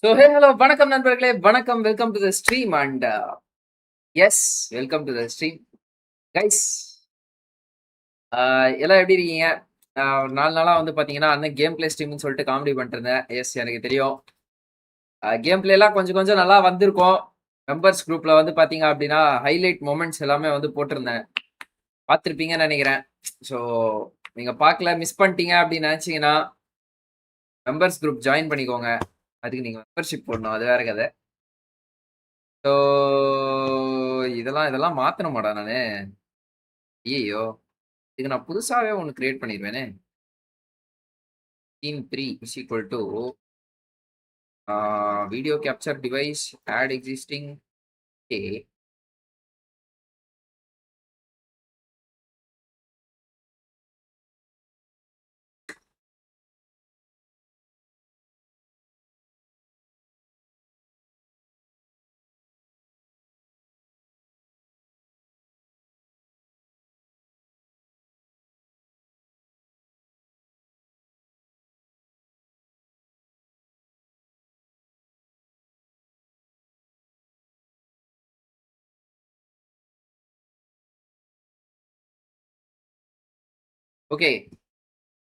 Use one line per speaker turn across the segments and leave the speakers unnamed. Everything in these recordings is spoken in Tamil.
So hey, hello, வணக்கம் நண்பர்களே, வணக்கம், welcome to the stream and எஸ், welcome to the stream guys. எல்லாம் எப்படி இருக்கீங்க? 4 நாளா வந்து பாத்தீங்கன்னா அண்ணன் கேம் பிளே ஸ்ட்ரீம்னு சொல்லிட்டு காமெடி பண்ணிட்டு இருந்தேன். எஸ், எனக்கு தெரியும். கேம் பிளே எல்லாம் கொஞ்சம் கொஞ்சம் நல்லா வந்திருக்கும். மெம்பர்ஸ் குரூப்ல வந்து பாத்தீங்க அப்படின்னா ஹைலைட் மொமெண்ட்ஸ் எல்லாமே வந்து போட்டிருந்தேன். பார்த்துருப்பீங்கன்னு நினைக்கிறேன். ஸோ நீங்க பார்க்கல, மிஸ் பண்ணிட்டீங்க அப்படின்னு நினைச்சீங்கன்னா மெம்பர்ஸ் குரூப் ஜாயின் பண்ணிக்கோங்க. அதுக்கு நீங்க மெம்பர்ஷிப் போடணும், அது வேற கதை. ஸோ இதெல்லாம் மாத்தணுமாடா நானு? ஐயோ, இதுக்கு நான் புதுசாவே ஒன்று create பண்ணிடுவேனே. scene 3 is equal to video capture device add existing a. Okay,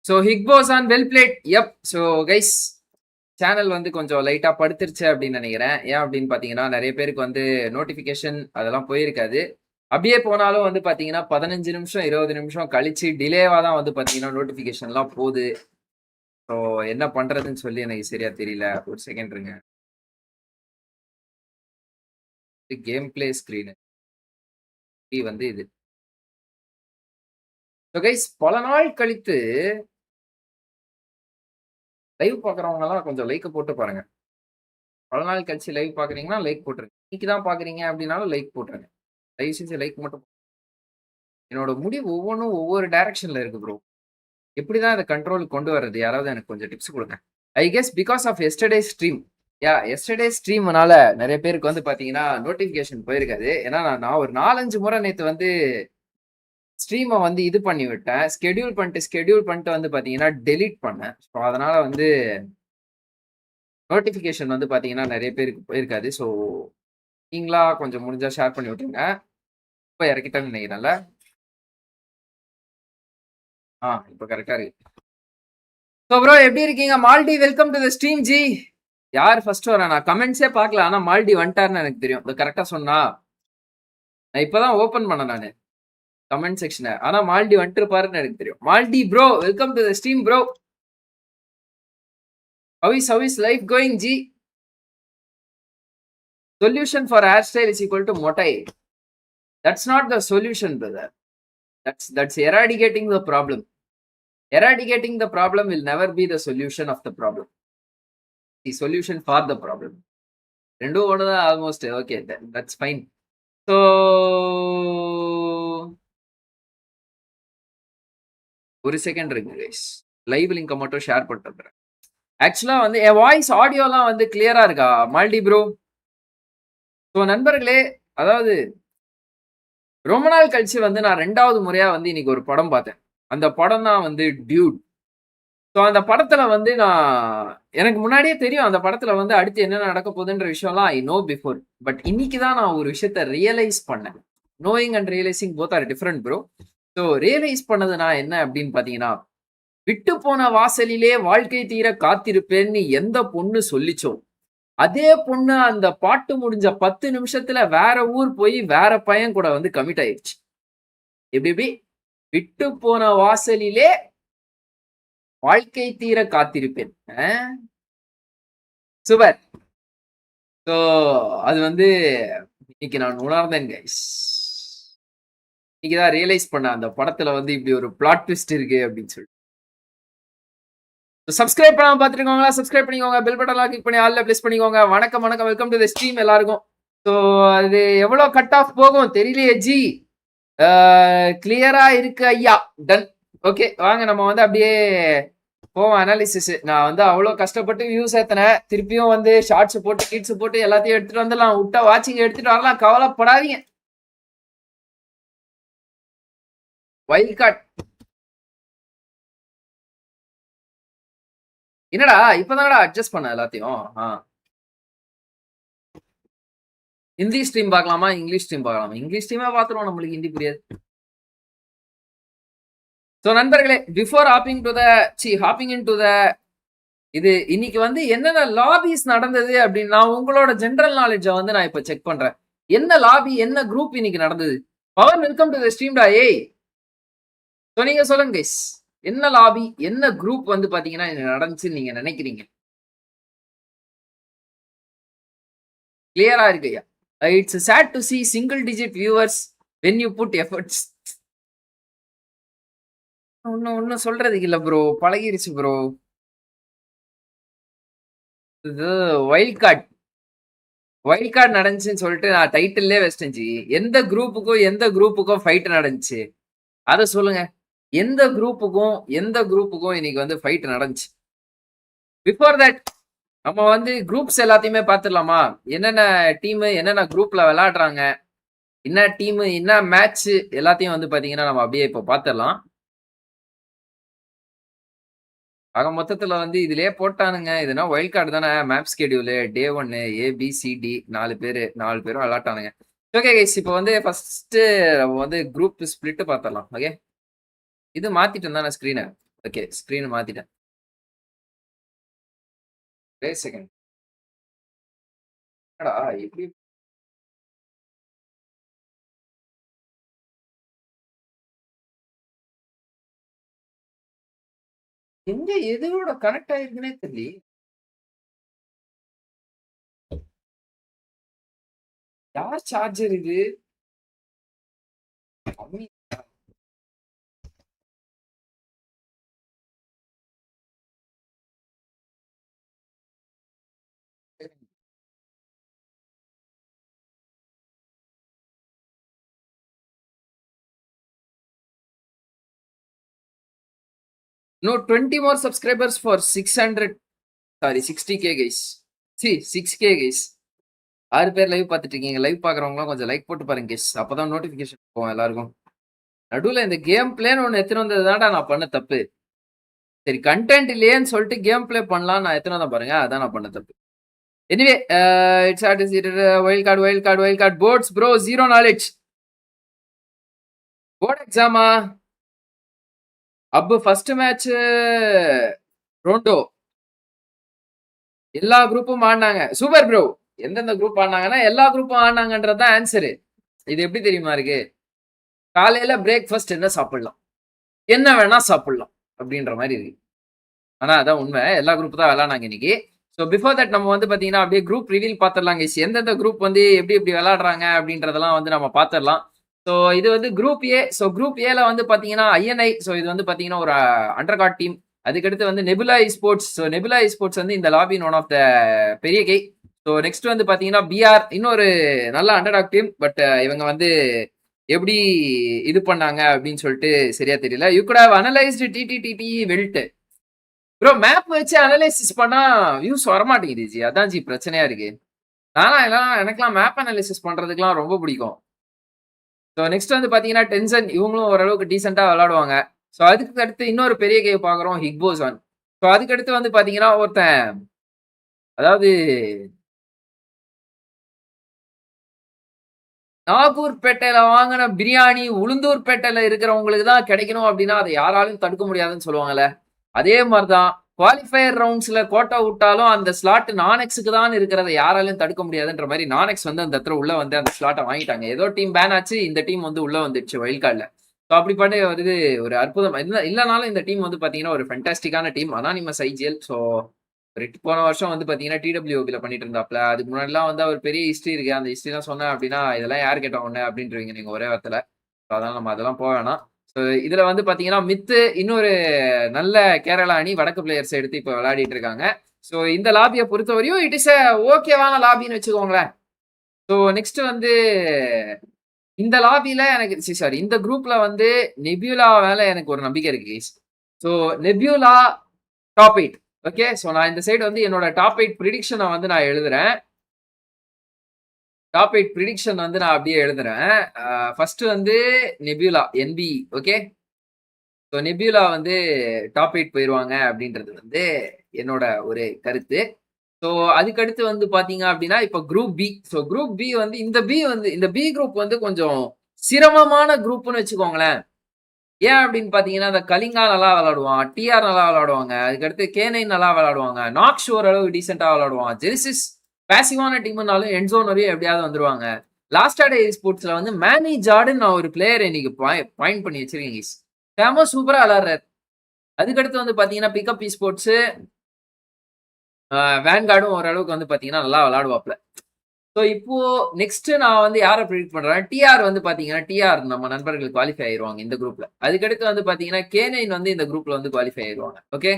so ஹிக்போசான் வெல் பிளேட். எப். ஸோ கைஸ், சேனல் வந்து கொஞ்சம் லைட்டா படுத்துருச்சு அப்படின்னு நினைக்கிறேன். ஏன் அப்படின்னு பாத்தீங்கன்னா நிறைய பேருக்கு வந்து நோட்டிபிகேஷன் அதெல்லாம் போயிருக்காது. அப்படியே போனாலும் வந்து பாத்தீங்கன்னா 15 நிமிஷம் 20 நிமிஷம் கழிச்சு டிலேவா தான் வந்து பாத்தீங்கன்னா நோட்டிபிகேஷன்லாம் போகுது. ஸோ என்ன பண்றதுன்னு சொல்லி எனக்கு சரியா தெரியல. ஒரு செகண்ட் இருங்க. கேம் பிளே ஸ்கிரீன் வந்து இது. ஸோ கைஸ், பல நாள் கழித்து லைவ் பாக்குறவங்க எல்லாம் கொஞ்சம் லைக் போட்டு பாருங்க. பல நாள் கழிச்சு லைவ் பாக்குறீங்கன்னா லைக் போட்டுருங்க. இன்னைக்கு தான் பாக்குறீங்க அப்படின்னாலும் லைக் போட்டுருங்க. தயவு செஞ்சு லைக் மட்டும். என்னோட முடிவு ஒவ்வொன்றும் ஒவ்வொரு டைரக்ஷன்ல இருக்கு ப்ரோ. எப்படிதான் இதை கண்ட்ரோலுக்கு கொண்டு வர்றது? யாராவது எனக்கு கொஞ்சம் டிப்ஸ் கொடுங்க. I guess because of yesterday stream. Yesterday ஸ்ட்ரீம்னால நிறைய பேருக்கு வந்து பாத்தீங்கன்னா நோட்டிபிகேஷன் போயிருக்காது. ஏன்னா நான் ஒரு 4-5 முறை நேற்று வந்து ஸ்ட்ரீமை வந்து இது பண்ணி விட்டேன். ஸ்கெடியூல் பண்ணிட்டு வந்து பாத்தீங்கன்னா டெலீட் பண்ணேன். ஸோ அதனால வந்து நோட்டிபிகேஷன் வந்து பாத்தீங்கன்னா நிறைய பேருக்கு போயிருக்காது. ஸோ நீங்களா கொஞ்சம் முடிஞ்சா ஷேர் பண்ணி விட்டுருங்க. இப்போ இறக்கிட்டேன்னு நினைக்கிறேன்ல. இப்போ கரெக்டா இருக்கு. ஸோ ப்ரோ, எப்படி இருக்கீங்க? Multi, welcome to the stream G. யார் ஃபர்ஸ்ட் வரா? நான் கமெண்ட்ஸே பார்க்கல. ஆனா மால்டி வந்துட்டாருன்னு எனக்கு தெரியும். இது கரெக்டா சொன்னா. நான் இப்பதான் ஓபன் பண்ணேன் நானு கமெண்ட் செக்ஷனை. ஆனா மால்டி வந்துட்டு இருப்பாருன்னு எனக்கு தெரியும். Multi bro, welcome to the stream bro. How is life going, G? Solution for hairstyle is equal to motai. That's not the solution, brother. That's eradicating the problem. Eradicating the problem will never be the solution of the problem. The solution for the problem. ரெண்டும் ஒண்ணுதான் almost. Okay, that's fine. So ஒரு செகண்ட் இருக்கு கைஸ். லைவ் லிங்கை மட்டும் ஷேர் பண்ணிட்டு ஆக்சுவலா வந்து என் வாய்ஸ் ஆடியோலாம் வந்து கிளியரா இருக்கா மால்டி ப்ரோ? ஸோ நண்பர்களே, அதாவது ரொம்ப நாள் கழிச்சு வந்து நான் 2வது முறையா வந்து இன்னைக்கு ஒரு படம் பார்த்தேன். அந்த படம் தான் வந்து டியூட். ஸோ அந்த படத்துல வந்து எனக்கு முன்னாடியே தெரியும் அந்த படத்துல வந்து அடுத்து என்ன நடக்க போகுதுன்ற விஷயம்லாம் ஐ நோ பிஃபோர். பட் இன்னைக்கு தான் நான் ஒரு விஷயத்த ரியலைஸ் பண்ணேன். Knowing and realising both are different bro. So realise பண்ணது நான் என்ன அப்படின்னு பாத்தீங்கன்னா, விட்டு போன வாசலிலே வாழ்க்கை தீர காத்திருப்பேன்னு எந்த பொண்ணு சொல்லிச்சோ, அதே பொண்ணு அந்த பாட்டு முடிஞ்ச 10 நிமிஷத்துல வேற ஊர் போய் வேற பையன் கூட வந்து கமிட் ஆயிடுச்சு. எப்படி விட்டு போன வாசலிலே வாழ்க்கை தீர காத்திருப்பேன். சூப்பர். ஸோ அது வந்து இன்னைக்கு நான் உணர்ந்தேன் கைஸ். இன்னைக்குதான் ரியலைஸ் பண்ண அந்த படத்துல வந்து இப்படி ஒரு பிளாட் ட்விஸ்ட் இருக்கு அப்படின்னு சொல்லி. சப்ஸ்கிரைப் பண்ணாம பாத்துருக்கோங்களா? சப்ஸ்கிரைப் பண்ணிக்கோங்க. பெல் பட்டன்லாம் கிளிக் பண்ணி ஆல்ல பிளேஸ் பண்ணிக்கோங்க. வணக்கம், வெல்கம் டு தி ஸ்ட்ரீம் எல்லாருக்கும். ஸோ அது எவ்வளவு கட் ஆஃப் போகும் தெரியலையே ஜி. கிளியரா இருக்கு ஐயா. டன். ஓகே, வாங்க நம்ம வந்து அப்படியே போவோம் அனாலிசிஸ். நான் வந்து அவ்வளோ கஷ்டப்பட்டு வியூஸ் ஏத்தினேன். திருப்பியும் வந்து ஷார்ட்ஸ் போட்டு கிட்ஸ் போட்டு எல்லாத்தையும் எடுத்துட்டு வந்துடலாம். விட்டா வாட்சிங் எடுத்துட்டு வரலாம், கவலைப்படாதீங்க. வைல்ட் கார்டு என்னடா இப்பதானடா அட்ஜஸ்ட் பண்ண எல்லாத்தையும். ஹிந்தி ஸ்ட்ரீம் பார்க்கலாமா, இங்கிலீஷ் ஸ்ட்ரீம் பார்க்கலாமா? இங்கிலீஷ் ஸ்ட்ரீமே பார்த்துருவோம், நம்மளுக்கு ஹிந்தி புரியாது. ஸோ நண்பர்களே, before hopping in to the இது இன்னைக்கு வந்து என்னென்ன லாபிஸ் நடந்தது அப்படின்னு நான் உங்களோட ஜெனரல் நாலேஜ வந்து நான் இப்ப செக் பண்றேன். என்ன லாபி, என்ன குரூப் இன்னைக்கு நடந்தது? பவர் வெல்கம் டு த ஸ்ட்ரீம்டா ஏய். ஸோ நீங்க சொல்லுங்க கைஸ். என்ன லாபி, என்ன குரூப் வந்து பாத்தீங்கன்னா நடந்துச்சுன்னு நீங்க நினைக்கிறீங்க? கிளியரா இருக்கு ஐயா. It's chat to see single digit viewers when you put efforts. ஒண்ணும் சொல்றதுக்கு இல்ல ப்ரோ. பழகிருச்சு ப்ரோ. இது வைல்ட் கார்ட். வைல்ட் கார்டு நடந்துச்சுன்னு சொல்லிட்டு நான் டைட்டில்லே வச்சிட்டேன் ஜி. எந்த குரூப்புக்கும் ஃபைட் நடந்துச்சு. அத சொல்லுங்க. எந்த குரூப்புக்கும் இன்னைக்கு வந்து ஃபைட் நடந்துச்சு. பிஃபோர் தட் நம்ம வந்து குரூப்ஸ் எல்லாத்தையுமே பார்த்துடலாமா? என்னென்ன டீமு என்னென்ன குரூப்ல விளையாடுறாங்க, என்ன டீமு என்ன மேட்ச் எல்லாத்தையும் வந்து பாத்தீங்கன்னா நம்ம அப்படியே இப்போ பார்த்துடலாம். ஆக மொத்தத்துல வந்து இதுலயே போட்டானுங்க. இதுனா வைல்ட் கார்டு தானே. மேப் ஸ்கெடியூலு டே 1 ஏபிசிடி 4 பேரும் விளையாட்டானுங்க. ஓகே கைஸ், இப்போ வந்து ஃபர்ஸ்ட் வந்து குரூப் ஸ்பிளிட் பார்த்துடலாம். ஓகே, இது மாத்திட்டேன் தானே ஸ்க்ரீனை. Okay, screen மாத்திட்டேன். செகண்ட் எப்படி எங்க எதோட கனெக்ட் ஆயிருக்குன்னே தெரியல. யார் சார்ஜர் இது? கம்மி. No 20 more subscribers for 60k guys. See 6k guys. 6 பேர் லைவ் பார்த்துட்டு இருக்கீங்க. லைவ் பார்க்குறவங்களாம் கொஞ்சம் லைக் போட்டு பாருங்க guys. அப்பதான் நோட்டிஃபிகேஷன் போகும் எல்லாருக்கும். நடுவில் இந்த கேம் பிளேன்னு ஒன்று எத்தனை வந்தது தான்டா நான் பண்ண தப்பு. சரி, கண்டென்ட் இல்லையேன்னு சொல்லிட்டு கேம் பிளே பண்ணலாம் நான் எத்தனை தான் பாருங்க. அதான் நான் பண்ண தப்பு. Anyway it's wild card boards bro. Zero knowledge. Board எக்ஸாமா? அப்போ ஃபர்ஸ்ட் மேட்ச் ரோண்டோ எல்லா குரூப்பும் ஆடினாங்க. Super bro. எந்தெந்த குரூப் ஆடினாங்கன்னா எல்லா குரூப்பும் ஆடினாங்கன்றது தான் ஆன்சரு. இது எப்படி தெரியுமா இருக்கு? காலையில பிரேக்ஃபாஸ்ட் என்ன சாப்பிடலாம், என்ன வேணா சாப்பிடலாம் அப்படின்ற மாதிரி இருக்கு. ஆனா அதான் உண்மை. எல்லா குரூப் தான் விளையாடுனாங்க இன்னைக்கு. ஸோ பிஃபோர் தட் நம்ம வந்து பாத்தீங்கன்னா அப்படியே குரூப் ரிவீல் பார்த்துடலாம் கைஸ். எந்தெந்த குரூப் வந்து எப்படி எப்படி விளையாடுறாங்க அப்படின்றதெல்லாம் வந்து நம்ம பார்த்துடலாம். ஸோ இது வந்து குரூப் ஏ. ஸோ குரூப் ஏல வந்து பாத்தீங்கன்னா ஐஎன்ஐ. ஸோ இது வந்து பாத்தீங்கன்னா ஒரு அண்டர் கார்ட் டீம். அதுக்கடுத்து வந்து nebula sports. So nebula sports வந்து இந்த லாபின் ஒன் ஆஃப் த பெரிய கை. ஸோ நெக்ஸ்ட் வந்து பாத்தீங்கன்னா பிஆர், இன்னொரு நல்ல அண்டர்டாக் டீம். பட் இவங்க வந்து எப்படி இது பண்ணாங்க அப்படின்னு சொல்லிட்டு சரியா தெரியல. யூ குட் ஹவ் அனலைஸ்டு டிடிடிடி வெல்ட். ப்ரோ மேப் வச்சு அனலைசிஸ் பண்ணா வியூஸ் வரமாட்டேங்குது ஜி. அதான் ஜி பிரச்சனையா இருக்கு. எனக்கெல்லாம் மேப் அனலைசிஸ் பண்றதுக்குலாம் ரொம்ப பிடிக்கும். ஸோ நெக்ஸ்ட் வந்து பாத்தீங்கன்னா டென்சன். இவங்களும் ஓரளவுக்கு டீசெண்டா விளையாடுவாங்க. ஸோ அதுக்கு அடுத்து இன்னொரு பெரிய கேம் பாக்குறோம், ஹிக்போசான். ஸோ அதுக்கடுத்து வந்து பாத்தீங்கன்னா ஒருத்தன், அதாவது நாகூர்பேட்டையில வாங்கின பிரியாணி உளுந்தூர்பேட்டையில இருக்கிறவங்களுக்கு தான் கிடைக்கணும் அப்படின்னா அதை யாராலும் தடுக்க முடியாதுன்னு சொல்லுவாங்கல்ல. அதே மாதிரிதான் குவாலிஃபயர் ரவுண்ட்ஸ்ல கோட்டா விட்டாலும் அந்த ஸ்லாட் நானெக்ஸுக்கு தான் இருக்கிறத யாராலையும் தடுக்க முடியாதுன்ற மாதிரி நானெக்ஸ் வந்து அந்த இடத்துல உள்ள வந்து அந்த ஸ்லாட்டை வாங்கிட்டாங்க. ஏதோ டீம் பேன் ஆச்சு, இந்த டீம் வந்து உள்ள வந்துடுச்சு வைல்ட் கார்டுல. ஸோ அப்படி பண்ணி வருது ஒரு அற்புதம். இல்லைனாலும் இந்த டீம் வந்து பாத்தீங்கன்னா ஒரு ஃபென்டாஸ்டிக்கான டீம். Anonymous IGL. ஸோ போன வருஷம் வந்து பாத்தீங்கன்னா டிடபிள்யூபில பண்ணிட்டு இருந்தாப்ல. அதுக்கு முன்னாடிலாம் வந்து அவர் பெரிய ஹிஸ்டரி இருக்கு. அந்த ஹிஸ்டரிலாம் சொன்னேன் அப்படின்னா இதெல்லாம் யார் கேட்டா ஒண்ணு அப்படின்றீங்க நீங்க ஒரே வார்த்தையில. அதனால நம்ம அதெல்லாம் போக வேணாம். ஸோ இதுல வந்து பாத்தீங்கன்னா மித்து இன்னொரு நல்ல கேரளா அணி வடக்கு பிளேயர்ஸ் எடுத்து இப்ப விளையாடிட்டு இருக்காங்க. ஸோ இந்த லாபியை பொறுத்தவரையும் இட் இஸ் ஓகேவான லாபின்னு வச்சுக்கோங்களேன். ஸோ நெக்ஸ்ட் வந்து இந்த லாபியில எனக்கு சாரி இந்த குரூப்ல வந்து நெபியூலா மேல எனக்கு ஒரு நம்பிக்கை இருக்கு. So nebula top 8. Okay, so நான் இந்த சைடு வந்து என்னோட டாப் 8 ப்ரிடிக்ஷனை வந்து நான் எழுதுறேன். டாப் 8 ப்ரிடிக்ஷன் வந்து நான் அப்படியே எழுதுறேன். ஃபர்ஸ்ட் வந்து Nebula NB. Okay, so Nebula வந்து டாப் 8 போயிருவாங்க அப்படின்றது வந்து என்னோட ஒரு கருத்து. ஸோ அதுக்கடுத்து வந்து பாத்தீங்க அப்படின்னா இப்ப group B. So group B வந்து இந்த பி குரூப் வந்து கொஞ்சம் சிரமமான குரூப்னு வச்சுக்கோங்களேன். ஏன் அப்படின்னு பாத்தீங்கன்னா அந்த கலிங்கா நல்லா விளையாடுவான், டிஆர் நல்லா விளையாடுவாங்க, அதுக்கடுத்து K9 நல்லா விளையாடுவாங்க, நாக்ஸ் ஓரளவு டீசெண்டா விளையாடுவான், ஜெனிசிஸ் பேசிவான டீம்னாலும் எண்ட் ஜோன் வரையும் எப்படியாவது வந்துருவாங்க. லாஸ்ட் டே ஸ்போர்ட்ஸ்ல வந்து மேனி ஜார்டன் நான் ஒரு பிளேயர் இன்னைக்கு பாயிண்ட் பண்ணி வச்சிருக்கேன். செம சூப்பரா விளையாடுறாரு. அதுக்கடுத்து வந்து பாத்தீங்கன்னா பிக்கப் ஸ்போர்ட்ஸ் வேன்கார்டும் ஓரளவுக்கு வந்து பாத்தீங்கன்னா நல்லா விளையாடுவாப்ல. ஸோ இப்போ நெக்ஸ்ட் நான் வந்து யாரை ப்ரிடிக்ட் பண்றேன், டிஆர் வந்து பாத்தீங்கன்னா டிஆர் நம்ம நண்பர்கள் குவாலிஃபை ஆயிருவாங்க இந்த குரூப்ல. அதுக்கடுத்து வந்து பாத்தீங்கன்னா K9 வந்து இந்த குரூப்ல வந்து குவாலிஃபை ஆயிருவாங்க. ஓகே,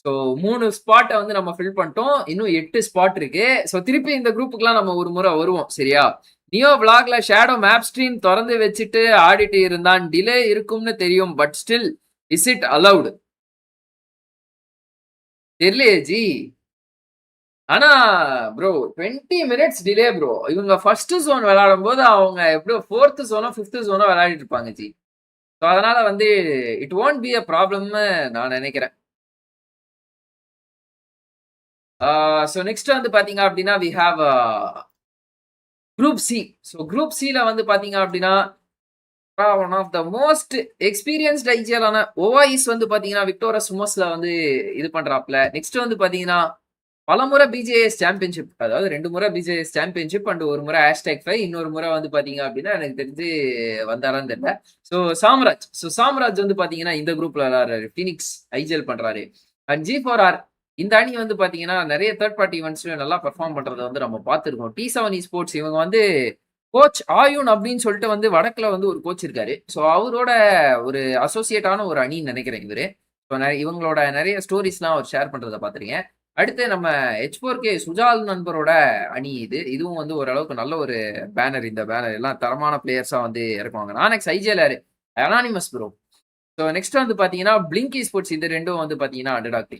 ஸோ 3 ஸ்பாட்டை வந்து நம்ம ஃபில் பண்ணிட்டோம். இன்னும் 8 ஸ்பாட் இருக்கு. ஸோ திருப்பி இந்த குரூப்புக்குலாம் நம்ம ஒரு முறை வருவோம். சரியா? நியோ பிளாக்ல ஷேடோ மேப் ஸ்ட்ரீம் திறந்து வச்சுட்டு ஆடிட்டு இருந்தான். டிலே இருக்கும்னு தெரியும், but still is it allowed? தெரியலையே ஜி. ஆனா ப்ரோ 20 மினிட்ஸ் டிலே ப்ரோ. இவங்க ஃபர்ஸ்ட் ஜோன் விளையாடும் போது அவங்க எப்படியோ 4th ஜோனோ 5th ஜோனோ விளையாடிட்டு இருப்பாங்க ஜி. ஸோ அதனால வந்து இட் ஒன்ட் பி அ ப்ராப்ளம்னு நான் நினைக்கிறேன். ஸோ நெக்ஸ்ட் வந்து பாத்தீங்க அப்படின்னா we have group C. So group சில வந்து பாத்தீங்க அப்படின்னா one of the most experienced ஐஜிஎலான ஓவாயிஸ் வந்து பாத்தீங்கன்னா விக்டோரா சுமோஸ்ல வந்து இது பண்றாப்ல. நெக்ஸ்ட் வந்து பாத்தீங்கன்னா பலமுறை பிஜேஎஸ் சாம்பியன்ஷிப், அதாவது 2 முறை பிஜேஎஸ் சாம்பியன்ஷிப் அண்ட் ஒரு முறை #5, இன்னொரு முறை வந்து பாத்தீங்க அப்படின்னா எனக்கு தெரிஞ்சு வந்தாரான்னு தெரியல. சாம்ராஜ் வந்து பாத்தீங்கன்னா இந்த குரூப்ல விளையாடுறாரு, பீனிக்ஸ் ஐஜிஎல் பண்றாரு. அண்ட் G4R இந்த அணி வந்து பாத்தீங்கன்னா நிறைய தேர்ட் பார்ட்டி ஈவெண்ட்ஸ்ல நல்லா பெர்ஃபார்ம் பண்றதை வந்து நம்ம பார்த்திருக்கோம். T7 Esports இவங்க வந்து கோச் ஆயுன் அப்படின்னு சொல்லிட்டு வந்து வடக்குல வந்து ஒரு கோச் இருக்காரு. ஸோ அவரோட ஒரு அசோசியேட்டான ஒரு அணின்னு நினைக்கிறேன் இவரு. ஸோ இவங்களோட நிறைய ஸ்டோரிஸ்லாம் அவர் ஷேர் பண்றதை பார்த்துருக்கேன். அடுத்து நம்ம H4K சுஜால் நண்பரோட அணி இது. இதுவும் வந்து ஓரளவுக்கு நல்ல ஒரு பேனர். இந்த பேனர் எல்லாம் தரமான பிளேயர்ஸா வந்து இறக்குவாங்க. நானெக்ஸ் IGL anonymous bro. So next வந்து பாத்தீங்கன்னா பிளிங்கி ஸ்போர்ட்ஸ், இது ரெண்டும் வந்து பாத்தீங்கன்னா அண்டர்டாக்.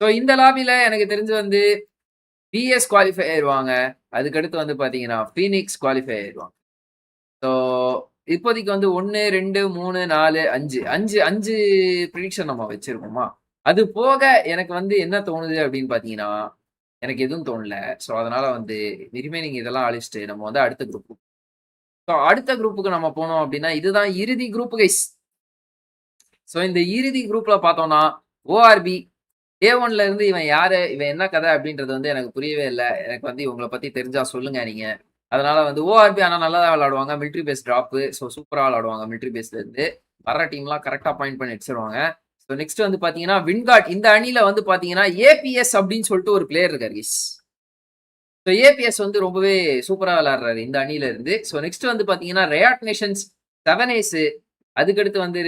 ஸோ இந்த லாபில எனக்கு தெரிஞ்சு வந்து பிஎஸ் குவாலிஃபை ஆயிடுவாங்க. அதுக்கடுத்து வந்து பாத்தீங்கன்னா பீனிக்ஸ் குவாலிஃபை ஆயிடுவாங்க. ஸோ இப்போதைக்கு வந்து 1, 2, 3, 4, 5 ப்ரிடிக்ஷன் நம்ம வச்சிருக்கோமா. அது போக எனக்கு வந்து என்ன தோணுது அப்படின்னு பாத்தீங்கன்னா எனக்கு எதுவும் தோணல. ஸோ அதனால வந்து ரிமைனிங் இதெல்லாம் அழிச்சிட்டு நம்ம வந்து அடுத்த குரூப். ஸோ அடுத்த குரூப்புக்கு நம்ம போனோம் அப்படின்னா இதுதான் இறுதி குரூப் கைஸ். ஸோ இந்த இறுதி குரூப்ல பார்த்தோம்னா ஓஆர்பி டே 1ல இருந்து இவன் யாரு, இவன் என்ன கதை அப்படின்றது வந்து எனக்கு புரியவே இல்லை. எனக்கு வந்து இவங்களை பத்தி தெரிஞ்சா சொல்லுங்க நீங்க. அதனால வந்து ஓஆர்பி ஆனா நல்லா தான் விளையாடுவாங்க. Military base drop. ஸோ சூப்பரா விளையாடுவாங்க. மிலிட்ரி பேஸ்ல இருந்து வர்ற டீம்லாம் கரெக்டா பாயிண்ட் பண்ணி அடிச்சிருவாங்க. ஸோ நெக்ஸ்ட் வந்து பாத்தீங்கன்னா வின்கார்ட். இந்த அணியில வந்து பாத்தீங்கன்னா ஏபிஎஸ் அப்படின்னு சொல்லிட்டு ஒரு பிளேயர் இருக்காரு. ஸோ ஏபிஎஸ் வந்து ரொம்பவே சூப்பரா விளையாடுறாரு இந்த அணியில இருந்து. ஸோ நெக்ஸ்ட் வந்து பாத்தீங்கன்னா ரயாட் நேஷன்ஸ் 7A's, அதுக்கடுத்து வந்து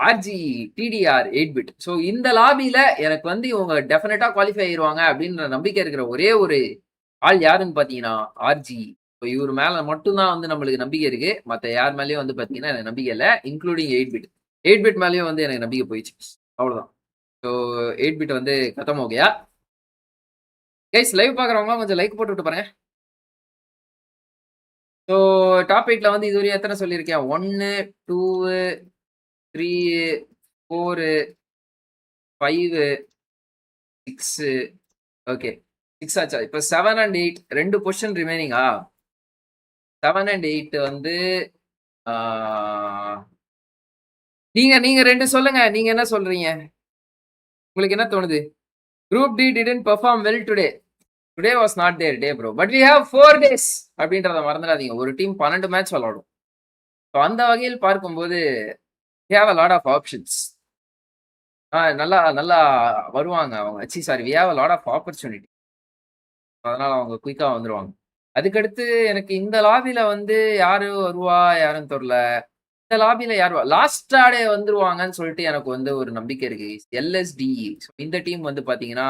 ஆர்ஜி டிடிஆர் 8-bit. ஸோ இந்த லாபியில எனக்கு வந்து இவங்க டெஃபினட்டா குவாலிஃபை ஆயிருவாங்க அப்படின்ற நம்பிக்கை இருக்கிற ஒரே ஒரு ஆள் யாருன்னு பாத்தீங்கன்னா ஆர்ஜி. ஸோ இவர் மேல மட்டும்தான் வந்து நம்மளுக்கு நம்பிக்கை இருக்கு. மற்ற யார் மேலேயும் வந்து பாத்தீங்கன்னா எனக்கு நம்பிக்கை இல்லை, இன்க்ளூடிங் 8-bit. 8-bit மேலேயும் வந்து எனக்கு நம்பிக்கை போயிடுச்சு. அவ்வளவுதான். ஸோ 8-bit வந்து கத்தம் ஓகேயா கைஸ். லைவ் பாக்குறவங்க கொஞ்சம் லைக் போட்டு விட்டு பாருங்க. ஸோ டாப் 8ல வந்து இதுவரையும் எத்தனை சொல்லியிருக்கேன்? 1, 2, 3, 4, 5, 6. ஓகே 6 ஆச்சா? இப்போ 7 and 8 2 பொசிஷன் ரிமைனிங்கா? 7 and 8 வந்து நீங்க 2 சொல்லுங்க. நீங்க என்ன சொல்றீங்க? உங்களுக்கு என்ன தோணுது? Group D didn't perform well today. Today was not their day bro, but we have 4 days அப்படின்றத மறந்துடாதீங்க. ஒரு டீம் 12 மேட்ச் விளையாடும். ஸோ அந்த வகையில் பார்க்கும்போது we have a lot of options. நல்லா நல்லா வருவாங்க அவங்க. Sorry, we have a lot of opportunity. அதனால அவங்க குயிக்கா வந்துருவாங்க. அதுக்கடுத்து எனக்கு இந்த லாபில வந்து யாரு வருவா யாருன்னு தெரியல. இந்த லாபில யார் லாஸ்ட் ஆடே வந்துருவாங்கன்னு சொல்லிட்டு எனக்கு வந்து ஒரு நம்பிக்கை இருக்கு. LSD இந்த டீம் வந்து பாத்தீங்கன்னா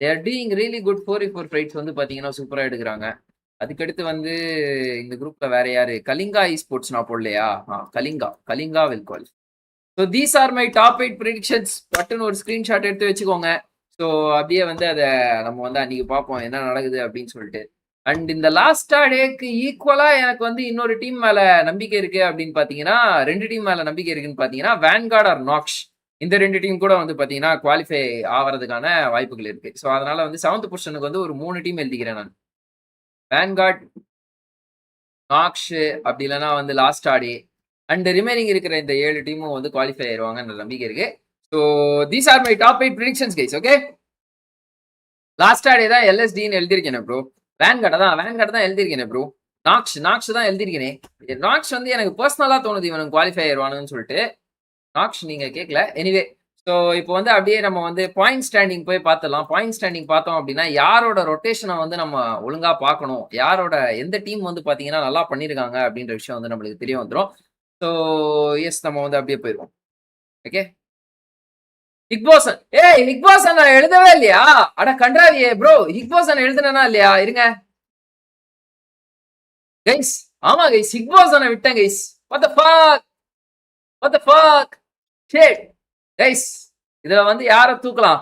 they are doing really good. 4v4 fights வந்து பாத்தீங்கன்னா சூப்பரா எடுக்கிறாங்க. அதுக்கடுத்து வந்து இந்த குரூப்ல வேற யாரு? கலிங்கா Esports நான் போடலையா? Kalinga will qualify. So these are my top 8 predictions. பட்டுன்னு ஒரு ஸ்கிரீன்ஷாட் எடுத்து வச்சுக்கோங்க. ஸோ அப்படியே வந்து அதை நம்ம வந்து அன்னைக்கு பார்ப்போம் என்ன நடக்குது அப்படின்னு சொல்லிட்டு. அண்ட் இந்த லாஸ்டா டேக்கு ஈக்குவலா எனக்கு வந்து இன்னொரு டீம் மேல நம்பிக்கை இருக்கு அப்படின்னு பாத்தீங்கன்னா 2 டீம் மேல நம்பிக்கை இருக்குன்னு பாத்தீங்கன்னா வேன்கார்ட் ஆர் நாக்ஸ். இந்த 2 டீம் கூட வந்து பாத்தீங்கன்னா குவாலிஃபை ஆவறதுக்கான வாய்ப்புகள் இருக்கு. ஸோ அதனால வந்து 7th பொசிஷனுக்கு வந்து ஒரு 3 டீம் எழுதிக்கிறேன் நான். வேன்கார்ட், நாக்ஷ் அப்படி இல்லன்னா வந்து லாஸ்ட் ஆடி அண்ட் ரிமைனிங் இருக்கிற இந்த 7 டீமும் வந்து குவாலிஃபை ஆயிருவாங்கன்ற நம்பிக்கை இருக்கு. So these are my top 8 predictions guys. Okay, last ஆடே தான் எல்எஸ்டின்னு எழுதிருக்கேன் ப்ரோ. வேன்கார்ட் தான் எழுதிருக்கேன் ப்ரோ. நாக்ஷ் தான் எழுதிருக்கேனே. நாக்ஷ் வந்து எனக்கு பர்சனலா தோணுது இவனுக்கு குவாலிஃபை ஆயிருவானுன்னு சொல்லிட்டு. நாக்ஷ் நீங்க கேட்கல. எனிவே, ஸோ இப்போ வந்து அப்படியே நம்ம வந்து பாயிண்ட் ஸ்டாண்டிங் போய் பார்த்துடலாம். பாயிண்ட் ஸ்டாண்டிங் பார்த்தோம் அப்படின்னா யாரோட ரொட்டேஷனை வந்து நம்ம ஒழுங்கா பார்க்கணும், யாரோட எந்த டீம் வந்து பார்த்தீங்கன்னா நல்லா பண்ணியிருக்காங்க அப்படின்ற விஷயம் வந்து நம்மளுக்கு தெரிய வந்துடும். ஸோ எஸ், நம்ம வந்து அப்படியே போயிடுவோம். ஓகே, ஹிக்போசன். ஹிக்போசன் நான் எழுதவே இல்லையா? அட கன்றாவியே ப்ரோ, ஹிக்போசன் எழுதுனா இல்லையா? இருங்க கைஸ். ஆமா கைஸ், ஹிக்போசனை விட்டேன் guys. What the fuck shit guys. இதுல வந்து யாரை தூக்கலாம்?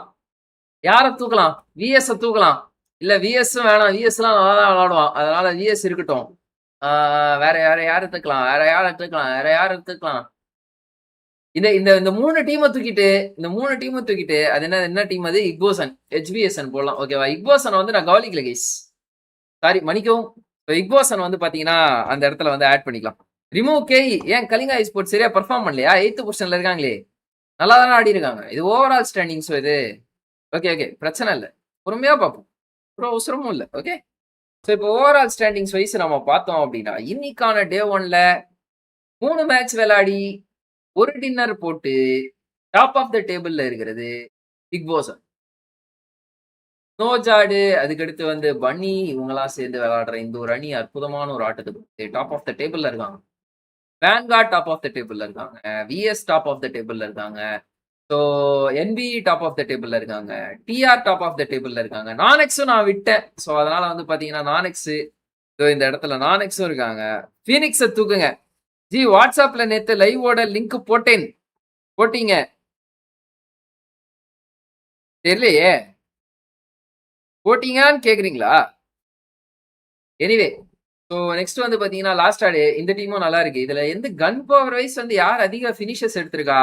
விஎஸ் தூக்கலாம். இல்ல விஎஸ் வேணாம், விஎஸ் எல்லாம் நல்லா தான் விளையாடுவான், அதனால விஎஸ் இருக்கட்டும். வேற யாரை தூக்கலாம்? இந்த இந்த இந்த 3 டீமை தூக்கிட்டு அது என்ன டீம்? அது இக்போசன், HBSN போடலாம். ஓகேவா? இக்போசன் வந்து நான் கவனிக்கல கைஸ், சாரி மன்னிக்கவும். இக்போசன் வந்து பாத்தீங்கன்னா அந்த இடத்துல வந்து ஆட் பண்ணிக்கலாம். ரிமூவ் கேஇ. ஏன் கலிங்கா எஸ்போர்ட்ஸ் சரியா பெர்ஃபார்ம் பண்ணலையா? 8th பொசிஷன்ல இருக்காங்களே, நல்லா தானே ஆடி இருக்காங்க. இது ஓவரால் ஸ்டாண்டிங்ஸ் இது. ஓகே, பிரச்சனை இல்லை, பொறுமையா பார்ப்போம், அவசரமும் இல்லை. ஓகே, ஸோ இப்போ ஓவரால் ஸ்டாண்டிங்ஸ் வைஸ் நம்ம பார்த்தோம் அப்படின்னா இன்னைக்கான டே 1ல 3 மேட்ச் விளையாடி ஒரு டின்னர் போட்டு டாப் ஆஃப் த டேபிள்ல இருக்கிறது பிக்போசன், நோஜாடு, அதுக்கடுத்து வந்து பன்னி, இவங்கெல்லாம் சேர்ந்து விளையாடுற இந்த ஒரு அணி அற்புதமான ஒரு ஆட்டத்துக்கு டாப் ஆஃப் த டேபிள்ல இருக்காங்க. வேன்கார்ட் டாப் ஆஃப் த டேபிள்ல இருக்காங்க. விஎஸ் டாப் ஆஃப் த டேபிள்ல இருக்காங்க. So NB top of the டேபிள்ல இருக்காங்க. டிஆர் டாப் ஆஃப் த டேபிள்ல இருக்காங்க. நானெக்ஸும் நான் விட்டேன். ஸோ அதனால வந்து பாத்தீங்கன்னா நானெக்ஸ் இந்த இடத்துல நானெக்ஸும் இருக்காங்க. ஃபீனிக்ஸை தூக்குங்க. ஜி வாட்ஸ்அப்ல நேத்து லைவோட லிங்க் போட்டீங்க தெரியலையே, போட்டீங்கன்னு கேக்குறீங்களா? எனிவே, ஸோ நெக்ஸ்ட் வந்து பாத்தீங்கன்னா லாஸ்ட் ஆடு இந்த டீமும் நல்லா இருக்கு. இதுல எந்த கன் பவர் வைஸ் வந்து யார் அதிக பினிஷஸ் எடுத்திருக்கா?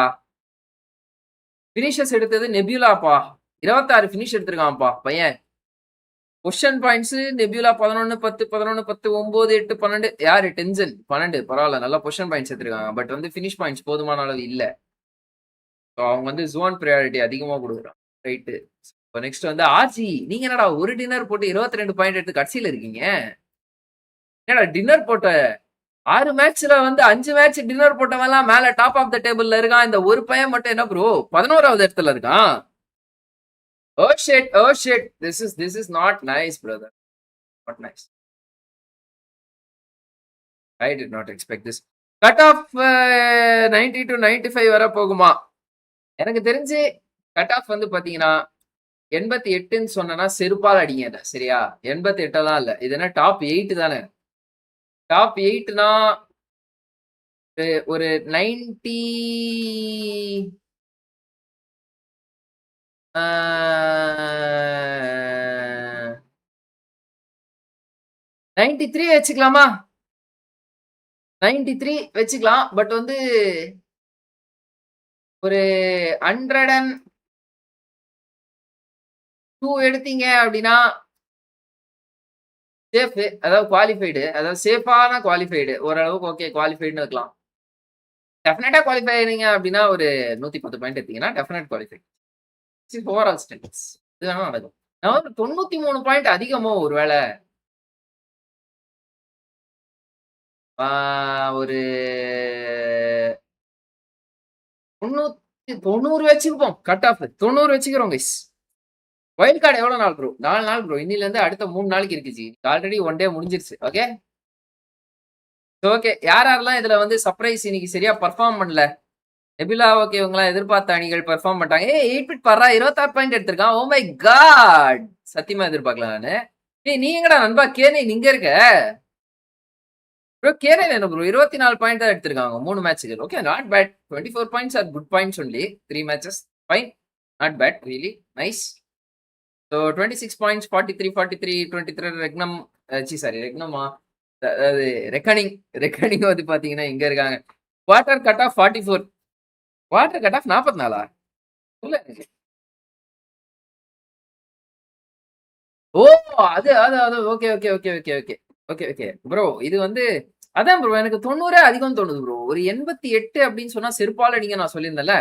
பினிஷஸ் எடுத்தது நெபியூலாப்பா, 26 பினிஷ் எடுத்திருக்கான்ப்பா பையன். Position points nebula 11, 10, 11, 10, 9, 8, 12. யாரு? டென்சன் 12. பரவாயில்ல, நல்லா பொசிஷன் பாயிண்ட்ஸ் எடுத்திருக்காங்க. பட் வந்து பினிஷ் பாயிண்ட்ஸ் போதுமான அளவு இல்ல. ஸோ அவங்க வந்து ஜோன் ப்ரையாரிட்டி அதிகமா கொடுக்குறான். ரைட்டு. நெக்ஸ்ட் வந்து ஆர்ஜி. நீங்க என்னடா ஒரு டின்னர் போட்டு 22 பாயிண்ட் எடுத்து கடைசியில இருக்கீங்க? என்னடா டின்னர் போட்ட 6 மேட்ச்ல வந்து 5 மேட்ச் டின்னர் போட்டவெல்லாம் மேல டாப் ஆஃப் த டேபிள்ல இருக்கான். இந்த ஒரு பையன் மட்டும் என்ன ப்ரோ 11வது இடத்துல இருக்கான்? Oh shit. This is not nice, brother. Not nice. I did not expect this. Cut off 90 to 95 வர போகுமா? எனக்கு தெரிஞ்சு கட் ஆஃப் வந்து பாத்தீங்கன்னா 88ன்னு சொன்னா செருப்பால் அடிங்க. சரியா? 88 எல்லாம் இல்ல. இது என்ன டாப் 8 தானே? டாப் 8னா ஒரு 90 93 வச்சுக்கலாமா? 93 வச்சுக்கலாம். பட் வந்து ஒரு 102 எடுத்தீங்க அப்படின்னா சேஃப், அதாவது குவாலிஃபைடு, அதாவது சேஃபான குவாலிஃபைடு, ஓரளவுக்கு ஓகே குவாலிஃபைடுன்னு இருக்கலாம். டெஃபினட்டா குவாலிஃபை ஆனீங்க அப்படின்னா ஒரு 110 பாயிண்ட் எடுத்தீங்கன்னா டெஃபினட் குவாலிஃபை. ஓவரால் ஸ்டாண்டிங்ஸ் இது வேணா நடக்கும். நான் வந்து 93 பாயிண்ட் அதிகமோ ஒருவேளை ஒரு 90 வச்சுப்போம். கட் ஆஃப் 90 வச்சுக்கிறோம் கைஸ். வைல்ட் கார்டு எவ்வளவு நாள் ப்ரோ? 4 நாள் ப்ரோ. இன்னில இருந்து அடுத்த 3 நாளைக்கு இருக்குச்சு. ஆல்ரெடி 1 டே முடிஞ்சிருச்சு. ஓகே, யாரெல்லாம் இதுல வந்து சர்ப்ரைஸ் இன்னைக்கு சரியா பெர்ஃபார்ம் பண்ணல? நெபியூலா ஓகே, இவங்கலாம் எதிர்பார்த்த அணிகள் பெர்ஃபார்ம் பண்ணிட்டாங்க. 8 பிட் பர்றா 26 பாயிண்ட் எடுத்திருக்கான். ஓ மை காட், சத்தியமா எதிர்பார்க்கல நானு. நீ எங்கடா நண்பா கேனே நீங்க இருக்க ப்ரோ? கேனே என்ன ப்ரோ 24 பாயிண்ட் தான் எடுத்திருக்காங்க 3 மேட்ச்க்கு. Okay, not bad. 24 points are good points only. 3 matches fine, not bad, really nice. So 26 points, 43, 23 ரெக்னம், ரெக்னமா, அதாவது ரெக்கனிங் வந்து பாத்தீங்கன்னா இங்க இருக்காங்க. Quarter cut off 44, quarter cut off 44. இல்ல. ஓ! அது அது அது okay, okay, okay, okay, okay. Okay, okay. Bro இது வந்து அதான் ப்ரோ எனக்கு 90 அதிகம்னு தோணுது ப்ரோ. ஒரு 88 அப்படின்னு சொன்னா செருப்பால அடிங்க நான் சொல்லியிருந்தேன்ல.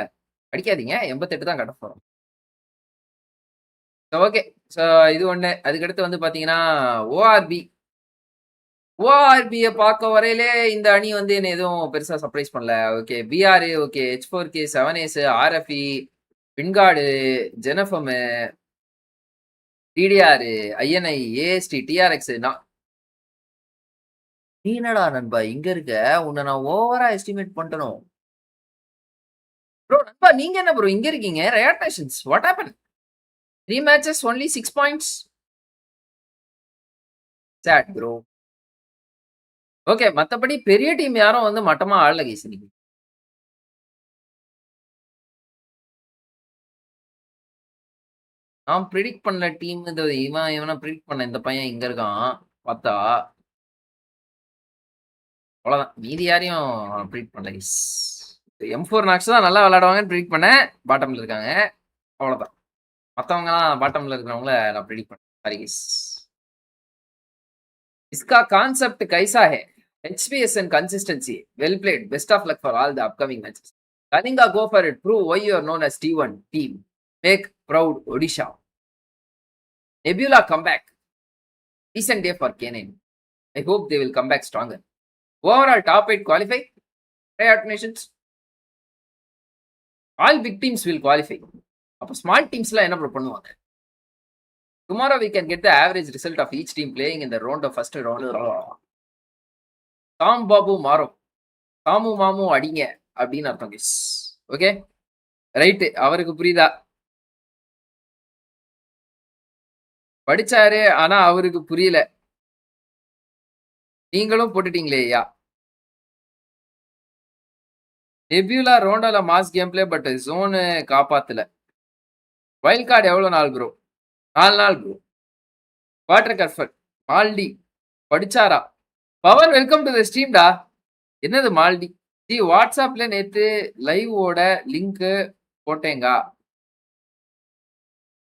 அடிக்காதீங்க. 88 தான் கட்ட போறோம். ஓகே. ஸோ இது ஒண்ணு. அதுக்கடுத்து வந்து பார்த்தீங்கன்னா, ஓஆர்பி. ஓஆர்பிய பார்க்க வரையிலே இந்த அணி வந்து என்ன எதுவும் பெருசா சர்ப்ரைஸ் பண்ணல. ஓகே. PR okay. H4K, 7 ஏஸ், ஆர்எஃப்இ, வின்கார்டு, ஜெனஃபம், டிடிஆர், ஐஎன்ஐ, ஏஎஸ்டி, டிஆர்எக்ஸ். நீ என்னடா நண்பா இங்க இருக்க? உன்ன நான் ஓவரா எஸ்டிமேட் பண்ணிட்டனோ? ப்ரோ நண்பா நீங்க என்ன ப்ரோ இங்க இருக்கீங்க? Riot nations what happen? 3 matches only 6 points. Sad bro. Okay. மத்தபடி பெரிய டீம் யாரும் வந்து மட்டமா ஆடல கைஸ் இன்னைக்கு. நான் பிரெடிக்ட் பண்ண டீம் இந்த இவன பிரெடிக்ட் பண்ண இந்த பையன் இங்க இருக்கான். பார்த்தா அவ்வளவுதான். மீதி யாரையும் பிரெடிக்ட் பண்ணல கைஸ். M4 நாக்ஸ் தான் நல்லா விளையாடுவாங்கன்னு பிரெடிக்ட் பண்ணேன். பாட்டம்ல இருக்காங்க. அவ்வளவுதான். மத்தவங்கலாம் பாட்டம்ல இருக்கிறவங்கள நான் பிரெடிக்ட் பண்ணேன். Sorry guys. इसका कॉन्सेप्ट कैसा है? HPS and consistency. Well played. Best of luck for all the upcoming matches. Kalinga, go for it. Prove why you are known as T1 team. Make proud Odisha. Nebula comeback. Decent day for K9. I hope they will come back stronger. Overall top 8 qualify. Riot Nations. All big teams will qualify. அப்போ small teams என்ன ப்ரோ பண்ணுவாங்க? Tomorrow we can get the average result of each team playing in the round of first round. தாம் பாபு மாறும். தாமு மாமு அடிங்க அப்படின்னு அர்த்தம் கைஸ். Okay right. அவருக்கு புரியுதா? படிச்சாரு ஆனா அவருக்கு புரியல. நீங்களும் போட்டுட்டீங்களே ஐயா. நெபியூலா ரோண்டோல மாஸ் கேம் பிளே பட் ஜோனு காப்பாத்தல. வைல்ட் கார்டு எவ்வளவு நாள் ப்ரோ? 4 நாள் ப்ரோ. வாட்டர் கர்ஃபர் மால்டி படிச்சாரா? பவர் வெல்கம் டு த ஸ்ட்ரீம்டா. என்னது மால்டி? வாட்ஸ்அப்ல நேத்து லைவ் ஓட லிங்க் போட்டேங்க.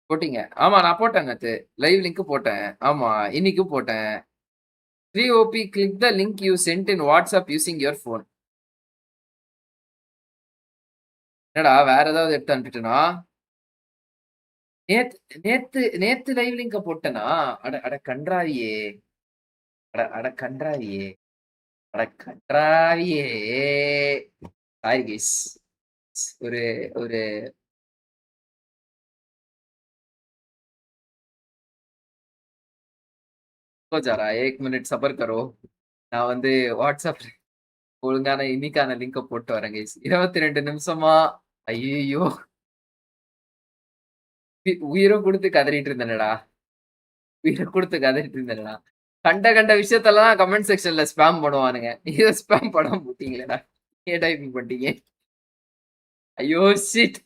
போட்டீங்க? ஆமா நான் போட்டேன் நேத்து. லைவ் லிங்க் போட்டேன். ஆமா இன்னைக்கும் போட்டேன். 3OP click the link you sent in WhatsApp using your phone. என்னடா வேற ஏதாவது எடுத்து அனுப்பிட்டனா? நேத்து நேத்து நேத்து லைவ் லிங்க போட்டனா? அட அட கன்றாவியே. அட அட கன்றாவியே. அட கன்றாவியே. Sorry guys. ஒரு ஒரு हो जा रहा है 1 मिनट सबर करो. நான் வந்து வாட்ஸ்அப்ல ஒழுங்கான இன்னைக்கான லிங்க போட்டு வரேன் கைஸ். 22 நிமிஷமா ஐயோ உயிரும் கொடுத்து கதறிட்டு இருந்தேனடா. உயிரை கொடுத்து கதறிட்டு இருந்தேனடா. கண்ட கண்ட விஷயத்தெல்லாம் கமெண்ட் செக்ஷன்ல ஸ்பாம் பண்ணுவானுங்க. இதை ஸ்பாம் பண்ண போட்டீங்களேடா. ஏன் டைப்பிங் பண்ணிட்டீங்க? ஐயோ ஷிட்.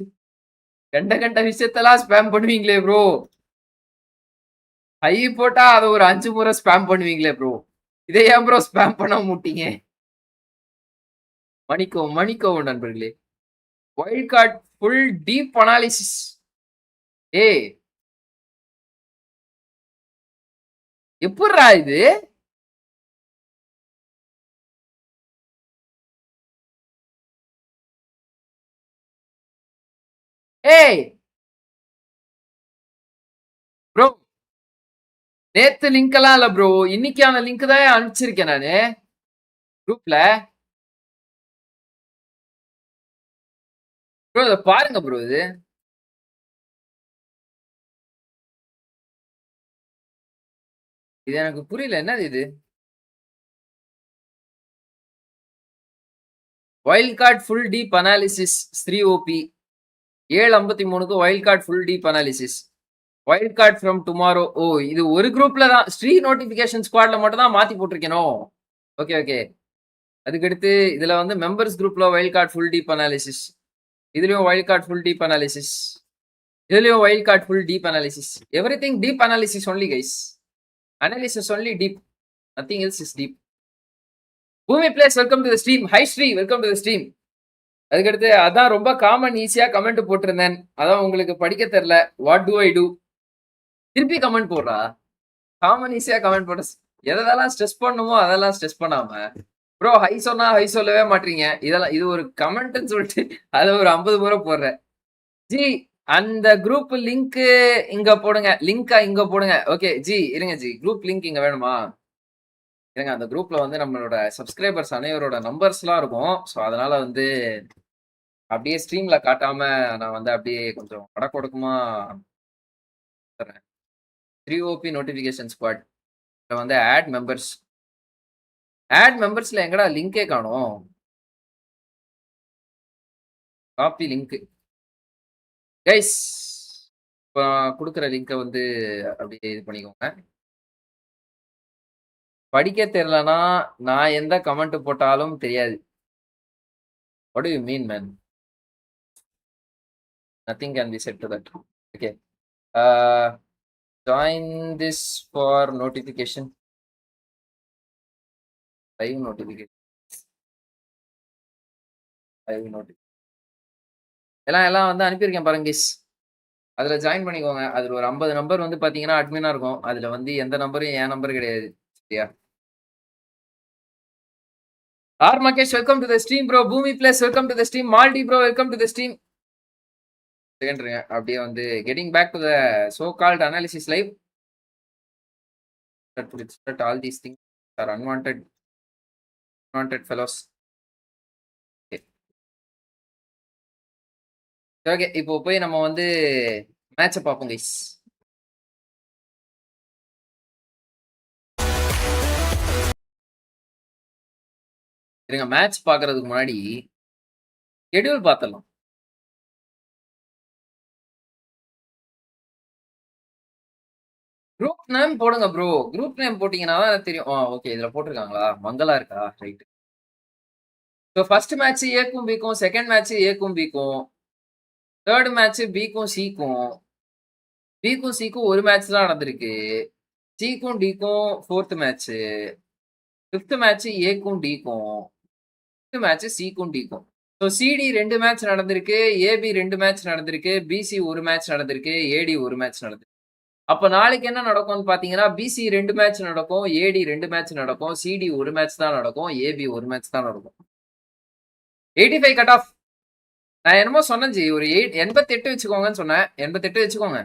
கண்ட கண்ட விஷயத்தெல்லாம் ஸ்பாம் பண்ணுவீங்களே ப்ரோ. ஹை போட்டா அதை ஒரு 5 முறை ஸ்பாம் பண்ணுவீங்களே ப்ரோ. இதை ஏன் ப்ரோ ஸ்பாம் பண்ண மாட்டீங்க? மணிக்கவும் மணிக்கவும் நண்பர்களே. Wild card full deep analysis. ஏய் எப்படிரா இது? ஏய் ப்ரோ நேத்து லிங்க் எல்லாம் இல்ல ப்ரோ. இன்னைக்கான லிங்க் தான் அனுப்பிச்சிருக்கேன் நானு குரூப்ல. ப்ரோ இதை பாருங்க ப்ரோ. இது எனக்கு புரியல. என்னது இது? Wild card full deep analysis 3OP 7:53க்கு wild card full deep analysis. Wild card from tomorrow. Oh இது ஒரு குரூப்ல தான் ஸ்ரீ நோட்டிபிகேஷன் ஸ்குவாட்ல மட்டும் தான் மாத்தி போட்டிருக்கணும். Okay okay. அதுக்கடுத்து இதுல வந்து மெம்பர்ஸ் குரூப்ல wild card full deep analysis. இதுலயும் wild card full deep analysis. இதுலயும் wild card full deep analysis. Everything deep analysis only guys. Analysis only deep. Nothing else is deep. Bhoomi plays welcome to the stream. Hi Sri welcome to the stream. அதுக்கடுத்து அதான் ரொம்ப காமன் ஈஸியா கமெண்ட் போட்டிருந்தேன். அதான் உங்களுக்கு படிக்க தெரியல. What do I do? திருப்பி கமெண்ட் போடுறா. காமன் ஈஸியா கமெண்ட் போட்டு எதெல்லாம் ஸ்ட்ரெஸ் பண்ணுமோ அதெல்லாம் ஸ்ட்ரெஸ் பண்ணாம ப்ரோ ஹை சொன்னா ஹை சொல்லவே மாட்டீங்க. இதெல்லாம் இது ஒரு கமெண்ட்னு சொல்லிட்டு அதை ஒரு 50 முறை போடுறேன். ஜி அந்த குரூப் லிங்க் இங்க போடுங்க. லிங்கா இங்க போடுங்க. ஓகே ஜி இருங்க ஜி. குரூப் லிங்க் இங்க வேணுமா? இருங்க அந்த குரூப்ல வந்து நம்மளோட சப்ஸ்கிரைபர்ஸ் அனைவரோட நம்பர்ஸ்லாம் இருக்கும். ஸோ அதனால வந்து அப்படியே ஸ்ட்ரீம்ல காட்டாம நான் வந்து அப்படியே கொஞ்சம் படக்கொடுக்குமா தரேன். 3OP நோட்டிஃபிகேஷன் ஸ்குவாட் வந்து ஆட் மெம்பர்ஸ். ஆட் மெம்பர்ஸ்ல எங்கடா லிங்கே காணோம்? Copy link guys. இப்போ கொடுக்குற லிங்கை வந்து அப்படியே இது பண்ணிக்கோங்க. படிக்க தெரியலனா நான் எந்த கமெண்ட் போட்டாலும் தெரியாது. What do you mean, man? Nothing can be said to that. Okay. Join this for notification. Live notification. Live notification. எல்லாம் வந்து அனுப்பியிருக்கேன் பாருங்க guys. அதுல ஜாயின் பண்ணிக்கோங்க. அதுல ஒரு 50 நம்பர் வந்து பாத்தீங்கன்னா அட்மினா இருக்கும். அதுல வந்து எந்த நம்பரும் என் நம்பர் கிடையாது. சரியா? R Mahesh welcome to the stream bro. Bhoomi plus welcome to the stream. மால்டி bro welcome to the stream. செகண்ட்ங்க அப்படியே வந்து getting back to the so called analysis live. That all these things are unwanted fellows. ஓகே இப்போ போய் நம்ம வந்து மேட்சை பார்ப்போம் கைஸ். இருங்க மேட்ச் பார்க்கறதுக்கு முன்னாடி ஷெட்யூல் பார்த்தலாம். குரூப் நேம் போடுங்க ப்ரோ. குரூப் நேம் போட்டீங்கன்னா தான் தெரியும். ஓகே இதுல போட்டிருக்காங்களா? மங்களா இருக்கா? ரைட். ஸோ ஃபர்ஸ்ட் மேட்ச் ஏக்கும் பிக்கும், செகண்ட் மேட்ச் ஏக்கும் பிக்கும், தேர்ட் மேட்ச் பிக்கும் சிக்கும். பிக்கும் சிக்கும் ஒரு மேட்ச் தான் நடந்திருக்கு. சிக்கும் டிக்கும் ஃபோர்த் மேட்ச். ஃபிஃப்த் மேட்ச் ஏக்கும் டிக்கும், ஃபிஃப்த் மேட்ச் சிக்கும் டிக்கும். ஸோ சிடி 2 மேட்ச் நடந்திருக்கு, ஏபி 2 மேட்ச் நடந்திருக்கு, பிசி ஒரு மேட்ச் நடந்திருக்கு, ஏடி ஒரு மேட்ச் நடந்திருக்கு. அப்ப நாளைக்கு என்ன நடக்கும்னு பாத்தீங்கன்னா பிசி 2 மேட்ச் நடக்கும், ஏடி 2 மேட்ச் நடக்கும், சிடி ஒரு மேட்ச் தான் நடக்கும், ஏபி ஒரு மேட்ச் தான் நடக்கும். 85 கட் ஆஃப். நான் என்னமோ சொன்னேன் ஜி, ஒரு 88 வச்சுக்கோங்கன்னு சொன்னேன். 88 வச்சுக்கோங்க.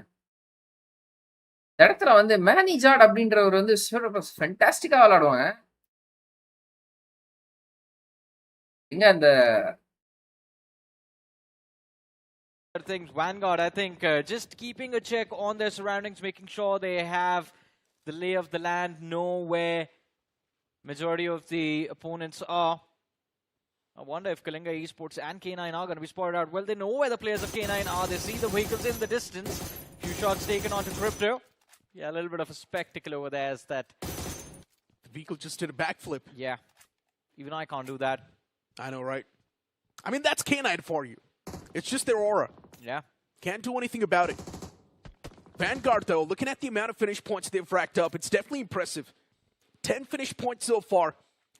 இடத்துல வந்து மேனிஜாட் அப்படின்றவர் வந்து ஃபென்டாஸ்டிக்கா விளையாடுவாங்க. இங்க அந்த
things. Vanguard, I think, just keeping a check on their surroundings, making sure they have the lay of the land, know where majority of the opponents are. I wonder if Kalinga Esports and K9 are going to be spotted out. Well, they know where the players of K9 are. They see the vehicles in the distance. Few shots taken onto Crypto. Yeah, a little bit of a spectacle over there as that
the vehicle just did a backflip.
Yeah, even I can't do that.
I know, right? I mean, that's K9 for you. It's just their aura.
Yeah.
Can't do anything about it. Vanguard, though, looking at the amount of finish points they've racked up, it's definitely impressive. 10 finish points so far.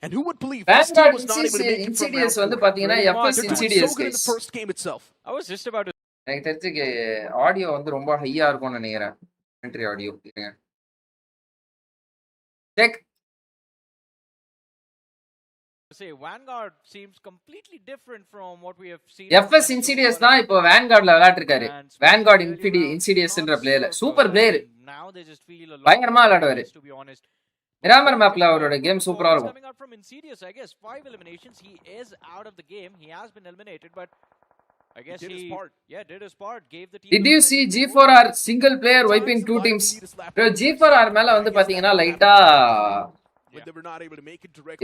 And who would believe this team was not able to make it from round 4? They're doing so good in the first game itself.
I was just about to...
எனக்கு தெரிஞ்சு ஆடியோ வந்து ரொம்ப ஹையா இருக்கும்னு நினைக்கிறேன். Entry audio check.
Say Vanguard seems completely different from what we have seen.
FS Insidious தான் இப்போ Vanguardல விளையாட்டு இருக்காரு. Vanguard Insidious-ன்ற player, super player.
Now they just feel a lot
பயங்கரமா விளையாடுவாரு.
to be honest.
மிராமர் மேப்ல அவரோட கேம் சூப்பரா இருக்கும்.
Coming out from Insidious, I guess 5 eliminations. He is out of the game. He has been eliminated, but I guess he did his part. Yeah, did his part. Gave the team.
Did you see G4R single player wiping 2 teams? Bro, G4R மேல வந்து பாத்தீங்கன்னா லைட்டா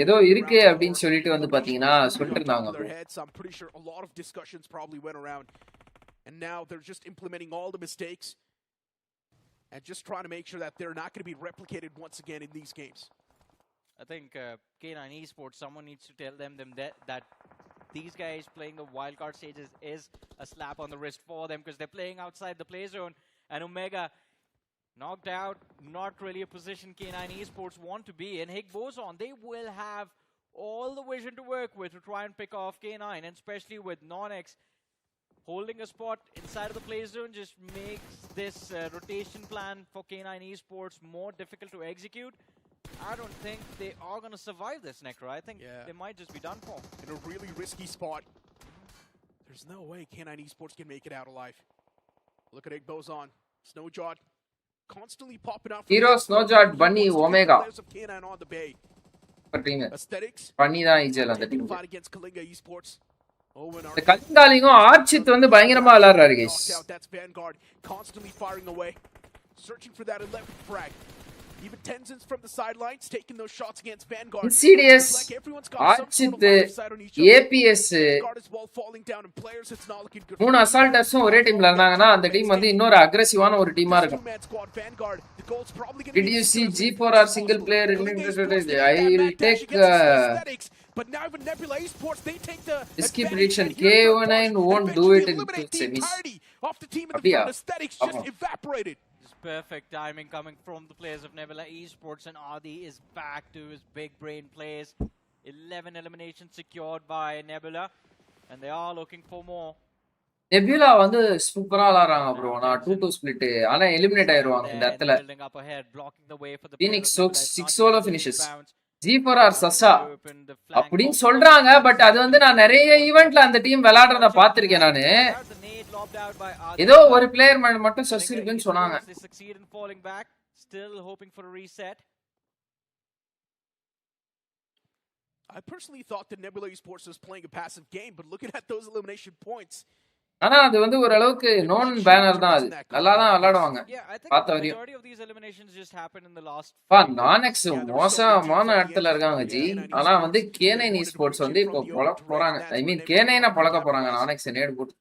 ஏதோ இருக்கு அப்படினு சொல்லிட்டு வந்து பாத்தீங்கன்னா சொல்லிட்டு இருந்தாங்க.
I'm pretty sure a lot of discussions probably went around, and now they're just implementing all the mistakes and just trying to make sure that they're not going to be replicated once again in these games.
I think K9 Esports, someone needs to tell them that these guys playing the wildcard stages is a slap on the wrist for them, because they're playing outside the play zone, and Omega knocked out. Not really a position K9 Esports want to be in. Hig Boson, they will have all the vision to work with to try and pick off K9, and especially with Non-X holding a spot inside of the play zone just makes this rotation plan for K9 Esports more difficult to execute. I don't think they are going to survive this, Necro. I think they might just be done for.
In a really risky spot. There's no way K9 Esports can make it out alive. Look at Bgis. Snowjot constantly popping out.
Hero, Snowjot, Bunny, Omega.
Players of K9 on the bay.
team.
Aesthetics.
Bunny தான் ஈஜல் அந்த team.
Fight against Kalinga Esports.
இந்த கலிங்காலிங்கும் ஆர்ச்சித் வந்து பயங்கரமா விளையாடுறாரு guys.
That's Vanguard constantly firing away. Searching for that 11th frag. Even Tamizh from the sidelines taking those shots against Vanguard.
Insidious, ஆர்ச்சித், APS, மூணு அசால்ட்டர்ஸும் ஒரே டீம்ல இருந்தாங்கன்னா அந்த டீம் வந்து இன்னொரு அக்ரெசிவான ஒரு டீமா இருக்கும். Did you see G4R single player? I will take risky prediction. K9 won't do it in semis. அப்படியா?
Perfect timing coming from the players of Nebula Esports, and Adi is back to his big brain plays. 11 eliminations secured by Nebula, and they are looking for more.
Nebula வந்து சூப்பரா விளையாடுறாங்க bro. நான் 2-2 split ஆனா எலிமினேட் ஆயிருவாங்க இந்த இடத்துல. Phoenix 6 solo finishes. G4R Sasa அப்படின்னு சொல்றாங்க, பட் அது வந்து நான் நிறைய ஈவென்ட்ல அந்த டீம் விளையாடுறத பாத்திருக்கேன் நானு. ஏதோ ஒரு பிளேயர் மட்டும் சஸ் இருக்குன்னு சொன்னாங்க.
I personally thought that Nebula Esports was playing a passive game, but looking at those elimination points.
ஆனா அது வந்து ஒரு அளவுக்கு நோன் பேனர் தான், அது நல்லா தான் விளையாடுவாங்க பார்த்த வரையும். நானெக்ஸ் மோசமான இடத்துல இருக்காங்க ஜி. ஆனா வந்து K9 Esports வந்து இப்போ பொழக்க போறாங்க. ஐ மீன் K9 பொழக்க போறாங்க. நானெக்ஸ் நேட் போட்டு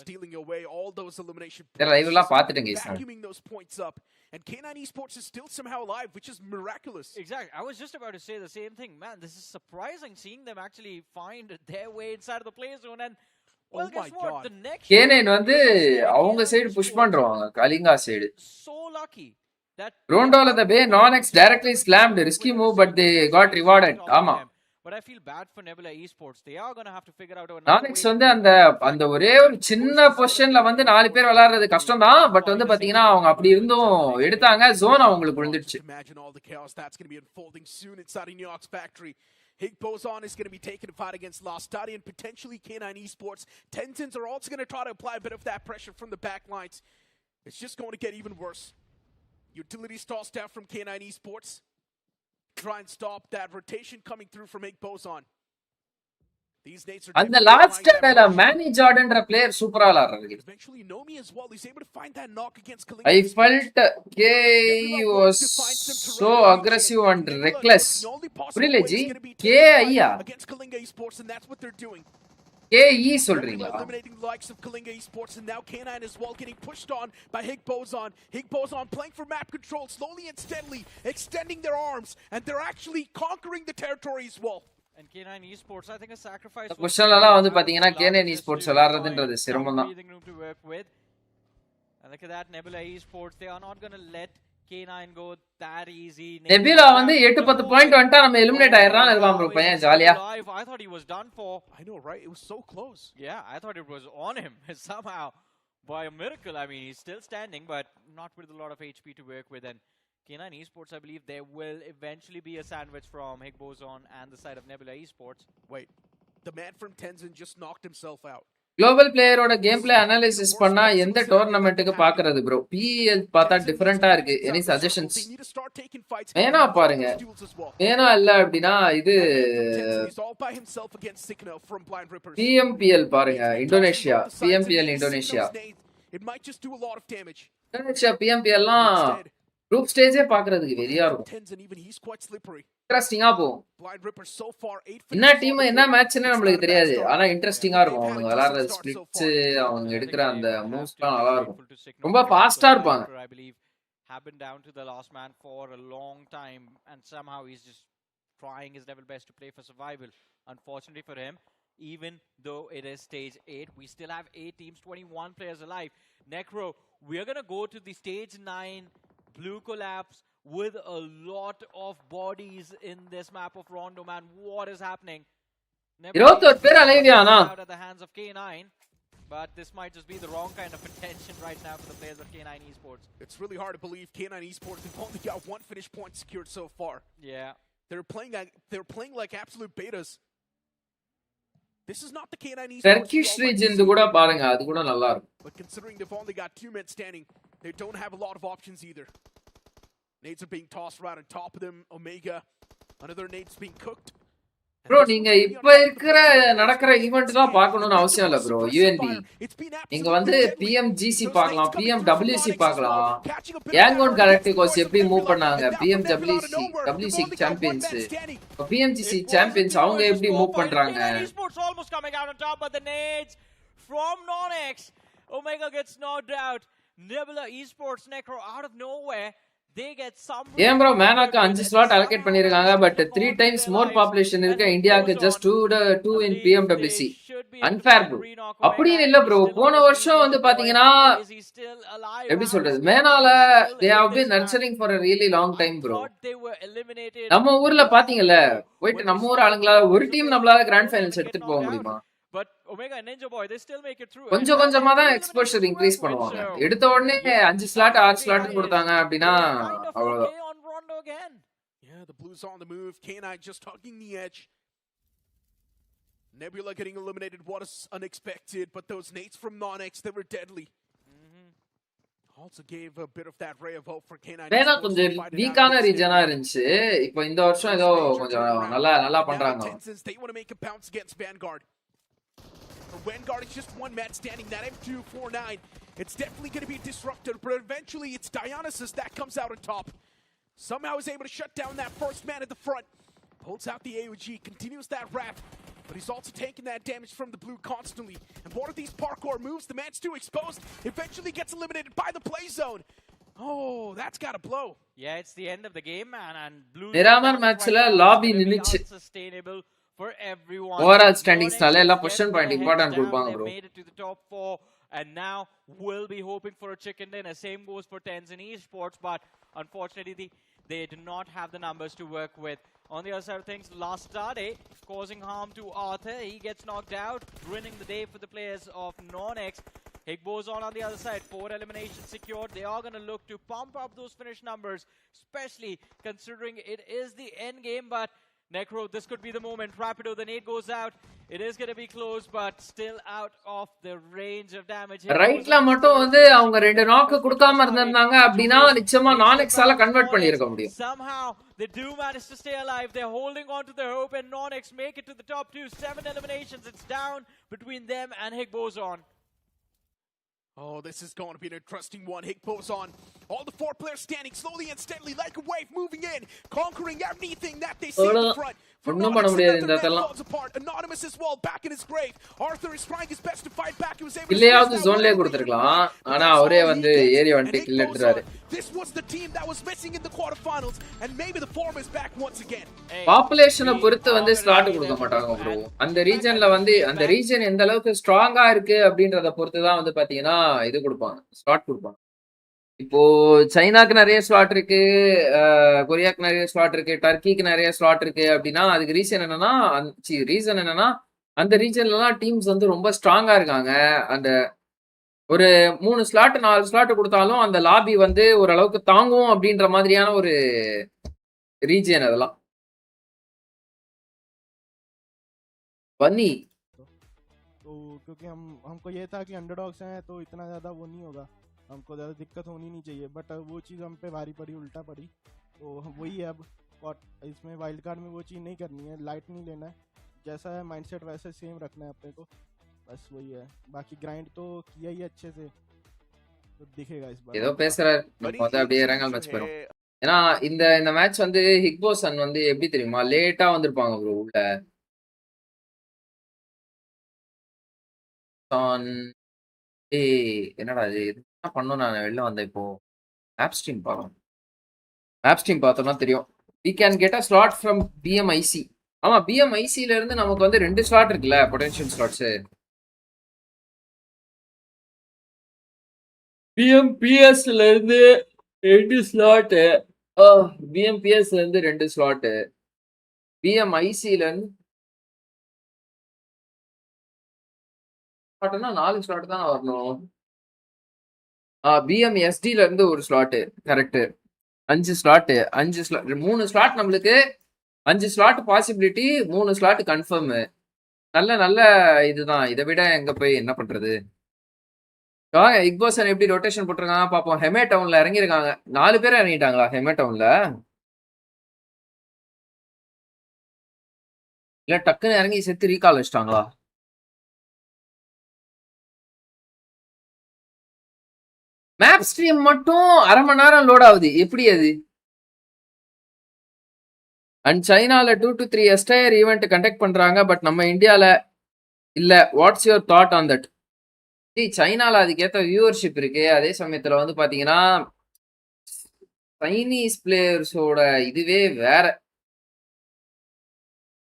stealing away all those elimination
points. லைவ்ல பாத்துட்டேன் guys.
Vacuuming those points up, and K9 Esports is still somehow alive, which is miraculous.
Exactly. I was just about to say the same thing. Man, this is surprising seeing them actually find their way inside of the play zone. And well, guess what? The next
K9 வந்து அவங்க சைடு புஷ் பண்றாங்க, Kalinga side.
So lucky that
Rondol the bay Non-X directly slammed. Risky move, but they got rewarded. ஆமா.
But I feel bad for Nebula Esports. They are going to have to figure out
Non-X வந்து அந்த ஒரே ஒரு சின்ன பொசிஷன்ல வந்து 4 பேர் விளையாடுறது கஷ்டம் தான், பட் வந்து பாத்தீங்கன்னா அவங்க அப்படி இருந்தும் எடுத்தாங்க. ஜோன் அவங்களுக்கு விழுந்துடுச்சு.
Imagine all the chaos that's going to be unfolding soon inside New York's factory. Bgis is going to be taking a fight against Lostadi and potentially K9 Esports. Tamizh are also going to try to apply a bit of that pressure from the back lines. It's just going to get even worse. Utilities tossed out from K9 Esports. Try and stop that rotation coming through from Bgis. These nades are
அந்த லாஸ்ட் டேல மேனி ஜார்டன்ற பிளேயர் சூப்பரா விளையாடுறாரு.
eventually Nomi as well. He's able to find that knock against Kalinga.
I felt K was so aggressive and reckless. புரியல ஜி. K ஐயா
against Kalinga Esports, and that's what they're doing.
KE சொல்றீங்களா?
Eliminating the likes of Kalinga Esports, and now K9 as well getting pushed on by Bgis. Bgis playing for map control, slowly and steadily extending their arms, and they're actually conquering the territory as well.
And K9 Esports, I think a sacrifice.
பொசிஷன்லாம் வந்து பாத்தீங்கன்னா K9 Esports விளையாடுறதுன்றது சிரமம் தான்.
And look at that, Nebula Esports, they are not going to let K9 go that easy.
Nebula வந்து 8-10 பாயிண்ட் வந்துட்டா நம்ம எலிமினேட் ஆயிரறான் இருக்கான் bro பையன் ஜாலியா.
I thought he was done for.
I know, right? It was so close.
Yeah, I thought it was on him somehow by a miracle. I mean, he's still standing, but not with a lot of HP to work with. And K9 Esports, I believe there will eventually be a sandwich from Bgis and the side of Nebula Esports.
Wait, the man from Tamizh just knocked himself out.
Global பிளேயரோட கேம் பிளே அனாலிசிஸ் பண்ணா எந்த டோர்னமெண்ட்டுக்கு பாக்குறது ப்ரோ? PL பார்த்தா டிஃபரெண்டா இருக்கு. Any suggestions? வேணா பாருங்க. வேணா இல்ல அப்படினா இது PMPL பாருங்க. Indonesia PMPL Indonesia. இந்தோனேஷியா PMPLலாம் குரூப் ஸ்டேஜே பாக்குறதுக்கு வெறியா இருக்கும். இன்ட்ரஸ்டிங்கா போகும். என்ன டீம் என்ன மேட்ச்னே நம்மளுக்கு தெரியாது, ஆனா இன்ட்ரஸ்டிங்கா இருக்கும். அவங்க விளையாடுற ஸ்பிளிட்ஸ், அவங்க எடுக்கிற அந்த மூவ்ஸ்லாம் நல்லா இருக்கும். ரொம்ப ஃபாஸ்டா இருப்பாங்க.
Have been down to the last man for a long time, and somehow he's just trying his level best to play for survival. Unfortunately for him, even though it is stage 8, we still have 8 teams, 21 players alive. Necro, we are gonna go to the stage 9 blue collapse with a lot of bodies in this map of Rondo, man. What is happening?
Nebula
out at the hands of K9, but this might just be the wrong kind of attention right now for the players of K9 Esports.
It's really hard to believe K9 Esports have only got one finish point secured so far.
Yeah.
They're playing like absolute betas. This is not the K9 Esports.
Turkish region கூட பாருங்க அது கூட நல்லா இருக்கும்.
But considering they've only got 2 men standing, they don't have a lot of options either. Nades are being tossed around on top of them. Omega, another nade's being cooked.
Bro, நீங்க இப்ப இருக்கிற நடக்கிற ஈவென்ட் தான் பார்க்கணும்னு அவசியம் இல்ல ப்ரோ. UNB நீங்க வந்து PMGC பார்க்கலாம், PMWC பார்க்கலாம். Yangon Galacticos எப்படி மூவ் பண்ணாங்க, PMWC சாம்பியன்ஸ், PMGC சாம்பியன்ஸ் அவங்க எப்படி மூவ் பண்றாங்க.
Esports almost coming out on top, but the nades from Nonix. Omega gets knocked out. Nebula Esports Necro out of nowhere. They get some.
ஏன் ப்ரோ மேனாக்கு 5 ஸ்லாட் அலோகேட் பண்ணிருக்காங்க, பட் 3 டைம்ஸ் மோர் பாப்புலேஷன் இருக்கு இந்தியாக்கு. Just 2 in PMWC. Unfair bro. அப்படின்னு இல்ல ப்ரோ. போன வருஷம் வந்து பாத்தீங்கன்னா எப்படி சொல்றது, மேனால they have been nurturing for a really long time bro. நம்ம ஊர்ல பாத்தீங்கல்ல, போயிட்டு நம்ம ஊர் ஆளுங்களா ஒரு டீம் நம்மளால கிராண்ட் ஃபைனல்ஸ் எடுத்துட்டு போக முடியுமா?
But Omega and Ninja Boy, they still make it through.
கொஞ்சம் கொஞ்சமா தான் எக்ஸ்போஷர் இன்க்ரீஸ் பண்ணுவாங்க. எடுத்த உடனே 5 ஸ்லாட் 6 ஸ்லாட் கொடுத்தாங்க அப்படினா அவ்வளவுதான்.
Yeah, the Blues on the move. K9 just hugging the edge. Nebula getting eliminated. What is unexpected, but those nades from Nonix, they were deadly. Also gave a bit of that ray of hope for K9.
வேணா கொஞ்சம் வீக்கான ரீஜனா இருந்துச்சு. இப்போ இந்த வருஷம் ஏதோ கொஞ்சம் நல்லா பண்றாங்க.
They want to make a bounce against Vanguard. Vanguard is just one man standing. That M249, it's definitely going to be disrupted, but eventually it's Dionysus that comes out on top. Somehow is able to shut down that first man at the front. Pulls out the AOG, continues that wrap, but he's also taking that damage from the blue constantly. And one of these parkour moves, the man's too exposed, eventually gets eliminated by the play zone. Oh, that's got to blow.
Yeah, it's the end of the game, man. And blue
Miramar matchல lobby நின்னுச்சு.
Sustainable for everyone.
Overall standings நால எல்லா position point important கொடுப்பாங்க bro.
Made it to the top 4 and now will be hoping for a chicken dinner. Same goes for Tens in Esports, but unfortunately they do not have the numbers to work with. On the other side of things, last Saturday causing harm to Arthur. He gets knocked out, ruining the day for the players of Nonix. Higbo's on the other side, 4 eliminations secured. They are going to look to pump up those finish numbers, especially considering it is the end game, but Necro, this could be the moment. Rapido, the nade goes out. It is going to be close, but still out of the range of damage.
ரைட்ல மட்டும் வந்து அவங்க 2 நாக் கொடுக்காம இருந்தாங்க அப்படினா நிச்சயமா Nonix-ஆல கன்வர்ட் பண்ணிருக்க முடியும்.
Somehow they do manage to stay alive. They're holding on to their hope, and Nonix make it to the top 2. 7 eliminations. It's down between them and Higbozon.
Oh, this is going to be an interesting one. Higbozon, all the 4 players standing slowly and steadily like a wave, moving in, conquering everything that they see in the front.
ஒண்ணும் பண்ண முடியாது இந்த இடத்தெல்லாம்.
Anonymous as well, back in his grave. Arthur is trying his best to fight back. He was able to
இல்லையாவது ஜோன்லயே கொடுத்திருக்கலாம். ஆனா அவரே வந்து ஏரியா வந்து kill எடுத்துறாரு.
This was the team that was missing in the quarterfinals, and maybe the form is back once again.
பாப்புலேஷனை பொறுத்து வந்து ஸ்லாட் கொடுக்க மாட்டாங்க bro. அந்த ரீஜன்ல வந்து அந்த ரீஜன் எந்த அளவுக்கு ஸ்ட்ராங்கா இருக்கு அப்படின்றத பொறுத்து தான் வந்து பாத்தீங்கன்னா இது கொடுப்பாங்க, ஸ்லாட் கொடுப்பாங்க. இப்போ சைனாக்கு நிறைய ஸ்லாட் இருக்கு, கொரியாக்கு நிறைய ஸ்லாட் இருக்கு, டர்க்கிக்கு நிறைய ஸ்லாட் இருக்கு அப்படின்னா அதுக்கு ரீசன் என்னன்னா அந்த ரீஜன்லலாம் டீம்ஸ் வந்து ரொம்ப ஸ்ட்ராங்கா இருக்காங்க. அந்த ஒரு 3 ஸ்லாட் 4 ஸ்லாட் கொடுத்தாலும் அந்த லாபி வந்து ஓரளவுக்கு தாங்கும் அப்படின்ற மாதிரியான ஒரு ரீஜன் அதெல்லாம். बनी
तो क्योंकि हमको ये था कि अंडरडॉग्स हैं तो इतना ज़्यादा वो नहीं होगा, हमको ज़्यादा दिक्कत होनी नहीं चाहिए, बट वो चीज़ हम पे भारी पड़ी, उल्टा पड़ी. तो वही है, अब इसमें वाइल्ड कार्ड में वो चीज़ नहीं करनी है, लाइट नहीं लेना है, जैसा है माइंडसेट वैसे सेम रखना है अपने को, बस वही है. बाकी ग्राइंड तो किया ही अच्छे से, तो दिखेगा इस बार.
ஏதோ பேசுறாரு, நம்ம வந்து அப்படியே இறங்கல் மேட்ச் போறோம். ஏன்னா இந்த மேட்ச் வந்து ஹிக்போசன் வந்து எப்படி தெரியுமா லேட்டா வந்திருப்பாங்க ப்ரோ உள்ள. என்னடா இது என்ன பண்ணும், நான் வெளில வந்தேன். இப்போ ஆப் ஸ்ட்ரீம் பார்க்கலாம், ஆப் ஸ்ட்ரீம் பார்த்தோம்னா தெரியும். we can get a slot from BMIC. ஆமா, BMICல இருந்து நமக்கு வந்து 2 ஸ்லாட் இருக்குல்ல, பொட்டன்ஷியல் ஸ்லாட்ஸ். BMPSல இருந்து 2 ஸ்லாட், பிஎம்பிஎஸ்ல இருந்து 2 ஸ்லாட்டு, பிஎம்ஐசில இருந்து ஸ்லாட்னா 4 ஸ்லாட் தான் வரணும். பிஎம்எஸ்டில இருந்து ஒரு slot correct. 5 slot 5 slot 3 slot நம்மளுக்கு 5 ஸ்லாட் பாசிபிலிட்டி 3 ஸ்லாட் கன்ஃபார்ம். நல்ல நல்ல இதுதான். இதை விட எங்க போய் என்ன பண்றது? இக்போசன் எப்படி ரொட்டேஷன் போட்டிருக்காங்க பாப்போம். ஹெமே டவுன்ல இறங்கிருக்காங்க. 4 பேர் இறங்கிட்டாங்களா ஹெமே டவுன்ல? இல்ல டக்குன்னு இறங்கி செத்து ரீகால் வச்சிட்டாங்களா? மேப் ஸ்ட்ரீம் மட்டும் 1/2 மணி நேரம் லோட் ஆகுது. எப்படி அது? அண்ட் சைனால 2 to 3 எஸ்டையர் ஈவெண்ட் கண்டக்ட் பண்றாங்க. பட் நம்ம இந்தியால இல்ல. What's your thought on that? சைனால அதுக்கேற்ற வியூவர்ஷிப் இருக்கு. அதே சமயத்துல வந்து பாத்தீங்கன்னா சைனீஸ் பிளேயர்ஸோட இதுவே வேற.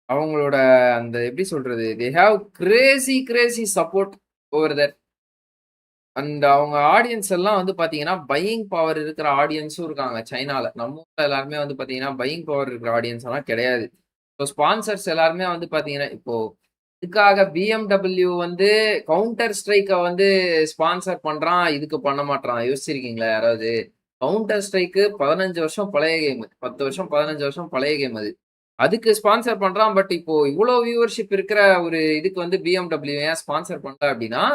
அவங்களோட அந்த எப்படி சொல்றது, they have Crazy support over that. And அவங்க ஆடியன்ஸ் எல்லாம் வந்து பாத்தீங்கன்னா பையிங் பவர் இருக்கிற ஆடியன்ஸும் இருக்காங்க சைனால. நம்ம ஊர்ல எல்லாருமே வந்து பாத்தீங்கன்னா பையிங் பவர் இருக்கிற ஆடியன்ஸ் எல்லாம் கிடையாது. இப்போ ஸ்பான்சர்ஸ் எல்லாருமே வந்து பாத்தீங்கன்னா இப்போ இதுக்காக பிஎம்டபிள்யூ வந்து கவுண்டர் ஸ்ட்ரைக்கை வந்து ஸ்பான்சர் பண்றான், இதுக்கு பண்ண மாட்டான். யோசிச்சிருக்கீங்களா யாராவது? கவுண்டர் ஸ்ட்ரைக்கு 15 வருஷம் பழைய கேம், 10 வருஷம் 15 வருஷம் பழைய கேம் அது. அதுக்கு ஸ்பான்சர் பண்றான். பட் இப்போ இவ்வளவு வியூவர்ஷிப் இருக்கிற ஒரு இதுக்கு வந்து பிஎம்டபிள்யூ ஏன் ஸ்பான்சர் பண்ற அப்படின்னா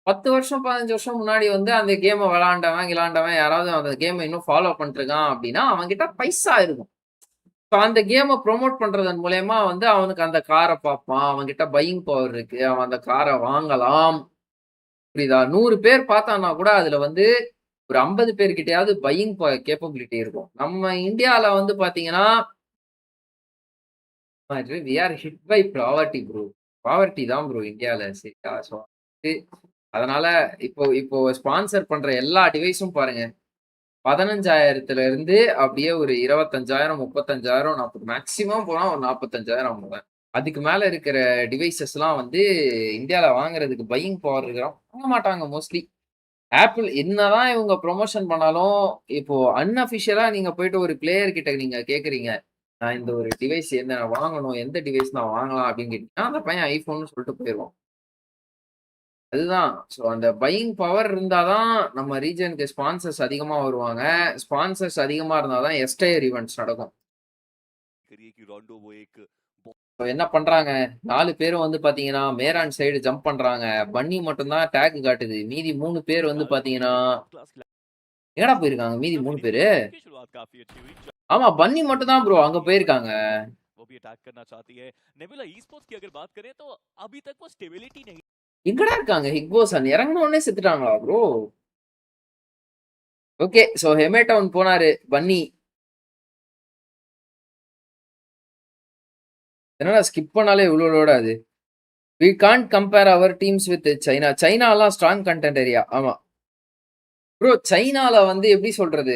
10 வருஷம் 15 வருஷம் முன்னாடி வந்து அந்த கேமை விளாண்டவன் யாராவது அந்த கேமை இன்னும் ஃபாலோ பண்ணிட்டு இருக்கான் அப்படின்னா அவன்கிட்ட பைசா இருக்கும். ஸோ அந்த கேமை ப்ரொமோட் பண்றதன் மூலயமா வந்து அவனுக்கு அந்த காரை பார்ப்பான். அவன்கிட்ட பையிங் பவர் இருக்கு, அவன் அந்த காரை வாங்கலாம். புரியுதா? 100 பேர் பார்த்தான்னா கூட அதுல வந்து ஒரு 50 பேர்கிட்டயாவது பையிங் கேப்பபிலிட்டி இருக்கும். நம்ம இந்தியால வந்து பாத்தீங்கன்னா we are hit by poverty bro. Poverty தான் ப்ரோ இந்தியால. சரியா? ஸோ அதனால இப்போ இப்போ ஸ்பான்சர் பண்ற எல்லா டிவைஸும் பாருங்க 15,000 இருந்து அப்படியே ஒரு 25,000 35,000 40 மேக்சிமம் போனா ஒரு 45,000 அவ்வளவுதான். அதுக்கு மேல இருக்கிற டிவைசஸ் எல்லாம் வந்து இந்தியால வாங்குறதுக்கு பையிங் பவர் இருக்கிறோம் வாங்க மாட்டாங்க மோஸ்ட்லி. ஆப்பிள் என்னதான் இவங்க ப்ரொமோஷன் பண்ணாலும் இப்போ அன்அபிஷியலா நீங்க போயிட்டு ஒரு பிளேயர் கிட்ட நீங்க கேக்குறீங்க, நான் இந்த ஒரு டிவைஸ் என்ன வாங்கணும், எந்த டிவைஸ் நான் வாங்கலாம் அப்படின்னு கேட்டீங்கன்னா அந்த பையன் ஐபோன் சொல்லிட்டு போயிடுவான். அதுதான். ஸோ அந்த பையிங் பவர் இருந்தாதான் நம்ம ரீஜனுக்கு ஸ்பான்சர்ஸ் அதிகமா வருவாங்க. ஸ்பான்சர்ஸ் அதிகமா இருந்தாதான் எஸ்டையர் ஈவெண்ட்ஸ் நடக்கும். என்ன பண்றாங்க? 4 பேரும் வந்து பாத்தீங்கன்னா மேரான் சைடு ஜம்ப் பண்றாங்க. பன்னி மட்டும்தான் டேக் காட்டுது. மீதி 3 பேர் வந்து பாத்தீங்கன்னா எங்கடா போயிருக்காங்க மீதி 3 பேரு? ஆமா பன்னி மட்டும் தான் ப்ரோ அங்க போயிருக்காங்க. எங்கடா இருக்காங்க? ஹிக்போசன் இறங்கின உடனே செத்துட்டாங்களா ப்ரோ? ஓகே. சோ ஹெமே டவுன் போனாரு பன்னி. என்னடா ஸ்கிப் பண்ணாலே இவ்வளவு லோட் ஆகுது. we can't compare our teams with China. சைனாலாம் ஸ்ட்ராங் கண்டென்ட் ஏரியா. ஆமா ப்ரோ. சைனால வந்து எப்படி சொல்றது,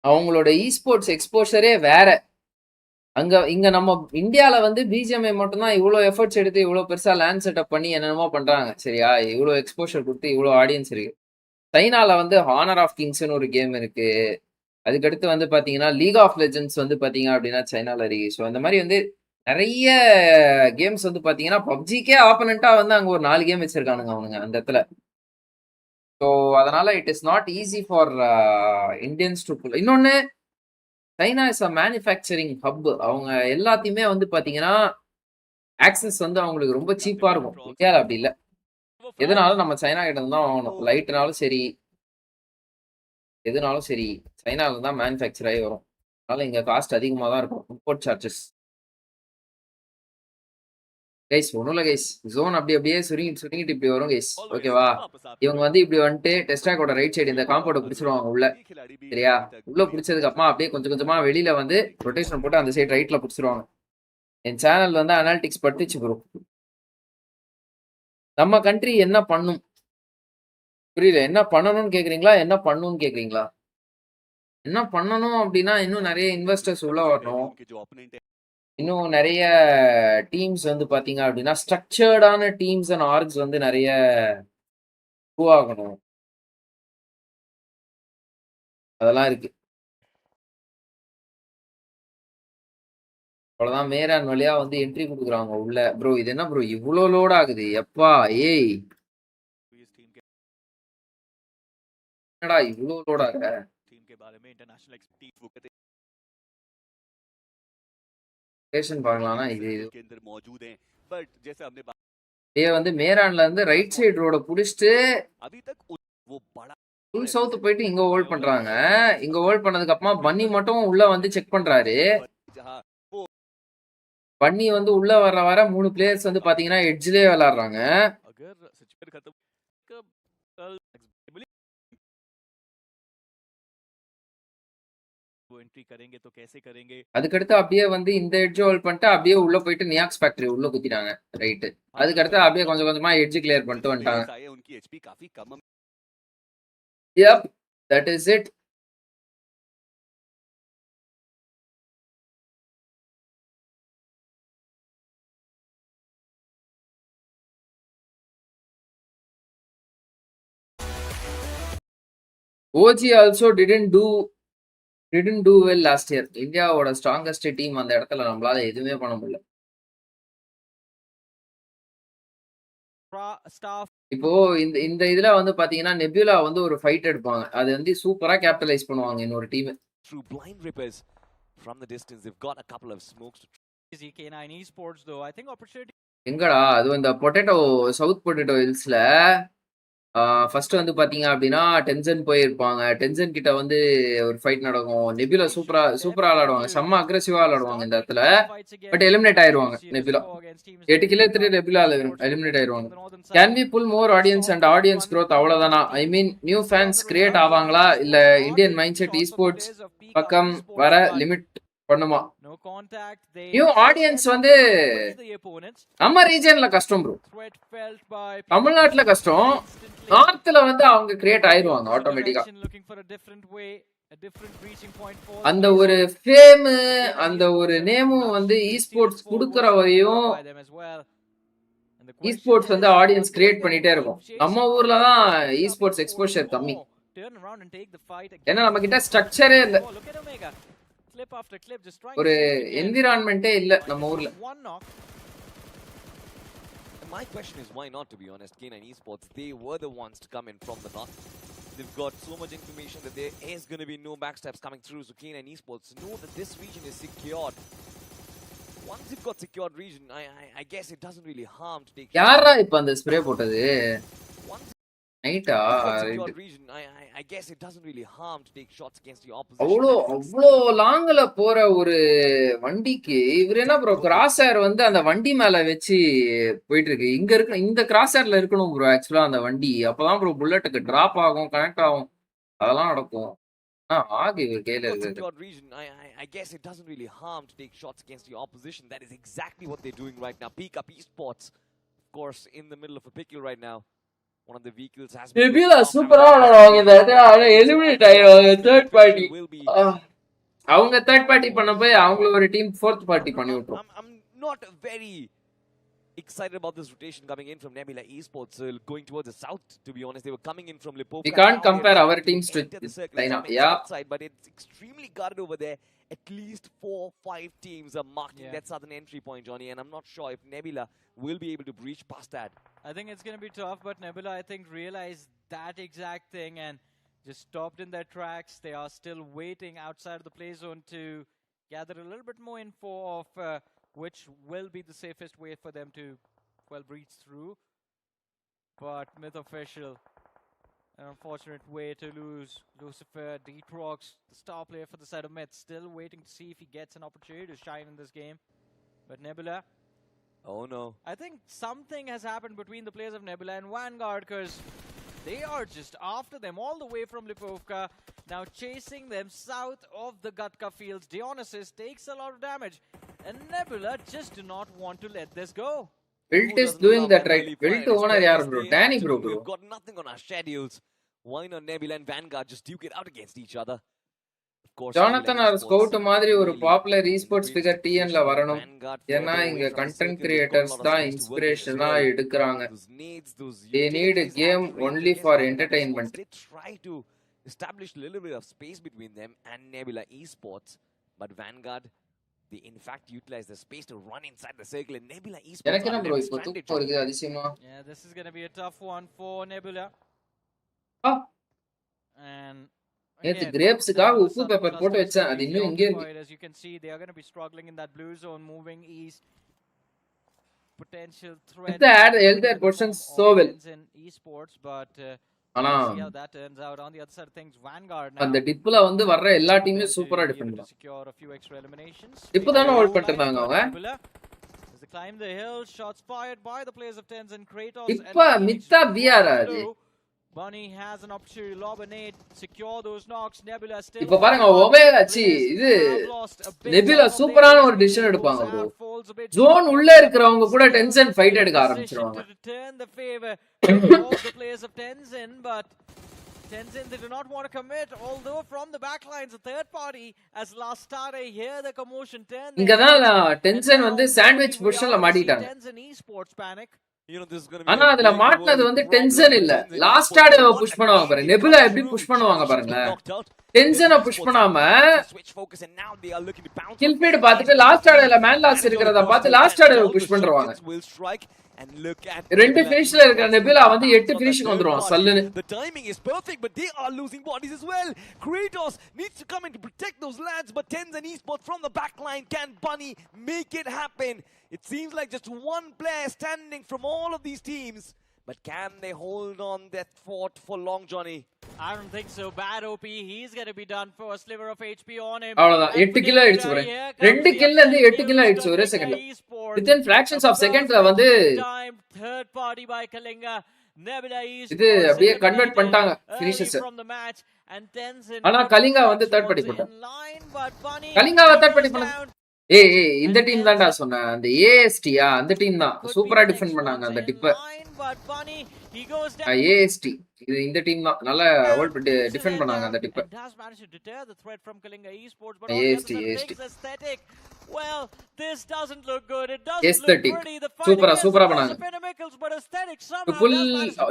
அவங்களோட இஸ்போர்ட்ஸ் எக்ஸ்போஷரே வேற. இங்க நம்ம இந்தியால வந்து பிஜிஎம்ஐ மட்டும்தான் இவ்வளவு எஃபர்ட்ஸ் எடுத்து இவ்வளவு பெருசா லேண்ட் செட்டப் பண்ணி என்னென்னமோ பண்றாங்க. சரியா? இவ்வளவு எக்ஸ்போஷர் கொடுத்து இவ்வளவு ஆடியன்ஸ் இருக்கு. சைனால வந்து ஹானர் ஆஃப் கிங்ஸ்னு ஒரு கேம் இருக்கு. அதுக்கடுத்து வந்து பாத்தீங்கன்னா லீக் ஆஃப் லெஜெண்ட்ஸ் வந்து பாத்தீங்க அப்படின்னா சைனால இருக்கு. ஸோ அந்த மாதிரி வந்து நிறைய கேம்ஸ் வந்து பாத்தீங்கன்னா பப்ஜிக்கே ஆப்பனண்டா வந்து அங்க ஒரு 4 கேம் வச்சிருக்கானுங்க அவனுங்க அந்த இடத்துல. ஸோ அதனால it is not easy for Indians to pull. இன்னொன்னு China is a manufacturing hub. அவங்க எல்லாத்தையுமே வந்து பாத்தீங்கன்னா ஆக்சஸ் வந்து அவங்களுக்கு ரொம்ப சீப்பா இருக்கும். இந்தியாவில் அப்படி இல்லை. எதுனாலும் நம்ம சைனா கிட்ட இருந்து தான் வாங்கணும். லைட்னாலும் சரி எதுனாலும் சரி சைனால தான் மேனுஃபேக்சர் ஆகி வரும். அதனால இங்க காஸ்ட் அதிகமாக தான் இருக்கும். Import charges. கைஸ் ஒன்றும் இல்லை கைஸ். ஜோன் அப்படியே சுருங்கிட்டு இப்படி வரும் கைஸ். ஓகேவா? இவங்க வந்து இப்படி வந்துட்டு டெஸ்டாக்கோட ரைட் சைடு இந்த காம்பவுண்டை பிடிச்சிருவாங்க உள்ள. சரியா? உள்ள பிடிச்சதுக்கு அப்புறமா அப்படியே கொஞ்சம் கொஞ்சமா வெளியில வந்து ரொட்டேஷன் போட்டு அந்த சைடு ரைட்ல பிடிச்சிருவாங்க. என் சேனல் வந்து அனாலிட்டிக்ஸ் படுத்துச்சு ப்ரோ. நம்ம கண்ட்ரி என்ன பண்ணும்? புரியல. என்ன பண்ணணும்னு கேக்குறீங்களா என்ன பண்ணணும்னு கேக்குறீங்களா? என்ன பண்ணணும் அப்படின்னா இன்னும் நிறைய இன்வெஸ்டர்ஸ் உள்ள வரணும். இன்னும் நிறைய டீம்ஸ் வந்து பாத்தீங்க அப்படின்னா ஸ்ட்ரக்சர்டான டீம்ஸ் அண்ட் ஆர்க்ஸ் வந்து நிறைய உருவாகணும். அதெல்லாம் இருக்கு. அவ்வளவுதான் மேரான் வழியா வந்து என்ட்ரி குடுக்குறாங்க உள்ள. ப்ரோ இது என்ன ப்ரோ இவ்ளோ லோட் ஆகுது? எப்பா ஏய் என்னடா இவ்ளோ லோட் ஆகுற? ஸ்டேஷன் பார்க்கலாம்னா இது அப்படியே வந்து மேரான்ல இருந்து ரைட் சைடு ரோட புடிச்சிட்டு ஃபுல் சவுத் போயிட்டு இங்க ஹோல்ட் பண்றாங்க. இங்க ஹோல்ட் பண்ணதுக்கு அப்புறமா பன்னி மட்டும் உள்ள வந்து செக் பண்றாரு. பன்னி வந்து உள்ள வர 3 பிளேயர்ஸ் வந்து பாத்தீங்கன்னா எட்ஜ்லயே விளையாடுறாங்க. அதுக்கடுத்து அப்படியே வந்து இந்த எட்ஜ் ஹோல்ட் பண்ணிட்டு அப்படியே உள்ள போயிட்டு நியாக்ஸ் ஃபேக்டரி உள்ள குத்திட்டாங்க. ரைட். அதுக்கடுத்து அப்படியே கொஞ்சம் கொஞ்சமா எட்ஜ் கிளியர் பண்ணிட்டு வந்துட்டாங்க. Yep, that is it. OG also didn't do well last year. இந்தியாவோட ஸ்ட்ராங்கஸ்ட் டீம் அந்த இடத்துல நம்மளால எதுவுமே பண்ண முடியல. இப்போ இந்த இதுல வந்து பாத்தீங்கன்னா நெபுலா வந்து ஒரு ஃபைட் எடுப்பாங்க. அது வந்து சூப்பரா கேபிட்டலைஸ் பண்ணுவாங்க இன்னொரு team.
Through blind rippers from the distance, they've got a couple of smokes to
K9 Esports though, I think opportunity.
எங்கடா அது இந்த பொட்டேட்டோ சவுத் பொட்டேட்டோ ஹில்ஸ்ல ஃபர்ஸ்ட் வந்து பாத்தீங்க அப்படின்னா டென்ஷன் போயிருப்பாங்க. டென்ஷன் கிட்ட வந்து ஒரு ஃபைட் நடக்கும். நெபுலா சூப்பரா விளையாடுவாங்க. செம்ம அக்ரெசிவா விளையாடுவாங்க இந்த இடத்துல. பட் எலிமினேட் ஆயிருவாங்க நெபுலா. 8 கிலோ 3 நெபுலா எலிமினேட் ஆயிருவாங்க. Can we pull more audience and audience growth அவ்வளவுதானா? I mean new fans create ஆவாங்களா இல்ல இந்தியன் மைண்ட் செட் esports பக்கம் வர லிமிட் பண்ணுமா? நியூ ஆடியன்ஸ் வந்து நம்ம ரீஜன்ல கஷ்டம் ப்ரோ. தமிழ்நாட்டுல கஷ்டம். நார்த்ல வந்து அவங்க கிரியேட் ஆயிருவாங்க ஆட்டோமேட்டிக்கா. அந்த ஒரு ஃபேம் அந்த ஒரு நேமும் வந்து esports குடுக்குற வரையும் esports வந்து ஆடியன்ஸ் கிரியேட் பண்ணிட்டே இருக்கும். நம்ம ஊர்ல தான் esports எக்ஸ்போஷர் கம்மி. ஏன்னா நம்ம கிட்ட ஸ்ட்ரக்சரே இல்ல. ஒரு என்விரான்மெண்டே இல்ல நம்ம ஊர்ல.
My question is why not, to be honest. K9 Esports, they were the ones to come in from the north. They've got so much information that there is going to be no backstabs coming through. So K9 Esports know that this region is secured. Once you've got secured region, I guess it doesn't really harm to take.
யாரா இப்ப அந்த ஸ்ப்ரே போட்டது? நைட்டா?
I guess it doesn't really harm to take shots against the opposition.
அவ்வளோ லாங்ல போற ஒரு வண்டிக்கு இவர் என்ன ப்ரோ கிராஸ் ஏர் வந்து அந்த வண்டி மேல வச்சு போயிட்டு இருக்கு. இங்க இருக்கு இந்த கிராஸ் ஏர்ல இருக்கணும் ப்ரோ ஆக்சுவலா அந்த வண்டி. அப்பதான் ப்ரோ புல்லட்டுக்கு டிராப் ஆகும் கனெக்ட் ஆகும் அதெல்லாம் நடக்கும். ஆகு இவர் கையில இருக்கு.
I guess it doesn't really harm to take shots against the opposition. That is exactly what they're doing right now. Peek up Esports, of course, in the middle of a pickle right now. One of the vehicles has been
சூப்பரா விளையாடுவாங்க இந்த இடத்துல. எலிமினேட் ஆயிடுவாங்க தேர்ட் பார்ட்டி. அவங்க தேர்ட் பார்ட்டி பண்ண போய் அவங்கள ஒரு டீம் ஃபோர்த் பார்ட்டி பண்ணி விட்டுரும்.
I'm not very excited about this rotation coming in from Nebula Esports going towards the south. To be honest, they were coming in from Lipovka.
We can't compare our teams to China. Yeah,
but it's extremely guarded over there. At least 4-5 teams are marking that southern entry point, Johnny, and I'm not sure if Nebula will be able to breach past that.
I think it's going to be tough, but Nebula, I think, realized that exact thing and just stopped in their tracks. They are still waiting outside of the play zone to gather a little bit more info of which will be the safest way for them to, well, breach through. But Myth Official, an unfortunate way to lose Lucifer. Detrox, the star player for the side of Myth, still waiting to see if he gets an opportunity to shine in this game. But Nebula,
oh no,
I think something has happened between the players of Nebula and Vanguard, because they are just after them all the way from Lipovka, now chasing them south of the Gatka fields. Dionysus takes a lot of damage, and Nebula just do not want to let this go.
Wilt is doing that right. Wilt owner yaar bro, Danny bro.
We've got nothing on our schedules. Why not Nebula and Vanguard just duke it out against each other?
Jonathan R scout மாதிரி ஒரு பாப்புலர் esports ஃபிகர் டிஎன்ல வரணும். ஏன்னா இங்க கண்டென்ட் கிரியேட்டர்ஸ் தான் இன்ஸ்பிரேஷனா எடுக்கறாங்க. They need a game only for entertainment.
established a little bit of space between them and Nebula Esports. But Vanguard, they in fact utilized the space to run inside the circle, and Nebula Esports
எனக்கு என்ன
are
ப்ரோ
left
இப்போ
stranded.
தூக்கம் வருது அதிசயமா.
Yeah, this is going to be a tough one for Nebula.
Ah,
And
நேத்து
again,
கிரேப்ஸ்க்காக
the
உப்பு
southern
பெப்பர் போட்டு
cluster is
வச்சேன். அது
completely
இன்னும் இங்கே இருக்கு.
occupied. As you can see, they are going to be struggling in that blue zone, moving east. Potential threat.
Insta had held their positions so well.
In esports, but
ஆனா
we'll see how that turns out. On the other side of things, Vanguard now.
அந்த டிப்ல வந்து வர்ற எல்லா டீமும் சூப்பரா டிஃபெண்ட்
to
பண்ணாங்க.
secure a few extra eliminations.
இப்போ தான ஹோல்ட் பண்ணிட்டு இருந்தாங்க அவங்க.
As they climb the hill, shots fired by the players of Tens and Kratos.
இப்ப மித்தா பிஆர் அது.
Bunny has an opportunity to lob a nade, secure those knocks. Nebula still.
இப்ப பாருங்க ஒபேகா சி இது நெபுலா சூப்பரான ஒரு டிசிஷன் எடுப்பாங்க ப்ரோ. ஜோன் உள்ள இருக்கிறவங்க கூட டென்ஷன் ஃபைட் எடுக்க ஆரம்பிச்சிடுவாங்க.
The favor of the players of Tenzin, but Tenzin they do not want to commit, although from the backlines a third party as last starter hear the commotion turn.
இங்க தான் டென்ஷன் வந்து சாண்ட்விச் பொசிஷன்ல மாட்டிட்டாங்க.
Tenzin esports panic.
You know, this is going to be
ஆனா அதுல மாட்டினது வந்து டென்ஷன் இல்ல. லாஸ்ட் ஆட புஷ் பண்ணுவாங்க பாருங்க. நெபுலா எப்படி புஷ் பண்ணுவாங்க பாருங்க. டென்ஷனை புஷ் பண்ணாம கில் ஃபீட் பார்த்துட்டு லாஸ்ட் ஆடல மேன் லாஸ் இருக்கிறத பார்த்து லாஸ்ட் ஆடல புஷ் பண்றவாங்க. ரெண்டு ஃபினிஷ்ல இருக்கிற நெபுலா வந்து 8 ஃபினிஷ்க்கு வந்துருவான் சல்லுன்னு.
The timing is perfect, but they are losing bodies as well. Kratos needs to come in to protect those lads, but Tens and Esports from the back line. Can Bunny make it happen? It seems like just one player standing from all of these teams, but can they hold on that fort for long, Johnny?
I don't think so. Bad OP. He's going to be done for a sliver of HP on him.
அவ்வளவுதான் 8 கில் ஆயிடுச்சு பாரு. 2 கில்ல இருந்து 8 கில் ஆயிடுச்சு ஒரே செகண்ட்ல. within fractions of secondsல வந்து
third party by Kalinga. Nebula
இது அப்படியே கன்வர்ட் பண்ணிட்டாங்க ஃபினிஷஸ். ஆனா கலிங்கா வந்து தேர்ட் பார்ட்டி போட்டாங்க. கலிங்காவை தேர்ட் பார்ட்டி பண்ணாங்க. ஏய் இந்த டீம் தான்டா சொன்னேன். அந்த ஏஎஸ்டியா அந்த டீம் தான் சூப்பரா டிஃபெண்ட் பண்ணாங்க அந்த டிப்ப. ஏஎஸ்டி இது இந்த டீம் தான் நல்லா ஹோல்ட் பண்ணி டிஃபெண்ட் பண்ணாங்க அந்த டிப்ப. AST
Well, this doesn't look good. It doesn't
aesthetic.
look pretty. The
Super பண்ணாங்க. To pull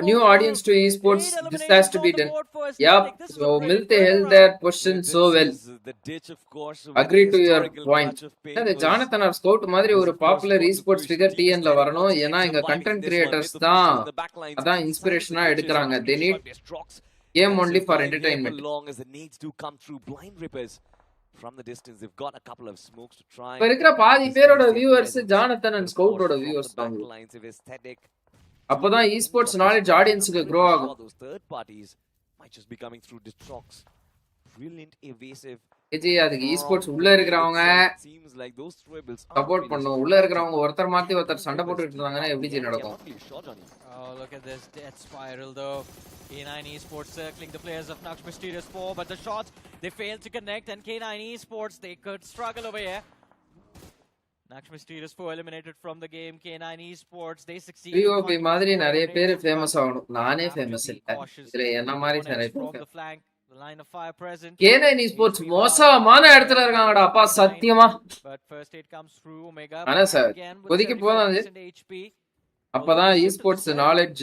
new audience to esports, this has to be done. Yep. So Milte held their position so well. Agree to your point. இந்த ஜானத்தன் ஆர் ஸ்கவுட் மாதிரி ஒரு பாப்புலர் esports ஃபிகர் டிஎன்ல வரணும். ஏன்னா இங்க கண்டென்ட் கிரியேட்டர்ஸ் தான் அதான் இன்ஸ்பிரேஷனா எடுக்கறாங்க. They need game only for entertainment.
Long as the needs do come through blind rippers. From the distance, they've got a couple of smokes to try.
இப்ப இருக்கிற பாதி பேரோட வியூவர்ஸ் ஜானத்தன் அண்ட் ஸ்கவுட்டோட வியூவர்ஸ் தான். அப்பதான் esports knowledge ஆடியன்ஸ்க்கு grow ஆகும்.
Those third parties might just be coming through Detrox. Brilliant evasive.
AG அதுக்கு esports உள்ள இருக்கிறவங்க சப்போர்ட் பண்ணும். உள்ள இருக்கிறவங்க ஒருத்தர் மாத்தி ஒருத்தர் சண்டை போட்டுட்டு இருந்தாங்கன்னா எப்படி நடக்கும்?
Oh, look at this death spiral though. K9 Esports circling the players of Nux Mysterious 4, but the shots, they failed to connect, and K9 Esports, they could struggle over here. Nux Mysterious 4 eliminated from the game. K9 Esports, they succeeded.
POP மாதிரி நிறைய பேர் ஃபேமஸ் ஆகணும். நானே ஃபேமஸ் இல்ல. இதுல என்ன மாதிரி நிறைய பேர்.
The line of fire present.
K9 Esports மோசமான இடத்துல இருக்காங்கடா அப்பா சத்தியமா.
But first aid comes through Omega.
ஆனா சார் கொதிக்க போதாது. அப்பதான் esports knowledge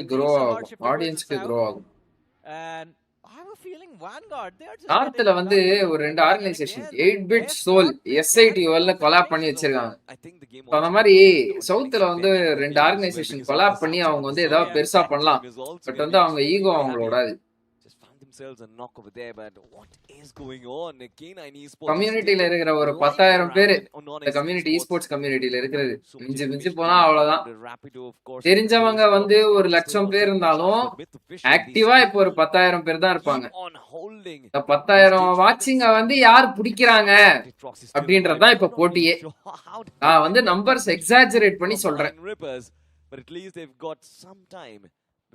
grow ஆகும். ஆடியன்ஸ்க்கு grow ஆகும்.
And I have a feeling Vanguard they are just
நார்த்ல வந்து ஒரு ரெண்டு ஆர்கனைசேஷன் 8-bit soul SIT வல்ல கொலாப் பண்ணி வச்சிருக்காங்க. அந்த மாதிரி சவுத்ல வந்து ரெண்டு ஆர்கனைசேஷன் கொலாப் பண்ணி அவங்க வந்து ஏதாவது பெருசா பண்ணலாம். பட் வந்து அவங்க ஈகோ அவங்களோட
themselves a knock over there, but what is going on? K9 Esports
கம்யூனிட்டில இருக்கிற ஒரு 10000 பேர் இந்த கம்யூனிட்டி esports கம்யூனிட்டில இருக்கிறது மிஞ்சி போனா அவ்வளவுதான். தெரிஞ்சவங்க வந்து ஒரு 1,00,000 பேர் இருந்தாலும் ஆக்டிவா இப்போ ஒரு 10000 பேர் தான் இருப்பாங்க. இந்த 10000 வாட்சிங்க வந்து யார் பிடிக்கிறாங்க அப்படின்றதுதான் இப்ப போட்டியே. நான் வந்து நம்பர்ஸ் எக்ஸாஜரேட் பண்ணி சொல்றேன்.
But at least they've got some time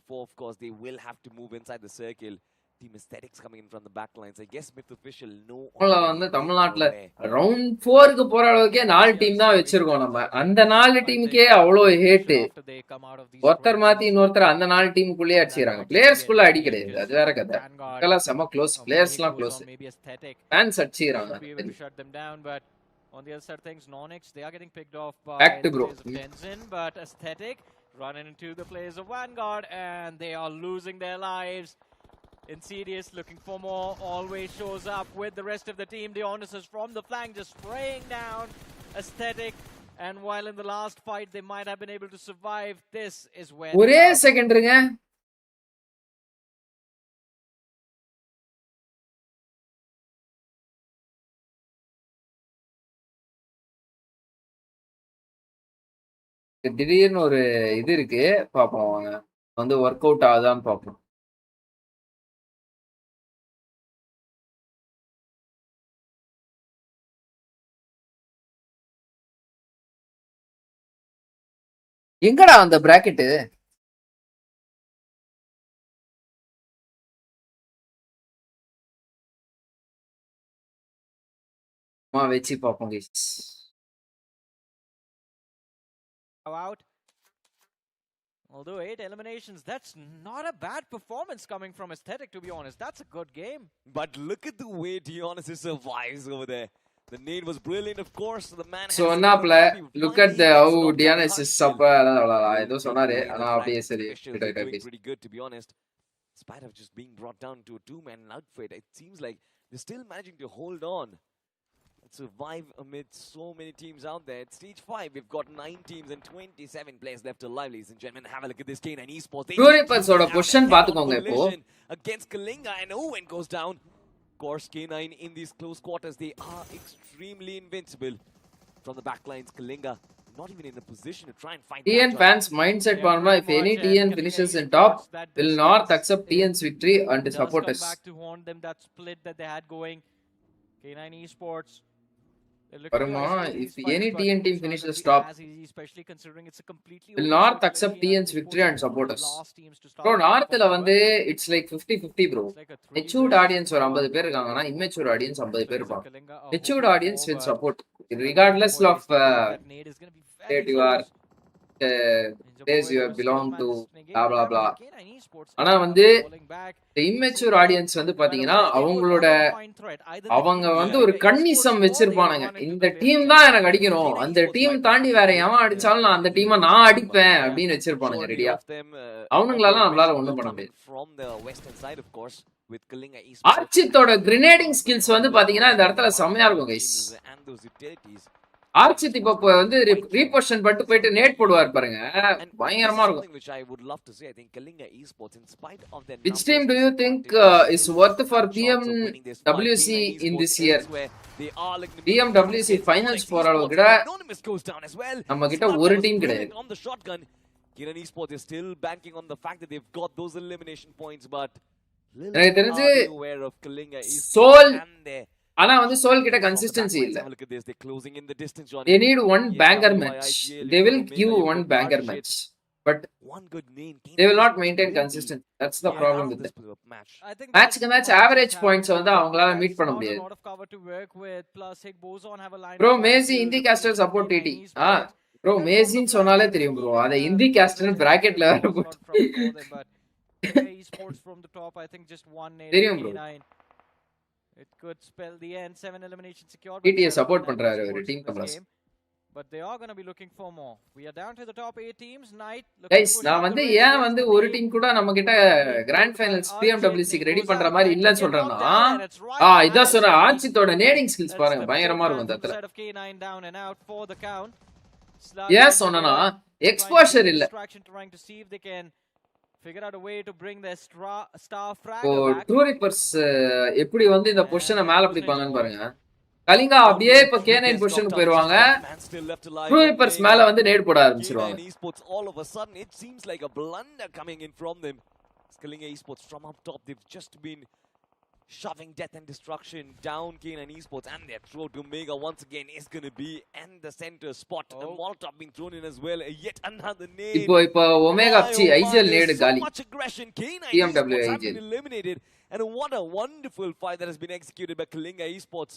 before, of course, they will have to move inside the circle. Team aesthetics coming in from the back lines. I guess Myth Official know.
வந்து தமிழ்நாட்டுல ரவுண்ட் 4க்கு போற அளவுக்கே 4 டீம் தான் வச்சிருக்கோம் நம்ம. அந்த 4 டீமுக்கே அவ்வளோ ஹேட். ஒருத்தர் மாத்தி இன்னொருத்தர் அந்த 4 டீமுக்குள்ளேயே அடிச்சுறாங்க. பிளேயர்ஸ்குள்ள அடி கிடையாது. அது வேற கதை. மக்களா செம க்ளோஸ். பிளேயர்ஸ்லாம் க்ளோஸ். ஃபேன்ஸ் அடிச்சுறாங்க.
On the other side of things, Nonix, they are getting picked off by
back to bro.
Tenzin, but Aesthetic running into the players of Vanguard, and they are losing their lives. Insidious looking for more, always shows up with the rest of the team. The Dionysus from the flank just spraying down Aesthetic. And while in the last fight they might have been able to survive, this is where
ஒரே செகண்ட்ங்க. திடீர்னு ஒரு இது இருக்கு, பாப்போம் வாங்க. வந்து ஒர்க் அவுட் ஆகுதான்னு பாப்போம். எங்கடா அந்த பிராக்கெட்டு? வச்சு பாப்போம் guys.
out. Although 8 eliminations, that's not a bad performance coming from Aesthetic, to be honest. That's a good game.
But look at the way Dionysus survives over there. The nade was brilliant, of course. The man
So என்னப்ல look at the how Dionysus சப்ப ஏதோ சொன்னாரு. ஆனா அப்படியே சரி.
Pretty good, to be honest. In spite of just being brought down to a two-man outfit, it seems like they're still managing to hold on. Survive amid so many teams out there. It's stage 5. We've got 9 teams and 27 players left alive, ladies and gentlemen. Have a look at this game and Esports.
Puripas oda position பாத்துக்கோங்க இப்போ.
Against Kalinga, and Owen goes down. Of course, K9 in these close quarters, they are extremely invincible. From the backlines, Kalinga not even in a position to try and find
TN fans mindset parma, if any TN finishes in top, will North accept TN's victory and support us.
Back to haunt them, that split that they had going. K9 Esports.
Parma, if any TN team finishes top,
especially considering it's a completely
will North accept TN's victory and support us. Bro, North la வந்து it's like 50-50 bro. Matured audience ஒரு 50 பேர் இருக்காங்கன்னா immature audience 50 பேர் இருப்பாங்க. Matured audience will support regardless of that you are place you belong to blah blah blah. ஆனா வந்து immature audience வந்து பாத்தீங்கன்னா அவங்க வந்து ஒரு கன்னிசம் வச்சிருப்பானுங்க. இந்த டீம் தான் எனக்கு அடிக்கணும், அந்த டீம் தாண்டி வேற எவன் அடிச்சாலும் நான் அந்த டீமை நான் அடிப்பேன் அப்படின்னு வச்சிருப்பானுங்க ரெடியா. அவனுங்களால நம்மளால ஒண்ணும் பண்ண முடியாது. ஆர்ச்சித்தோட கிரினேடிங் ஸ்கில்ஸ் வந்து பாத்தீங்கன்னா இந்த இடத்துல செம்மையா இருக்கும் கைஸ். ஆர்ச்சித் இப்ப வந்து ரீபொசிஷன் பட்டு போயிட்டு நேட் போடுவார் பாருங்க, பயங்கரமா இருக்கும். Which team do you think is worth for PMWC in this year? PMWC finals போற அளவுக்கு கூட நம்ம கிட்ட ஒரு டீம் கிடையாது.
K9 Esports is still banking on the fact that they've got those elimination points, but
எனக்கு தெரிஞ்சு சோல் ஆனா வந்து சோல் கிட்ட கன்சிஸ்டன்சி இல்ல. They need one banger match. They will give one banger match, but they will not maintain consistency. That's the problem with them. Matchக்கு match average points வந்து அவங்களால மீட் பண்ண முடியாது. Bro, Mazy Hindi caster support TT. Bro, Mazy ன்னு சொன்னாலே தெரியும் bro. அத Hindi caster bracketல வர போட்டு.
Esports from the top, I think just one
தெரியும் bro.
It could spell the end. 7 eliminations secured.
TT support பண்றாரு ஒரு team கம்ப்ளஸ்.
But they are going to be looking for more. We are down to the top 8 teams. Knight
guys, நான் வந்து ஏன் வந்து ஒரு டீம் கூட நம்ம கிட்ட கிராண்ட் ஃபைனல்ஸ் PMWC க்கு ரெடி பண்ற மாதிரி இல்லன்னு சொல்றேன்னா இத சொன்ன ஆர்ச்சித்தோட நேடிங் ஸ்கில்ஸ் பாருங்க பயங்கரமா இருக்கும் அந்த இடத்துல. எஸ் சொன்னனா எக்ஸ்போஷர் இல்ல.
Figure out a way to bring their star frag
back. Touripers எப்படி வந்து இந்த பொசிஷனை மேல பிடிப்பாங்கன்னு பாருங்க. கலிங்கா அப்படியே இப்ப K9 பொசிஷனுக்கு போயிடுவாங்க. Touripers மேல வந்து நேட் போட ஆரம்பிச்சிருவாங்க.
Esports all of a sudden it seems like a blunder coming in from them. Kalinga Esports from up top, they've just been shoving death and destruction down K9 Esports, and their throw to Mega once again is going to be in the center spot. The Molotov being thrown in as well. Yet another nade.
இப்போ Omega IGL nade gali.
Much aggression. K9
PMW
Esports have been eliminated, and what a wonderful fight that has been executed by Kalinga Esports.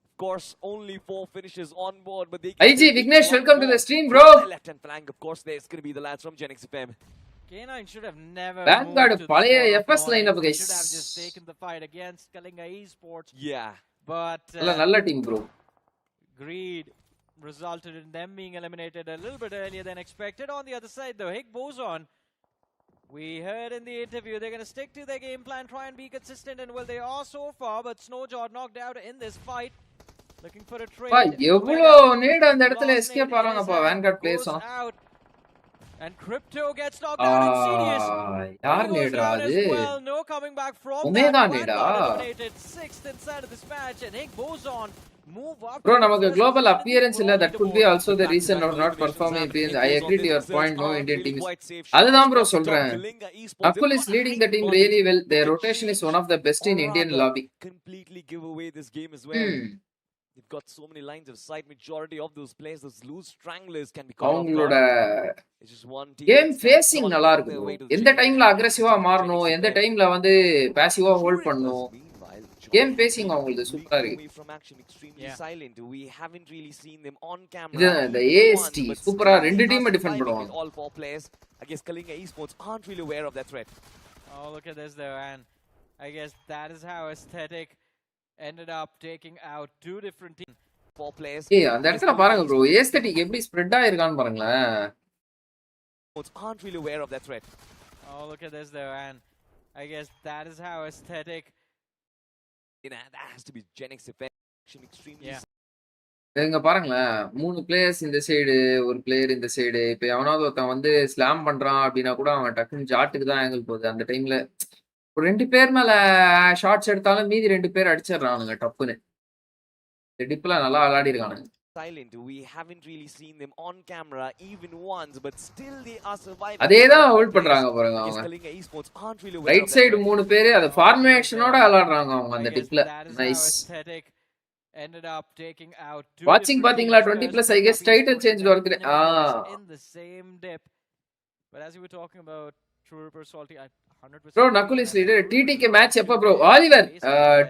Of course, only 4 finishes on board, but they
IG Vignesh, welcome to the stream, bro.
Left hand flank, of course, there's going to be the lads from Genix FM.
K9 should have never
Vanguard பழைய FS lineup guys.
Should have just taken the fight against Kalinga Esports.
Yeah.
But
நல்ல team bro.
Greed resulted in them being eliminated a little bit earlier than expected. On the other side though, Hig Boson We heard in the interview they're going to stick to their game plan, try and be consistent, and well, they are so far, but Snowjaw knocked out in this fight. Looking for a trade.
பா எவ்வளோ நேடு அந்த இடத்துல escape ஆறாங்கப்பா Vanguard players
out. And Crypto gets knocked out. Insidious.
யார் நேடுறா அது
Well, no coming back from
Omega
that.
நேடா
Eliminated 6th inside of this match, and Hick Bozon move up.
Bro, நமக்கு global appearance இல்ல, that could be also the reason of not performing. I agree to your point. No Indian team is அதுதான் bro சொல்றேன். Akul is leading the team really well. Their rotation is one of the best in Indian lobby.
Completely give away this game as well. They've got so many lines of sight. Majority of those players, those loose stranglers, can be caught.
அவங்களோட
It's just one team.
Game facing நல்லா இருக்கு bro. எந்த டைம்ல அக்ரெசிவா மாறணும், எந்த டைம்ல வந்து பாசிவா ஹோல்ட் பண்ணனும். கேம் ஃபேசிங் அவங்களுக்கு சூப்பரா இருக்கு.
Silent. We haven't really seen them on camera.
இந்த AST சூப்பரா ரெண்டு டீம் டிஃபெண்ட் பண்ணுவாங்க.
All four players. I guess Kalinga Esports aren't really aware of that threat.
Oh, look at this though, and I guess that is how Aesthetic ended up taking out two different teams.
Four players.
ஏய் அந்த இடத்துல பாருங்க bro, ஏஸ்தட்டிக் எப்படி ஸ்ப்ரெட் ஆயிருக்கான்னு பாருங்களேன்.
Aren't really aware of that threat.
Oh, look at this though, and I guess that is how Aesthetic.
That has to be Genix effect. Extremely.
இங்க பாருங்களேன், 3 பிளேயர்ஸ் இந்த சைடு, ஒரு பிளேயர் இந்த சைடு. இப்போ எவனாவது ஒருத்தன் வந்து ஸ்லாம் பண்றான் அப்படின்னா கூட அவன் டக்குன்னு ஜாட்டுக்கு தான் ஆங்கிள் போகுது. அந்த டைம்ல ஒரு 2 பேர் மேல ஷாட்ஸ் எடுத்தாலும் மீதி 2 பேர் அடிச்சிடறானுங்க டப்புன்னு. டிப்ல நல்லா விளையாடி இருக்கானுங்க.
Silent. We haven't really seen them on camera even once, but still they are surviving.
அதேதான் ஹோல்ட் பண்றாங்க பாருங்க அவங்க. ரைட் சைடு 3 பேர் அது ஃபார்மேஷனோட விளையாடுறாங்க அவங்க அந்த டிப்ல. Nice.
Ended up taking out
வாட்சிங் பாத்தீங்களா 20+ I guess title change work
in the same dip. But as you were talking about True Ripper Salty at 100%.
Bro, Nakul is leader. TTK match எப்ப bro? ஆலிவர்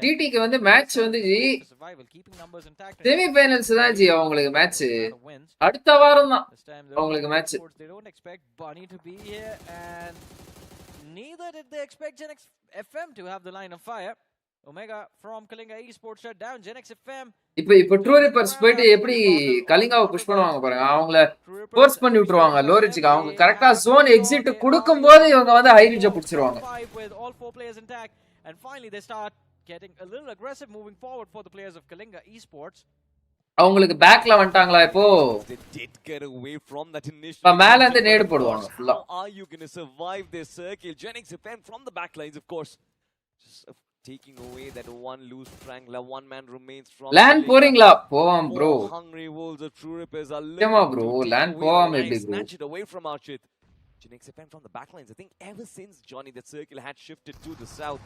TTK வந்து மேட்ச் வந்து செமி ஃபைனல்ஸ் தான் ஜி அவங்களுக்கு மேட்ச். அடுத்த வாரம் தான் அவங்களுக்கு match.
They don't expect Bunny to be here, and neither did they expect Genix FM to have the line of fire. Omega from Kalinga Esports shut down Genix FM.
இப்போ ட்ரூ ரிப்பர்ஸ் போயிட்டு எப்படி கலிங்காவை புஷ் பண்ணுவாங்க பாருங்க. அவங்கள ஃபோர்ஸ் பண்ணி விட்டுருவாங்க லோ ரிட்ஜ்க்கு. அவங்க கரெக்ட்டா ஜோன் எக்ஸிட் கொடுக்கும்போது இவங்க வந்து ஹை ரிட்ஜ் புடிச்சிருவாங்க.
And finally they start getting a little aggressive moving forward for the players of Kalinga Esports.
அவங்களுக்கு பேக்ல வந்துட்டாங்களா இப்போ?
They did get away from that initial.
இப்ப மேல இருந்து நேடு போடுவாங்க ஃபுல்லா.
How are you going to survive this circle? Genix FM from the back lines of course. Just taking away that one loose strangler. One man remains from
land போறீங்களா? போவாம் bro.
Hungry wolves of True Rippers are
ஏமா bro land போவாம் எப்படி bro?
Snatch it away from Archit. Genix FM from the backlines. I think ever since Johnny that circle had shifted to the south,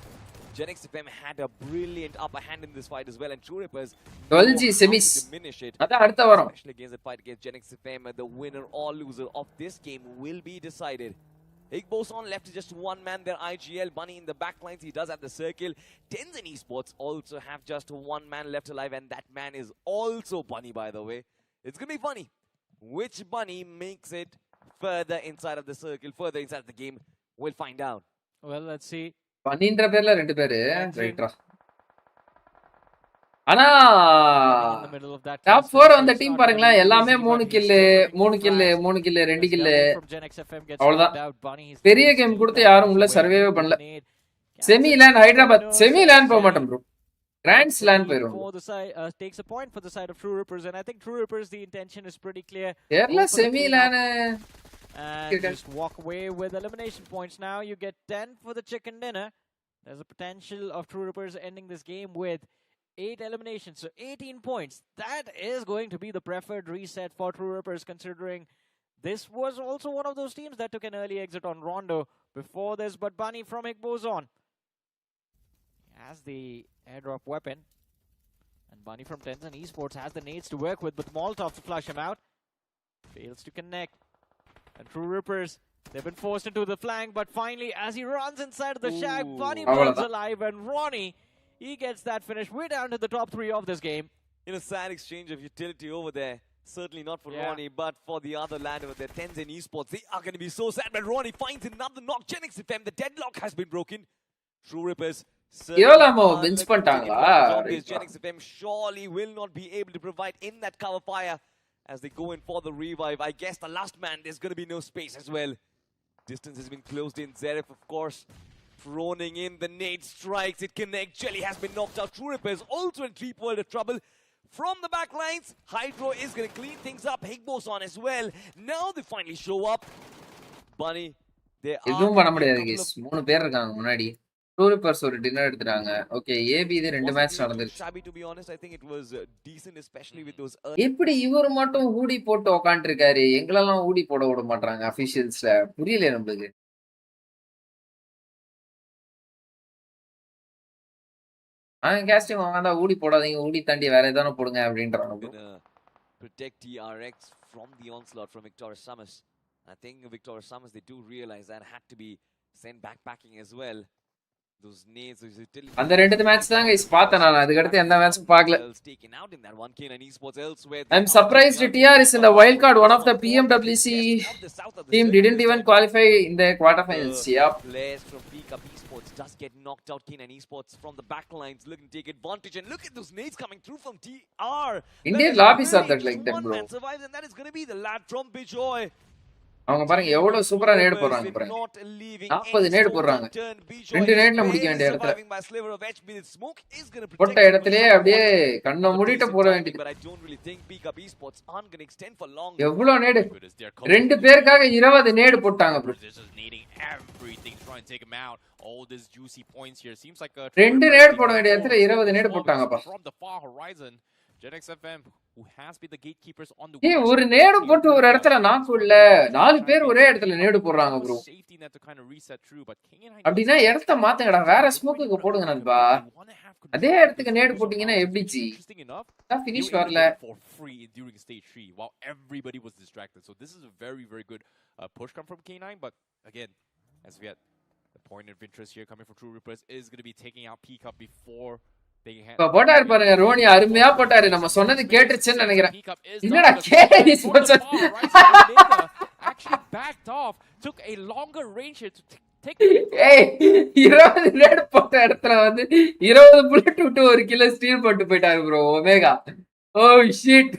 Genix FM had a brilliant upper hand in this fight as well, and True Rippers
12G semis அத அடுத்த வாரம்.
Especially against the fight against Genix FM, the winner or loser of this game will be decided. Igboson left to just one man there. IGL Bunny in the backlines. He does have the circle. Tens and Esports also have just one man left alive, and that man is also Bunny, by the way. It's gonna be funny. Which Bunny makes it further inside of the circle, further inside of the game? We'll find out.
Well, let's see.
Bunnyன்ற பேர்ல 2 பேரு ரைட்டா. ஆனா டாப் 4 அந்த டீம் பாருங்களேன், எல்லாமே 3 கில் 3 கில் 3 கில் 2 கில். அவ்வளவுதான். பெரிய கேம் கொடுத்து யாரும் உள்ள சர்வே பண்ணல. Semi LAN Hyderabad semi LAN போக மாட்டோம் ப்ரோ. கிராண்ட் ஸ்லாம் போயிரும்.
Takes a point for the side of True Rippers, and I think True Rippers the intention is pretty clear.
ஏர்ல semi lane
and just walk away with elimination points. Now you get 10 for the chicken dinner. There's a potential of True Rippers ending this game with 8 eliminations, so 18 points. That is going to be the preferred reset for True Rippers, considering this was also one of those teams that took an early exit on Rondo before this. But Bunny from Igboson has the airdrop weapon, and Bunny from Tens and Esports has the nades to work with, but Molotov to flush him out. Fails to connect, and True Rippers, they've been forced into the flank, but finally as he runs inside of the shack, Bunny burns alive, and Ronnie, he gets that finish. We're down to the top 3 of this game.
In a sad exchange of utility over there. Certainly not for Ronnie, but for the other lad over there, Tens and Esports. They are going to be so sad, but Ronnie finds another knock. Genix FM, the deadlock has been broken. True Rippers.
wins பண்ணிட்டாங்களா?
Genix FM surely will not be able to provide in that cover fire as they go in for the revive. I guess the last man, there's going to be no space as well. distance has been closed in. Zeref, of course, throning in the nade strikes. It connects. Jelly has been knocked out. True Rippers also in 3 world of trouble. From the back lines, Hydro is going to clean things up. Higbo's on as well. Now they finally show up. Bunny, they are...
எதுவும் பண்ண முடியாது guys. 3 பேர் இருக்காங்க முன்னாடி. டூரிப்பர்ஸ் ஒரு டின்னர் எடுத்துறாங்க. ஓகே, ஏபி இது 2 மேட்ச் நடந்துருச்சு.
Shabby, to be honest, I think it was decent, especially with those...
எப்படி இவர் மட்டும் ஊடி போட்டு உட்காந்துருக்காரு? எங்களெல்லாம் ஊடி போட விட மாட்டாங்க அபிஷியல்ஸ்ல. புரியல நம்மளுக்கு. கேஸ்டிங் வாங்க ஊடி போடாதீங்க, ஊடி தாண்டி வேற ஏதானே போடுங்க அப்படின்றாங்க.
Protect TRX from the onslaught from Victoria Summers. I think Victoria Summers, they do realize that had to be sent backpacking as well. Those nades, those utility.
அந்த ரெண்டு மேட்ச் தான் गाइस பார்த்தேன் நான். அதுக்கு அடுத்து எந்த மேட்சும் பார்க்கல.
Taken out in that 1K and Esports elsewhere.
I'm surprised TR is in the wildcard. One of the PMWC team didn't even qualify in the quarterfinals. Yep.
Players from Pickup Esports does get knocked out. Keen and Esports from the back lines looking to take advantage, and look at those nades coming through from TR.
Indian lobbies are that like that, bro.
Survives, and that is going to be the lad from Bijoy.
அவங்க பாருங்க எவ்வளவு சூப்பரா நேடு போடுறாங்க பாருங்க. 40 நேடு போடுறாங்க. 2 நேட்ல முடிக்க வேண்டிய இடத்துல போட்ட இடத்திலே அப்படியே கண்ணை மூடிட்டு போட வேண்டியது. எவ்வளவு நேடு? 2 பேருக்காக 20 நேடு போட்டாங்க bro. 2 நேடு போட வேண்டிய இடத்துல 20 நேடு போட்டாங்கப்பா.
GenXFM, who has been the gatekeepers on the
ஒரு நேடு போட்டு ஒரு இடத்துல நாக்கு இல்ல. 4 பேர் ஒரே இடத்துல நேடு போடுறாங்க bro.
safety net to kind of reset through, but
அப்படினா இடத்தை மாத்துங்கடா, வேற ஸ்மோக்குக்கு போடுங்க நண்பா. அதே இடத்துக்கு நேடு போட்டீங்கன்னா எப்படி ஜி? நான் ஃபினிஷ் வரல.
For free during stage 3 while everybody was distracted. So this is a very good push come from K9, but again, as we had the point of interest here coming from True Rippers is going to be taking out Pickup before
போட்டாரு பாருங்க. ரோனி அருமையா போட்டாரு. நம்ம சொன்னது கேட்டுச்சுன்னு நினைக்கிறேன். என்னடா கேடி sports
actually backed off, took a longer range to take.
ஏய் 20 நேடு போட்ட இடத்துல வந்து 20 புல்லட் விட்டு ஒரு கிலோ ஸ்டீல் போட்டு போயிட்டாரு bro omega. Oh shit.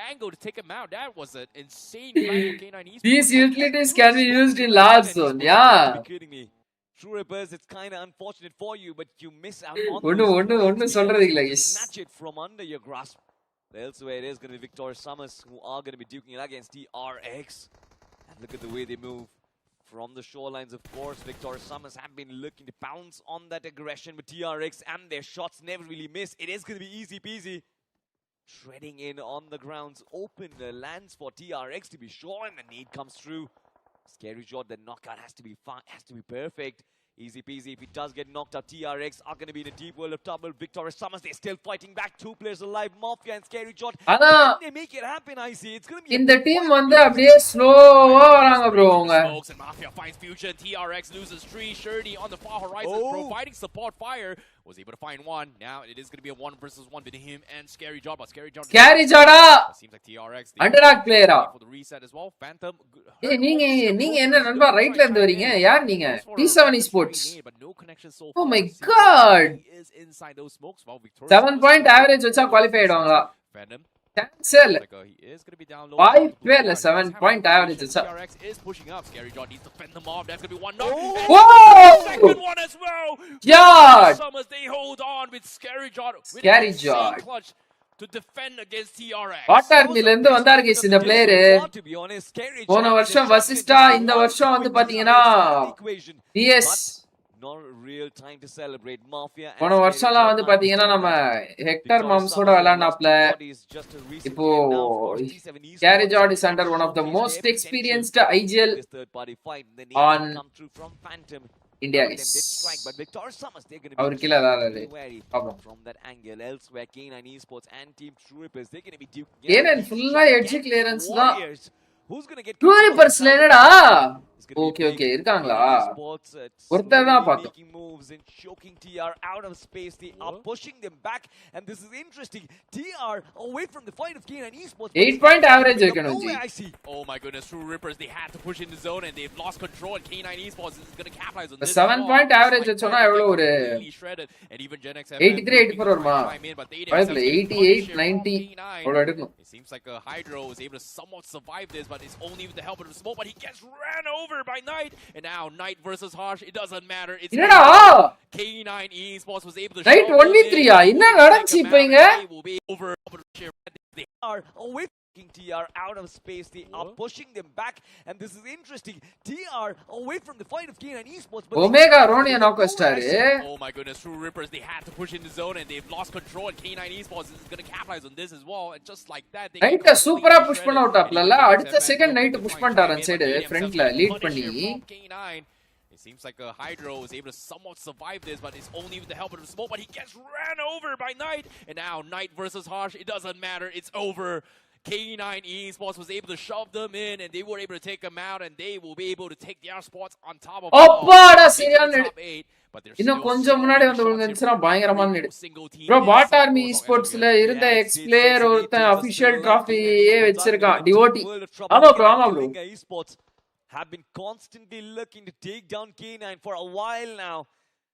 Angle to take him out. That was an insane fight for K9 Esports.
These utilities can be used in large zone. Yeah.
True Rippers, it's kind of unfortunate for you, but you miss out on
ஒன்னு சொல்றது இல்ல guys.
Snatch it from under your grasp. Elsewhere it is going to be Victoria Summers who are going to be duking it against TRX. And look at the way they move from the shorelines. Of course, Victoria Summers have been looking to pounce on that aggression, but TRX and their shots never really miss. It is going to be easy peasy. Shredding in on the grounds, open lands for TRX to be sure, and the need comes through. Scary shot, the knockout has to be perfect. Easy peasy. If he does get knocked out, TRX are going to be in a deep world of trouble. Victoria Summers, they're still fighting back. 2 players alive. Mafia and Scary Shot. Can they make it happen? I see. It's going to be
இந்த டீம் வந்து அப்படியே ஸ்லோவா வராங்க bro. அவங்க
and Mafia finds fusion. TRX loses 3. Shirley on the far horizon providing support fire. Was able to find one. Now it is going to be a 1 versus 1 between him and Scary Jod. But Scary Jod seems like TRX
underdog player
for the reset as well. Phantom.
ஏய் நீங்க என்ன நண்பா ரைட்ல இருந்து வரீங்க? யார் நீங்க? T7 Esports.
But no connection so
Oh my god.
He is inside those smokes. Well,
7 point average வச்சா qualify ஆயிடுவாங்களா?
Phantom.
Cancel.
He is going to be down low.
5 பேர்ல 7 point average வச்சா.
TRX is pushing up. Scary Jod needs to fend them off. That's going to be one knock.
Whoa!
Second one as well.
God.
Summers, they hold on with Scary Jod.
Scary Jod.
To defend against TRX.
வாட்டர்மில இருந்து வந்தாரு गाइस இந்த பிளேயர். போன வருஷம் வசிஸ்டா, இந்த வருஷம் வந்து பாத்தீங்கன்னா PS.
Not a real time to celebrate. Mafia.
போன வருஷம்லாம் வந்து பாத்தீங்கன்னா நம்ம ஹெக்டர் மாம்ஸோட விளையாடுனாப்ல. இப்போ Scary Jod is under one of the most experienced IGL on India guys.
But Victoria Summers, they're going to
our
be
கீழ வராரு. பாப்போம்.
from that angle. Elsewhere, K9 Esports and Team True Rippers, they're going to be duking.
ஏனன் ஃபுல்லா எட்ஜ் கிளியரன்ஸ் தான்.
Who's going to get
True Rippers என்னடா? Okay இருக்காங்களா? ஒருத்தர் தான் பார்த்தோம்.
Making moves and choking TR out of space. They are pushing them back, and this is interesting. TR away from the fight of K9 Esports.
8 point average வைக்கணும் G.
Oh my goodness, True Rippers, they had to push in the zone and they've lost control, and K9 Esports is going to capitalize on this.
7 point average வச்சோனா எவ்வளவு ஒரு 83 84 வருமா? பைப்ல 88 90 அவ்வளவு எடுக்கணும்.
It seems like Hydro was able to somewhat survive this, but it's only with the help of the smoke, but he gets ran over. over by Knight. And now Knight versus Harsh. It doesn't matter. It's
என்னடா
K9 Esports was able to
right
shove them
1v3
in.
என்ன நடந்துச்சு இப்போ இங்க
They will be over. They are away from TR out of space. They are pushing them back, and this is interesting. TR away from the fight of K9 Esports. But
Omega ரோனியா நாக் வச்சிட்டாரு
Oh my goodness, True Rippers, they had to push in the zone and they've lost control, and K9 Esports is going to capitalize on this as well. And just like that, they
நைட்ட சூப்பரா புஷ் பண்ண விட்டாப்ல அடுத்த செகண்ட் நைட் புஷ் பண்ணிட்டாரு அந்த சைடு ஃப்ரண்ட்ல லீட் பண்ணி
K9. It seems like Hydro is able to somewhat survive this, but it's only with the help of the smoke. But he gets ran over by Knight, and now Knight versus Harsh. It doesn't matter. It's over. K9 Esports was able to shove them in, and they were able to take them out, and they will be able to take their spots on top of
அப்பாடா சரியான இன்னும் கொஞ்சம் முன்னாடி வந்து விழுந்துச்சுனா பயங்கரமான நெடு ப்ரோ பாட் ஆர்மி ஈஸ்போர்ட்ஸ்ல இருந்த எக்ஸ் பிளேயர் ஒருத்தன் அபிஷியல் டிராஃபியே வச்சிருக்கான் டிவோட்டி ஆமா bro
Esports have been constantly looking to take down K9 for a while now.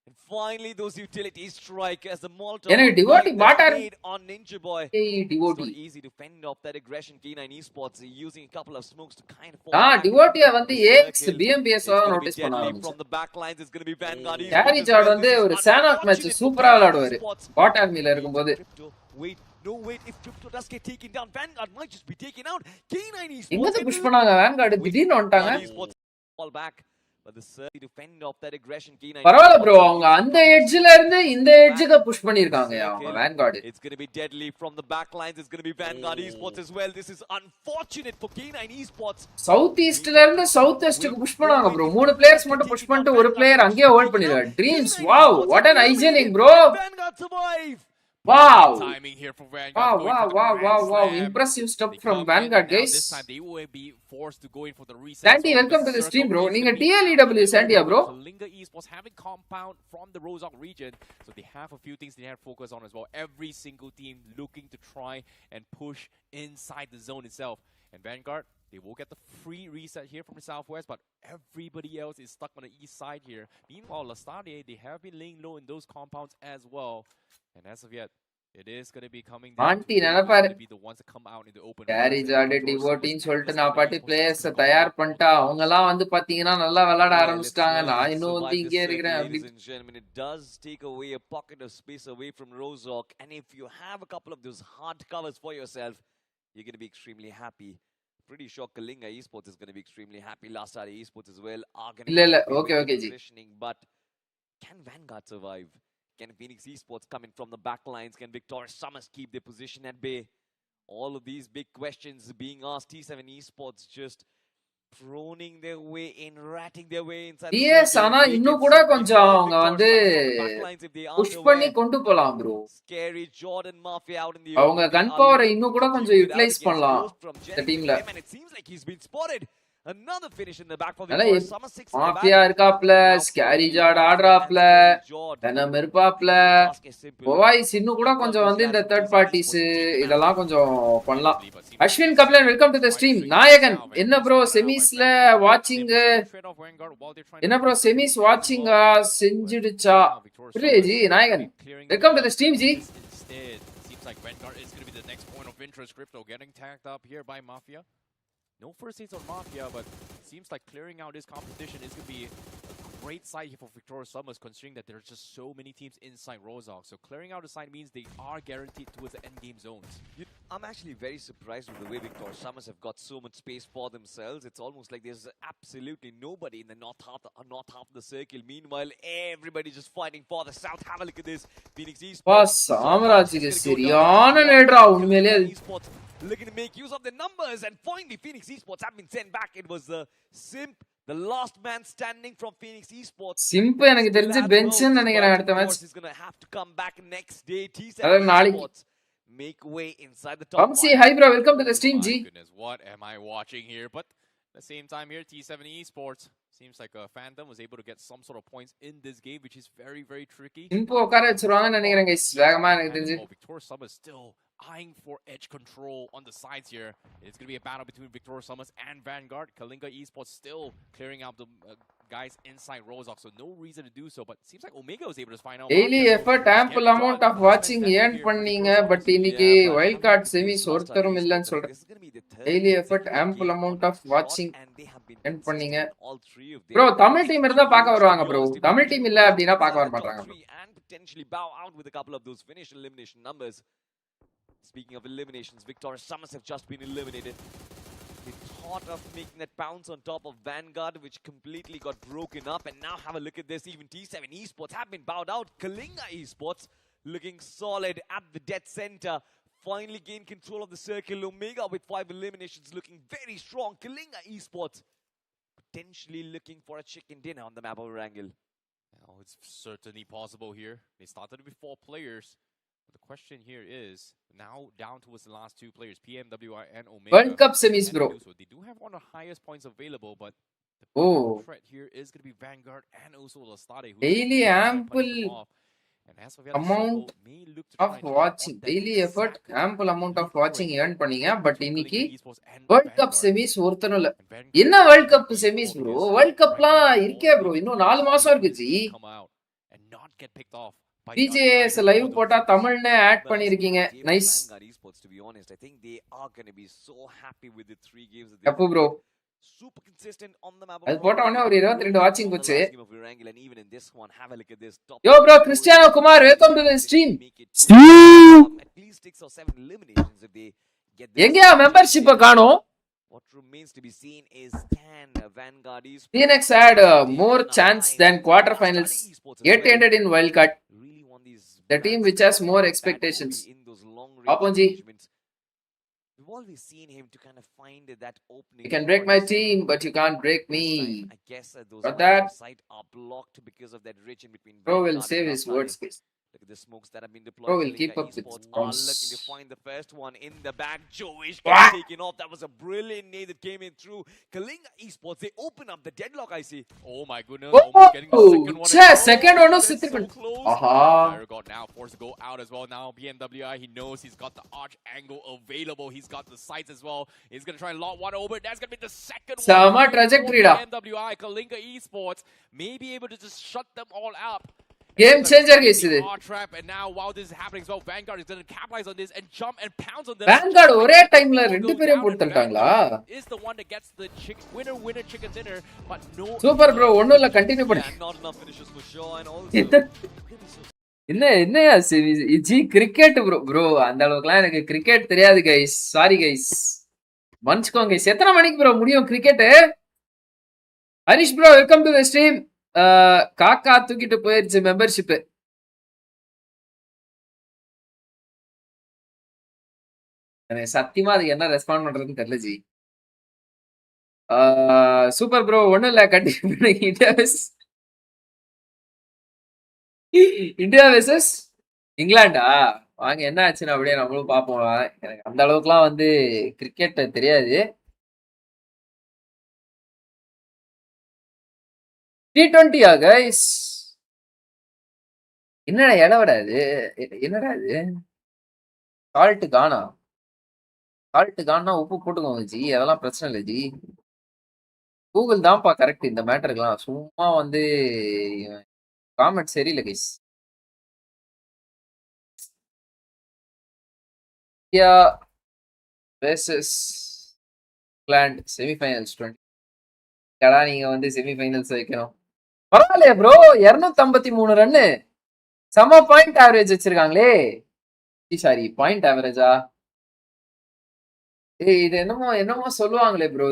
And finally those utilities strike as the Molotov
எனக்கு டிவோட்டி bot army
on Ninja Boy.
டிவோட்டி
It's not easy to fend off that aggression. K9 Esports using a couple of smokes to kind of
டிவோட்டியா வந்து ஏஎக்ஸ் பிஎம்பிஎஸ் நோட்டீஸ் பண்ணாங்க
from the back lines. It's going to be Vanguard.
கேரி ஜார்ட் வந்து ஒரு சானாக் மேட்ச் சூப்பரா விளையாடுவாரு பாட் ஆர்மில இருக்கும்போது
Wait, no wait, if Crypto does get taken down, Vanguard might just be taken out. K9 Esports
எங்க புஷ் பண்ணாங்க வேன்கார்ட் திடீர்னு வந்துட்டாங்க
fall back, but the surge to fend off that aggression. K9
பரவாயில்லை ப்ரோ அவங்க அந்த எட்ஜ்ல இருந்து இந்த எட்ஜுக்கு புஷ் பண்ணிருக்காங்க அவங்க Vanguard
It's going to be deadly from the back lines. It's going to be Vanguard Esports as well. This is unfortunate for K9 Esports.
South ஈஸ்ட்ல இருந்து சவுத் வெஸ்ட்க்கு புஷ் பண்ணாங்க ப்ரோ மூணு பிளேயர்ஸ் மட்டும் புஷ் பண்ணிட்டு ஒரு பிளேயர் அங்கேயே ஹோல்ட் பண்ணிடுறாரு dreams wow what an hygienic bro
Vanguard survive.
wow
timing here for Vanguard.
wow impressive stuff from Vanguard guys.
This time they will be forced to go in for the reset.
Sandy welcome to the stream bro நீங்க TLEW Sandy bro
Kalinga Esports having compound from the Rozhok region, so they have a few things they have to focus on as well. Every single team looking to try and push inside the zone itself, and Vanguard, they will get the free reset here from the southwest, but everybody else is stuck on the east side here. Meanwhile, Lastade, they have been laying low in those compounds as well. And as of yet, it is going to be coming down
Auntie, nanaparu
to be the ones that come out in the open.
கேரி ஜார்ட் டிவோட்டின்னு சொல்லிட்டு நான் பாட்டி பிளேயர்ஸ் தயார் பண்ணிட்டா அவங்க எல்லாம் வந்து பாத்தீங்கன்னா நல்லா விளையாட ஆரம்பிச்சிட்டாங்க நான் இன்னும் வந்து இங்கே இருக்கிறேன் அப்படி
Ladies and gentlemen, it does take away a pocket of space away from Rozhok, and if you have a couple of those hard covers for yourself, you're going to be extremely happy. Pretty sure Kalinga Esports is going to be extremely happy. Last Adi Esports as well are going to
இல்ல okay G
positioning, but can Vanguard survive? Can Phoenix Esports come in from the back lines? Can Victorious Summers keep their position at bay? All of these big questions being asked. T7 Esports just proning their way in, ratting their way inside.
yes ஆனா இன்னும் கூட கொஞ்சம் அவங்க வந்து புஷ் பண்ணி கொண்டு போலாம் bro.
Scary Jordan Mafia out in the
அவங்க கன் பவரை இன்னும் கூட கொஞ்சம் யூட்டிலைஸ் பண்ணலாம் இந்த டீம்ல.
It seems like he's been spotted. Another finish in the back for Victorious Summers. 6
mafia இருக்காப்ல ஸ்கேரி ஜார்ட் ஆடுறாப்ல தனம் இருப்பாப்ல வாய்ஸ் இன்னும் கூட கொஞ்சம் வந்து இந்த தேர்ட் பார்ட்டிஸ் இதெல்லாம் கொஞ்சம் பண்ணலாம். Ashwin Kaplan welcome to the stream. Nayagan என்ன ப்ரோ செமிஸ்ல வாட்சிங் என்ன ப்ரோ செமிஸ் வாட்சிங் செஞ்சிடுச்சா ji Nayagan welcome to the stream ji.
Seems like Vanguard is going to be the next point of interest. Crypto getting tagged up here by Mafia. No first hits on Mafia, but it seems like clearing out this competition is going to be a great side here for Victorious Summers, considering that there are just so many teams inside Rozhok. So clearing out the side means they are guaranteed towards the end game zones.
I'm actually very surprised with the way Victorious Summers have got so much space for themselves. It's almost like there's absolutely nobody in the north half of the circle. Meanwhile, everybody just fighting for the south. Have a look at this. Phoenix Esports.
சாம்ராஜ்க்கு சரியான நேட்ரா உண்மையிலேயே
Esports looking to make use of the numbers, and finally Phoenix Esports have been sent back. It was the Simp, the last man standing from Phoenix Esports.
Simp எனக்கு தெரிஞ்சு பெஞ்ச்னு நினைக்கிறேன் அடுத்த match.
Is going to have to come back next day. T7 Esports make way inside the top.
Tamizh, hi bro, welcome to the stream G.
Goodness, what am I watching here? But at the same time here, T7 Esports seems like Phantom was able to get some sort of points in this game, which is very, very tricky.
Simp உட்கார வச்சிருவாங்கன்னு நினைக்கிறேன் guys. வேகமா எனக்கு தெரிஞ்சு.
Victorious Summers still eyeing for edge control on the sides here. It's going to be a battle between Victorious Summers and Vanguard. Kalinga Esports still clearing out the guys inside Rozhok, so no reason to do so, but seems like Omega was able to find out.
Daily effort, ample amount of watching earn பண்ணீங்க பட் இன்னைக்கு வைல்ட் கார்ட் செமிஸ் ஒருத்தரும் இல்லன்னு சொல்றேன். Daily effort, ample amount of watching.
And they have been
End
consistent
பண்ணீங்க.
in all three of them.
Bro Tamil team இருந்தா பார்க்க
Huge, to
வருவாங்க
be
bro.
honest, if
Tamil
they
team
do
இல்ல அப்படின்னா
get
பார்க்க வர
inside the top
மாட்டாங்க bro.
3 and potentially bow out with a couple of those finish elimination numbers. Speaking of eliminations, Victor Summers have just been eliminated. They thought of making that pounce on top of Vanguard, which completely got broken up. And now have a look at this. Even T7 Esports have been bowed out. Kalinga Esports looking solid at the dead center. Finally gained control of the circle. Omega with 5 eliminations looking very strong. Kalinga Esports potentially looking for a chicken dinner on the map of Wrangle.
Now, it's certainly possible here. They started with 4 players. But the question here is, now down towards the last 2 players, PMWI and Omega.
World Cup semis bro.
So they do have one of the highest points available, but the
Oh.
threat here is going to be Vanguard and also Lastade, who
Daily
are
ample
punishing them off. And as for the other
amount
circle, may look to
of
try and
watching,
on that
daily effort,
exact
ample amount of
blueprint
watching earn பண்ணீங்க. பட்
between
இன்னைக்கு
Kalinga Esports and
world cup
Vanguard.
Semis ஒருத்தனும் இல்ல.
And Vanguard
என்ன world cup
being
semis bro?
obvious
world
right
கப்லாம்
now,
இருக்கே
all
ப்ரோ.
they
இன்னும்
need
4
to
மாசம்
do
இருக்கு
is
G.
come out and not get picked off by the other
BGS
either
live
of
போட்டா
those
தமிழ்னே ஆட்
But
பண்ணிருக்கீங்க.
as for the game of
nice.
Vanguard Esports, to be honest, I think they are going to be so happy with the 3 games that
தப்பு
they've
bro.
played. Super consistent on the map of
அது போட்ட உடனே ஒரு
Wrangle.
22 வாட்சிங்
On the
போச்சு.
last game of Wrangle, and even in this one, have a look at this. Top
Yo bro,
four
Cristiano
eliminations.
Kumar, welcome to the
They
stream.
make it to at least 6 or 7 eliminations if they get this.
எங்கயா மெம்பர்ஷிப்பை காணோம்?
What remains to be seen is, can Vanguard Esports
TNX had more chance than quarterfinals. Yet ended in wildcard.
really want these
The team
brands
which has
to
more
come back
expectations.
only in those long-range
Aponji.
engagements. We've always seen him to kind of find that opening.
You can break
for
my
his
team, but you can't break
this
me.
time. I guess those
Got
lines
that?
of sight are blocked because of that ridge in between.
Bro will
Vanguard
save
and
his
Lastade.
words, guys.
Look at the smokes that have been deployed.
Bro will
Kalinga
keep up with
Esports are
bombs.
looking to find the first one in the back. Joish
Wah!
taken off. That was a brilliant nade that came in through. Kalinga Esports, they open up the deadlock, I see.
Oh my goodness,
Oh,
almost getting the second one.
ச்சே,
as well.
second one
That's
சித்திரம்.
so close.
Aha.
Got now forced to go out as well. Now BMWI, he knows he's got the arch angle available. He's got the sights as well. He's going to try and lock one over. That's going to be the second
Sama
one.
trajectory
For
da.
BMWI, Kalinga Esports may be able to just shut them all up.
Game changer guys இது.
Trap, and now while this is happening as well, Vanguard is going to capitalize on this and jump and pounce on them.
Vanguard ஒரே டைம்ல ரெண்டு பேரையும் போட்டுட்டாங்களா?
Is the one that gets the winner chicken dinner, but no.
Super bro, ஒண்ணும் இல்ல, கண்டினியூ பண்ணு.
Yeah, not enough finishes for sure, and also
என்னையா ஜி கிரிக்கெட் ப்ரோ ப்ரோ அந்த அளவுக்குலாம் எனக்கு கிரிக்கெட் தெரியாது கைஸ். சாரி கைஸ், மன்னிச்சுக்கோங்க கைஸ். எத்தனை மணிக்கு ப்ரோ முடியும் cricket? Harish bro welcome to the stream. காக்கா தூக்கிட்டு போயிருச்சு மெம்பர்ஷிப். எனக்கு சத்தியமா அதுக்கு என்ன ரெஸ்பாண்ட் பண்றதுன்னு தெரியல ஜி. சூப்பர் ப்ரோ, ஒண்ணும் இல்ல, கண்டினியூ பண்ணுங்க. இந்தியா வெர்சஸ் இங்கிலாண்டா? வாங்க, என்ன ஆச்சுன்னு அப்படியே நம்மளும் பார்ப்போம். எனக்கு அந்த அளவுக்குலாம் வந்து கிரிக்கெட் தெரியாது. T20 guys? என்னடா இடவடா இது? என்னடா இது? சால்ட் கானா? சால்ட் கானா உப்பு போட்டுக்கோங்க ஜி, அதெல்லாம் பிரச்சனை இல்லை ஜி. கூகுள் தான்ப்பா கரெக்ட் இந்த மேட்டருக்குலாம். சும்மா வந்து காமெண்ட் சரியில்லை guys. India versus England semi-finals 20. கடா நீங்க வந்து செமிஃபைனல்ஸ் வைக்கணும். பரவாயில்லையா ப்ரோ, 253 ரன்னு. செம பாயிண்ட் ஆவரேஜ் வச்சிருக்காங்களே. சாரி, பாயிண்ட் ஆவரேஜா? இது என்னமோ சொல்லுவாங்களே ப்ரோ.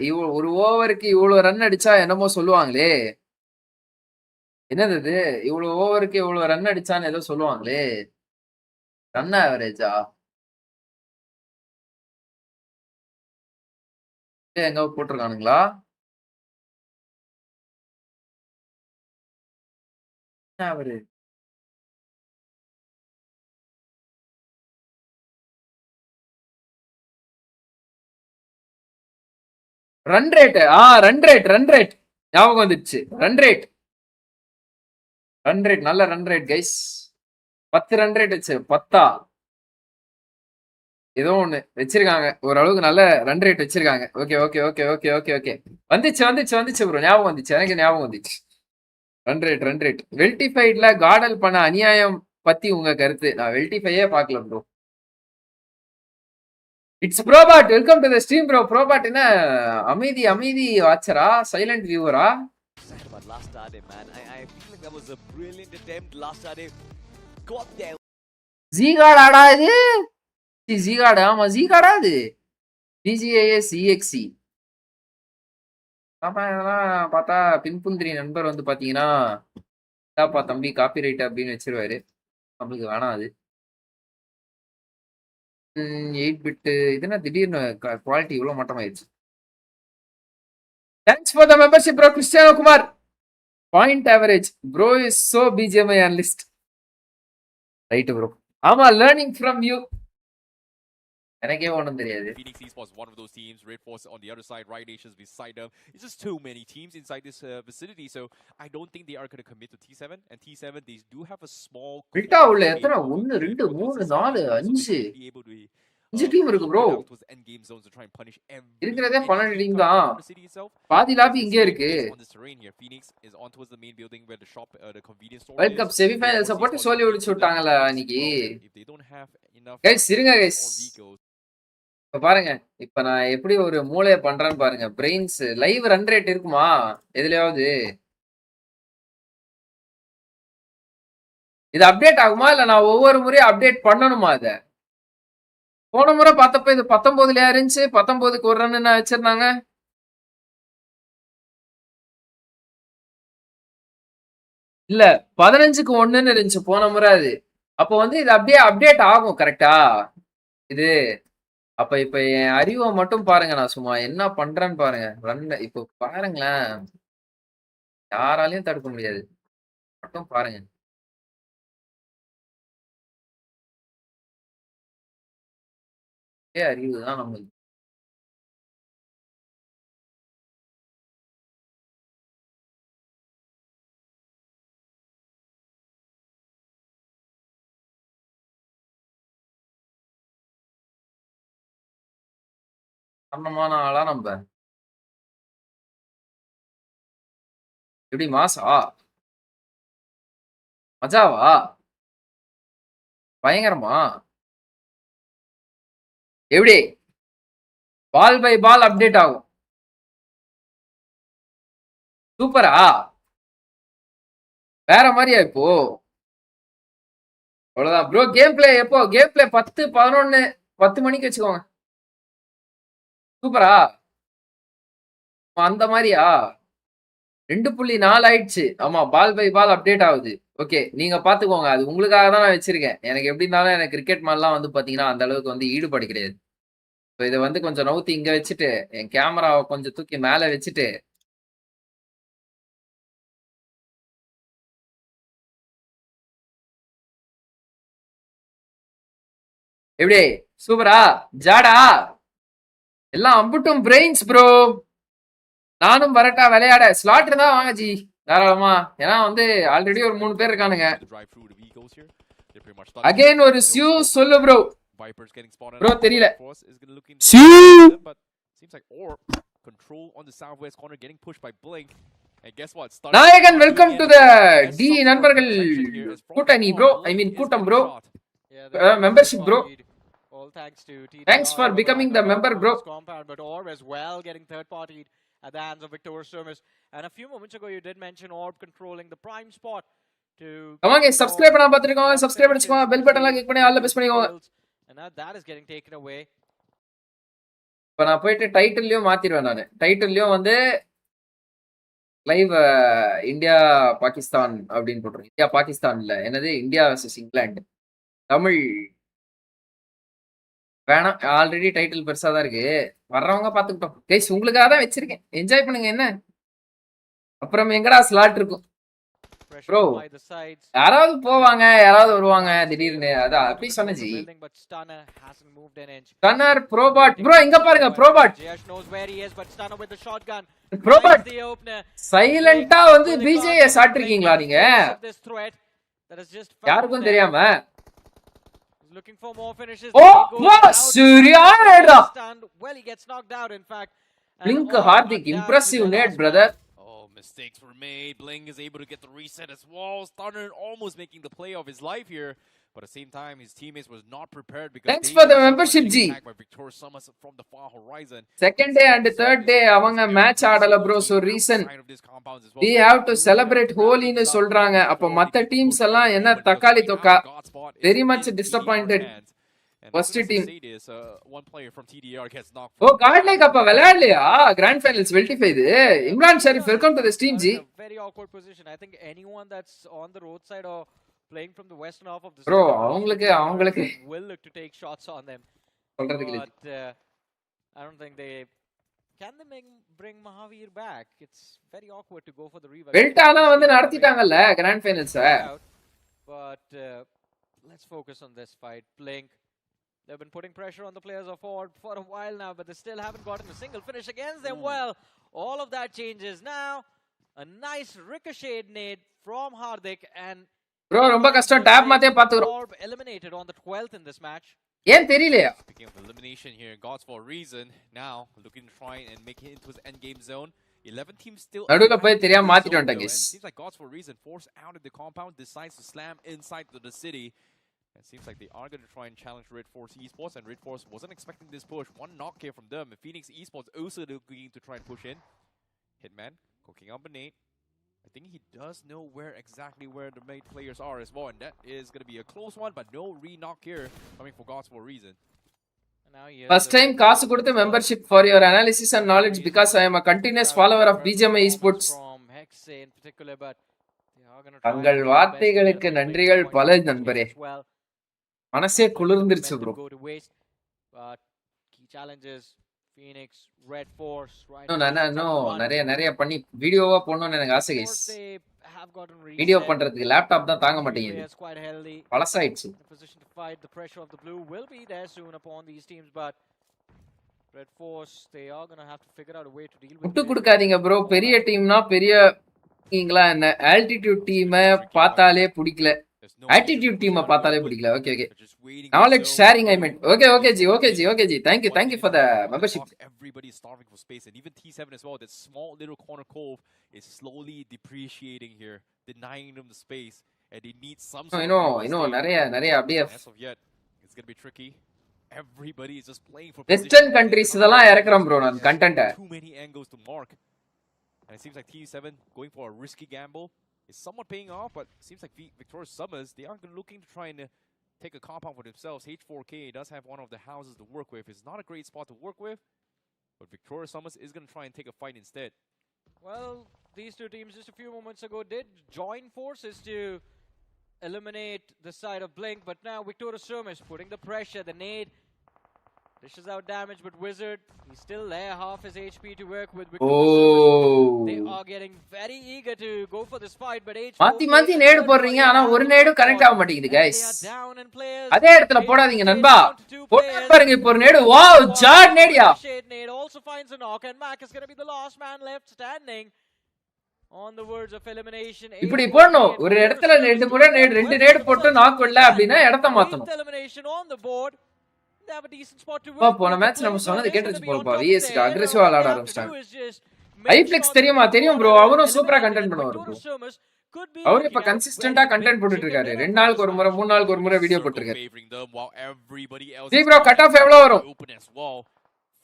இது ஒரு ஓவருக்கு இவ்வளவு ரன் அடிச்சா என்னமோ சொல்லுவாங்களே. என்னது இது? இவ்வளவு ஓவருக்கு இவ்வளவு ரன் அடிச்சான்னு ஏதோ சொல்லுவாங்களே. ரன் ஆவரேஜா? எங்க போட்டிருக்கானுங்களா? Average run rate. Run rate ஞாபகம் வந்துடுச்சு. ரன் ரேட் நல்ல run rate guys. 10 run rate வச்சு 10 ஏதோ ஒண்ணு வச்சிருக்காங்க. ஓரளவுக்கு நல்ல ரன் ரேட் வச்சிருக்காங்க. Okay okay okay okay okay okay வந்துச்சு ப்ரோ, ஞாபகம் வந்துச்சு, எனக்கு ஞாபகம் வந்துச்சு. ரன் ரேட் வெல்டிஃபைட்ல கார்டல் பண்ண அநியாயம் பத்தி உங்க கருத்து? நான் வெல்டிஃபையே பார்க்கல bro. It's Probot welcome to the stream bro. Probot என்ன அமைதி வாட்சரா, சைலண்ட் வியூவரா?
But last Saturday, man, I feel like that was a brilliant attempt last Saturday. Got there.
ஜீகாடாடா இது. ஜீகாடா, ஆமா ஜீகாடா இது. BGIS EXE. ஆமா, இதெல்லாம் பார்த்தா பின்புந்திரி நண்பர் வந்து பாத்தீங்கன்னா, "இந்தாப்பா தம்பி காப்பிரைட்" அப்படின்னு வச்சிருவாரு. நம்மளுக்கு வேணாம் அது. 8 பிட் இது என்ன திடீர்னு குவாலிட்டி இவ்வளவு மட்டமாயிருச்சு. Thanks for the membership bro Cristiano Kumar. Point average bro is so BGMI analyst. Right bro. ஆமா, லேர்னிங் ஃப்ரம் யூ. எனக்கே ஒண்ணும் தெரியாது.
Phoenix Esports, one of those teams. Red Force on the other side, Riot Nations beside them. It's just too many teams inside this vicinity, so I don't think they are going to commit to T7. And T7, they do have a small.
விட்டா உள்ள எத்தனை 1 2 3 4 5 5 டீம் இருக்கு ப்ரோ. இருக்கிறதே 12 டீம் தான். பாதி லாபி இங்கே இருக்கு. வேர்ல்ட் கப் செமிஃபைனல்ஸ் போட்டு சோலி ஒடிச்சு விட்டாங்கல அன்னைக்கு. கைஸ் இருங்க கைஸ். இப்ப பாருங்க, இப்ப நான் எப்படி ஒரு மூளைய பண்றேன்னு பாருங்க. பிரெயின்ஸ் லைவ் ரன் ரேட் இருக்குமா எதுலயாவது? இது அப்டேட் ஆகுமா இல்ல நான் ஒவ்வொரு முறையும் அப்டேட் பண்ணணுமா? இத போன முறை பார்த்தப்ப இது 19லயா இருந்துச்சு. 19க்கு ஒரு ரன் என்ன வச்சிருந்தாங்க. இல்ல 15க்கு 1ன்னு இருந்துச்சு போன முறை அது. அப்போ வந்து இது அப்படியே அப்டேட் ஆகும் கரெக்டா இது. அப்ப இப்ப என் அறிவை மட்டும் பாருங்க, நான் சும்மா என்ன பண்றேன்னு பாருங்க. ரன் இப்போ பாருங்களேன், யாராலையும் தடுக்க முடியாது. மட்டும் பாருங்க. அறிவுதான் நம்மளுக்கு. காரணமான ஆளா நம்ம எப்படி மாசா மஜாவா பயங்கரமா எப்படி பால் பை பால் அப்டேட் ஆகும். சூப்பரா வேற மாதிரியா இப்போ? அவ்வளவுதான் ப்ரோ. கேம் பிளே எப்போ? கேம் பிளே 10 11 10 மணிக்கு வச்சுக்கோங்க. சூப்பரா அந்த மாதிரியா? 2.4 ஆயிடுச்சு. ஆமா, பால் பை பால் அப்டேட் ஆகுது. ஓகே, நீங்க பாத்துக்கோங்க. அது உங்களுக்காக தான் நான் வச்சிருக்கேன். எனக்கு எப்படி இருந்தாலும் எனக்கு கிரிக்கெட் மேலாம் வந்து பாத்தீங்கன்னா அந்த அளவுக்கு வந்து ஈடுபாடு கிடையாது. இதை வந்து கொஞ்சம் நவுத்தி இங்க வச்சுட்டு என் கேமராவை கொஞ்சம் தூக்கி மேல வச்சுட்டு எப்படி சூப்பரா ஜாடா எல்லாம் அம்புட்டும் பிரெயின்ஸ் ப்ரோ. நானும் வரட்டா விளையாட? ஸ்லாட் இருந்தா வாங்க ஜி தாராளமா. ஏன்னா வந்து ஆல்ரெடி ஒரு 3 பேர் இருக்கானுங்க. அகைன் ஒரு சியூ சொல்லு ப்ரோ. ப்ரோ தெரியல. சியூ நாயகன் வெல்கம் டு தி டி நண்பர்கள் கூட்டணி ப்ரோ. ஐ மீன் கூட்டம் bro. Membership bro.
All thanks to TDR.
Thanks for becoming the member, bro.
Compound, but Orb as well getting third party at the hands of Victor Surmis. And a few moments ago, you did mention Orb controlling the prime spot to.
Come on, guys, subscribe பண்ணா பாத்துக்கோங்க. subscribe பண்ணிக்கோங்க. bell button la click பண்ணி all press பண்ணிக்கோங்க.
And now that is getting taken away.
இப்ப நான் போயிட்டு டைட்டில்லையும் மாத்திடுவேன். நான் டைட்டில்லையும் வந்து லைவ் இந்தியா பாகிஸ்தான் அப்படின்னு போட்டுருக்கேன். இந்தியா பாகிஸ்தான் இல்ல, என்னது இந்தியா vs இங்கிலாந்து தமிழ் வேணாம். ஆல்ரெடி டைட்டில் பெருசா தான் இருக்கு. வர்றவங்க பாத்துக்கிட்டோம். கைஸ் உங்களுக்காக தான் வச்சிருக்கேன். என்ஜாய் பண்ணுங்க. என்ன அப்புறம் எங்கடா ஸ்லாட் இருக்கும் ப்ரோ? யாராவது போவாங்க, யாராவது வருவாங்க திடீர்னு. அதான் அப்படி சொன்னஜி. ஸ்டன்னர் ப்ரோபாட் ப்ரோ இங்க பாருங்க. ப்ரோபாட் ப்ரோபாட் சைலண்டா வந்து பிஜேஎஸ் ஆட்டிருக்கீங்களா நீங்க? யாருக்கும் தெரியாம.
Looking for more finishes.
Oh, wow, Suryanada.
Well, he gets knocked out, in fact.
Blink Hardik, impressive net, brother.
Oh, mistakes were made. Bling is able to get the reset as well. Stunner almost making the play of his life here. But at the same time, his teammates was not prepared because
Thanks for the membership, G.
by Victor Summers from the far horizon.
Second day and third day அவங்க match ஆடல bro. So reason we have to celebrate Holi னு சொல்றாங்க. அப்ப மத்த டீம்ஸ் எல்லாம் என்ன தக்காளி தொக்கா. Very much disappointed. First team.
One player from TDR gets knocked.
Oh, God like அப்ப விளையாடலையா Grand Finals 25 Imran Sharif welcome to the stream G.
Very awkward position. I think anyone that's on the roadside or playing from the western half of the
bro அவங்களுக்கு
will look to take shots on them.
சொல்றதுக்கு இல்ல.
But I don't think they can bring Mahavir back. It's very awkward to go for the revive.
பெல்டானா வந்து நடத்திட்டாங்கல்ல Grand Finals.
But let's focus on this fight. Blink. They've been putting pressure on the players of Ford for a while now, but they still haven't gotten a single finish against them. Well, all of that changes now. A nice ricochet nade from Hardik and
bro ரொம்ப கஷ்டம் top மாத்தே பாத்துறோம்.
Eliminated on the 12th in this match.
ஏன் தெரியலையா?
Speaking of elimination here, Gods for a reason. Now looking to try and make it into his end game zone. 11 teams still.
நடுவுல போய் தெரியாம மாத்திட்டு வந்துட்டாங்க guys.
Seems like Gods for a reason forced out of the compound, decides to slam inside to the city. It seems like they are going to try and challenge Red Force Esports, and Red Force wasn't expecting this push. One knock here from them. Phoenix Esports also looking to try and push in. Hitman cooking up a nade. I think he does know exactly where the main players are as well, and that is going to be a close one, but no re-knock here coming for Gods for a reason.
First time காசு கொடுத்து membership for your analysis and knowledge because I am a continuous follower of BGMI Esports. தங்கள் வார்த்தைகளுக்கு நன்றிகள் பல நண்பரே. மனசே குளிர்ந்துருச்சு bro. நிறைய பண்ணி வீடியோவா போடணும்னு எனக்கு ஆசை guys. வீடியோ பண்றதுக்கு லேப்டாப் தான் தாங்க மாட்டேங்குது. பழசாயிடுச்சு. விட்டு கொடுக்காதீங்க ப்ரோ. பெரிய டீம்னா பெரிய டீங்களா என்ன ஆல்டிடியூட் டீமை பார்த்தாலே பிடிக்கல. ஆட்டிடியூட் டீமை பார்த்தாலே பிடிக்கல. Okay knowledge sharing I meant. Okay G. Thank you for the membership.
Everybody is starving for space, and even T7 as well. That small little corner cove is slowly depreciating here, denying them the space, and they need some
I know நிறைய அப்படியே
as of yet it's going to be tricky. Everybody is just playing for
western countries இதெல்லாம் இறக்குறோம் bro நான் content.
Too many angles to mark, and it seems like T7 going for a risky gamble is somewhat paying off, but it seems like Victor Summers, they are looking to try and take a compound for themselves. H4K does have one of the houses to work with. It's not a great spot to work with, but Victor Summers is going to try and take a fight instead.
Well, these two teams just a few moments ago did join forces to eliminate the side of Blink, but now Victor Summers putting the pressure, the nade dishes out damage, but Wizard, he's still there, half his HP to work with. They are getting very eager to go for this fight, but
மாத்தி நேடு போடுறீங்க, ஆனா ஒரு நேடு கனெக்ட் ஆக மாட்டேங்குது गाइस. அதே இடத்துல போடாதீங்க நண்பா. பாருங்க இப்போ ஒரு நேடு, வாவ் ஜாட் நேடியா.
Also finds a knock, and Mac is going to be the last man left standing on the words of elimination.
இப்படி போடணும். ஒரு இடத்துல ரெண்டு நேடு போட்டு நாக் வரல அப்படினா இடத்தை மாத்தணும்.
Elimination on the board.
போன மேட்ச் நம்ம சொன்னது கேட்டிருச்சு போலப்பா. விஎஸ்க்கு அக்ரெசிவா விளையாட ஆரம்பிச்சிட்டாங்க. ஐப்ளெக்ஸ் தெரியும் ப்ரோ. அவரும் சூப்பரா கண்டென்ட் பண்ணுவாரு ப்ரோ. அவரு இப்ப கன்சிஸ்டன்ட்டா கண்டென்ட் போட்டுட்டு இருக்காரு. 2 நாளுக்கு ஒரு முறை 3 நாளுக்கு ஒரு முறை வீடியோ போட்டுருக்காரு. ஜி ப்ரோ கட் ஆஃப் எவ்வளவு வரும்?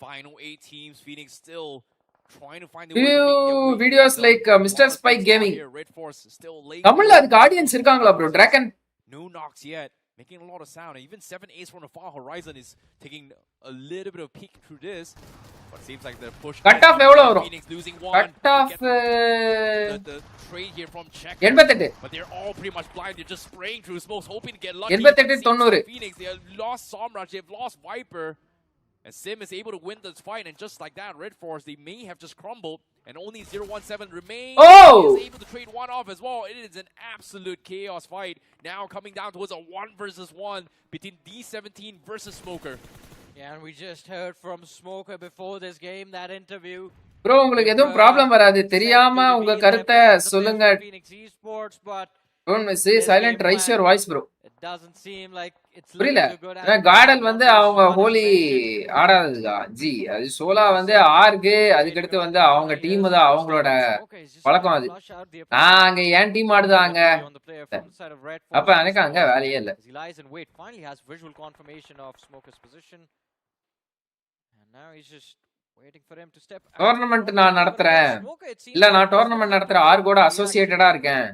Final 8 teams, Phoenix still trying to find
the videos like Mr. Spike Gaming. தமிழ்ல அதுக்கு ஆடியன்ஸ் இருக்காங்களா bro? Dragon
no knocks yet, making a lot of sound. Even 7 A's from the far horizon is taking a little bit of peek through this. But it seems like the push.
Cut off எவ்வளவு வரும்?
Phoenix losing one.
Cut off
the trade here from Czech.
88.
But they're all pretty much blind. They're just spraying through smokes, hoping to get lucky.
88 90.
Phoenix, they have lost Samraj, they've lost Viper. And Sim is able to win this fight, and just like that, Red Force, they may have just crumbled, and only 0-1-7 remains.
Oh!
He is able to trade one off as well. It is an absolute chaos fight. Now coming down towards a 1 versus 1 between D17 versus Smoker.
Yeah, and we just heard from Smoker before this game, that interview.
Bro, உங்களுக்கு எதுவும் ப்ராப்ளம் வராது. தெரியாம உங்க கருத்தை சொல்லுங்க.
Phoenix Esports, but
don't say silent, raise your voice bro.
it doesn't seem like it's
புரியல.
looking good.
ஏன்னா
And
கார்டன் வந்து
one
அவங்க
is
ஹோலி
mentioned.
ஆடாததுக்கா ஜி. அது சோலா வந்து ஆர்கு அதுக்கடுத்து வந்து அவங்க டீம் தான் அவங்களோட
Smoker is just trying
பழக்கம்
to
அது.
flush out the
நான் அங்க என் team ஆடுதாங்க.
opponent on the player from the side of Red
அப்ப
Force
எனக்கு அங்க
Esports.
வேலையே இல்ல.
As he lies in wait, finally has visual confirmation of Smoker's position. And now he's just waiting for him to step out.
Tournament நான் நடத்துறேன்.
Smoker, it seems
இல்ல
like
நான்
he doesn't
டோர்னமெண்ட்
have
நடத்துற
to
ஆர்கோட
work.
அசோசியேட்டடா இருக்கேன்.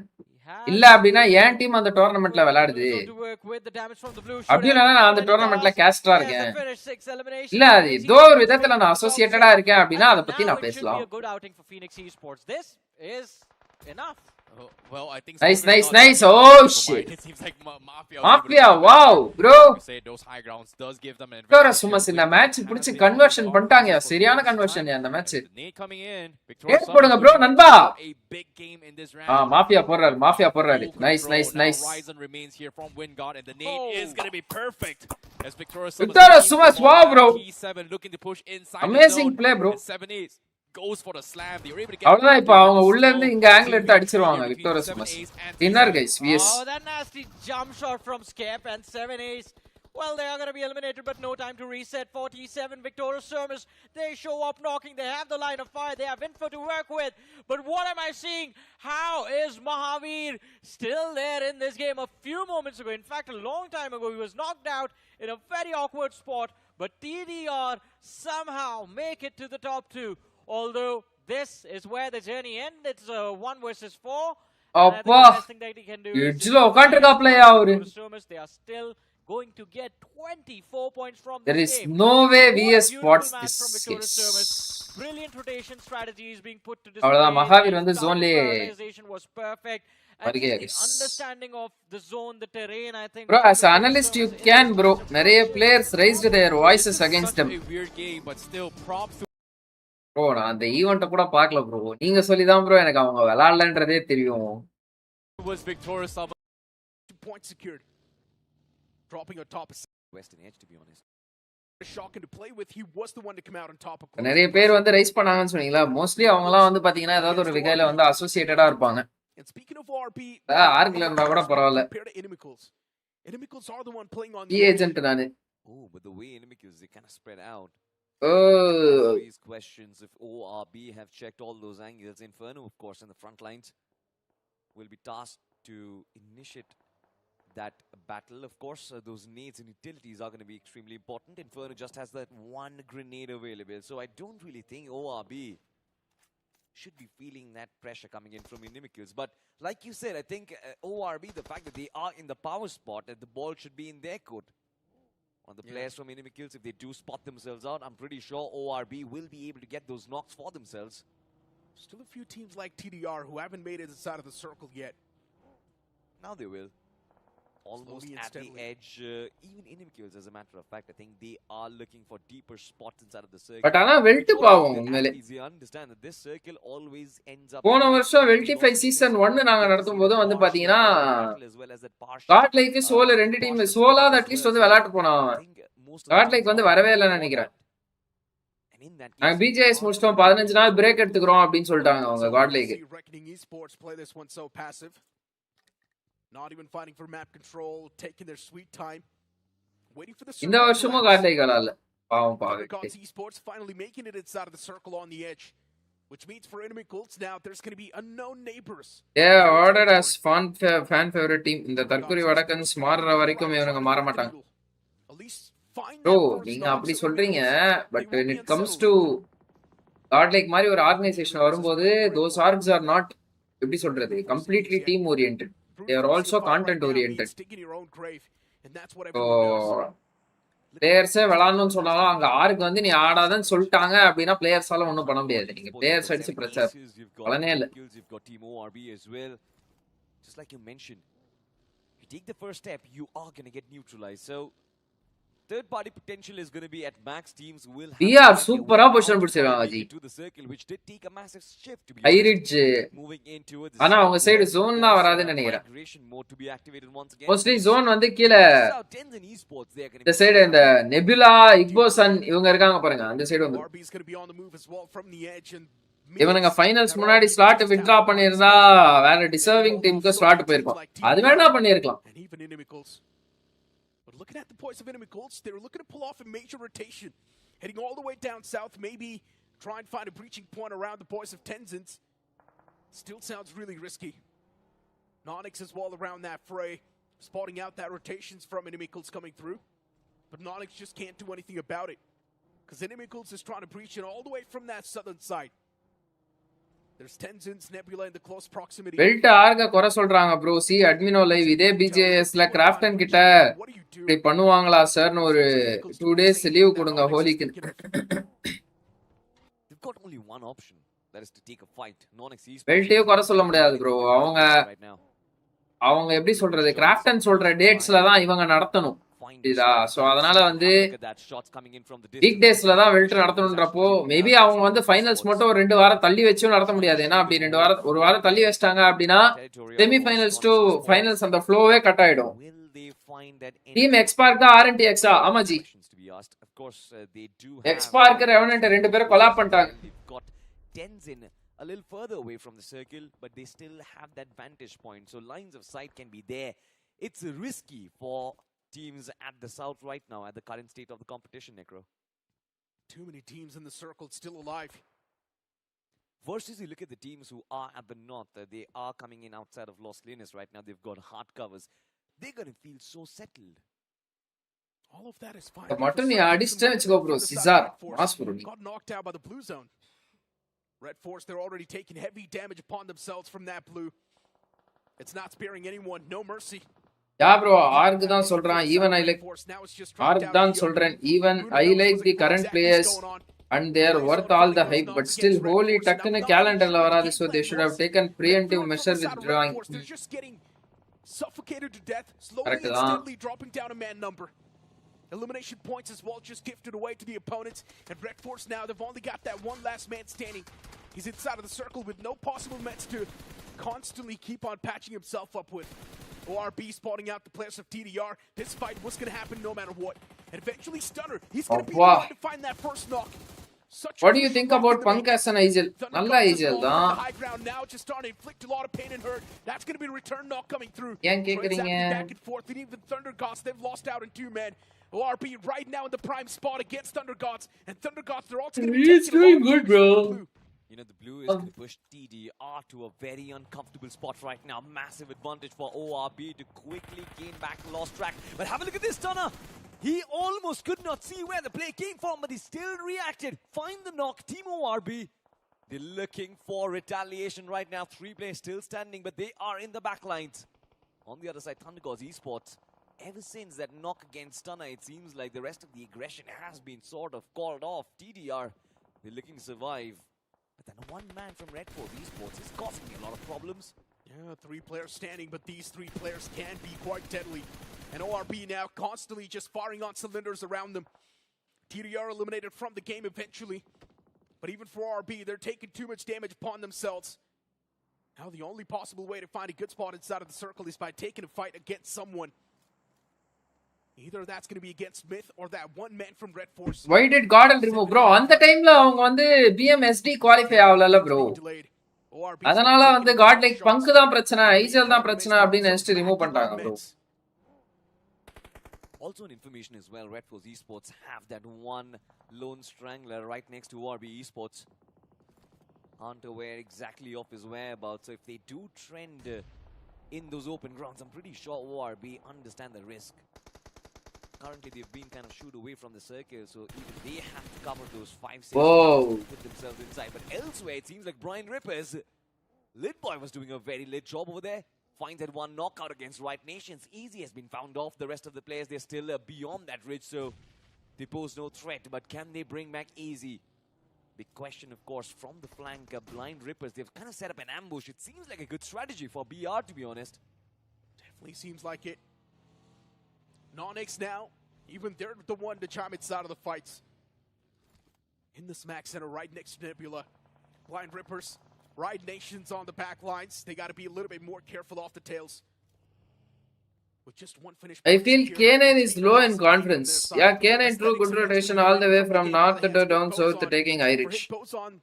He has
இல்ல அப்படின்னா என் டீம் அந்த டோர்னமெண்ட்ல விளையாடுது.
to work with the damage from the blue
அப்படி
shooter.
இல்லைன்னா நான் அந்த
And he
டோர்னமெண்ட்ல
does.
கேஸ்டரா
Yes,
இருக்கேன்.
the finish, 6 eliminations.
இல்ல அது
He's
ஏதோ ஒரு
straight
விதத்துல
to
நான்
the top
அசோசியேட்டடா
six.
இருக்கேன் அப்படின்னா
I
அதை
think
பத்தி
now
நான்
it should
பேசலாம்.
be a good outing for Phoenix Esports. This is enough.
Well, I think
Nice,
Smoker's
nice,
not
nice.
that
Oh,
much
shit.
It seems like Mafia.
Mafia, wow, bro.
Say those high grounds does give them an
Victoria
advantage.
சும்மா இந்த
With
மேட்ச்
the
புடிச்சு
penalty
கன்வர்ஷன்
on
பண்ணிட்டாங்க.
Esports
சரியான
this
கன்வர்ஷன்
time.
அந்த match.
The nade coming in. Victoria
ஏட் போடுங்க ப்ரோ நண்பா.
a big game in this
ah
round.
மாஃபியா போறாரு. மாஃபியா போறாரு.
Full
nice
control.
Nice
Now
nice.
Ryzen remains here from Wildcard, and the nade
Oh.
is going to be perfect. As Victoria
Sumas, wow, bro.
T7 looking to push inside
Amazing
the zone.
play, bro.
And 7-8 goes for the slam. They were able to get
அவ்வளவுதான் இப்ப அவங்க
the
உள்ள இருந்து
slow
இங்க ஆங்கிள் எடுத்து
2v3
அடிச்சிருவாங்க
between
விக்டோரியா
7
சுமஸ்.
A's and
டின்னர்
T7.
Guys VS.
Oh, that nasty jump shot from Skep and 7 A's. Well, they are going to be eliminated, but no time to reset. 47 Victoria Sermis. They show up knocking. They have the line of fire. They have info to work with. But what am I seeing? How is Mahavir still there in this game? A few moments ago, in fact, a long time ago, he was knocked out in a very awkward spot. But TDR somehow make it to the top two. Although this is where the journey ends. It's a 1 versus 4. And I think
அப்பா
the best thing that he can do is
எட்ஜ்ல உட்கார்ந்திருக்காப்லயா அவரு.
Sermis. They are still going to get 24 points from
There
this
is
game.
no way
What a
VS
beautiful
spots
match
this.
from Victoria
Yes.
Sermis. Brilliant rotation strategy is being put to display.
அவ்வளவுதான் மகாவீர் வந்து
Counter
ஜோன்லயே
prioritization was perfect. And
வருகை
just the
guys.
understanding of the zone, the terrain, I think.
Bro,
from
as an
Victoria
analyst you
Sermis
can
is
bro.
just
நிறைய
appreciated.
players raised their voices
This is
against
such
them.
a weird game, but still props to
bro நான் அந்த ஈவென்ட்ட கூட பார்க்கல ப்ரோ. நீங்க சொல்லி தான் ப்ரோ எனக்கு அவங்க விளையாடலன்றதே தெரியும்.
was Victoria Sub.
2 points secured. Dropping on top of
Western Edge, to be honest.
shocking to play with. He was the one to come out on top of
நிறைய பேர் வந்து ரைஸ் பண்ணாங்கன்னு சொன்னீங்களா. மோஸ்ட்லி அவங்கலாம் வந்து பாத்தீங்கன்னா ஏதாவது ஒரு வகையில வந்து அசோசியேட்டடா இருப்பாங்க.
And speaking of RP,
ஆர்க்ல இருந்தா கூட பரவாயில்ல.
compared to Inimicals. Inimicals are the one playing on
D
the
agent நானு.
Oh, but the way Inimicals, they kind of spread out.
Oh
Raise questions if ORB have checked all those angles. Inferno, of course, in the front lines will be tasked to initiate that battle. Of course, those nades and utilities are going to be extremely important. Inferno just has that one grenade available, so I don't really think ORB should be feeling that pressure coming in from Inimicals. But like you said, I think ORB, the fact that they are in the power spot, that the ball should be in their court. On the players from Inimicals, if they do spot themselves out, I'm pretty sure ORB will be able to get those knocks for themselves.
Still a few teams like TDR who haven't made it inside of the circle yet.
Now they will. Almost
Slowly and
at the
steadily.
edge. Even Inimicals, as a matter of fact, I think they are looking for deeper spots inside of the circle.
But ஆனா வெல்ட்
Because
பாவம்
the
உண்மையிலே.
athletes, they understand that this circle always ends up.
போன வருஷம் வெல்டிஃபை சீசன் 1 நாங்க நடத்தும் போது வந்து பாத்தீங்கன்னா காட் லைக் சோல ரெண்டு டீம் சோலாவது அட்லீஸ்ட் வந்து விளையாட்டு போனான் அவன். காட் லைக் வந்து வரவே இல்லைன்னு நினைக்கிறேன். நாங்க பிஜிஎஸ் முடிச்சிட்டோம் 15 நாள் பிரேக் எடுத்துக்கிறோம் அப்படின்னு சொல்லிட்டாங்க அவங்க god like.
Reckoning Esports play this one so passive. Not even fighting for map control, taking their sweet time. Waiting for the
இந்த வருஷமும் காட் லைக் விளையாடல. பாவம் பாவம்.
Bgis Esports finally making it inside of the circle on the edge. Which means for Inimicals now there's going to be unknown neighbors.
Yeah, ordered as fan favorite team. இந்த தற்கொலை வடக்கன்ஸ் மாறுற வரைக்கும் இவங்க மாற மாட்டாங்க.
At least find
bro
that first
நீங்க
knock,
அப்படி
so
சொல்றீங்க
Inimicals,
but
they will
when
be
it comes
unsettled.
to god like மாதிரி ஒரு ஆர்கனைசேஷன் வரும்போது those orgs are not எப்படி சொல்றது completely team oriented. They are also content oriented. So பிளேயர்ஸே விளாடணும்னு சொன்னாலும் அங்க ஆருக்கு வந்து நீ ஆடாதன்னு சொல்லிட்டாங்க அப்படின்னா பிளேயர்ஸால ஒன்றும் பண்ண முடியாது. நீங்க பிளேயர்ஸ் அடிச்சு பிரச்சனை பலனே இல்லை.
You've got Team ORB as well. Just like you mentioned, you take the first step, you are going to get neutralized. So third party potential is going to be at max. Teams will have
DR
to make
சூப்பரா
their way
பொசிஷன்
out
பிடிச்சிருக்காங்க G.
to the circle, which did take a massive shift to be
high
honest.
Ridge
Moving into it.
ஆனா அவங்க சைடு ஜோன் தான் வராதுன்னு நினைக்கிறேன்.
Migration mode to be activated once again.
Mostly zone வந்து கீழ
South Ends and Esports, they are going to
இந்த சைடு இந்த நெபுலா இக்போசன் இவங்க இருக்காங்க பாருங்க அந்த சைடு வந்து
RB is going to be on the move as well from the edge and
இவனுங்க ஃபைனல்ஸ் முன்னாடி ஸ்லாட் வித்ட்ரா பண்ணிருந்தா வேற டிசர்விங் டீமுக்கு ஸ்லாட் போயிருக்கும். அது வேணா பண்ணிருக்கலாம்.
and even Inimicals. But looking at the points of enemy Colts, they're looking to pull off a major rotation. Heading all the way down south, maybe try and find a breaching point around the boys of Tenzin. Still sounds really risky. Nonyx as well around that fray, spotting out that rotations from enemy Colts coming through. But Nonyx just can't do anything about it, because enemy Colts is trying to breach it all the way from that southern side. There's Tenzin's Nebula in the close proximity.
பெல்ட் ஆர்க குறை சொல்றாங்க ப்ரோ. சி அட்மினோ லைவ் இதே பிஜேஎஸ்ல கிராஃப்டன் கிட்ட இப்படி பண்ணுவாங்களா சார்னு ஒரு 2 days லீவ் கொடுங்க ஹோலிக்கு.
They've got only one option, that is to take a fight. Nonyx Esports
பெல்ட்டையும் குறை சொல்ல முடியாது ப்ரோ. அவங்க எப்படி சொல்றது, கிராஃப்டன் சொல்ற டேட்ஸ்ல தான் இவங்க நடத்தணும். சோ அதனால வந்து வீக் டேஸ்ல தான் வெல்ட் நடத்தணும்ன்றப்போ மேபி அவங்க வந்து ஃபைனல்ஸ் மட்டும் ஒரு 2 வாரம் தள்ளி வச்சும் நடத்த முடியாது. ஏன்னா அப்படி 1 வாரம் தள்ளி வச்சிட்டாங்க அப்படின்னா செமி ஃபைனல்ஸ் டு ஃபைனல்ஸ் அந்த ஃப்ளோவே கட் ஆயிடும். டீம் எக்ஸ்பார்க் தான் ஆர்என்டி எக்ஸா. ஆமா ஜி, எக்ஸ்பார்க் ரெவனன்ட் 2 பேரும் கொலாப் பண்ணிட்டாங்க.
Tenzin a little further away from the circle, but they still have that vantage point, so lines of sight can be there. It's risky for teams at the south right now at the current state of the competition, Necro.
Too many teams in the circle still alive.
Versus you look at the teams who are at the north, they are coming in outside of Los Linus right now. They've got hard covers. They're going to feel so settled.
All of that is fine.
Mattu nee adishte vechuko bro. Cesar mass bro.
Got knocked out by the blue zone. Red Force, they're already taking heavy damage upon themselves from that blue. It's not sparing anyone. No mercy.
Yeah bro, ஆர்க் தான் சொல்றான். ஈவன் ஐ லைக் ஆர்க் தான் சொல்றேன். Even I like the current players and they are worth all the hype, but still holy டக்குன்னு கேலண்டர்ல வராது. so they should have taken preemptive measure with drawing.
They're just getting suffocated to death, slowly and steadily dropping down a man number. Elimination points as well just gifted away to the opponents, and Red Force now, they've only got that one last man standing. He's inside of the circle with no possible mets to constantly keep on patching himself up with. ORB spotting out the players of TDR. This fight was going to happen no matter what. And eventually Stunner, he's going to be the one to find that first knock.
What do you think about Punk as an Angel? Nalla Angel da.
High ground now, just starting to inflict a lot of pain and hurt. That's going to be a return knock coming through. Back and forth, and even Thunder Gods, they've lost out in 2 men. ORB right now in the prime spot against Thunder Gods, and Thunder Gods, they're also going to be
He's doing good, bro.
You know, the blue is going to push TDR to a very uncomfortable spot right now. Massive advantage for ORB to quickly gain back lost track. But have a look at this, Stunner. He almost could not see where the play came from, but he still reacted. Find the knock, Team ORB. They're looking for retaliation right now. 3 players still standing, but they are in the back lines. On the other side, Thunder Gods Esports. Ever since that knock against Stunner, it seems like the rest of the aggression has been sort of called off. TDR, they're looking to survive. But then one man from Red Force Esports is causing me a lot of problems.
Yeah, 3 players standing, but these 3 players can be quite deadly. And ORB now constantly just firing on cylinders around them. TDR eliminated from the game eventually. But even for ORB, they're taking too much damage upon themselves. Now the only possible way to find a good spot inside of the circle is by taking a fight against someone. Either that's going to be against Smith or that one man from Red Force.
Why did Gordon remove bro? அந்த டைம்ல அவங்க வந்து BMSD குவாலிஃபை ஆகலல bro. அதனால வந்து காட் லைக் பங்க் தான் பிரச்சனை, ஐசல் தான் பிரச்சனை அப்படி நினைச்சிட்டு ரிமூவ் பண்ணிட்டாங்க bro.
Also in information as well, Red Force Esports have that one lone strangler right next to ORB Esports. Aren't aware exactly of his whereabouts, so if they do trend in those open grounds, I'm pretty sure ORB understand the risk. Currently they've been kind of shooed away from the circle, so even they have to cover those 5-6 to put themselves inside. But elsewhere, it seems like Brian Rippers, Lidboy was doing a very lit job over there. Finds that one knockout against Right Nations. Easy has been found off. The rest of the players, they're still beyond that ridge, so they pose no threat. But can they bring back Easy? Big question, of course, from the flank. Blind Rippers, they've kind of set up an ambush. It seems like a good strategy for BR, to be honest.
Definitely seems like it. Nonyx now, even they're the one to chime inside of the fights. In the smack center, right next to Nebula. Blind Rippers, Ride Nations on the back lines. They got to be a little bit more careful off the tails. With just one finish.
I feel K9 is low in confidence. Yeah, K9 threw good rotation all the way from north to down south to taking Irish.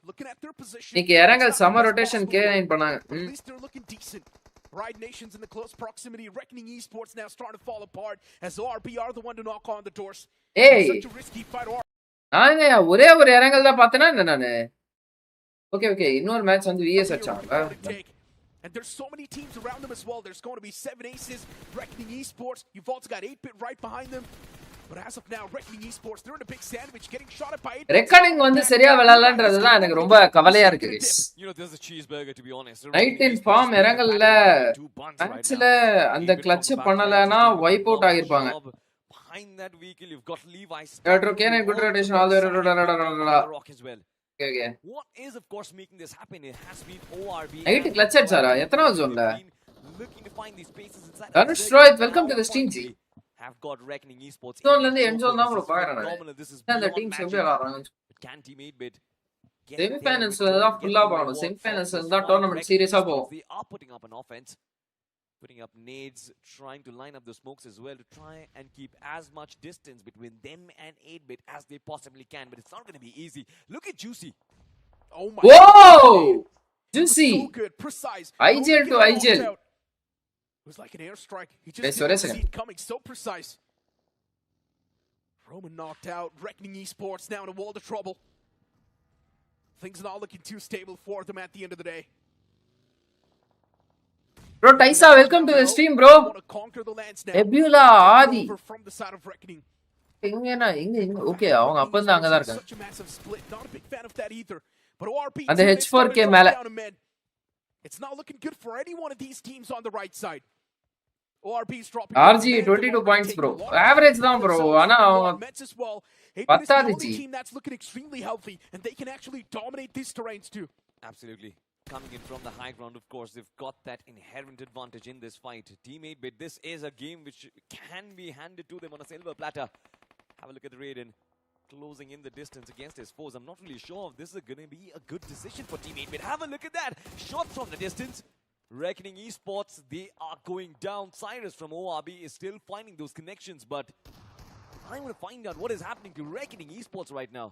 Looking at their position.
இன்னைக்கு இறங்கல் சம்மர் ரொட்டேஷன் K9 பண்ணாங்க.
At least they're looking decent. Pride Nations in the close proximity. Reckoning Esports now starting to fall apart as ORB are the one to knock on the doors.
ஏய்
Such a risky fight.
நாங்க ஒரே ஒரு இறங்கல் தான் பார்த்தேனா என்ன நானு ஓகே இன்னொரு மேட்ச் வந்து விஎஸ் அடிச்சாங்க
And there's so many teams around them as well. There's going to be 7 aces. Reckoning Esports. You've also got 8-bit right behind them. But as of now, Reckoning Esports, they're in a big sandwich, getting shot at by 8-bit.
Recording வந்து சரியா விளையாடலன்றது தான் எனக்கு ரொம்ப கவலையா இருக்கு guys.
You know, there's a cheeseburger to be honest.
Knight in form இறங்கல்ல மேட்ச்ல அந்த கிளட்ச் பண்ணலனா வைப் அவுட் ஆகிருப்பாங்க.
Behind that vehicle, you've got Levi.
Okay, good rotation all the
Rock as well.
Okay.
What is of course making this happen? It has been ORB.
Knight clutch அடிச்சாரா எத்தனாவது ஜோன்ல
Looking to find these spaces inside.
Dhanush Rohit, welcome to the stream G.
Have got Reckoning Esports.
Zone la end zone தான் bro பாக்குறேன்.
This is
அந்த டீம்ஸ் எப்படி விளையாடுறாங்க.
Can teammate bid.
செமி ஃபைனல்ஸ்ல தான் ஃபுல்லா போறோம். செமி ஃபைனல்ஸ்ல தான் டோர்னமென்ட் சீரியஸா போகும்.
They are putting up an offense. Putting up nades, trying to line up the smokes as well to try and keep as much distance between them and 8-bit as they possibly can. But it's not going to be easy. Look at Juicy.
Oh my
Whoa! Juicy.
So good, precise.
IGL to IGL.
It was like an airstrike. He just
didn't
see it coming. So precise. Roman knocked out. Reckoning Esports now in a world of trouble. Things not looking too stable for them at the end of the day.
Bro, Taisa, welcome to the stream, bro. Ebula Adi.
From the side of Reckoning.
எங்க ஓகே அவங்க அப்ப இருந்து அங்க தான் இருக்காங்க.
Such a massive split. Not a big fan of that either. But ORP
அந்த H4K மேல
it's not looking good for any one of these teams on the right side. ORP is dropping
RG 22 points bro. Average தான் bro. ஆனா அவங்க பத்தாது G.
Team that's looking extremely healthy and they can actually dominate these terrains too.
Absolutely. Coming in from the high ground, of course, they've got that inherent advantage in this fight. Teammate, but this is a game which can be handed to them on a silver platter. Have a look at the Raiden closing in the distance against his foes. I'm not really sure if this is going to be a good decision for Teammate, but have a look at that. Shot from the distance. Reckoning Esports, they are going down. Cyrus from ORB is still finding those connections, but I want to find out what is happening to Reckoning Esports right now.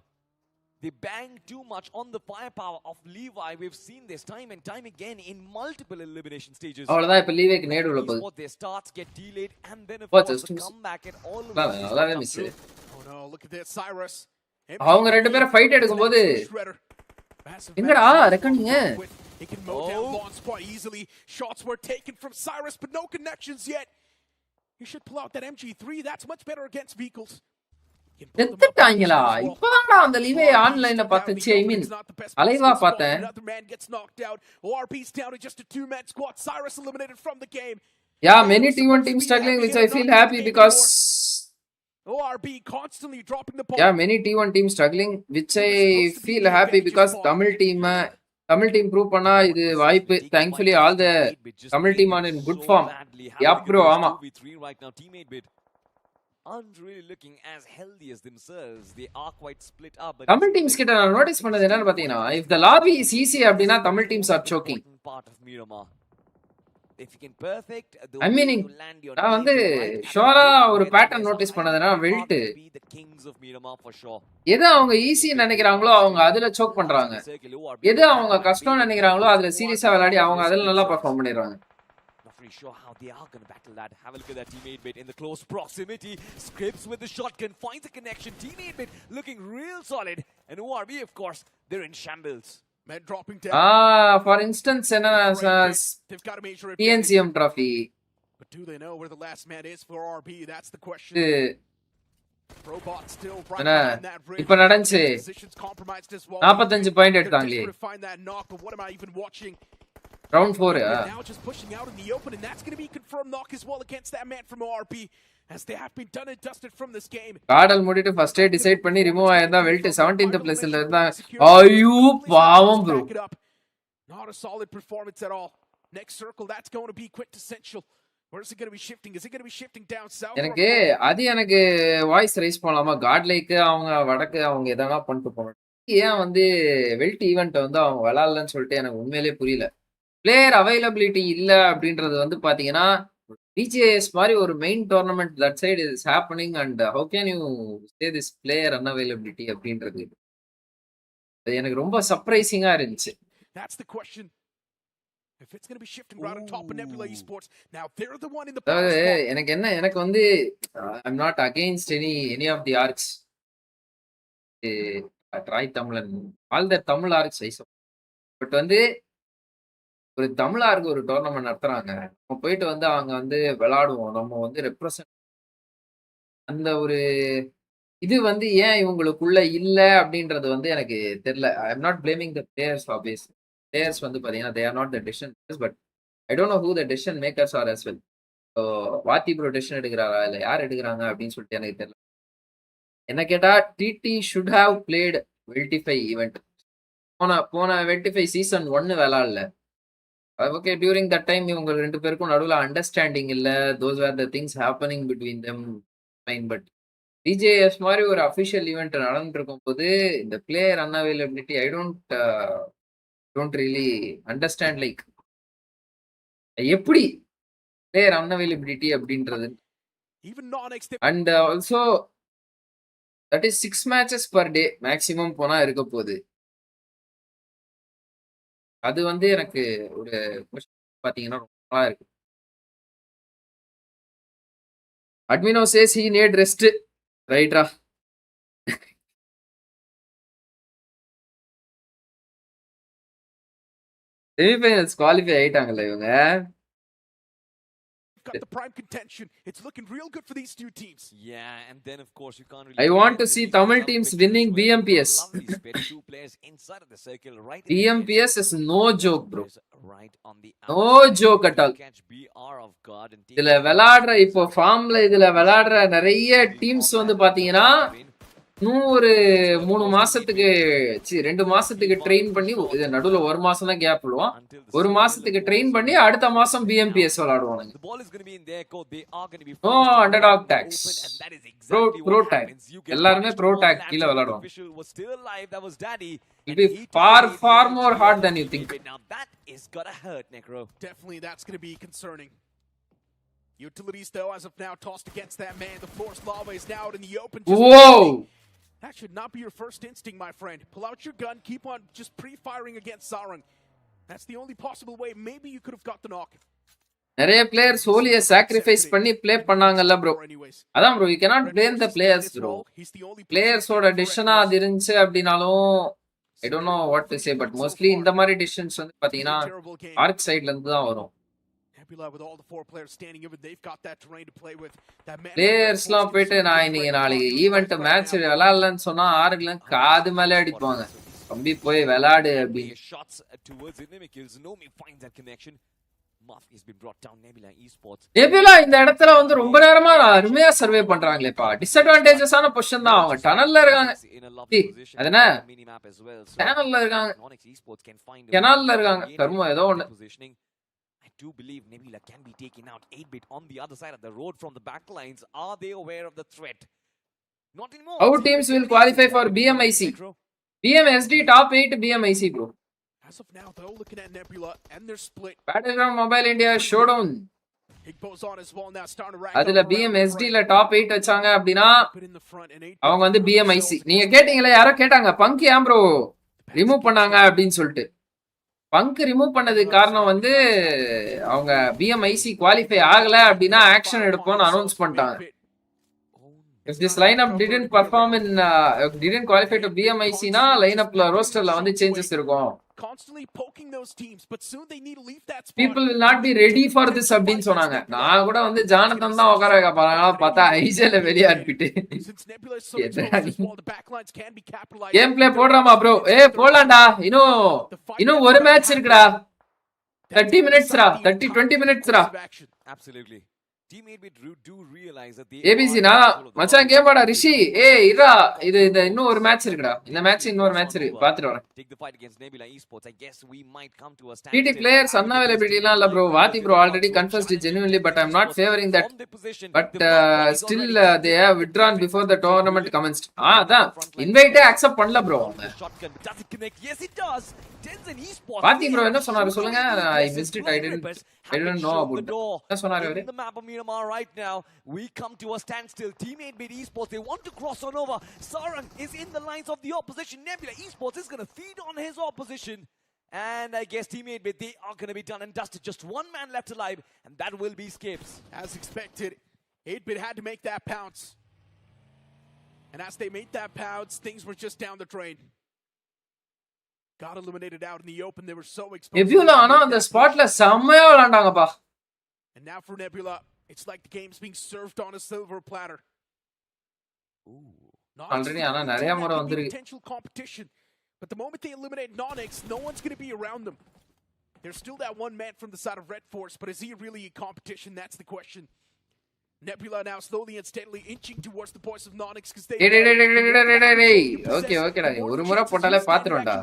They bang too much on the firepower of Levi. We've seen this time and time again in multiple elimination stages.
அவ்வளவுதான் இப்ப லீவேக்கு நேடு உள்ள போகுது.
Their starts get delayed and then of course the comeback at all.
நல்லாவே miss.
Oh no, look at this Cyrus.
அவங்க ரெண்டு பேரும் ஃபைட் எடுக்கும்போது எங்கடா ரெக்கனிங்க?
He can mow down Lawns quite easily. Shots were taken from Cyrus but no connections yet. He should pull out that MG3. That's much better against vehicles.
செத்துட்டாங்களா? இப்பதான் அந்த லீவே ஆன்லைன்ல பார்த்துச்சு. ஐ மீன் அலைவா பார்த்தேன்.
Another man gets knocked out. ORP's down to just a 2-man squad. Cyrus eliminated from the game.
Yeah, many T1 teams struggling, which I feel happy because
ORB constantly dropping the ball.
Yeah, many T1 teams struggling, which I feel happy because Tamil team prove பண்ணா இது வாய்ப்பு. Thankfully all the Tamil team are in good form. Yeah bro, ஆமா.
Aren't really looking as healthy as themselves. They are quite split up. But
Tamil teams கிட்ட நான் நோட்டீஸ் பண்ணது என்னன்னு பாத்தீங்கன்னா, if the lobby is easy அப்படினா Tamil teams are choking.
If you can perfect the
I mean நான் வந்து ஷோரா ஒரு பேட்டர்ன் நோட்டீஸ் பண்ணதுனா வெல்ட்
the kings of Miramar for sure.
எது அவங்க ஈஸி நினைக்கிறாங்களோ அவங்க அதுல சோக் பண்றாங்க. எது அவங்க கஷ்டம் நினைக்கிறாங்களோ அதுல சீரியஸா விளையாடி அவங்க அதுல நல்லா பெர்ஃபார்ம் பண்ணிடுறாங்க.
Sure how they are going to battle that. Have a look at that teammate bit in the close proximity. Scripps with the shotgun finds the connection. Teammate bit looking real solid. And ORB, of course, they're in shambles.
Man dropping down.
For instance,
they've got a major
TNCM trophy.
But do they know where the last man is for RB? That's the question. Robot still right behind that ridge.
இப்ப நடந்துச்சு.
Positions compromised as well.
45 point எடுத்தாங்களே.
Find that knock, but what am I even watching?
Round 4
now just pushing out in the open, and that's going to be confirmed knock as well against that man from ORP, as they have been done and dusted from this game.
கார்டல் மூடிட்டு ஃபர்ஸ்ட் டே டிசைட் பண்ணி ரிமூவ் ஆயிருந்தா வெல்ட் 17th பிளேஸ்ல இருந்தா. ஐயோ பாவம் bro.
Not a solid performance at all. Next circle, that's going to be quintessential. Where is it going to be shifting? Is it going to be shifting down south?
எனக்கு வாய்ஸ் ரைஸ் பண்ணலாமா? காட் லைக் அவங்க வடக்கு அவங்க எதனா பண்ணிட்டு போறாங்க. ஏன் வந்து வெல்ட் ஈவென்ட் வந்து அவங்க விளையாடலன்னு சொல்லிட்டு எனக்கு உண்மையிலேயே புரியல. பிளேயர் அவைலபிலிட்டி இல்ல அப்படின்றது வந்து பாத்தீங்கன்னா பிஜிஎஸ் மாதிரி ஒரு main tournament that side is happening and how can you say this player unavailability அப்படின்றது அது எனக்கு ரொம்ப சர்ப்ரைசிங்கா இருந்துச்சு.
That's the question. If it's going to be shifting right on top of Nebula Esports, now they're the one in the
அதாவது
power spot.
எனக்கு வந்து I'm not against any of the orgs. Troy தமிழன் all the Tamil orgs I support. But வந்து ஒரு தமிழ் ஆர்க் ஒரு டோர்னமெண்ட் நடத்துறாங்க. நம்ம போயிட்டு வந்து அவங்க வந்து விளையாடுவோம். நம்ம வந்து ரெப்ரசன்ட் அந்த ஒரு இது வந்து ஏன் இவங்களுக்குள்ள இல்ல அப்படின்றது வந்து எனக்கு தெரியல. I am not blaming the players obviously. Players வந்து பாத்தீங்கன்னா they are not the decision makers, but I don't know who the decision makers are as well. So வாத்தி ப்ரோ டெசிஷன் எடுக்கிறாரா இல்லை யார் எடுக்கிறாங்க அப்படின்னு சொல்லிட்டு எனக்கு தெரியல. என்ன கேட்டா TT should have played Weldify event. போன வெல்டிஃபை சீசன் 1 விளையாடல. ஓகே, டியூரிங் தட் டைம் இவங்க 2 பேருக்கும் நடுவில் அண்டர்ஸ்டாண்டிங் இல்லை. Those are the things happening between them fine. But TJS மாதிரி ஒரு அஃபிஷியல் ஈவெண்ட் நடந்துட்டு இருக்கும் போது இந்த player unavailability I don't really understand like எப்படி பிளேயர் அன்அவைலபிலிட்டி அப்படின்றது.
Even non-extended.
And also that is 6 matches per day maximum போனா இருக்க போகுது. அது வந்து எனக்கு ஒரு பாத்தீங்கன்னா ரொம்ப நல்லா இருக்கு. Admino says he need rest. ரைட்ரா. செமிஃபைனல்ஸ் குவாலிஃபை ஆயிட்டாங்கல்ல இவங்க.
Got the prime contention. It's looking real good for these two teams.
Yeah, and then of course you can't really.
I want to see Tamil teams winning BMPS.
Two players inside of the circle, right?
BMPS is no joke, bro.
Right on the
No joke at all.
catch BR of guard and
இதுல விளையாடுற இப்போ ஃபார்ம்ல இதுல விளையாடுற நிறைய டீம்ஸ் வந்து பாத்தீங்கன்னா இன்னும் ஒரு 3 மாசத்துக்கு 2 மாசத்துக்கு ட்ரெயின் பண்ணி இது நடுவுல 1 மாசம் தான் கேப் விடுவோம். 1 மாசத்துக்கு ட்ரெயின் பண்ணி அடுத்த மாசம் பிஎம்பிஎஸ் விளையாடுவாங்க.
the ball is going to be in their court. They are going to be
No underdog tax. Pro tag. எல்லாரும் pro tag கீழ விளையாடுவாங்க.
official was still alive. That was Daddy.
It will be far more hard than you think.
Now that is gonna hurt, Necro.
Definitely that's going to be concerning. Utilities though as of now tossed against that man. The force lava is now out in the open.
Whoa!
That should not be your first instinct, my friend. Pull out your gun, keep on just pre-firing against Sarang. That's the only possible way. Maybe you could have got the knock.
நிறைய பிளேயர்ஸ் ஹோலியை சாக்ரிஃபைஸ் பண்ணி ப்ளே பண்ணாங்கல்ல ப்ரோ. அதான் bro, you cannot blame the players bro. பிளேயர்ஸோட டிசிஷனா அது இருந்துச்சு அப்படின்னாலும் I don't know what to say. But mostly இந்த மாதிரி டிசிஷன்ஸ் வந்து பாத்தீங்கன்னா ஆர்க் சைடுல இருந்து தான் வரும்.
With all the 4 players standing over, they've got that terrain to play with. That man
பிளேயர்ஸ்லாம் போயிட்டு நான் இன்னைக்கு நாளைக்கு ஈவெண்ட் மேட்ச் விளையாடலன்னு சொன்னா ஆறுக்குலாம் காது மேலே அடிப்பாங்க. தம்பி போய் விளையாடு அப்படின்னு.
Shots towards enemy kills. Nomi finds that connection. Mafia has been brought down. Nebula Esports.
Nebula இந்த இடத்துல வந்து ரொம்ப நேரமா அருமையா சர்வே பண்றாங்களேப்பா. டிஸ்அட்வான்டேஜஸான பொசிஷன் தான். அவங்க டனல்ல இருக்காங்க. அதனா டனல்ல இருக்காங்க. கெனால்ல இருக்காங்க. கர்மம் ஏதோ ஒன்னு.
I do believe Nebula can be taken out. 8-bit on the other side of the road from the back lines. Are they aware of the threat? Not anymore.
Our teams will qualify for BMIC. BMSD top 8 BMIC bro.
As of now though, looking at Nebula and their split.
Battleground Mobile India showdown.
Igbo's on as well now, starting to rack.
அதுல BMSD ல top 8 வச்சாங்க அப்படினா அவங்க வந்து BMIC. நீங்க கேட்டிங்களே, யாரோ கேட்டாங்க பங்க் ஏன் ப்ரோ ரிமூவ் பண்ணாங்க அப்படின்னு சொல்லிட்டு. பங்க் ரிமூவ் பண்ணதுக்கு காரணம் வந்து அவங்க பிஎம்ஐசி குவாலிஃபை ஆகல அப்படின்னா ஆக்ஷன் எடுப்போம்னு அனௌன்ஸ் பண்ணிட்டாங்க. If this lineup didn't perform in didn't qualify to BMIC னா லைனப்ல ரோஸ்டர்ல வந்து சேஞ்சஸ் இருக்கும்.
Constantly poking those teams, but soon they need to leave that spot.
People will not be ready for this அப்படின்னு சொன்னாங்க. நான் கூட வந்து ஜானதன் தான் உட்கார வைக்க போறாங்க, பார்த்தா ஐஜேல வெளிய அனுப்பிட்டு. கேம் ப்ளே போடுறாமா ப்ரோ? போலாம்டா. இன்னும் ஒரு மேட்ச் இருக்குடா. 30 minutesடா. 20 minutesடா.
Absolutely. Teammate do realize that they
ABC நான் மச்சான் கேம் ஆடா ரிஷி. இரா இது இன்னும் ஒரு மேட்ச் இருக்குடா. இந்த மேட்ச் இன்னொரு மேட்ச் இருக்கு, பாத்துட்டு வரேன்.
Take the fight against Nebula Esports. I guess we might come to a stand.
TT players unavailability la illa bro. Vaati bro already confessed it genuinely, but I'm not favoring that. But still they have withdrawn before the tournament commenced. அதான் இன்வைட்டே அக்செப்ட் பண்ணல bro.
Shotgun does it connect? Yes it does. Tenzin Esports.
Vaati bro என்ன சொன்னாரு சொல்லுங்க. I missed it. I didn't know about it. என்ன சொன்னாரு அவரு?
The map of Miramar right now. We come to a standstill. Teammate made Esports. They want to cross on over. Sarang is in the lines of the opposition. Nebula Esports is going to feed on his opposition. And I guess teammate, but they are going to be done and dusted. Just one man left alive, and that will be Skips.
As expected, 8-Bit had to make that pounce. And as they made that pounce, things were just down the drain. Got eliminated out in the open. They were so exposed.
Nebula ஆனா அந்த ஸ்பாட்ல செம்மையா விளையாண்டாங்கப்பா.
And now for Nebula, it's like the game's being served on a silver platter.
Already ஆனா நிறைய முறை வந்திருக்கு.
Potential competition. But the moment they eliminate Nonix, no one's going to be around them. There's still that one man from the side of Red Force, but is he really in competition? That's the question. Nebula now slowly and steadily inching towards the boys of Nonix because they
okay ஓகேடா ஒரு முறை போட்டாலே பாத்துறோம்டா.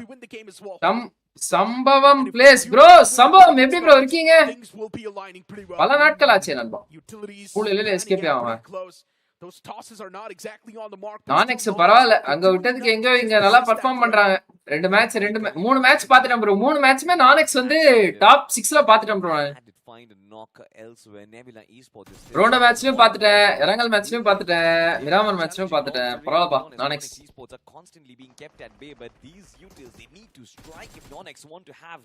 சம்பவம் பிளேஸ் ப்ரோ. சம்பவம் எப்படி ப்ரோ இருக்கீங்க? பல நாட்கள் ஆச்சு நண்பா. ஸ்கூல்ல எஸ்கேப் ஆவான்.
Those tosses are not exactly on the mark.
நானெக்ஸ் பரவாயில்லை, அங்க விட்டதுக்கு எங்க இங்க நல்லா பெர்ஃபார்ம் பண்றாங்க. மூணு மேட்ச் பாத்துட்டேன் ப்ரோ. 3 மேட்ச்மே நானெக்ஸ் வந்து டாப் 6ல பாத்துட்டேன் ப்ரோ. ரோண்டோ மேட்ச்லயும் பாத்துட்டேன், இரங்கல் மேட்ச்லயும் பாத்துட்டேன், மிராமர் மேட்ச்லயும் பாத்துட்டேன். பரவாயில்லப்பா நானெக்ஸ்.
Esports are constantly being kept at bay, but these utils they need to strike if Nonex want to have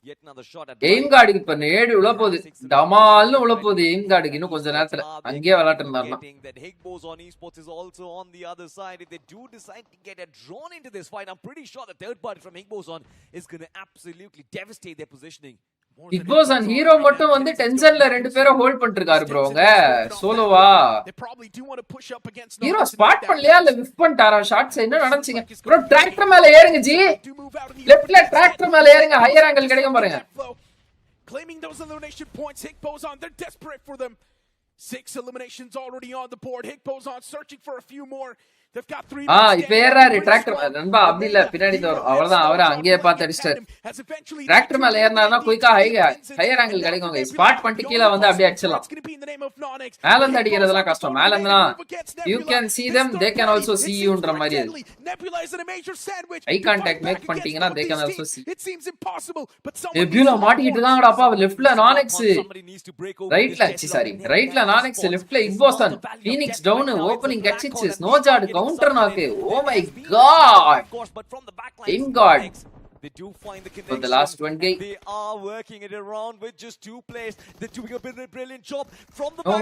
yet another shot at
aim கார்டுக்கு இப்ப நேடு உள்ள போகுது. டமால்னு உள்ள போகுது எய்ம் கார்டுக்கு. இன்னும் கொஞ்ச நேரத்துல அங்கேயே விளையாட்டு இருந்தாருன்னா.
That Higbos on Esports is also on the other side. If they do decide to get drawn into this fight, I'm pretty sure the third party from Higbos on is going to absolutely devastate their positioning.
Higbos on hero மட்டும் வந்து டென்ஷன்ல ரெண்டு பேரை ஹோல்ட் பண்ணிட்டு இருக்காரு ப்ரோ. அவங்க சோலோவா ஹீரோ ஸ்பாட் பண்ணலையா இல்ல விஃப் பண்ணிட்டாரா ஷாட்ஸ்? என்ன நடந்துச்சுங்க ப்ரோ? டிராக்டர் மேல ஏறுங்க ஜி. லெஃப்ட்ல டிராக்டர் மேல ஏறுங்க, ஹையர் ஆங்கிள் கிடைக்கும் பாருங்க.
Claiming those elimination points, Higbos on, they're desperate for them. 6 eliminations already on the board. Higbos on searching for a few more. They've got 3
இப்ப ஏறாரு டிராக்டர் நண்பா. அப்படி இல்ல, பின்னாடி வரும் அவ்வளவுதான். அவரை அங்கேயே பார்த்து அடிச்சிட்டாரு. டிராக்டர் மேல ஏறினாருன்னா குயிக்கா ஹையர் ஆங்கிள் கிடைக்கும். ஸ்பாட் பண்ணிட்டு கீழே வந்து அப்படியே அடிச்சிடலாம். மேல இருந்து அடிக்கிறதுலாம் கஷ்டம். மேல இருந்தா you can see them, they can also see youன்ற மாதிரி. ஐ கான்டாக்ட் மேக் பண்ணிட்டீங்கன்னா they can also see. Nebula மாட்டிக்கிட்டு தான்டா அப்பா. லெஃப்ட்ல நானெக்ஸ், ரைட்ல நானெக்ஸ், லெஃப்ட்ல இக்போசன். ஃபீனிக்ஸ் டவுன், ஓபனிங் கட்சிச்சு, ஸ்னோஜார்ட் counter knock. Oh my god. In god.
They do find the
connection. For the last one game,
they are working it around with just 2 players. They're doing a brilliant job from the
back.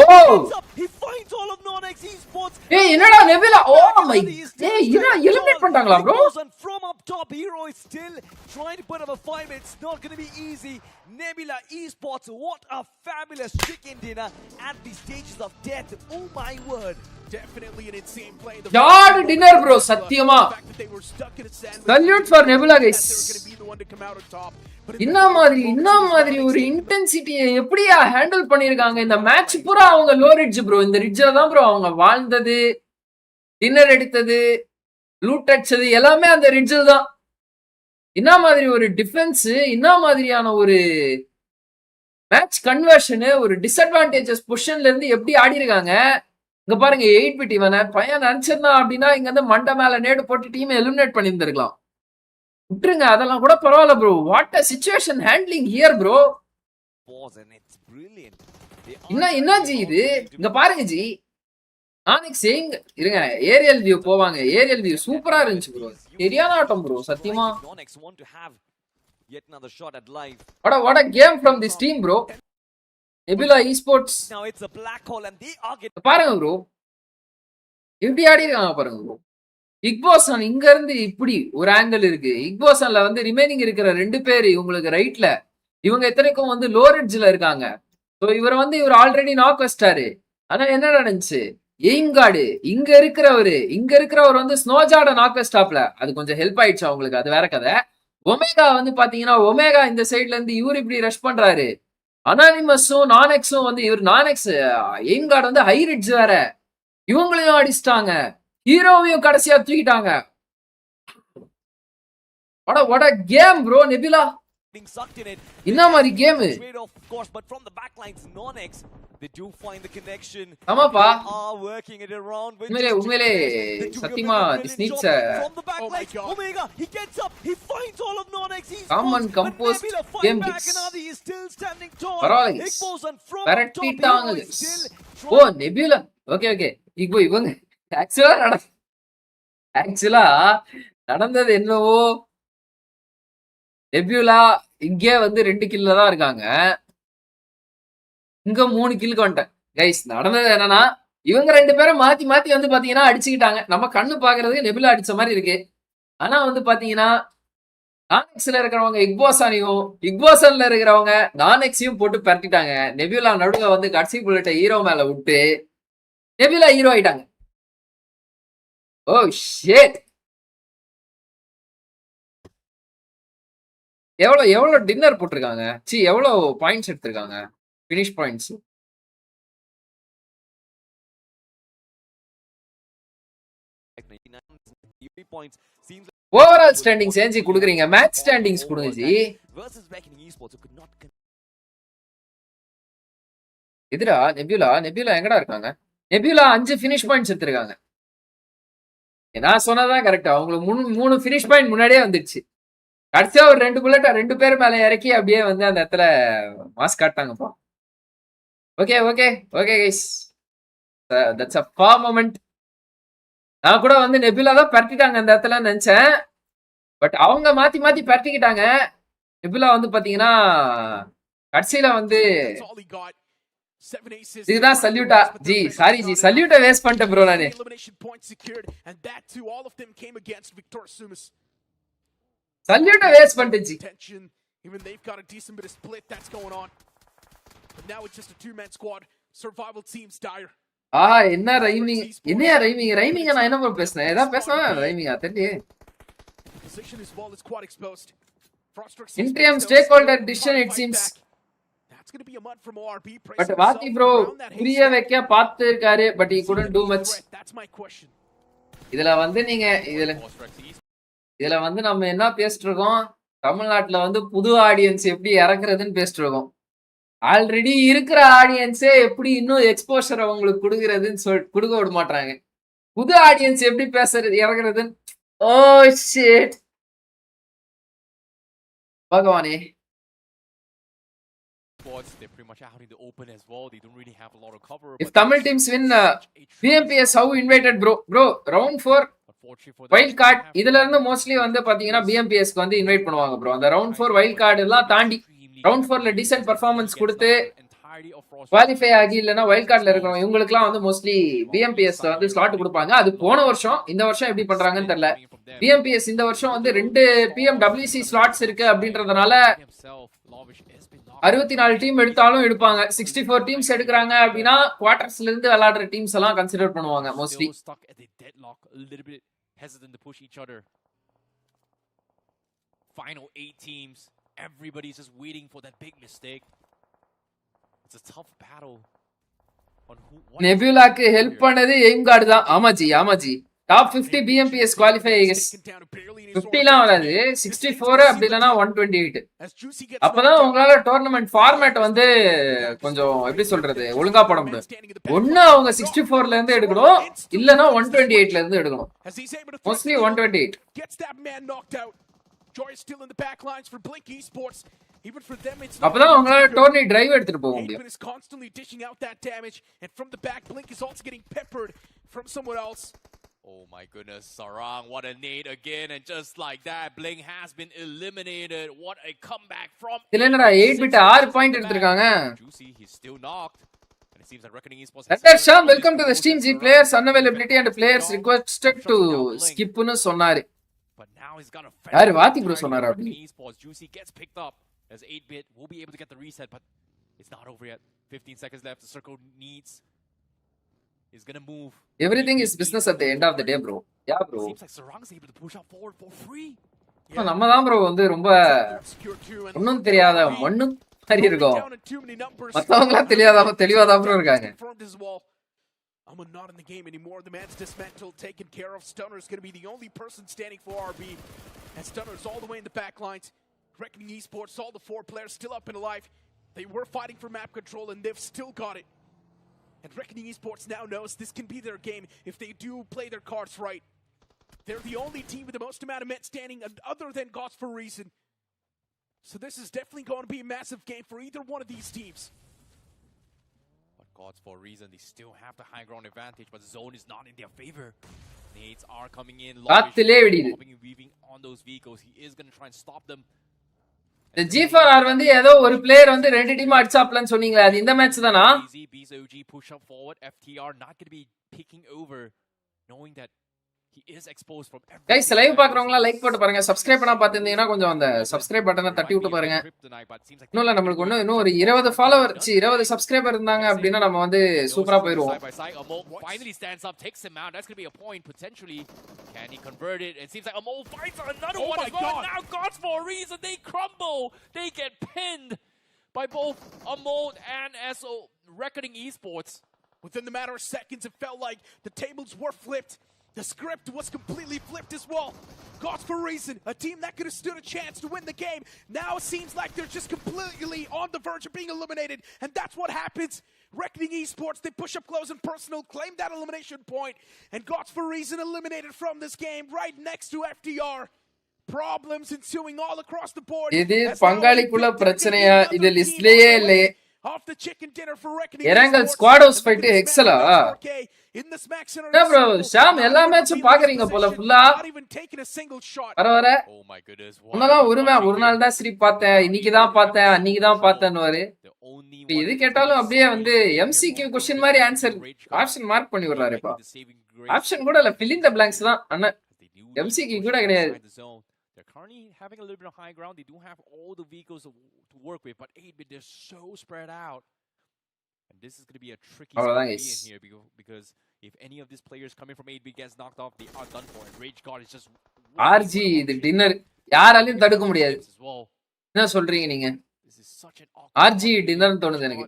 Oh! He finds all of Nonex Esports.
Hey, என்னடா நெபுலா? Oh my. Hey, என்னடா எலிமினேட் பண்ணிட்டாங்களா bro?
From up top, Hero is still trying to put up a fight, but it's not going to be easy. Nebula Esports, what a fabulous chicken dinner at the stages of death. Oh my word.
Definitely an insane play.
Yard dinner bro, satyama. Salute for Nebula guys. இன்ன மாதிரி ஒரு இன்டென்சிட்டியை எப்படியா ஹேண்டில் பண்ணிருக்காங்க இந்த மேட்ச் பூரா. அவங்க லோ ரிட்ஜ் ப்ரோ. இந்த ரிட்ஜ்ல தான் ப்ரோ அவங்க வாழ்ந்தது, டின்னர் எடுத்தது, லூட் அடிச்சது எல்லாமே அந்த ரிட்ஜில் தான். என்ன மாதிரி ஒரு டிஃபென்ஸ், என்ன மாதிரியான ஒரு மேட்ச் கன்வர்ஷனு, ஒரு டிஸ்அட்வான்டேஜஸ் பொசிஷன்ல இருந்து எப்படி ஆடி இருக்காங்க இங்க பாருங்க. 8-bit இவனை பையன் நினைச்சிருந்தான் அப்படின்னா இங்க வந்து மண்டை மேல நேடு போட்டு டீம் எலிமினேட் பண்ணியிருந்திருக்கலாம். விட்டுருங்க, அதெல்லாம் கூட பரவாயில்ல bro. What a situation handling here bro. என்ன ஜி இது? இங்க பாருங்க ஜி, நானெக்ஸ் எங்க இருங்க, ஏரியல் வியூ போவாங்க. ஏரியல் வியூ சூப்பரா இருந்துச்சு ப்ரோ. சரியான ஆட்டம் ப்ரோ சத்தியமா. What a game from this team bro. Nebula Esports.
Now it's a black hole and they are getting
பாருங்க ப்ரோ, எப்படி ஆடி இருக்காங்க பாருங்க ப்ரோ. இக்போசன் இங்க இருந்து இப்படி ஒரு ஆங்கிள் இருக்கு. இக்போசன்ல வந்து ரிமைனிங் இருக்கிற 2 பேர் இவங்களுக்கு ரைட்ல, இவங்க எத்தனைக்கும் வந்து லோ ரிட்ஜ்ல இருக்காங்க. ஸோ இவர் ஆல்ரெடி நாக் வச்சிட்டாரு. ஆனா என்ன நடந்துச்சு, எய்ம் கார்டு இங்க இருக்கிறவர் வந்து ஸ்னோஜார்ட நாக் வச்சிட்டாப்ல. அது கொஞ்சம் ஹெல்ப் ஆயிடுச்சு அவங்களுக்கு, அது வேற கதை. ஒமேகா வந்து பாத்தீங்கன்னா ஒமேகா இந்த சைட்ல இருந்து இவர் இப்படி ரஷ் பண்றாரு. அனானிமஸும் நானெக்ஸும் வந்து இவர் நானெக்ஸ் எய்ம் கார்டு வந்து ஹை ரிட்ஜ் வேற, இவங்களையும் அடிச்சிட்டாங்க, ஹீரோவையும் கடைசியா தூக்கிட்டாங்க. what a game bro. Nebula
being sucked in it.
என்ன மாதிரி game
of course, but from the backlines Nonex they do find the connection.
ஆமாப்பா,
are working it around with
உண்மையிலே சத்தியமா this needs a
from the backlines. Omega he gets up, he finds all of Nonex.
common composed game
back and he is still standing tall.
பரவாயில்லை, பரட்டிட்டாங்க. ஓ நெபுலா, ஓகே இப்போ இவங்க ஆக்சுவலா நடந்தது என்னவோ நெபியூலா இங்கே வந்து 2 கில்ல தான் இருக்காங்க. இங்க 3 கில்லுக்கு வந்துட்டேன். கைஸ் நடந்தது என்னன்னா, இவங்க 2 பேரும் மாத்தி மாத்தி வந்து பாத்தீங்கன்னா அடிச்சுக்கிட்டாங்க. நம்ம கண்ணு பாக்குறதுக்கு நெபியூலா அடிச்ச மாதிரி இருக்கு. ஆனா வந்து பாத்தீங்கன்னா நானெக்ஸ்ல இருக்கிறவங்க இக்போசானையும் இக்போசன்ல இருக்கிறவங்க நானெக்ஸையும் போட்டு பரட்டிட்டாங்க. நெபியூலா நடுவுல வந்து கட்சி புல்லட்ட ஹீரோ மேல விட்டு நெபியூலா ஹீரோ ஆயிட்டாங்க. Oh shit. எவ்வளவு டின்னர் போட்டிருக்காங்க. எவ்வளவு பாயிண்ட்ஸ் எடுத்திருக்காங்க. Finish points.
points seems like
overall standings ஏஞ்சி குடுக்குறீங்க. மேட்ச் ஸ்டாண்டிங்ஸ் கொடுங்க ji.
versus Reckoning Esports who could not
எதுடா நெபியூலா எங்கடா இருக்காங்க? நெபியூலா 5 ஃபினிஷ் பாயிண்ட்ஸ் எடுத்திருக்காங்க. நான் சொன்னதான் கரெக்டா. அவங்களுக்கு 3 ஃபினிஷ் பாயிண்ட் முன்னாடியே வந்துடுச்சு. கடைசியா ஒரு 2 புல்லட் 2 பேர் மேல இறக்கி அப்படியே வந்து அந்த இடத்துல மாஸ் காட்டாங்கப்பா. Okay guys. That's a far moment. நான் கூட வந்து நெபியூலா தான் பரட்டிட்டாங்க அந்த இடத்துல நினைச்சேன். பட் அவங்க மாத்தி மாத்தி பரட்டிக்கிட்டாங்க. நெபியூலா வந்து பாத்தீங்கன்னா கடைசியில வந்து இதுதான் சல்யூட்டா ஜி. சாரி ஜி, சல்யூட்டை வேஸ்ட் பண்ணிட்டேன் ப்ரோ நானு. சல்யூட்டை வேஸ்ட் பண்ணிட்டேன் G.
Even they've got a decent bit of split that's going on. But now it's just a two-man squad. Survival seems dire.
என்ன ரைமிங்? என்னையா ரைமிங் நான் என்ன ப்ரோ பேசுனேன்? ஏதாவது பேசுனேன் ரைமிங்கா தெரியல.
Position as well is quite exposed.
Interim stakeholder decision it seems.
That's going to be a month from ORB.
But Vaathi bro புரிய வைக்க பார்த்திருக்காரு. But he couldn't do much.
That's my question.
இதுல வந்து நீங்க இதுல வந்து நம்ம என்ன பேசிட்டு இருக்கோம்? தமிழ்நாட்டுல வந்து புது ஆடியன்ஸ் எப்படி இறக்குறதுன்னு பேசிட்டு இருக்கோம். ஆல்ரெடி இருக்கிற ஆடியன்ஸே எப்படி இன்னும் எக்ஸ்போஷர் அவங்களுக்கு கொடுக்கறதுன்னு கொடுக்க விட மாட்டாங்க. புது ஆடியன்ஸ் எப்படி பேசுறது இறக்குறதுன்னு. ஓ ஷிட் பகவானே.
They're pretty much out in the open as well. They don't really have a lot of cover.
If Tamil teams win BMPS, how invited bro round 4 Wildcard இதுல இருந்து மோஸ்ட்லி வந்து பாத்தீங்கன்னா BMPSக்கு வந்து இன்வைட் பண்ணுவாங்க ப்ரோ. அந்த ரவுண்ட் 4 Wildcard எல்லாம் தாண்டி ரவுண்ட் 4ல டீசன்ட் பெர்ஃபார்மன்ஸ் கொடுத்து குவாலிஃபை ஆகி இல்லனா Wildcardல இருக்கிறவங்க இவங்களுக்குலாம் வந்து மோஸ்ட்லி BMPSல வந்து ஸ்லாட் கொடுப்பாங்க. அது போன வருஷம். இந்த வருஷம் எப்படி பண்றாங்கன்னு தெரியல. BMPS இந்த வருஷம் வந்து 2 PMWC ஸ்லாட்ஸ் இருக்கு அப்படின்றதுனால 64 டீம் எடுத்தாலும் எடுப்பாங்க. 64 டீம்ஸ் எடுக்கிறாங்க அப்படின்னா குவார்டர்ஸ்ல இருந்து விளையாடுற டீம்ஸ் எல்லாம் கன்சிடர் பண்ணுவாங்க mostly.
Hesitant to push each other. Final 8 teams. Everybody's just waiting for that big mistake. It's a tough battle.
நெபியூலாக்கு ஹெல்ப் பண்ணது எய்ம் கார்டு தான். ஆமாஜி டாப் 50 BMPS குவாலிஃபை 50லாம் வராது. 64 அப்படி இல்லனா 128. அப்பதான் உங்களால டோர்னமெண்ட் ஃபார்மேட் வந்து கொஞ்சம் எப்படி சொல்றது ஒழுங்கா போட முடியும். ஒண்ணு அவங்க 64ல இருந்து எடுக்கணும் இல்லனா 128ல இருந்து எடுக்கணும். Mostly 128.
Joy is still in the back lines for Blink Esports. Even for them, it's
அப்பதான் உங்களால டோர்னி டிரைவ் எடுத்துட்டு போக முடியும்.
is constantly dishing out that damage, and from the back, Blink is also getting peppered from someone else.
Oh my goodness, Sarang, what a nade again, and just like that, Blink has been eliminated. What a comeback from.
இல்லனா 8-bit 6 பாயிண்ட் எடுத்துட்டாங்க.
Juicy, he's still knocked. And it seems that Reckoning Esports.
Dr. Sham, welcome to the stream. G players unavailability and players requested to skip னு சொன்னாரு.
But now he's got a
யாரு வாத்தி ப்ரோ சொன்னாரா அப்படி?
Esports Juicy gets picked up as 8-bit will be able to get the reset, but it's not over yet. 15 seconds left. The circle needs is gonna move.
Everything is business at the end of the day, bro. Yeah, bro.
Seems like Sarang's able to push out forward for free.
நம்ம தான் ப்ரோ வந்து ரொம்ப ஒண்ணும் தெரியாத மண்ணு மாதிரி இருக்கும். மத்தவங்கலாம் தெளிவா தான் ப்ரோ இருக்காங்க.
I'm not in the game anymore. The man's dismantled, taken care of. Stunner is going to be the only person standing for RB. And Stunner is all the way in the back lines. Reckoning Esports, all the 4 players still up and alive. They were fighting for map control and they've still got it. And Reckoning Esports now knows this can be their game if they do play their cards right. They're the only team with the most amount of men standing other than Gods for Reason. So this is definitely going to be a massive game for either one of these teams.
Gods for a reason, they still have the high ground advantage, but zone is not in their favor. Nades are coming in.
காத்திலே வெடிது.
Weaving on those vehicles, he is going to try and stop them.
இந்த G4R வந்து ஏதோ ஒரு பிளேயர் வந்து ரெண்டு டீம் அடிச்சாப்லன்னு சொன்னீங்களே அது இந்த மேட்ச் தானா?
BZOG push up forward. FTR not going to be picking over, knowing that he is exposed from every
guys
single
live
angle.
பாக்குறவங்க லைக் போட்டு பாருங்க சப்ஸ்கிரைப் பண்ணா பாத்துட்டீங்கன்னா கொஞ்சம் அந்த சப்ஸ்கிரைப் பட்டனை தட்டி விட்டு பாருங்க இன்னும் இல்ல நம்மளுக்கு இன்னும் ஒரு 20 ஃபாலோவர் 20 சப்ஸ்கிரைபர் இருந்தாங்க அப்படின்னா நம்ம வந்து சூப்பரா போயிடுவோம்
Side by side, Amol finally stands up, takes him out. That's going to be a point potentially. Can he convert it? It seems like Amol finds another one as well. Now Gods for a reason they crumble. They get pinned by both Amol and SO Reckoning Esports.
Within the matter of seconds, it felt like the tables were flipped. The script was completely flipped as well. Gods for a reason, a team that could have stood a chance to win the game. Now it seems like they're just completely on the verge of being eliminated. And that's what happens. Reckoning Esports, they push up close and personal, claim that elimination point. And Gods for a reason eliminated from this game right next to FDR. Problems ensuing all across the board.
இது பங்காளிக்குள்ள பிரச்சனையா இது லிஸ்ட்லயே இல்லையே
Off the chicken dinner for Reckoning
Erangel
Esports.
squad house fight Excel-ஆ?
In the smack center.
என்ன bro ஷாம் எல்லா மேட்சும் பாக்குறீங்க போல ஃபுல்லா
Not even taking a single shot.
வர
Oh my goodness.
முன்னலாம் ஒரு நாள் தான் ஸ்ட்ரீம் பார்த்தேன் இன்னைக்கு தான் பார்த்தேன் அன்னைக்கு தான் பார்த்தேன்னுவாரு இது கேட்டாலும் அப்படியே வந்து MCQ கொஸ்டின் மாதிரி ஆன்சர் ஆப்ஷன் மார்க் பண்ணி விடுறாருப்பா ஆப்ஷன் கூட இல்ல fill in the blanks தான் அண்ணா MCQ கூட கிடையாது
They're currently having a little bit of high ground. They do have all the vehicles to work with, but 8-bit, they're so spread out. And this is going to be a tricky spot to be in here because if any of these players coming from 8-bit gets knocked off, they are done for. And Rage God is just...
RG, இது டின்னர் யாராலையும் தடுக்க முடியாது என்ன சொல்றீங்க நீங்க RG டின்னர்னு தோணுது எனக்கு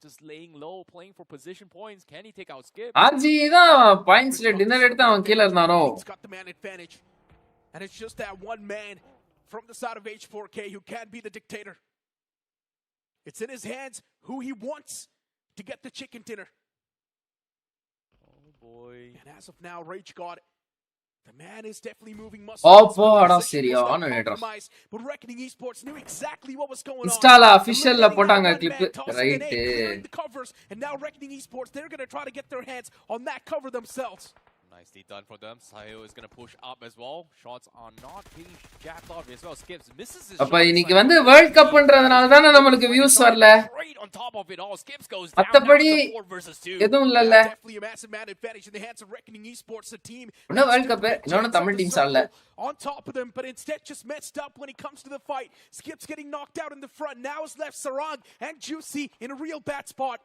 Just laying low, playing for position points. Can he take out Skip?
RG தான் பாயிண்ட்ஸ்ல டின்னர் எடுத்து அவன் கீழ இருந்தானோ
And it's just that one man from the side of H4K who can be the dictator. It's in his hands who he wants to get the chicken dinner.
Oh boy.
And as of now, Rage God, the man is definitely moving muscles. But Reckoning Esports knew exactly what was going on.
Installa official la potanga clip right.
The covers, and now Reckoning Esports, they're going to try to get their hands on that cover themselves.
Nicely done for them. Sayo is going to push up as well. Shots are not being jacked off as well. Skips misses his shot.
அப்ப இன்னைக்கு வந்து வேர்ல்ட் கப்ன்றதனால தான நமக்கு வியூஸ் வரல.
Right on top of it all. Skips goes down.
மத்தபடி எதுவும் இல்லல்ல.
Definitely a massive man advantage in the hands of Reckoning Esports, the team.
இன்ன வேர்ல்ட் கப் இன்னொரு தமிழ் டீம்ஸ் ஆடல.
On top of them, but instead just messed up when it comes to the fight. Skips getting knocked out in the front. Now is left Sarang and Juicy in a real bad spot.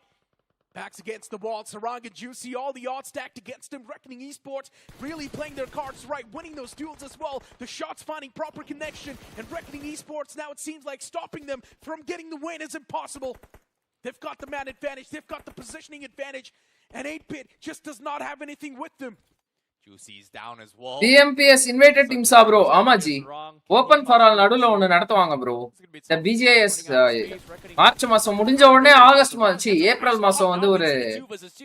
Backs against the wall, Sarang and Juicy, all the odds stacked against him. Reckoning Esports really playing their cards right, winning those duels as well. The shots finding proper connection, and Reckoning Esports now it seems like stopping them from getting the win is impossible. They've got the man advantage, they've got the positioning advantage, and 8-bit just does not have anything with them.
Juicy's down as well.
TMPS invited teams bro. ஆமா ஜி. Open for all நடுவுல ஒன்னு நடத்துவாங்க bro. இந்த BGS மார்ச் மாசம் முடிஞ்ச உடனே ஆகஸ்ட் மாசம் ஏப்ரல் மாசம் வந்து ஒரு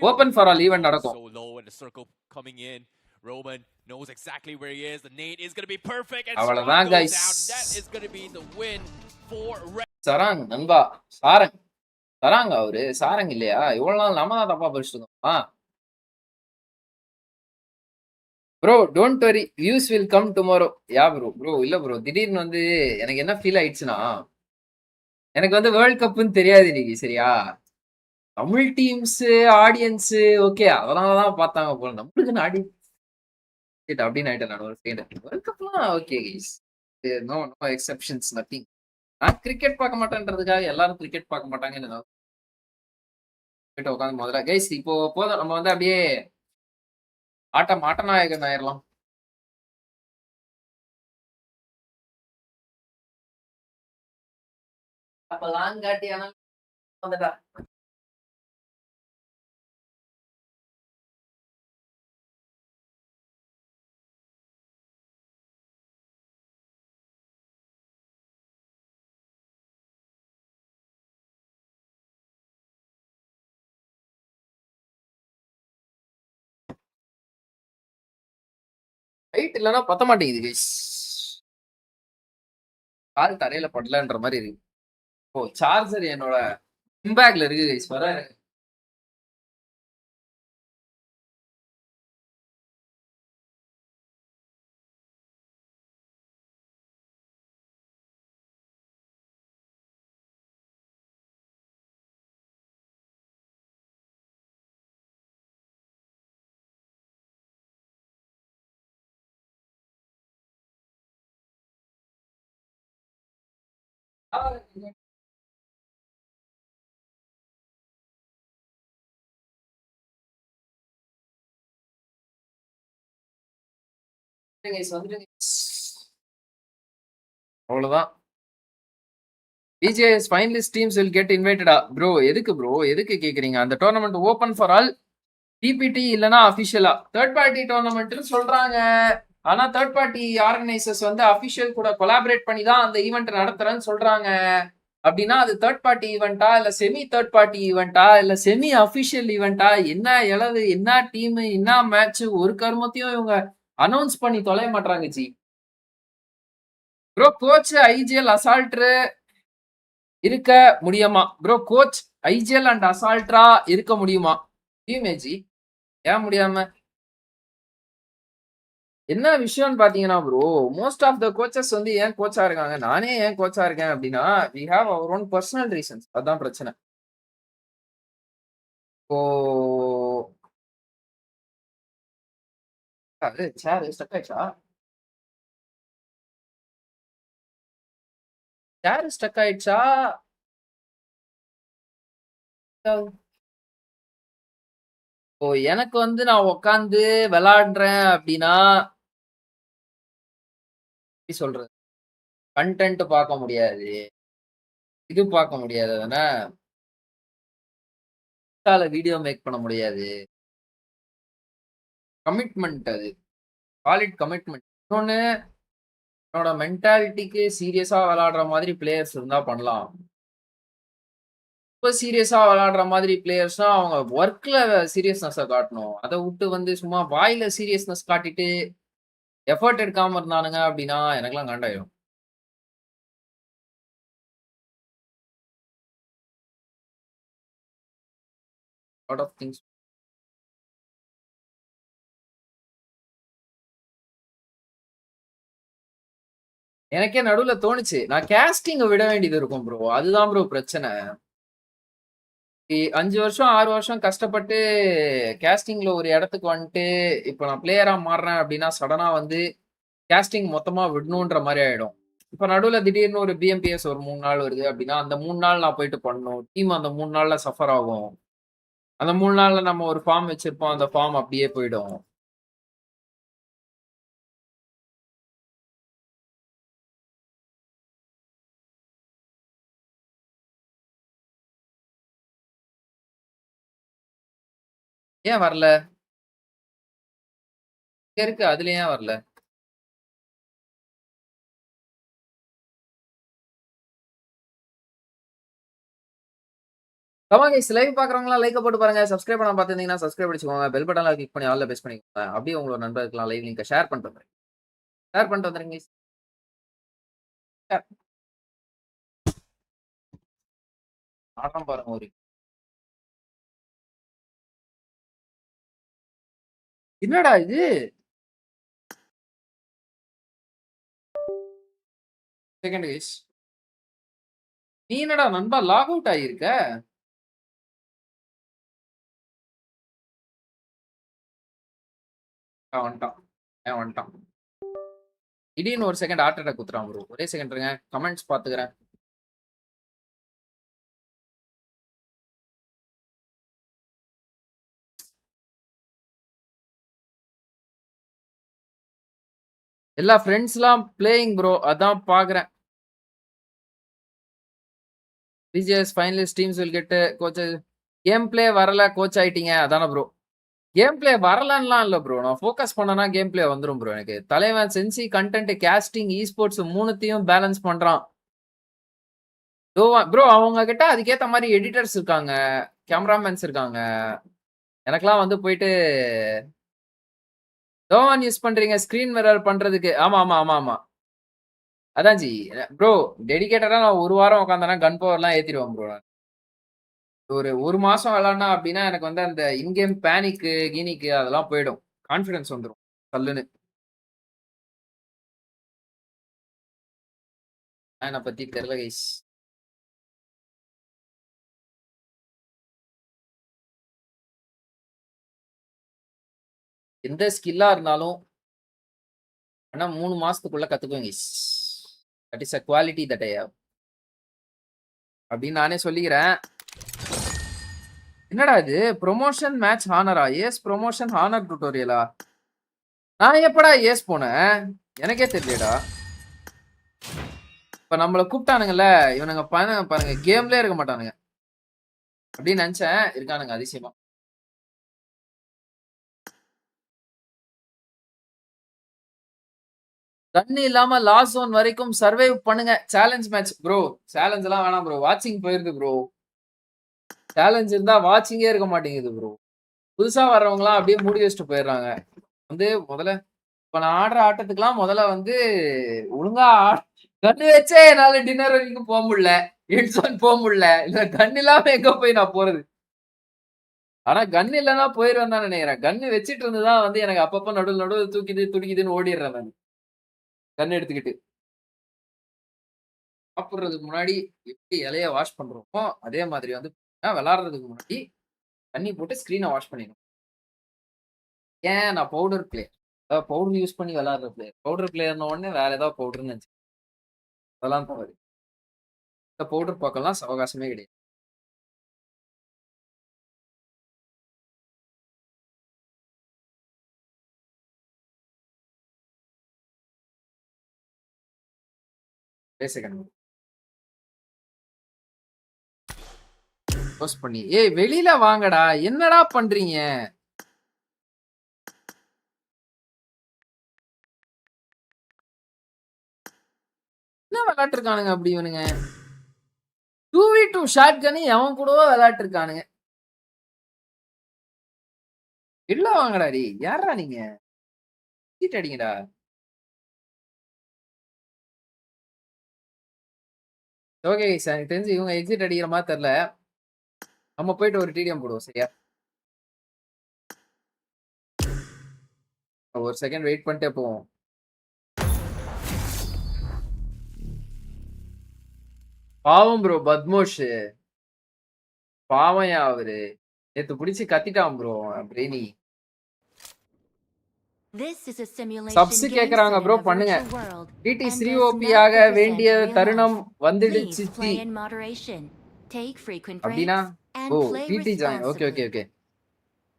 Open for all ஈவென்ட் நடக்கும்.
So low and the circle coming in. Roman knows exactly where he is. The nade is going to be perfect and
அவ்வளவுதான் guys.
That is going to be the win for
சராங் நண்பா. சாரங் அவரு சாரங் இல்லையா? இவ்வளவு நாள் நாம தான் தப்பா படிச்சிட்டு இருந்தோம். Bro don't worry views will come tomorrow yeah bro இல்ல ப்ரோ திடீர்னு வந்து எனக்கு என்ன ஃபீல் ஆயிடுச்சுன்னா எனக்கு வந்து வேர்ல்ட் கப்னு தெரியாது இன்னைக்கு சரியா தமிழ் டீம்ஸ் ஆடியன்ஸ் ஓகே அதனாலதான் பார்த்தாங்க போல நம்மளுக்கு ஆடியன்ஸ் அப்படின்னு ஆயிட்டேன் நான் ஒரு செகண்ட் வேர்ல்ட் கப்லாம் okay guys no exceptions nothing நான் கிரிக்கெட் பார்க்க மாட்டேன்றதுக்காக எல்லாரும் கிரிக்கெட் பார்க்க மாட்டாங்கன்னு உட்காந்து முதல்ல கைஸ் இப்போ போதும் நம்ம வந்து அப்படியே ஆட்டநாயகன் ஆயிரலாம் அப்பெல்லாம் காட்டியான வந்துட்டா ரைட் இல்லைன்னா பத்த மாட்டேங்குது கைஸ் கால் தரையில படலன்ற மாதிரி இருக்கு ஓ சார்ஜர் என்னோட பேக்ல இருக்கு கைஸ் வர அவ்வளவுதான். BGS finalist teams will get invited. Bro எதுக்கு ப்ரோ எதுக்கு கேக்குறீங்க? அந்த tournament open for all. DBT இல்லனா அபிஷியலா தேர்ட் பார்ட்டி டோர்னமெண்ட்னு சொல்றாங்க. ஆனா தேர்ட் பார்ட்டி ஆர்கனைசர்ஸ் வந்து அபிஷியல் கூட கொலாபரேட் பண்ணி தான் அந்த ஈவெண்ட் நடத்துறேன்னு சொல்றாங்க. அப்படின்னா அது தேர்ட் பார்ட்டி ஈவெண்டா இல்ல செமி தேர்ட் பார்ட்டி ஈவெண்டா இல்ல செமி அபிஷியல் ஈவெண்டா? என்ன இளவு, என்ன டீம், என்ன மேட்ச், ஒரு கருமத்தையும் இவங்க அனௌன்ஸ் பண்ணி தொலைய மாட்டாங்க ஜி. ப்ரோ கோச் ஐஜிஎல் அசால்ட்ரு இருக்க முடியுமா? ப்ரோ கோச் ஐஜிஎல் அண்ட் அசால்ட்ரா இருக்க முடியுமா? முடியுமே ஜி, ஏன் முடியாம? என்ன விஷயம்னு பாத்தீங்கன்னா bro, most of the coaches வந்து ஏன் கோச்சா இருக்காங்க, நானே ஏன் கோச்சா இருக்கேன் அப்படின்னா, we have our own personal reasons. அதான் பிரச்சனை. இப்போ அது சேர் ஸ்டக் ஆயிடுச்சா? சேர் ஸ்டக் ஆயிடுச்சா? இப்போ எனக்கு வந்து நான் உட்காந்து விளையாடுறேன் அப்படின்னா எப்படி சொல்றது, கண்டென்ட் பார்க்க முடியாது, இது பார்க்க முடியாது, தானே வீடியோ மேக் பண்ண முடியாது. கமிட்மெண்ட், அது சாலிட் கமிட்மெண்ட். இன்னொன்னு, என்னோட மென்டாலிட்டிக்கு சீரியஸா விளையாடுற மாதிரி பிளேயர்ஸ் இருந்தா பண்ணலாம். ரொம்ப சீரியஸா விளையாடுற மாதிரி பிளேயர்ஸ்னா அவங்க ஒர்க்ல சீரியஸ்னஸ காட்டணும். அதை விட்டு வந்து சும்மா வாயில சீரியஸ்னஸ் காட்டிட்டு எஃபர்ட் எடுக்காம இருந்தானுங்க அப்படின்னா எனக்கெல்லாம் காண்டாயிடும். Lot of things. எனக்கே நடுவுல தோணுச்சு, நான் கேஸ்டிங்க விட வேண்டியது இருக்கும் ப்ரோ. அதுதான் ப்ரோ பிரச்சனை. 5 வருஷம் 6 வருஷம் கஷ்டப்பட்டு கேஸ்டிங்ல ஒரு இடத்துக்கு வந்துட்டு இப்போ நான் பிளேயரா மாறுறேன் அப்படின்னா சடனா வந்து கேஸ்டிங் மொத்தமா விடணுன்ற மாதிரி ஆயிடும். இப்ப நடுவுல திடீர்னு ஒரு பிஎம்பிஎஸ் ஒரு 3 நாள் வருது அப்படின்னா அந்த 3 நாள் நான் போயிட்டு பண்ணணும். டீம் அந்த 3 நாள்ல சஃபர் ஆகும். அந்த 3 நாள்ல நம்ம ஒரு ஃபார்ம் வச்சிருப்போம். அந்த ஃபார்ம் அப்படியே போயிடும். ஏன் வரல? இங்க இருக்கு, அதுல ஏன் வரல? கமாகைஸ் லைவ் பாக்குறவங்களாம் லைக் போட்டு பாருங்க. சப்ஸ்கிரைப் பண்ண பார்த்திருந்தீங்கன்னா சப்ஸ்கிரைப் அடிச்சுக்கோங்க. பெல் பட்டன்ல கிளிக் பண்ணி ஆல்ல பெஸ்ட் பண்ணிக்கோங்க. அப்படியே உங்களோட நண்பர்களுக்கு லைவ் லிங்கை ஷேர் பண்ணிட்டு வந்துருங்க. ஷேர் பண்ணிட்டு வந்துருங்க. ஆட்டம் பாருங்க ஒரு. என்னடா இது? செகண்ட் கைஸ், நீ என்னடா நண்பா லாக் அவுட் ஆகியிருக்க? வந்துட்டான், வந்துட்டான். திடீர்னு ஒரு செகண்ட் ஹார்ட் அட்டாக் குத்துறான் ப்ரோ. ஒரே செகண்ட் இருங்க, கமெண்ட்ஸ் பாத்துக்கிறேன். எல்லா ஃப்ரெண்ட்ஸ்லாம் பிளேயிங் ப்ரோ, அதான் பாக்குறேன். BGS finalist teams will get coach. Game play வரல, கோச் ஆயிட்டீங்க அதானே ப்ரோ? கேம் பிளே வரலன்னுலாம் இல்ல ப்ரோ. நான் ஃபோக்கஸ் பண்ணனா கேம் பிளே வந்துரும் ப்ரோ. எனக்கு தலைவன் சென்சி கண்டென்ட் கேஸ்டிங் ஸ்போர்ட்ஸ் மூணுத்தையும் பேலன்ஸ் பண்றான் ப்ரோ. அவங்க கிட்ட அதுக்கேத்த மாதிரி எடிட்டர்ஸ் இருக்காங்க, கேமராமேன்ஸ் இருக்காங்க. எனக்கெல்லாம் வந்து போயிட்டு தோவான் யூஸ் பண்றீங்க ஸ்கிரீன் மிரர் பண்றதுக்கு. ஆமா ஆமா ஆமா ஆமா, அதான் ஜி ப்ரோ. டெடிகேட்டடா நான் ஒரு வாரம் உட்காந்தேன்னா கன் பவர்லாம் ஏத்திடுவேன் ப்ரோ. ஒரு மாசம் விளாட்னா அப்படின்னா எனக்கு வந்து அந்த இன்கேம் பேனிக்கு கீனிக்கு அதெல்லாம் போயிடும். கான்ஃபிடன்ஸ் வந்துடும் கல்லுன்னு. என்னை பத்தி தெரியல கைஸ். எந்த ஸ்கில்லா இருந்தாலும் ஆனா 3 மாசத்துக்குள்ள கத்துக்குவேன் guys. That is a quality that I have. அப்படின்னு நானே சொல்லிக்கிறேன். என்னடா இது ப்ரொமோஷன் மேட்ச் ஹானரா? ஏஸ் ப்ரொமோஷன் ஹானர் டுட்டோரியலா? நான் எப்படா ஏஸ் போனேன்? எனக்கே தெரியலடா. இப்ப நம்மள கூப்பிட்டானுங்கல்ல இவனுங்க பாருங்க கேம்லயே இருக்க மாட்டானுங்க அப்படின்னு நினைச்சேன். இருக்கானுங்க அதிசயமா. தண்ணி இல்லாம லாஸ்ட் ஜோன் வரைக்கும் சர்வைவ் பண்ணுங்க. Challenge match bro. சேலஞ்ச் எல்லாம் வேணாம் ப்ரோ. வாட்சிங் போயிருது ப்ரோ. சேலஞ்ச் இருந்தா வாட்சிங்கே இருக்க மாட்டேங்குது ப்ரோ. புதுசா வர்றவங்கலாம் அப்படியே மூடி வச்சுட்டு போயிடுறாங்க. முதல்ல இப்ப நான் ஆடுற ஆட்டத்துக்குலாம் முதல்ல ஒழுங்கா கண்ணு வச்சே என்னால டின்னர் வரைக்கும் போக முடியல. ஹிட்ஸான் போக முடியல. இல்ல கண் இல்லாம எங்க போய் நான் போறது? ஆனா கன் இல்லன்னா போயிருவேன் தான் நினைக்கிறேன். கன்னு வச்சிட்டு இருந்துதான் எனக்கு அப்பப்ப நடுவுல தூக்கிது துடிக்குதுன்னு ஓடிடுறேன் நான். கன் எடுத்துக்கிட்டு. சாப்பிடுறதுக்கு முன்னாடி எப்படி இலைய வாஷ் பண்றோமோ அதே மாதிரி விளையாடுறதுக்கு முன்னாடி தண்ணி போட்டு ஸ்கிரீனை வாஷ் பண்ணிடணும். ஏன் நான் பவுடர் பிளேயர். அதாவது பவுடர் யூஸ் பண்ணி விளையாடுற பிளேயர். பவுடர் பிளேயர்ன உடனே வேற ஏதாவது பவுடர்னு நினைச்சு அதெல்லாம் தவறு. இந்த பவுடர் பக்கம்லாம் அவகாசமே கிடையாது. பேசுகிறேன் போஸ்ட் பண்ணி ஏய் வெளியில வாங்கடா. என்னடா பண்றீங்க? என்ன விளையாட்டு இருக்கானுங்க அப்படி இவனுங்க? 2v2 ஷாட் கன்னு எவன் கூடவோ விளையாட்டு இருக்கானுங்க. இல்ல வாங்கடா டி. யாரா நீங்க? சீட் அடிங்கடா. ஓகே கைஸ், எனக்கு தெரிஞ்சு இவங்க எக்ஸிட் அடிக்கிற மாதிரி தெரியல. நம்ம போயிட்டு ஒரு டிடிஎம் போடுவோம் சரியா? ஒரு செகண்ட் வெயிட் பண்ணிட்டே போவோம். பாவம் ப்ரோ பத்மோஷ். பாவம் அவரு நேத்து பிடிச்சி கத்திட்டான் ப்ரோ பிரெய்னி. சப்ஸ் கேக்குறாங்க ப்ரோ பண்ணுங்க. டிடி 3OP ஆக வேண்டிய தருணம் வந்துடுச்சு. அப்படின்னா oh TT join. Okay okay okay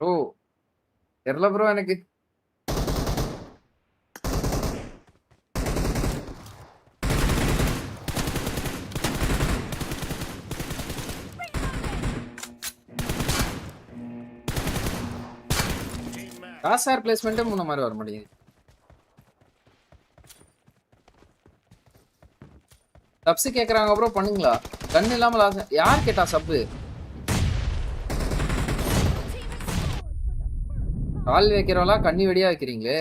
bro. தெரியல ப்ரோ எனக்கு. காசார் பிளேஸ்மெண்ட்டே முன்ன மாதிரி வர மாட்டேங்குது. சப்ஸ் கேக்குறாங்க ப்ரோ பண்ணுங்களா? கண்ணு இல்லாம யார் கேட்டா சப்பு? கால் வைக்கிறவங்களா கண்ணி வெடியா வைக்கிறீங்களே?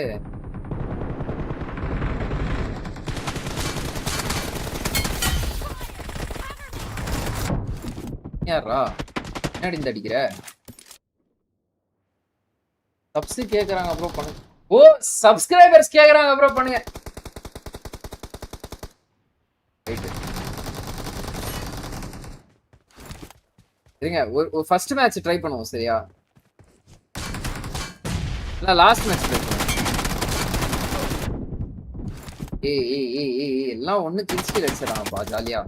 யாரா என்னடி இந்த அடிக்கிற? சப்ஸ் கேக்குறாங்க ப்ரோ பண்ணுங்க. ஓ சப்ஸ்கிரைபர்ஸ் கேக்குறாங்க ப்ரோ பண்ணுங்க. இருங்க ஒரு ஃபர்ஸ்ட் மேட்ச் ட்ரை பண்ணுவோம் சரியா? இல்ல லாஸ்ட் மேட்ச் ட்ரை பண்ணுவோம். ஏய் எல்லாம் ஒண்ணு கில்ஸ்கில் அடிச்சறாங்கப்பா ஜாலியா.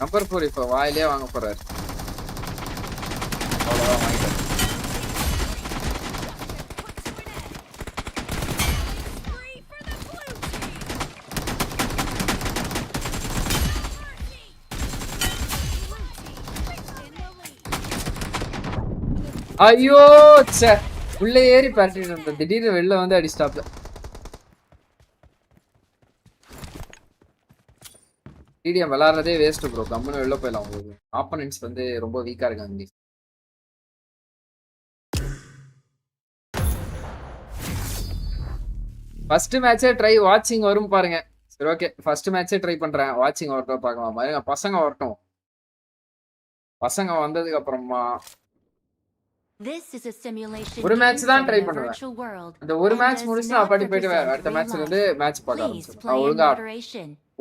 நம்பர் 4 இப்ப வாயிலே வாங்க போறாரு. அவ்வளவுதான் வாங்கிட்டாரு. ஐயோ ச்சே உள்ள ஏறி பாட்டிட்டு இருந்தேன். திடீர்னு வெளில வந்து அடிஸ்டாப்ல. டிடிஎம் விளையாடுறதே வேஸ்ட் ப்ரோ. கம்முன்னு வெளில போயிடலாம். உங்களுக்கு ஆப்போனன்ட்ஸ் ரொம்ப வீக்கா இருக்காங்க. ஃபர்ஸ்ட் மேட்சே ட்ரை வாட்சிங் வரும் பாருங்க. சரி ஓகே ஃபர்ஸ்ட் மேட்சே ட்ரை பண்றேன். வாட்சிங் வரட்டும் பார்க்கலாம். பாருங்க பசங்க வரட்டும். பசங்க வந்ததுக்கு அப்புறமா ஒரு மேட்ச் தான் ட்ரை பண்ணுவேன். அந்த ஒரு மேட்ச் முடிச்சு நான் பாட்டி போயிட்டு அடுத்த மேட்ச்ல இருந்து மேட்ச் பார்க்க ஆரம்பிச்சேன். நான்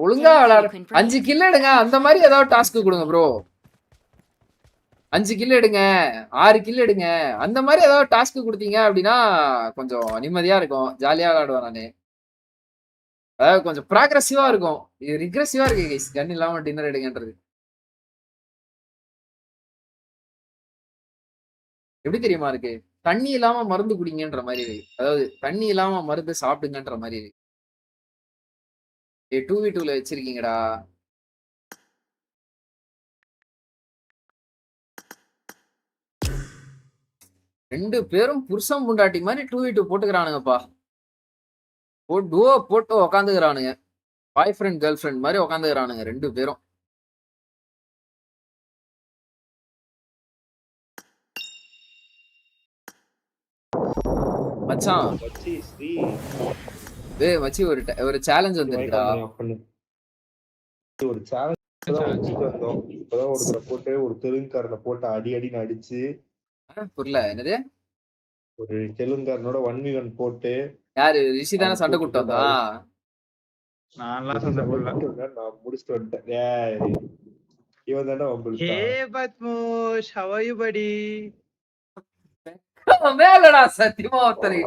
ஒழுங்கா விளையாடு. 5 கில் எடுங்க அந்த மாதிரி ஏதாவது டாஸ்க் கொடுங்க ப்ரோ. 5 கில் எடுங்க 6 கில் எடுங்க அந்த மாதிரி ஏதாவது டாஸ்க் கொடுத்தீங்க அப்படின்னா கொஞ்சம் நிம்மதியா இருக்கும். ஜாலியா விளையாடுவேன் நானு. அதாவது கொஞ்சம் ப்ராக்ரஸிவா இருக்கும். இது ரிக்ரெசிவா இருக்கு கைஸ். கன் இல்லாம டின்னர் எடுங்கன்றது எப்படி தெரியுமா இருக்கு? தண்ணி இல்லாம மருந்து குடிங்கன்ற மாதிரி இருக்கு. அதாவது தண்ணி இல்லாம மருந்து சாப்பிடுங்கன்ற மாதிரி இருக்கு. 2v2ல வச்சிருக்கீங்கடா. ரெண்டு பேரும் புருஷன் முண்டாட்டி மாதிரி 2v2 போட்டுக்கிறானுங்கப்பா. டுவோ போட்டு உக்காந்துக்கிறானுங்க. பாய் ஃப்ரெண்ட் கேர்ள் ஃப்ரெண்ட் மாதிரி உக்காந்துக்கிறானுங்க ரெண்டு பேரும். மச்சான் டேய் மச்சி ஒரு சேலஞ்ச் வந்திருக்குடா.
ஒரு சேலஞ்ச் வந்தோம். இப்பதான் ஒருத்தரை போட்டு ஒரு தெலுங்குக்காரனை போட்டு அடின்னு அடிச்சு
புரியல என்னது?
ஒரு தெலுங்குக்காரனோட 1v1 போட்டு
யாரு ரிஷி தானே சண்டை கூட்டு வந்தா?
நான் முடிச்சுட்டு வந்துட்டேன். இவன் தானே
பத்மோஷ் how are you buddy?
மேலடா சத்தியமா ஒருத்தரை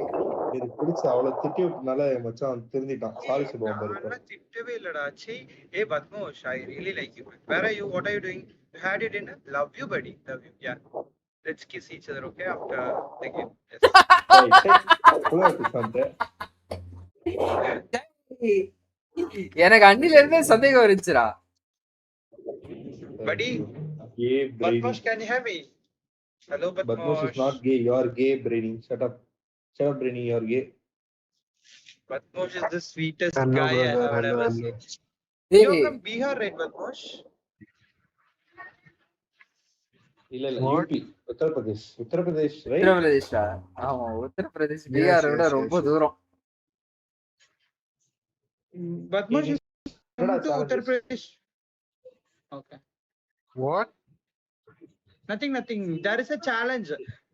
இது பிடிச்சு அவளை திட்டி விட்டனால மச்சான் திருந்திட்டான். சாரி சொல்லுவான் பாரு.
நான் திட்டவே இல்லடா. சீ ஏ பத்மோஷ் I really like you. Where are you? What are you doing? You had your dinner? Love you buddy. Love you. Yeah. Let's kiss each other okay after the game.
எனக்கு அண்ணில இருந்தே சந்தேகம் வந்துச்சுடா.
buddy Bத்மோஷ் can you hear me? Hello Bத்மோஷ்.
Bத்மோஷ் is not gay. You are gay Brainy. Shut up Brainy. You are gay.
Bத்மோஷ் is the sweetest guy I have ever seen. You are from Bihar right Bத்மோஷ்?
இல்ல யூபி உத்தரப்பிரதேஷ் right?
உத்தரப்பிரதேஷ்டா. ஆமா உத்தரப்பிரதேஷ் பீகாரை விட ரொம்ப தூரம்.
Bத்மோஷ் is from Uttar Pradesh. Okay.
What?
Nothing. There is a challenge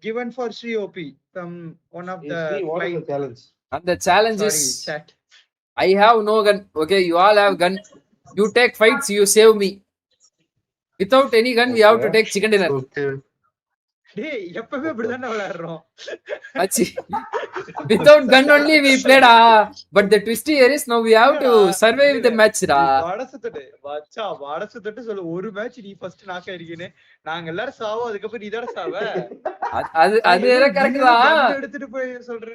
given for Sri OP from one of the
What is the challenge?
And the challenge
Sorry,
is
chat.
I have no gun. Okay, you all have gun. You take fights, you save me. Without any gun, we have to take chicken dinner.
Okay.
டேய் எப்பவே இப்படிதானே விளையாடுறோம்.
Achi. Without gun only we played. But the twist here is now we have to survive the match.
வாடசுத்தட்டு சொல்லு ஒரு மேட்ச் நீ ஃபர்ஸ்ட் நாக் ஆயிருக்கீனே. நாங்க எல்லாரும் சாவோம் அதுக்கப்புறம் நீ தான சாவ.
அது கரெக்ட் தான்.
எடுத்துட்டு போய் சொல்ற.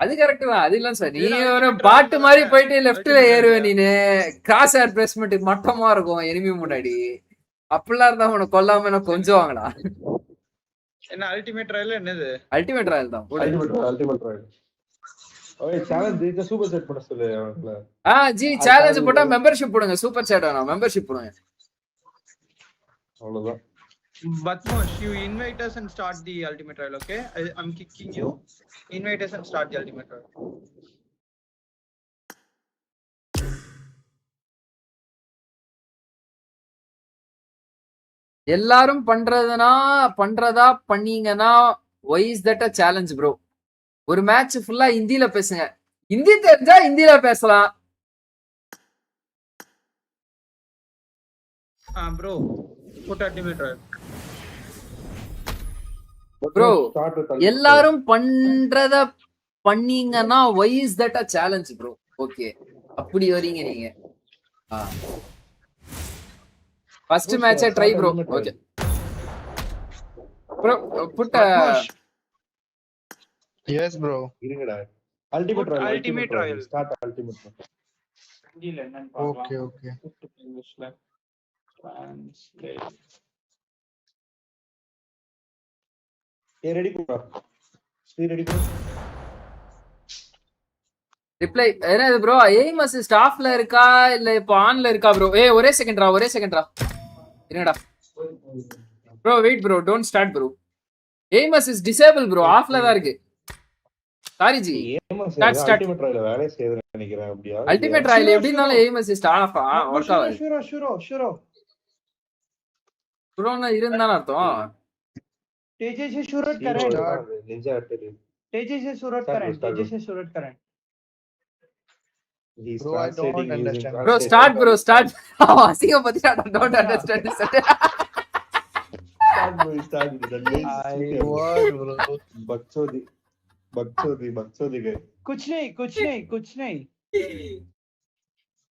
அது கரெக்ட் தான். அது இல்ல சார். நீ ஒரு பாட்டு மாதிரி போயிட்டு லெஃப்ட்ல ஏறுவே நீனு. கிராஸ் ஏர் பிளேஸ்மெண்ட் மட்டமா இருக்கும் எனிமி முன்னாடி. அப்படிலாம் இருந்தா உனக்கு கொல்லாம என்ன கொஞ்சம் வாங்கடா.
என்ன அல்டிமேட் ராயல் என்னது?
அல்டிமேட் ராயல் தான்.
Ultimate Royal. ஓய் சேலஞ்ச் இந்த சூப்பர் செட் பண்ண சொல்லு அவங்கள.
ஜி சேலஞ்ச் போட்டா மெம்பர்ஷிப் போடுங்க. சூப்பர் சேட் வேணாம் மெம்பர்ஷிப் போடுங்க.
அவ்வளவுதான்.
Bத்மோஷ் you invite us and start the ultimate trial okay? I'm kicking you. Invite us and start the ultimate trial.
எல்லாரும் பண்றதா பண்ணீங்கன்னா why is that a challenge bro? ஒரு மேட்ச் ஃபுல்லா ஹிந்தில பேசுங்க. ஹிந்தி தெரிஞ்சா ஹிந்தில பேசலாம்.
Bro put ultimate trial.
Bro எல்லாரும் பண்றத பண்ணீங்கன்னா why is that a challenge bro? Okay அப்படி வரீங்க நீங்க. First match I try bro. Okay. Bro put
Yes bro.
இருங்கடா. Ultimate trial. Start ultimate trial.
Okay.
Englishல translate.
ready bro. Ready bro.
Reply என்னது ப்ரோ? எய்ம் அசிஸ்ட் ஆஃப்ல இருக்கா இல்ல இப்போ ஆன்ல இருக்கா ப்ரோ? ஒரே செகண்ட்ரா இருங்கடா bro. Wait bro, don't start bro. Aim assist disable bro. ஆஃப்ல தான் இருக்கு. சாரி ஜி
ஏமஸ்
ஸ்டார்ட் ஸ்டார்ட்
அல்டிமேட் ராயில வேலையை செய்யுதுன்னு நினைக்கிறேன். அப்படியா இல்லையா?
அல்டிமேட் ராயல் எப்படினாலும் எய்ம் அசிஸ்ட் ஆஃப் ஒர்க் ஆகாது.
शुरो
சுரோனா இருந்தானே அர்த்தம்.
तेजी से शुरुआत
Zero
करें
தான் அது, நிஞ்சா artillery.
तेजी से शुरुआत
Start
करें
bro, start
तेजी
bro.
से शुरुआत करें
He's
Bro, I don't
translating using
understand.
Bro start bro start. அசிங்க பத்தியா don't understand
Start bro, start bro. That guy is stupid.
What, bro?
बकचोदी बकचोदी guy.
कुछ नहीं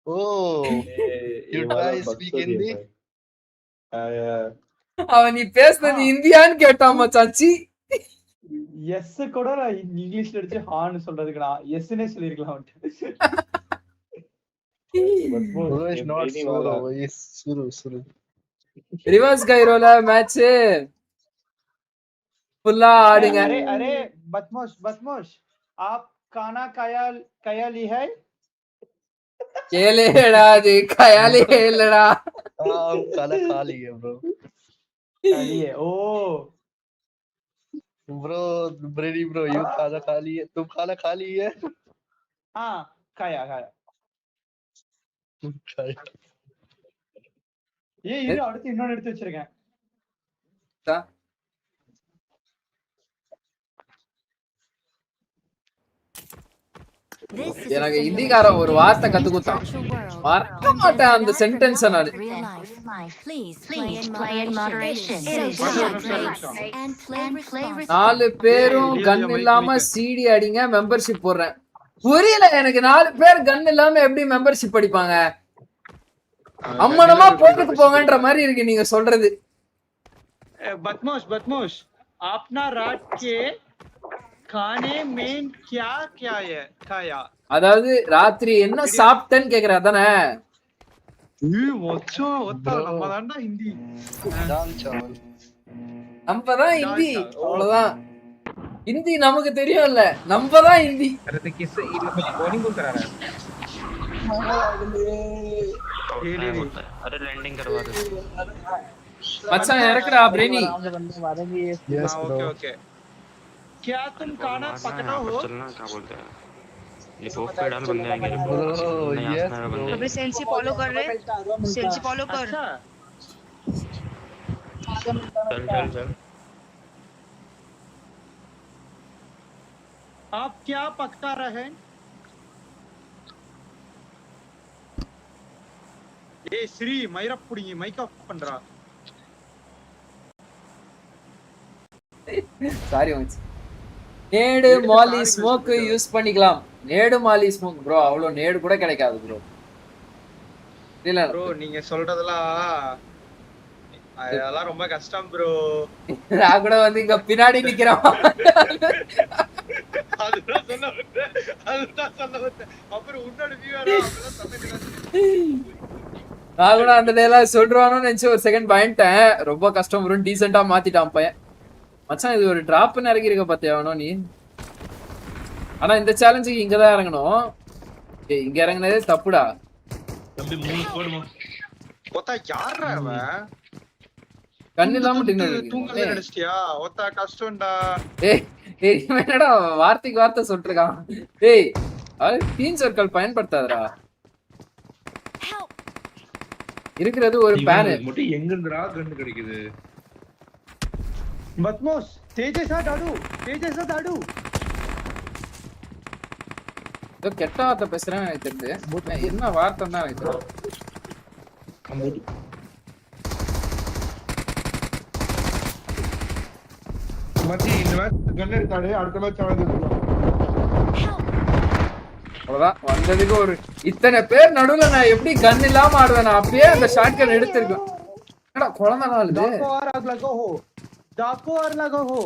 Oh, you
ये
try
वाला
speak
बकचोदी
Hindi?
है भाई.
அவன் நீ பேசுனது இந்தியான்னு கேட்டான் மச்சாச்சி.
எஸ் கூட நான் இங்கிலீஷ்ல அடிச்சு ஹான்னு சொல்றதுக்கு நான் எஸ்னே சொல்லிருக்கலாம்
But bro,
Bro, it's
ये
not
नहीं वाला.
Suro, it's Suru.
ரிவர்ஸ் கைரோல மேட்ச் ஃபுல்லா ஆடுங்க.
अरे अरे बदमाश आप खाना खाया ली है
கேலேடா அது கயாலே இல்லடா.
हाँ, खाना खा लिया, bro.
खाली है ओ
Bro, Brady, bro, you खाना खा लिए? तुम खाना खा लिए?
हाँ खाया
खाया.
ये இரு அடுத்து இன்னொன்னு எடுத்து வச்சிருக்கேன்
எனக்கு இந்திக்கார ஒரு வார்த்தை கத்து கொடுத்தான். மறக்க மாட்டேன் அந்த சென்டென்ஸ் நான். நாலு பேரும் கன் இல்லாம சிடி அடிங்க மெம்பர்ஷிப் போடுறேன். புரியல எனக்கு 4 பேர் கன் இல்லாம எப்படி மெம்பர்ஷிப் அடிப்பாங்க? அம்மனமா போட்டுக்கு போங்கன்ற மாதிரி இருக்கு நீங்க சொல்றது.
बदमाश अपना रात के खाने में क्या क्या है खाया
அதாவது ராத்திரி என்ன சாப்பிட்டேன்னு கேக்குறா தானே?
மச்சான் ஒத்தா நம்ம தான்டா ஹிந்தி
दाल चावल.
நம்மதான் ஹிந்தி அவ்வளவுதான். ஹிந்தி நமக்கு தெரியும்ல, நம்மதான் ஹிந்தி.
अरे किस बॉलिंग को करा रहा है
अरे लैंडिंग करवा दो
மச்சான் இறக்குடா பிரேனி.
Yes, bro.
ओके क्या तुम खाना पकड़ा हो
चलना क्या बोलते हैं ये पोप पे डाल बंदे आएंगे
Bro, yes, bro.
बंदे
सेंसी फॉलो कर रहे सेंसी फॉलो कर
चल
आप क्या पकता रहे ए श्री மைரப் புடிங்க மைக் ஆஃப் பண்றா
சாரி மச்சான். நேடு மாலி ஸ்மோக் யூஸ் பண்ணிக்கலாம். நேடு மாலி ஸ்மோக் ப்ரோ அவ்வளவு நேடு கூட கிடைக்காது ப்ரோ. இல்ல
ப்ரோ நீங்க சொல்றதெல்லாம் அதெல்லாம் ரொம்ப கஷ்டம் ப்ரோ.
நான் கூட வந்து இங்க பின்னாடி நிக்கிறேன்.
அதுதான் சொல்ல வந்தேன் அப்புறம் உன்னோட வியூவரா அப்பதான் சமைக்கிறேன்.
நான் கூட அந்த டேலாம் சொல்றானு நினைச்சு ஒரு செகண்ட் பயந்துட்டேன். ரொம்ப கஷ்டம் ப்ரோ. டீசெண்டா மாத்திட்டான் பையன். மச்சான் இது ஒரு டிராப்னு இறங்கி இருக்க பாத்தியாவனோ நீ. ஆனா இந்த சேலஞ்சுக்கு இங்கதான் இறங்கணும். இங்க இறங்குனதே தப்புடா.
तभी 3 स्क्वाड में
ஒத்தா யாரா அவன்
கண்ணு இல்லாம டின்னர்
தூங்கல நினைச்சியா ஒத்தா கஷ்டம்டா.
ஏய் என்னடா வார்த்தைக்கு வார்த்தை சொல்லிட்டு இருக்கான். ஏய் அது டீம் சர்க்கிள் பயன்படுத்தாதடா. இருக்கிறது ஒரு பேன்
மட்டும் எங்கன்றா கண்ணு கிடைக்குது.
बदमाश तेजे साथ आडू
ஏதோ கெட்ட வார்த்தை பேசுறேன் எனக்கு தெரியுது. என்ன வார்த்தை தான் எனக்கு தெரியும்.
மச்சி இந்த மேட்ச் கண்ணு எடுத்தாலே அடுத்த மேட்ச் அவன்
அவ்வளவுதான் வந்ததுக்கு ஒரு இத்தனை பேர் நடுவுல நான் எப்படி கன் இல்லாம ஆடுவேன்? நான் அப்பயே அந்த ஷார்ட் கன் எடுத்திருக்கேன். என்னடா குழந்தை நாள் இது.
डाको और लगा हो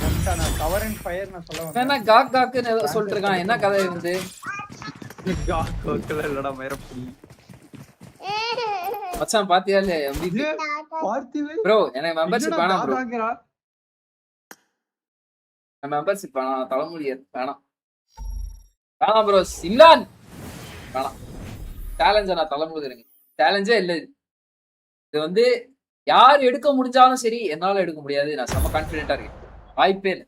घंटा ना कवर एंड फायर ना சொல்ல வந்தேன்.
என்ன காக் காக்குன்னு ஏதோ சொல்லிட்டு இருக்கான். என்ன கதை இருந்து
காக்கல இல்லடா மைரப்
மச்சான் பாத்தியா இல்ல எப்படி
பார்த்திவே
ப்ரோ? எனக்கு மெம்பர்ஷிப் வேணாம் ப்ரோ.
தாங்கறா
மெம்பர்ஷிப் வேணாம். தலைமுடி வேணாம் ப்ரோ. சில்லான் வேணாம். சேலஞ்ச நான் தலைமுடிங்க. சேலஞ்சே இல்ல இது வந்து யார் எடுக்க முடிஞ்சாலும் சரி என்னால எடுக்க முடியாது. நான் செம்ம கான்பிடென்ட்டா இருக்கேன். வாய்ப்பே இல்லை.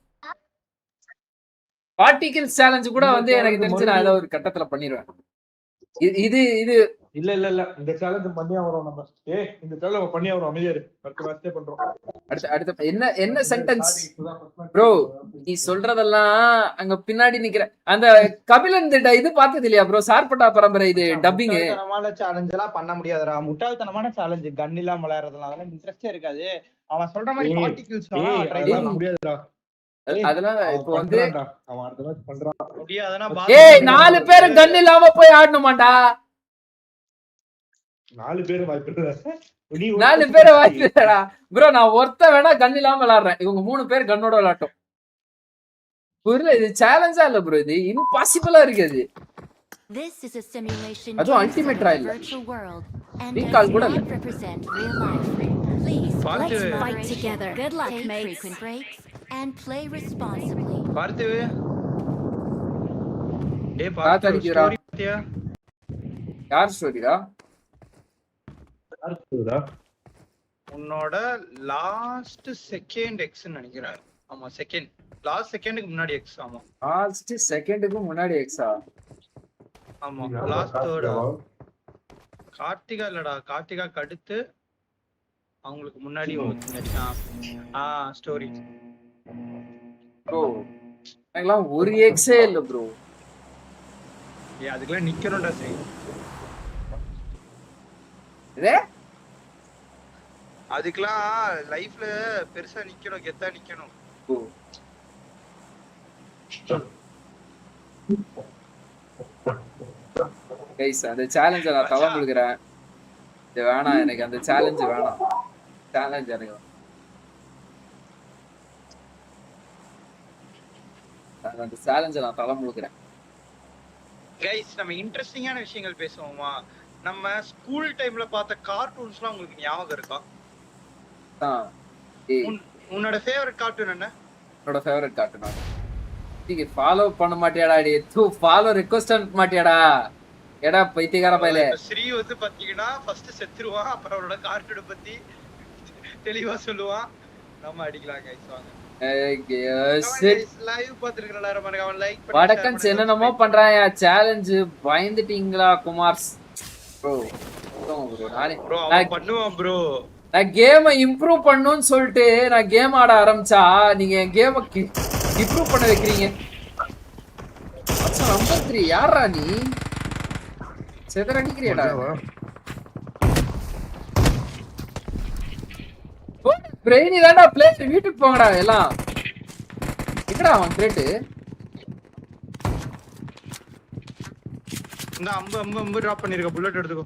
பார்ட்டிகல்ஸ் சேலஞ்ச் கூட வந்து எனக்கு தெரிஞ்சு நான் ஏதாவது ஒரு கட்டத்துல பண்ணிடுவேன். இது இது
இல்ல இல்ல இல்ல இந்த சேலஞ்ச் பண்ணி ஆகிறோம் நம்ம. இந்த சேலஞ்ச் பண்ணி ஆகிறோம். அமைதியா இரு. அடுத்த மேட்ச்ல பண்றோம்.
அடுத்த என்ன சென்டென்ஸ் ப்ரோ? நீ சொல்றதெல்லாம் அங்க பின்னாடி நிக்கிற அந்த கபிலன் இது பார்த்தது இல்லையா ப்ரோ? சார்பட்டா பரம்பரை இது டப்பிங்.
முட்டாள்தனமான சேலஞ்ச் எல்லாம் பண்ண முடியாதுடா. முட்டாள்தனமான சேலஞ்ச் கன் இல்லாம விளையாடுறதுலாம் அதெல்லாம் இன்ட்ரெஸ்டே இருக்காது. அவன் சொல்ற மாதிரி பார்ட்டிகிள்ஸ் ட்ரை பண்ண
முடியாதுடா.
அதெல்லாம் இப்போ வந்து
அவன் அடுத்த மேட்ச் பண்றான்.
முடியாதுன்னா
ஏய் 4 பேர் கன் இல்லாம போய் ஆடணுமாடா?
4 பேர் வாய்ப்பு இல்ல.
4 பேர் வாய்ப்பு இல்லடா ப்ரோ. நான் ஒருத்த வேணா கன் இல்லாம விளையாடுறேன். இவங்க 3 பேர் கன்னோட விளையாட்டும். புரியல, இது சேலஞ்சா இல்ல ப்ரோ, இது இம்பாசிபிளா இருக்கு. அது
This is a simulation
அதுவும் ultimate trial.
virtual world and
recall கூட
does
இல்ல.
not represent real life. Please let's fight together. Good luck,
Take
mates.
frequent
breaks and play responsibly.
Parthiv டேய்
காத்தடிக்குறா.
ஸ்டோரி பாத்தியா?
யார் ஸ்டோரிடா?
உன்னோட லாஸ்ட் செகண்ட் எக்ஸ் நினைக்கிறேன். ஆமா செகண்ட் லாஸ்ட் செகண்டுக்கு முன்னாடி எக்ஸ். ஆமா
லாஸ்ட் செகண்டுக்கு முன்னாடி எக்ஸா?
ஆமா லாஸ்ட் தேர்டா? கார்த்திகா இல்லடா, கார்த்திகாக்கு அடுத்து அவங்களுக்கு முன்னாடி ஸ்டோரி.
ப்ரோ எனக்குலாம் ஒரு எக்ஸே இல்ல ப்ரோ.
அதுக்கெல்லாம் நிக்கணும்டா. சரி
இதே
அதுக்கெல்லாம் லைஃப்ல பெருசா நிக்கணும், கெத்தா நிக்கணும்.
கைஸ் அந்த சேலஞ்ச நான் தவம் கொடுக்குறேன். இது வேணாம் எனக்கு, அந்த சேலஞ்ச் வேணாம். சேலஞ்ச் எனக்கு அந்த சேலஞ்ச நான் தவம் கொடுக்குறேன்.
கைஸ் நம்ம இன்ட்ரெஸ்டிங்கான விஷயங்கள் பேசுவோமா? நம்ம ஸ்கூல் டைம்ல பார்த்த கார்ட்டூன்ஸ்லாம் உங்களுக்கு ஞாபகம் இருக்கா? உன்னோட ஃபேவரட் கார்ட்டூன் என்ன?
என்னோட ஃபேவரட் கார்ட்டூனா? நீங்க ஃபாலோ பண்ண மாட்டியாடா? தூ ஃபாலோ ரிக்வெஸ்ட் அனுப்ப மாட்டியாடா? எடா பைத்தியக்கார பையலே.
ஸ்ரீ வந்து பாத்தீங்கன்னா ஃபர்ஸ்ட் செத்துருவான், அப்புறம் அவரோட கார்ட்டூனை பத்தி தெளிவா சொல்லுவான். நம்ம அடிக்கலாம் கைஸ் வாங்க. லைவ் பாத்துருக்கறடா நம்ம அவன் லைக் பண்ணி
வடக்கன்ஸ் என்னென்னமோ பண்றாயா சேலஞ்ச். பயந்துட்டீங்களா குமார்ஸ் ப்ரோ?
ப்ரோ அவன் பண்ணுவான் ப்ரோ.
நான் கேமை இம்ப்ரூவ் பண்ணணும்னு சொல்லிட்டு நான் கேம் ஆட ஆரம்பிச்சா நீங்க கேமை இம்ப்ரூவ் பண்ண வைக்கிறீங்க. நம்பர் 3 யாரா நீ? செதற அடிக்கிறியடா. பிரெயினி தான்டா பிளேயர். வீட்டுக்கு போங்கடா எல்லாம். எங்கடா அவன் கிரேட்?
இந்த அம்பு டிராப் பண்ணிருக்க. புல்லட் எடுத்துக்கோ.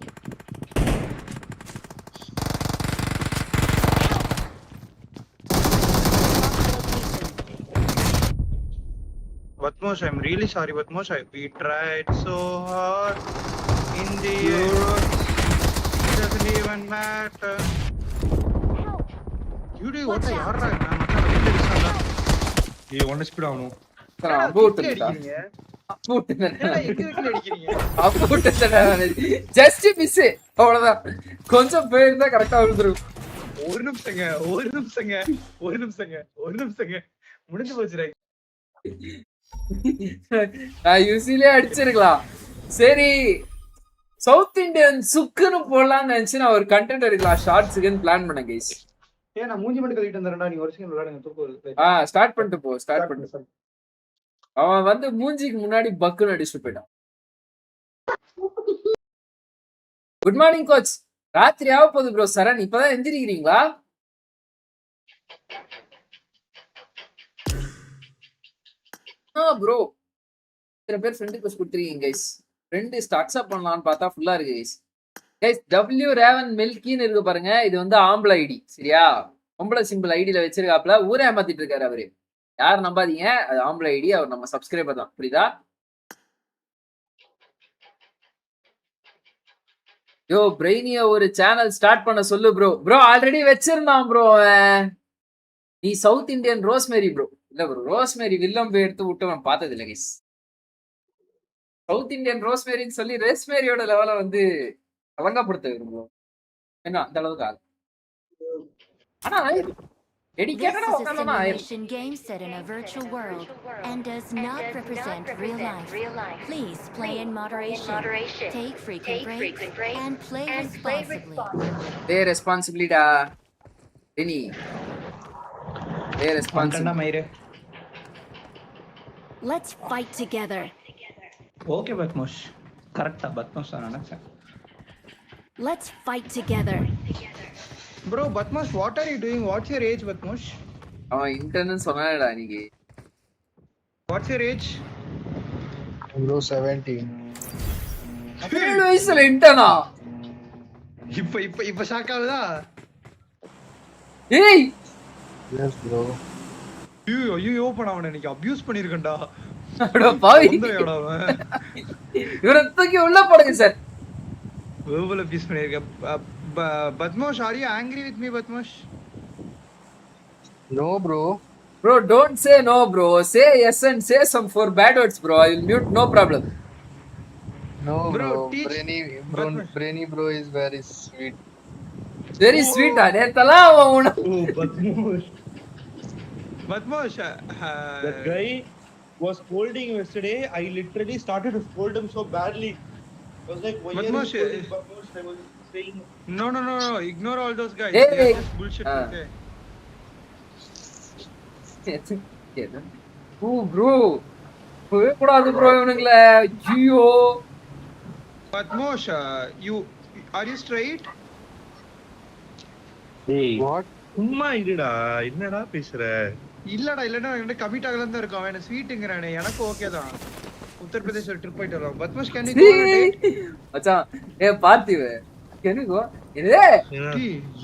Vatmosh, I'm really sorry, Vatmosh. We tried so hard in the Euros. It doesn't even matter. You do what I are right now.
You want to speed down?
Just miss. அவ்வளவுதான். கொஞ்சம் போயிருந்தா கரெக்டா விழுந்துரும்.
ஒரு நிமிஷங்க முடிஞ்சு போச்சு.
நான் யூசிலே அடிச்சிருக்கலாம். சரி சவுத் இந்தியன் சுக்குன்னு போடலாம்னு நினைச்சு நான் ஒரு கண்டென்ட் எடுக்கலாம் ஷார்ட்ஸுக்குன்னு பிளான் பண்ணேன் கைஸ்.
ஏன் நான் மூஞ்சி மட்டும் கழிட்டு வந்துறேன்டா. நீ ஒரு செகண்ட் விளையாடுங்க. தூக்கு வருது.
ஸ்டார்ட் பண்ணிட்டு போ. ஸ்டார்ட் பண்ணிட்டு. அவன் வந்து மூஞ்சிக்கு முன்னாடி பக்குன்னு அடிச்சுட்டு போயிட்டான். Good morning coach. ராத்திரி ஆக போகுது ப்ரோ. சரண் இப்பதான் எந்திரிக்கிறீங்களா? ப்ரோ இத்தனை பேர் ஃப்ரெண்ட் ரிக்வெஸ்ட் கொடுத்துருக்கீங்க கைஸ். ஃப்ரெண்ட் அக்செப்ட் பண்ணலாம்னு பார்த்தா ஃபுல்லா இருக்கு கைஸ். கைஸ் W ரேவன் மில்கின்னு இருக்கு பாருங்க. இது வந்து ஆம்பளை ஐடி சரியா? பொம்பளை சிம்பிள் ஐடியில வச்சிருக்காப்ல. ஊரே ஏமாத்திட்டு இருக்காரு அவரு. யாரும் நம்பாதீங்க, அது ஆம்பளை ஐடி. அவர் நம்ம சப்ஸ்கிரைபர் தான். புரியுதா? யோ பிரெயினிய ஒரு சேனல் ஸ்டார்ட் பண்ண சொல்லு ப்ரோ. ப்ரோ ஆல்ரெடி வச்சிருந்தான் ப்ரோ. நீ சவுத் இந்தியன் ரோஸ்மேரி ப்ரோ. இல்ல ப்ரோ ரோஸ்மேரி வில்லம் போய் எடுத்து விட்டு நான் பார்த்தது இல்லை கைஸ். சவுத் இந்தியன் ரோஸ்மேரின்னு சொல்லி ரோஸ்மேரியோட லெவலை வந்து அலங்கப்படுத்த விரும்புவோம். என்ன அந்த அளவுக்கு ஆகும். ஆனா
This
Dedicated
is a simulation game set in a virtual world and does not represent real life. Please play in moderation, take frequent breaks, and play responsibly.
Play responsibly டா Denny. Play responsibly.
Let's fight together.
Okay, Batmosh. Correct, Batmosh.
Let's fight together.
Bro, Batmosh, what are you doing? What's your age, Batmosh?
அவன் இன்டர்ன்னு சொன்னானேடா இன்னைக்கு.
What's your age?
Bro, 17.
17 வயசுல இன்டர்னா?
இப்ப ஷாக் ஆகுதா?
ஏய்
Yes, bro.
ஐயோ ஓபன் அவன இன்னைக்கு அபியூஸ் பண்ணிருக்கேன்டா.
அட பாவி. இவரை தூக்கி உள்ள போடுங்க சார்.
verbal abuse பண்ணிருக்கேன். Batmosh, are you angry with me, Batmosh?
No, bro.
Bro, don't say no, bro. Say yes and say some 4 bad words, bro. I will mute, no problem.
No,
Bro,
bro.
teach-
Brainy bro is very sweet.
Very sweet, ah. நேத்தெல்லாம் அவன் உன
Oh, Batmosh. Batmosh,
That guy was scolding yesterday. I literally started to scold him so badly. I was like, why are you
Batmosh,
scolding Batmosh? I was saying,
no. Ignore all those guys.
Hey.
They are just bullshit. Okay.
Oh bro போவே கூடாது ப்ரோ இவனுங்கள ஐயோ
Batmosh, are you straight?
hey, what? சும்மா இருடா, என்னடா பேசுற?
இல்லடா என்கிட்ட கமிட் ஆகலாம் தான் இருக்கும். அவன் ஸ்வீட்டுங்கறானே. எனக்கு ஓகே தான். உத்தரப்பிரதேஷ் ட்ரிப் போயிட்டு வரோம். Batmosh, can you go on a date?
மச்சான் பார்த்திவ எனக்கு இது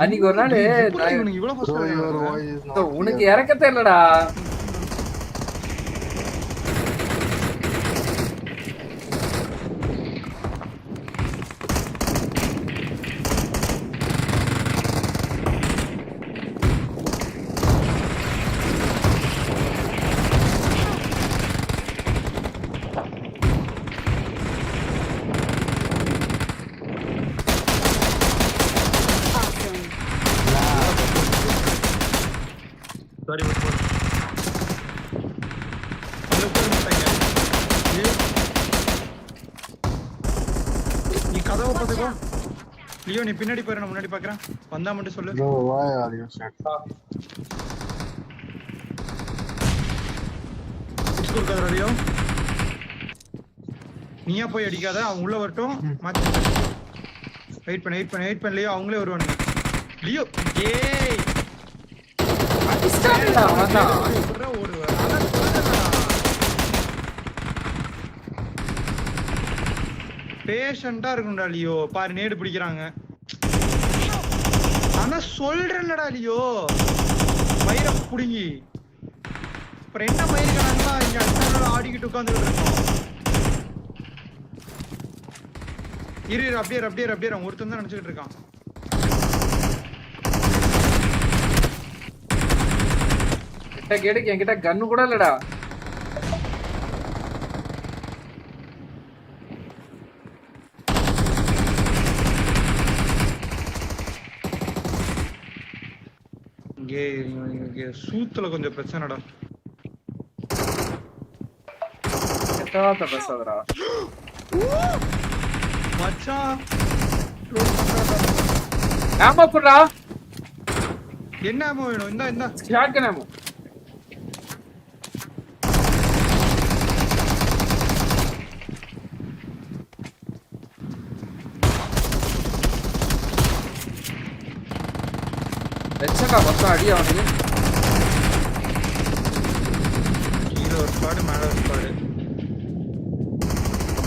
அன்னைக்கு ஒரு நாள்
இவனுக்கு இவ்வளவு
Bro, your
first
voice is not
உனக்கு
clear.
இறக்க தெரியலடா
Sorry, Batmosh. நீ கதவை பாத்துக்கோ. லியோ நீ பின்னாடி போயிரு, நான் முன்னாடி பாக்குறேன். வந்தா மட்டும் சொல்லு.
Bro, why are you sad?
School கதற லியோ. நீயா போய் அடிக்காத, அவன் உள்ள வரட்டும். வெயிட் பண்ணு லியோ, அவங்களே வருவானுங்க. லியோ ஏய்
அடிச்சாடா வந்தான்
பேஷண்டா இருக்கும்டா லியோ. பாரு நேடு பிடிக்கிறாங்க. ஆனா சொல்றேன்லடா லியோ, மயிரை புடுங்கி அப்புறம் என்ன மயிருக்கானா இங்க அடிச்சால ஆடிக்கிட்டு உட்காந்துட்டு இருக்கோம். இரு அப்படியே அவன் ஒருத்தன் தான் நினைச்சிட்டு இருக்கான்.
கேட்டு என்கிட்ட கன்னு கூட இல்லடா
இங்கே சூத்துல கொஞ்சம் பிரச்சனைடா.
பேசாதடா
மச்சான்
ஆமா புடா
என்ன ஆமோ வேணும்? இந்த
ஷாட்கன் ஆமோ வெச்சடா மொத்தம் அடி அவனுக்கு.
கீழே ஒரு ஸ்குவாடு, மேல ஒரு ஸ்குவாடு.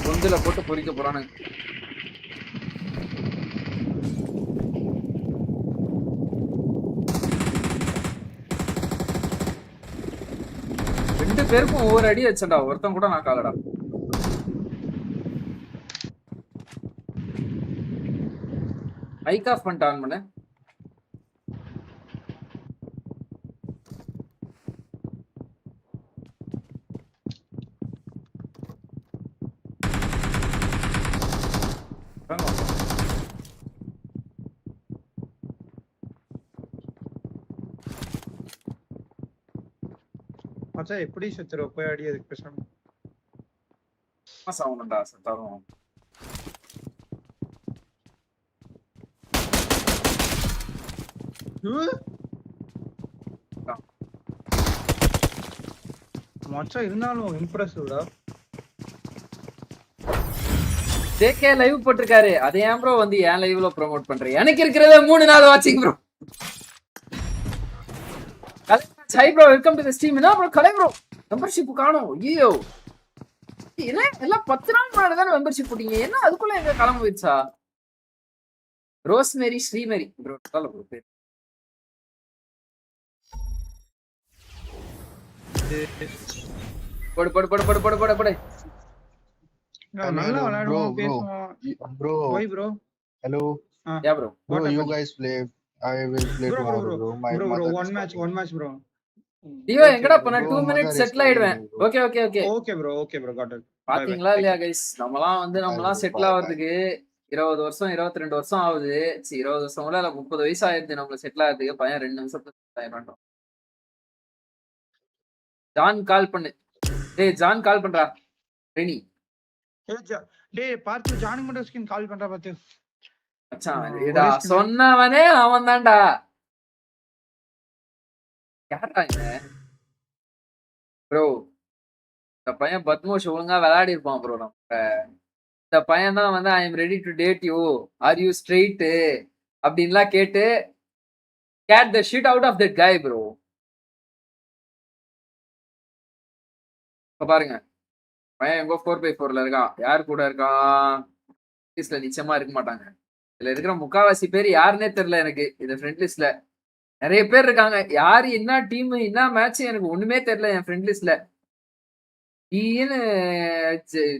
பொந்துல போட்டு பொறிக்க போறானுங்க. ரெண்டு பேருக்கும் ஒவ்வொரு அடி வச்சடா, ஒருத்தன் கூட நான் காலடா. மைக் ஆஃப் பண்ணிட்டு ஆன் பண்ணு.
மச்சான் எப்படி சுத்துற போய் அடி அதுக்கு பேசாம
சவுண்டா சத்தாரும்
மச்சான் இருந்தாலும் இம்ப்ரெசிவ்டா.
ஜேகே லைவ் போட்டிருக்காரு. அதை ஏன் ப்ரோ வந்து என் லைவ்ல ப்ரோமோட் பண்றேன்? எனக்கு இருக்கிறதே 3 நாள் வாட்சிங் bro. Hi bro, welcome to the stream. என்ன ப்ரோ கலை ப்ரோ மெம்பர்ஷிப் காணோம். ஐயோ என்ன எல்லாம் 10 நாள் முன்னாடி தானே மெம்பர்ஷிப் போட்டீங்க, என்ன அதுக்குள்ள எங்க கிளம்ப போயிடுச்சா? ரோஸ்மேரி ஸ்ரீமேரி ப்ரோ ப்ரோ பேர். போடு போடு போடு போடு போடு போடு போடு.
நல்லா விளையாடுவோம் பேசுவோம்.
Bro.
Why bro?
Hello.
Yeah bro.
Bro, you guys play. I will play tomorrow, bro. My
bro,
mother
one match bro.
Duo எங்கடா பண்ண 2 minutes செட்டில் ஆயிடுவேன். Okay okay okay
Okay bro got it.
பாத்தீங்களா இல்லையா கைஸ், நம்மலாம் செட்டில் ஆகிறதுக்கு 20 வருஷம் 22 வருஷம் ஆகுது. 20 வருஷம் இல்ல 30 வயசு ஆயிடுது நம்மள செட்டில் ஆகிறதுக்கு. பையன் 2 நிமிஷத்துல செட்டில் ஆயிடும். ஜான் கால் பண்ணு. டேய் ஜான் கால் பண்றா. ரெனி
டேய் பார்த்து ஜானுக்கு மட்டும் ஸ்கின் கால் பண்றா பாத்து.
மச்சான் ஏடா சொன்னவனே அவன் தான்டா. யாரா இவன் ப்ரோ? இந்த பையன் பத்மோஷ் ஒழுங்கா விளையாடி இருப்பான் ப்ரோ. நம்ம இந்த பையன் தான் வந்து I am ready to date you, are you straight அப்படின்லாம் கேட்டு get the shit out of that guy bro. இப்ப பாருங்க பையன் எங்கோ 4x4ல இருக்கான். யார் கூட இருக்கான்? லிஸ்ட்ல நிச்சயமா இருக்க மாட்டாங்க. இதுல இருக்கிற முக்காவாசி பேர் யாருன்னே தெரியல எனக்கு. இது ஃப்ரெண்ட் லிஸ்ட்ல நிறைய பேர் இருக்காங்க. யாரு என்ன டீம் என்ன மேட்ச் எனக்கு ஒண்ணுமே தெரியல. என் ஃப்ரெண்ட் லிஸ்ட்ல ஈன்னு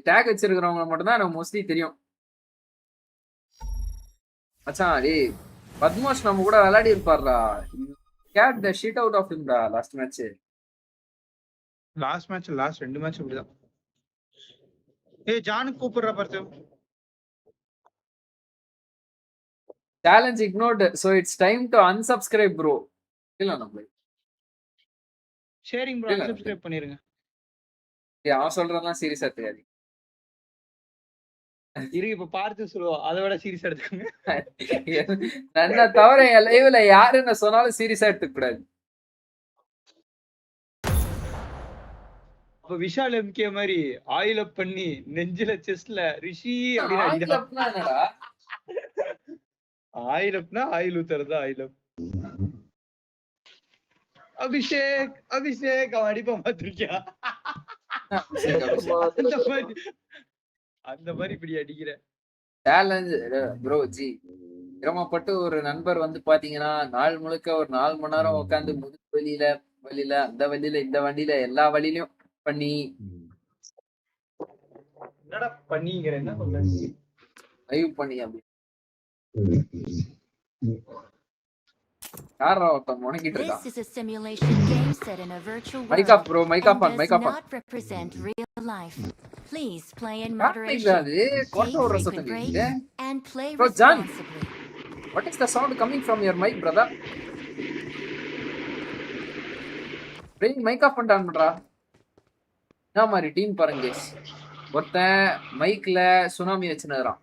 டேக் வச்சிருக்கிறவங்க மட்டும்தான் எனக்கு மோஸ்ட்லி தெரியும். மச்சான் டேய் பத்மோஷ் நம்ம கூட விளையாடி இருப்பார்டா. Got the shit out of ஹிம்டா லாஸ்ட் மேட்ச்.
லாஸ்ட் 2 மேட்ச் இப்படிதான். ஏய் ஜானுக்கு கூப்பிடுறா பார்த்து.
Challenge ignored, so it's time to unsubscribe bro. இல்ல நம்ம
ஷேரிங் ப்ரோ unsubscribe பண்ணிருங்க.
ஏய் அவன் சொல்றதெல்லாம் சீரியஸா தெரியாது.
இப்ப பார்த்து சொல்லுவா அதை விட சீரியஸா எடுத்துக்கோங்க.
நன்னா தவிர என் லைவ்ல யாரு என்ன சொன்னாலும் சீரியஸா எடுத்துக்க கூடாது.
அப்ப விஷால் எம்கே மாதிரி ஆயில் அப் பண்ணி நெஞ்சில செஸ்ட்ல ரிஷி அப்படின்னு
என்னடா
ஆயில் அப்னா ஆயில் ஊத்துறது ஆயில் அப். அபிஷேக் அவன் அடிப்பான் பாத்திருக்கியா? அந்த மாதிரி இப்படி அடிக்கிற
சேலஞ்ச் ப்ரோ ஜி. சிரமப்பட்டு ஒரு நண்பர் வந்து பாத்தீங்கன்னா நாள் முழுக்க ஒரு 4 மணி நேரம் உட்காந்து முதுகு வழியில அந்த வழியில இந்த வண்டியில எல்லா வழியிலும் பண்ணி
என்னடா பண்ணிங்கிற என்ன சொல்ற
லைவ் பண்ணி அப்படி யாரா ஒருத்தன் முணங்கிட்டு இருக்கான்.
This is a simulation game set in a virtual world.
Mic off bro, mic off on, mic off on.
Not represent real life. Please play in moderation. Take frequent breaks and play responsibly.
What is the sound coming from your mic brother? Bring mic off பண்ணிட்டான் பண்றா. என்ன மாதிரி டீம் பாருங்க guys. ஒருத்தன் மைக்ல சுனாமி வச்சுனறான்.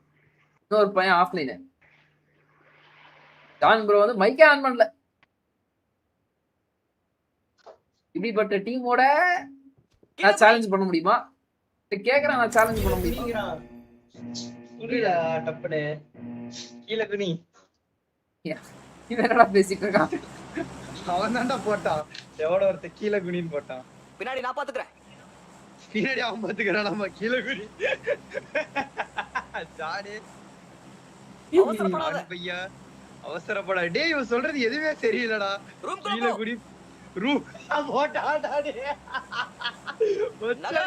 இன்னொரு பையன் ஆஃப்லைன். ஜான் ப்ரோ வந்து மைக்கே ஆன் பண்ணல. இப்படிப்பட்ட டீமோட நான் சேலஞ்ச் பண்ண முடியுமா? கேக்குறேன், நான் சேலஞ்ச் பண்ண முடியுமா?
புரியல டப்பனே கீழ குனி.
இவன் என்னடா பேசிட்டு இருக்கான்?
அவன் தான்டா போட்டான். எவனோ ஒருத்த கீழ குனின்னு போட்டான்.
பின்னாடி நான் பாத்துக்கிறேன்.
பின்னாடி அவன் பாத்துக்கிறான். நம்ம கீழ குனி. ஜானே அவசரப்படாத பையா, அவசரப்படாத. டேய் இவன் சொல்றது எதுவுமே சரியில்லடா. கீழ குனி ரூம் போட்டாடா. டேய் என்னடா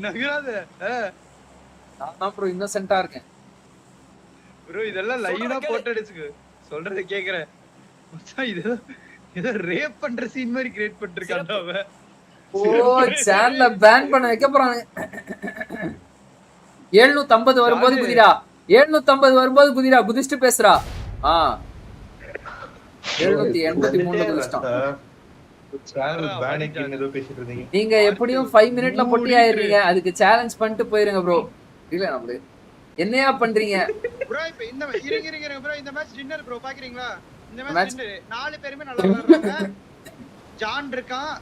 நகராத.
நான் ப்ரோ இன்னசென்ட்டா இருக்கேன்
ப்ரோ. இதெல்லாம் லைனா போட்டு அடிச்சுக்கு சொல்றத கேக்குறேன். மச்சான் இது ஏதோ ரேப் பண்ற சீன் மாதிரி கிரியேட் பண்ணிருக்கான்டா அவன்.
ஓ சேனல பேன் பண்ண வைக்க போறாங்க. 750 வரும்போது குதிரா. 750 வரும்போது குதிரா. குதிச்சிட்டு பேசுறா. 783 குதிச்சிட்டான்.
சேனல் பேனிங் ஏதோ பேசிட்டு இருந்தீங்க.
நீங்க எப்படியும் 5 மினிட்ல பொட்டி ஆயிடுறீங்க. அதுக்கு சேலஞ்ச் பண்ணிட்டு போயிருங்க ப்ரோ. இல்ல நம்மளே என்னையா பண்றீங்க
ப்ரோ? இப்ப இந்த இருங்க ப்ரோ, இந்த மேட்ச் டின்னர் ப்ரோ பாக்குறீங்களா? இந்த மேட்ச் டின்னர் 4 பேருமே நல்லா விளையாடுறாங்க. ஜான் இருக்கான்.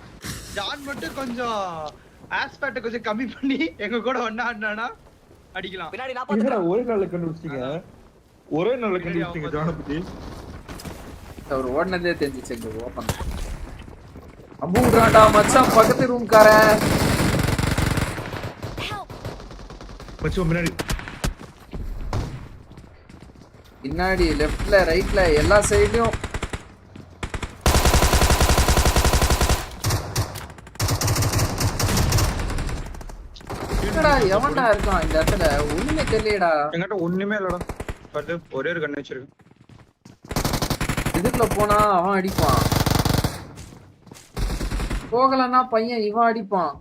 ஜான் மட்டும் கொஞ்சம் ஆஸ்பெக்ட் கொஞ்சம் கம்மி பண்ணி எங்க கூட ஒண்ணா ஆடுனானா அடிக்கலாம்.
பின்னாடி நான் பாத்துறேன்.
என்னடா ஒரே நாள்ல கண்டுபிடிச்சீங்க? ஒரே நாள்ல கண்டுபிடிச்சீங்க ஜான பத்தி.
அவர் ஓடுனதே தெரிஞ்சிச்சு எங்க ஓபன். அம்புறாடா மச்சான் பக்கத்து ரூம்காரன்.
மச்சான் முன்னாடி
பின்னாடி லெஃப்ட்ல ரைட்ல எல்லா சைடுலயும் என்னடா எவன்டா இருக்கான் இந்த இடத்துல? ஒண்ணுமே தெரியலடா.
என்கிட்ட ஒண்ணுமே இல்லடா. பட் ஒரே ஒரு கன் வச்சிருக்கேன்.
இதுக்குள்ள போனா அவன் அடிப்பான், போகலன்னா பையன் இவன் அடிப்பான்,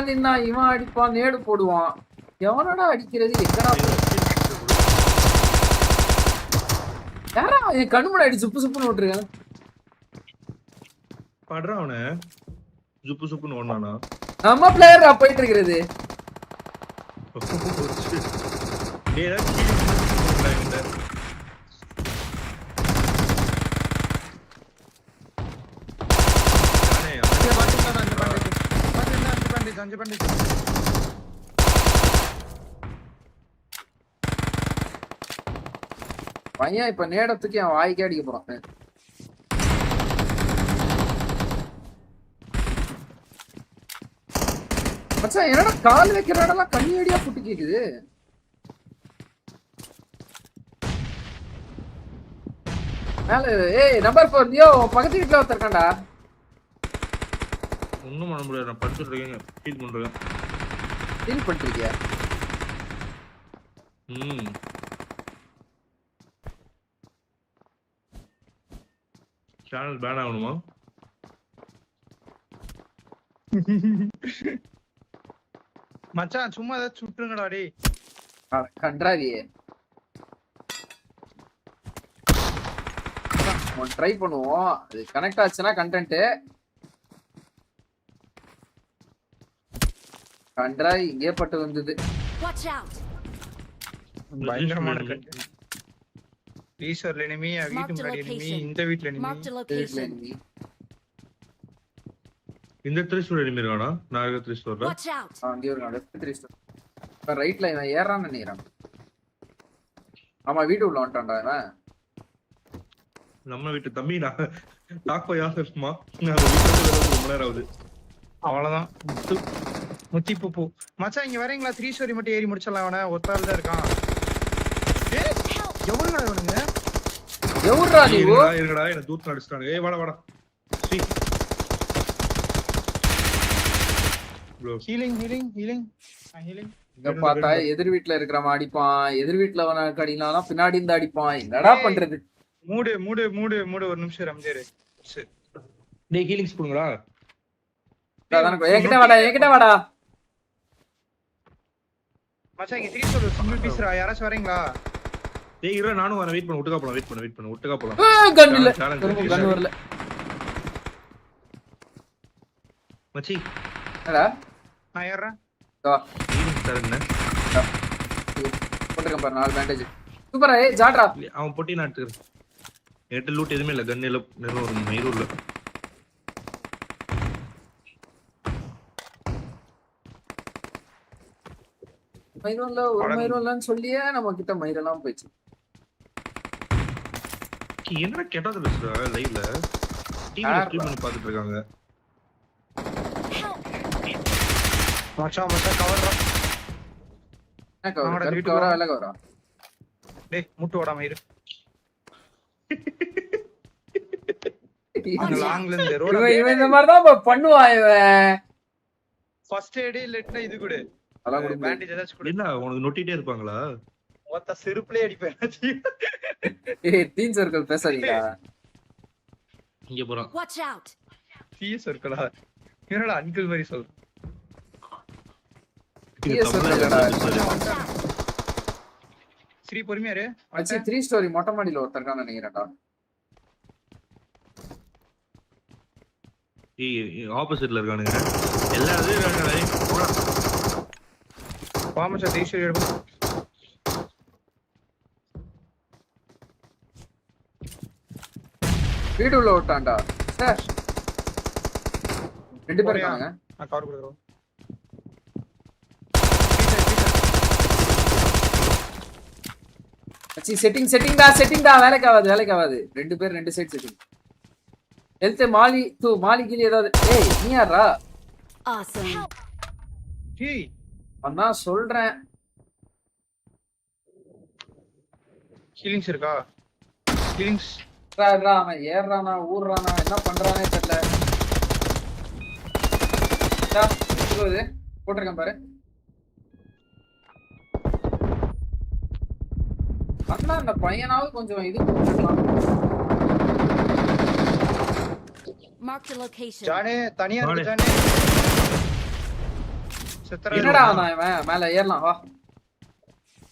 நின்னா இவன் அடிப்பான், நேடு போடுவான். எவனடா அடிக்கிறது? எங்கடா யாரா என் கண்ணு முன்னாடி சுப்பு சுப்புன்னு விட்டுருக்கேன்.
படுறான் அவனை சுப்பு சுப்புன்னு ஓடுனானா?
நம்ம பிளேயரா போயிட்டு இருக்கிறது. பையன் இப்ப நேடத்துக்கு அவன் வாய்க்கே அடிக்க போறான். மச்சான் என்னடா கால் வைக்கிற இடம்லாம் கண்ணி அடியா புட்டு கேக்குது. மேல ஏய் நம்பர் 4 நியோ பக்கத்து வீட்ல ஒருத்தர்காண்டா.
ஒண்ணும் பண்ண முடியாது. நான் படிச்சிட்டு இருக்கேன், ஃபீல் பண்றேன்.
ஃபீல் பண்ணிருக்கியா?
சேனல் பேன் ஆகணுமா?
மச்சான் சும்மா ஏதாவது சுட்டுங்கடா டேய்.
கன்றாவியே ட்ரை பண்ணுவோம். அது கனெக்ட் ஆச்சுன்னா கண்டென்ட். கன்றாவி இங்கே பட்டு வந்தது.
பயங்கரமான கண்டென்ட். டீசர்ல எனிமி, வீட்டு முன்னாடி எனிமி, இந்த வீட்ல எனிமி.
இந்த 3 ஸ்டோர் எனிமி இருக்கானா? நான் இருக்க 3 ஸ்டோர்ல
அங்கே இருக்கான். Left 3 store. இப்ப ரைட்ல இவன் ஏறான்னு நினைக்கிறான். ஆமா வீட்டு உள்ள வந்துட்டான்டா இவன்.
நம்ம வீட்டு தம்பி நான் டாக் யார் இருக்குமா? நான் வீட்டுல ரொம்ப நேரம் ஆகுது.
அவ்வளவுதான். முத்தி பூ மச்சான் இங்க வரீங்களா? 3 ஸ்டோரி மட்டும் ஏறி முடிச்சிடலாம். அவன ஒத்தாள் தான் இருக்கான். எவனுடா இவனுங்க?
எவன்டா நீ?
இருங்கடா என்ன தூத்து அடிச்சிட்டாங்க. ஏய் வாடா வாடா.
ஹீலிங்.
இங்க பார்த்தா எதிர் வீட்ல இருக்கிறவன் அடிப்பான், எதிர் வீட்ல அவன அடினாலும் பின்னாடி இருந்து அடிப்பான். என்னடா பண்றது?
மூடு ஒரு நிமிஷம் ரம்ஜேரு.
டேய் ஹீலிங்ஸ் போடுங்கடா.
என்கிட்ட வாடா.
மச்சான் இங்க 3 ஸ்டோர் சிங்கிள் பீஸ்ரா. யாராச்சும் வரீங்களா?
டேய் இரு நானும் வரேன். வெயிட் பண்ணு. ஒட்டுக்கா போலாம்.
கன் இல்ல. கன் வரல.
மச்சி
என்னடா?
நான் ஏறறேன்.
ஹீலிங்ஸ் தரேன்னு.
போட்டுக்க பாரு 4 பேண்டேஜ். சூப்பரா. ஏய் ஜாட்ரா.
அவன் பொட்டி நாட்டு. எட்ட லூட் எதுமே இல்ல. கன் இல்ல. ஒரு மயிரும் இல்ல.
மயிரம்ல ஒரு மயிரம் இல்லன்னு சொல்லியே நம்ம கிட்ட மயிரெல்லாம் போயிடுச்சு.
என்னடா கேட்டாத பேசுற லைவ்ல? டிவில ஸ்ட்ரீம் பண்ணி பார்த்துட்டு இருக்காங்க.
மச்சான் கவர்ரா.
என்ன கவரா இல்ல கவரா?
டேய் முட்டு ஓடாம இரு. அந்த லாங்ல இருந்து ரோட்
இவன் இந்த மாதிரி தான் பண்ணுவான் இவன்.
ஃபர்ஸ்ட் எய்ட் இல்லட்டா இது கூட.
அத கூட
பேண்டேஜ் ஏதாச்சும் கூட.
என்ன உனக்கு நொட்டிட்டே இருப்பாங்களா?
மொத்த செருப்புலயே அடிப்பேன்.
ஏய் டீம் சர்க்கிள் பேசாதீங்க.
இங்க போறான்.
Watch out.
டீம் சர்க்கிளா? என்னடா அங்கிள் மாதிரி சொல்ற? ஸ்ரீ பொறுமையா இரு.
மச்சி 3 ஸ்டோரி மொட்டை மாடியில ஒருத்தர் இருக்கான்னு நினைக்கிறேன்டா.
ஆப்போசிட்ல இருக்கானுங்க எல்லா இது இருக்கானுங்க
பாம சார் ஈஸ்வரி எடுப்போம்.
வீடு உள்ள விட்டான்டா சார். 2 பேர் இருக்காங்க.
நான் கவர் கொடுக்குறோம்.
அச்சி செட்டிங் டா வேலைக்கு ஆகாது 2 பேர் 2 சைடு செட்டிங். ஹெல்த் மாலி கிளி ஏதாவது. ஏய் நீ யாரா?
Awesome.
டேய்
அண்ணா சொல்றேன்.
ஹீலிங்ஸ் இருக்கா? ஹீலிங்ஸ்
அவன் ஏறானா ஊர்றானா என்ன பண்றானே தெரியல. போட்டிருக்கேன் பாரு. அண்ணா அந்த பையனாவது கொஞ்சம் இது போட்டுக்கலாம்.
Mark the location.
ஜானே தனியா இருக்கு ஜானே.
என்னடா இவன் மேல ஏறலாம் வா.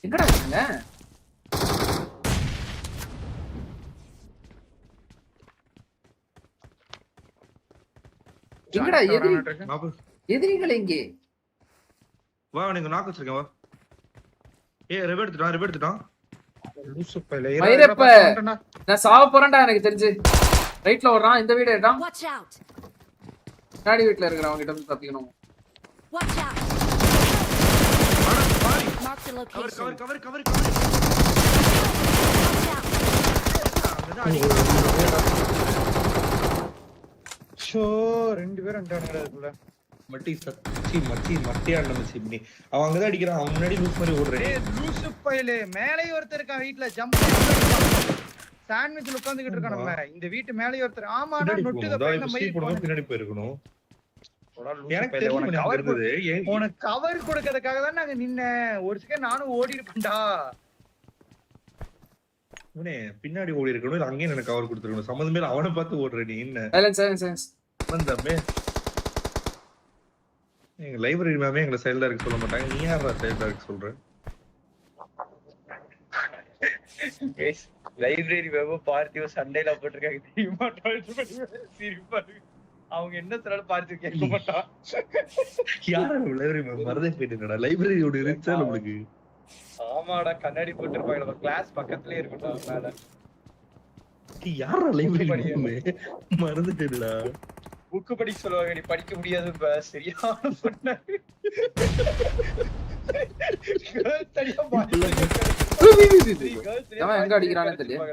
எங்கடா இருக்கீங்க? எங்கடா எதிரிகள் எங்கே?
வா நீங்க நாக்கு வச்சிருக்கேன் வா. ரெவ எடுத்துட்டான்.
லூசு பையல.
மயிரப்ப நான் சாவ போறேன்டா எனக்கு தெரிஞ்சு. ரைட்ல ஓடுறான் இந்த வீடு ஏறான்.
Watch out.
நாடி வீட்ல இருக்கறவங்க கிட்ட இருந்து தப்பிக்கணும்.
Watch out. Mark the location.
Cover.
Show 2 பேர் அண்டானடா இதுல.
மட்டியா நடந்துச்சு இப்படி. அவன் அங்கதான் அடிக்கிறான். அவன் முன்னாடி லூஸ் மாதிரி ஓடுறேன்.
ஏய் லூசு பையலே மேலே ஒருத்தர் இருக்கான் வீட்ல ஜம்ப் சாண்ட்விச்ல உட்கார்ந்துகிட்டு இருக்கான் நம்ம. இந்த வீட்டு மேலே ஒருத்தர். ஆமாடா நொட்டுத பையன் நம்ம
பின்னாடி போயிருக்கணும்.
எனக்கு தெரியும் உனக்கு கவர் கொடுக்கிறதுக்காக தான் நாங்க நின்ன. ஒரு செகண்ட் நானும் ஓடி இருப்பேன்டா.
இவனே பின்னாடி ஓடி இருக்கணும் இல்ல அங்கேயே எனக்கு கவர் கொடுத்துருக்கணும். சம்மந்தமே இல்ல அவனை பார்த்து ஓடுற நீ என்ன?
சைலன்ஸ்
வந்தமே எங்க லைப்ரரி மேமே எங்களை சைல்டா இருக்க சொல்ல மாட்டாங்க. நீ யாரா சைல்டா இருக்க சொல்ற?
லைப்ரரி மேமோ பார்த்தியோ சண்டேல போட்டிருக்காங்க தெரியுமா? சிரிப்பா அவங்க என்ன சொன்னாலும் பார்த்து கேட்க மாட்டான்.
யாரா லைப்ரரி மேம் மறந்தே போயிட்டேன்டா. லைப்ரரியோட இருந்துச்சா நம்மளுக்கு?
ஆமாடா கண்ணாடி போட்டுருப்பாங்க நம்ம கிளாஸ் பக்கத்துலயே இருக்கட்டும் மேல.
யாரா லைப்ரரி மேம் மறந்துட்டேன்டா.
புக் படிக்க சொல்லுவாங்க நீ படிக்க முடியாது சரியான பண்ண.
எங்க அடிக்கிறானே தெரியல.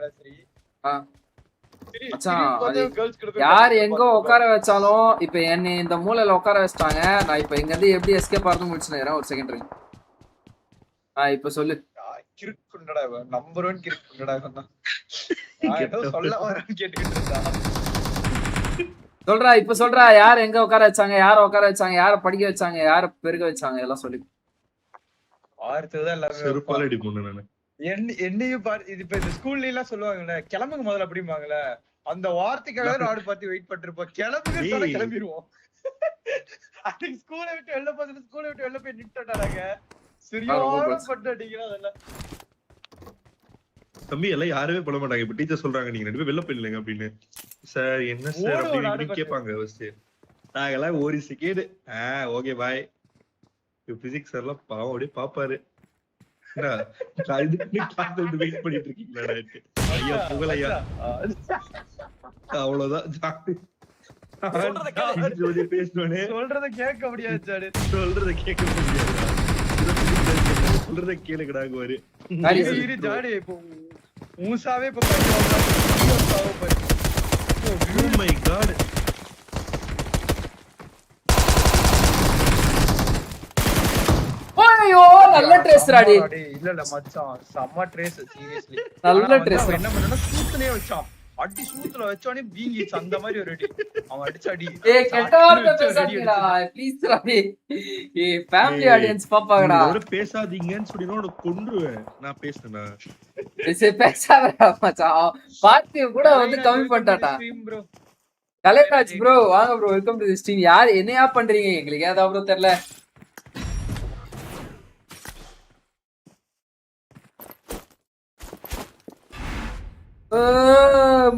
யார் எங்க உட்கார வச்சாலும் இப்ப என்ன இந்த மூலையில உட்கார வச்சிட்டாங்க. நான் இப்ப இங்க இருந்து எப்படி எஸ்கேப் ஆறது முடிச்சுனேன். ஒரு செகண்ட் ரிங். இப்ப சொல்லு.
கிறுக்குண்டடா நம்பர் 1 கிறுக்குண்டடா சொன்னா. ஏதோ சொல்ல வரேன்னு கேட்டுக்கிட்டு இருந்தா.
சொல்றா இப்ப சொல்றா. யார் எங்க உட்கார வச்சாங்க, யார உட்கார வச்சாங்க, யார படிக்க வச்சாங்க, யார பெருக வச்சாங்க எல்லாம் சொல்லி.
ஆர்த்துதான் எல்லாரும்
செருப்பாலடி பொண்ணு நானு.
என்னையும் பாரு. இது இப்ப இந்த ஸ்கூல்ல எல்லாம் சொல்லுவாங்கல்ல கிளம்புங்க முதல்ல அப்படிம்பாங்கல்ல. அந்த வார்த்தைக்காக நாடு பார்த்து வெயிட் பண்ணிருப்போம். கிளம்புங்க கிளம்பிடுவோம். அதுக்கு ஸ்கூலை விட்டு வெளில போய் நின்றுட்டாங்க. சரியான பட்டு அடிக்கிறோம் அதெல்லாம்.
தம்பி எல்லாம் யாருமே பண்ண மாட்டாங்க. இப்ப டீச்சர் சொல்றாங்க நீங்க 2 பேரும் வெளில போயிடலங்க அப்படின்னு. சார் என்ன சார் அப்படின்னு கேட்பாங்க. நாங்கெல்லாம் ஒரு second okay bye. Physics sir எல்லாம் பாவம் அப்படியே பாப்பாரு. வெயிட் பண்ணிட்டு இருக்கீங்களா? ஐயா புகழையா அவ்வளவுதான். பேசுவானே
சொல்றத கேட்க முடியாது.
சொல்றத கேட்க முடியாது. சொல்றத கேளுக்கடாங்க ஒரு
ஜாடி இப்போ மூசாவே இப்ப
oh my god.
ஐயோ நல்ல ட்ரேஸ் ராடி.
இல்ல மச்சான் செம்ம ட்ரேஸ் சீரியஸ்லி.
நல்ல ட்ரேஸ்.
என்ன பண்ணனா சூத்துலயே வச்சான். அடி சூத்துல வச்சோனே பீங்கிஸ் அந்த மாதிரி ஒரு அடி. அவன் அடிச்ச அடி.
ஏய் கெட்டவர்ட்ட பேசாதீங்கடா ப்ளீஸ் ராடி. ஏய் ஃபேமிலி ஆடியன்ஸ் பாப்பாங்கடா.
ஒரு பேசாதீங்கன்னு சொல்லினா உன்னை கொன்றுவேன். நான் பேசுறேனா?
பேசாதடா மச்சான். பார்ட்டி கூட வந்து கம்மி பண்ணிட்டாடா. கலெக்டாச் ப்ரோ வாங்க bro welcome to the stream. யார் என்னையா பண்றீங்க எங்களுக்கு ஏதா ப்ரோ தெரியல.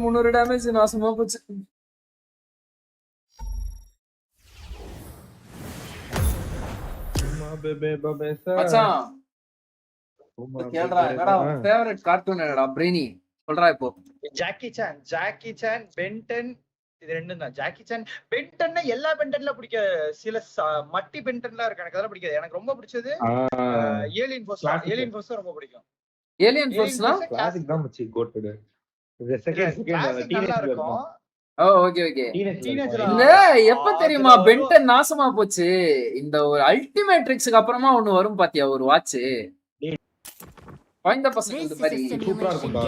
$300 நாசமா போச்சு. மச்சான் கேளுடா, என்னடா உன் ஃபேவரட் கார்ட்டூன் என்னடா பிரெய்னி சொல்றா இப்போ.
ஜாக்கி சான் பென்டன், இது ரெண்டும் தான். ஜாக்கி சான் பென்டன்னா எல்லா பென்டன்ல பிடிக்க, சில மட்டி பென்டன்லாம் இருக்கு, எனக்கு அதெல்லாம் பிடிக்காது. எனக்கு ரொம்ப பிடிச்சது ஏலியன் ஃபோர்ஸ். ஏலியன் ஃபோர்ஸ் ரொம்ப பிடிக்கும்.
ஏலியன் ஃபோர்ஸ்னா
கிளாசிக் தான் மச்சி கோட்டட்.
கிளாசிக் நல்லா இருக்கும்.
ஓ ஓகே ஓகே. இந்த எப்ப தெரியுமா பென்டன் நாசமா போச்சு? இந்த ஒரு அல்டிமேட்ரிக்ஸ்க்கு அப்புறமா ஒன்னு வரும் பாத்தியா ஒரு வாட்ச். குழந்தை பசங்க இந்த மாதிரி
சூப்பரா இருக்கும்டா.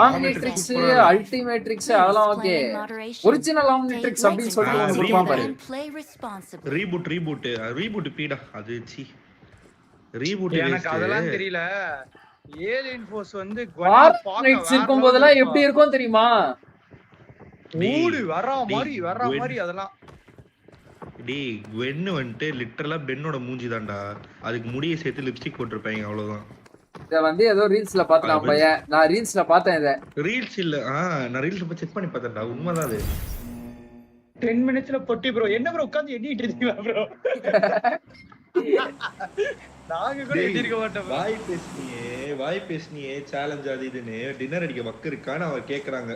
ஆம்னிட்ரிக்ஸ் அல்டிமேட்ரிக்ஸ் அதெல்லாம் ஓகே. ஒரிஜினல் ஆம்னிட்ரிக்ஸ் அப்படின்னு சொல்லிட்டு ஒன்னு கொடுப்பான் பாரு.
ரீபூட் பீடா அது சி. ரீபூட்
எனக்கு அதெல்லாம் தெரியல. ஏலியன் ஃபோர்ஸ் வந்து
ஆம்னிட்ரிக்ஸ் இருக்கும் போதெல்லாம் எப்படி இருக்கும் தெரியுமா?
மூடு வர மாதிரி அதெல்லாம்.
டேய் வென்னு வந்துட்டு லிட்டரலா பென்னோட மூஞ்சி தான்டா. அதுக்கு முடியை சேர்த்து லிப்ஸ்டிக் போட்டிருப்பாங்க அவ்வளவுதான்.
இத வந்து ஏதோ ரீல்ஸ்ல பார்த்தேன் பையன். நான் ரீல்ஸ்ல பார்த்தேன் இத.
ரீல்ஸ் இல்ல நான் ரீல்ஸ்ல போய் செக் பண்ணி பார்த்தேன்டா. உண்மைதான் அது.
10 மினிட்ஸ்ல பொட்டி ப்ரோ. என்ன ப்ரோ உட்கார்ந்து எண்ணிட்டு இருக்கீங்களா ப்ரோ? நாங்க கூட எண்ணிருக்க மாட்டோம்.
வாய் பேசினியே சேலஞ்ச் அது இதுன்னு டின்னர் அடிக்க வக்கு இருக்கான்னு அவர் கேக்குறாங்க.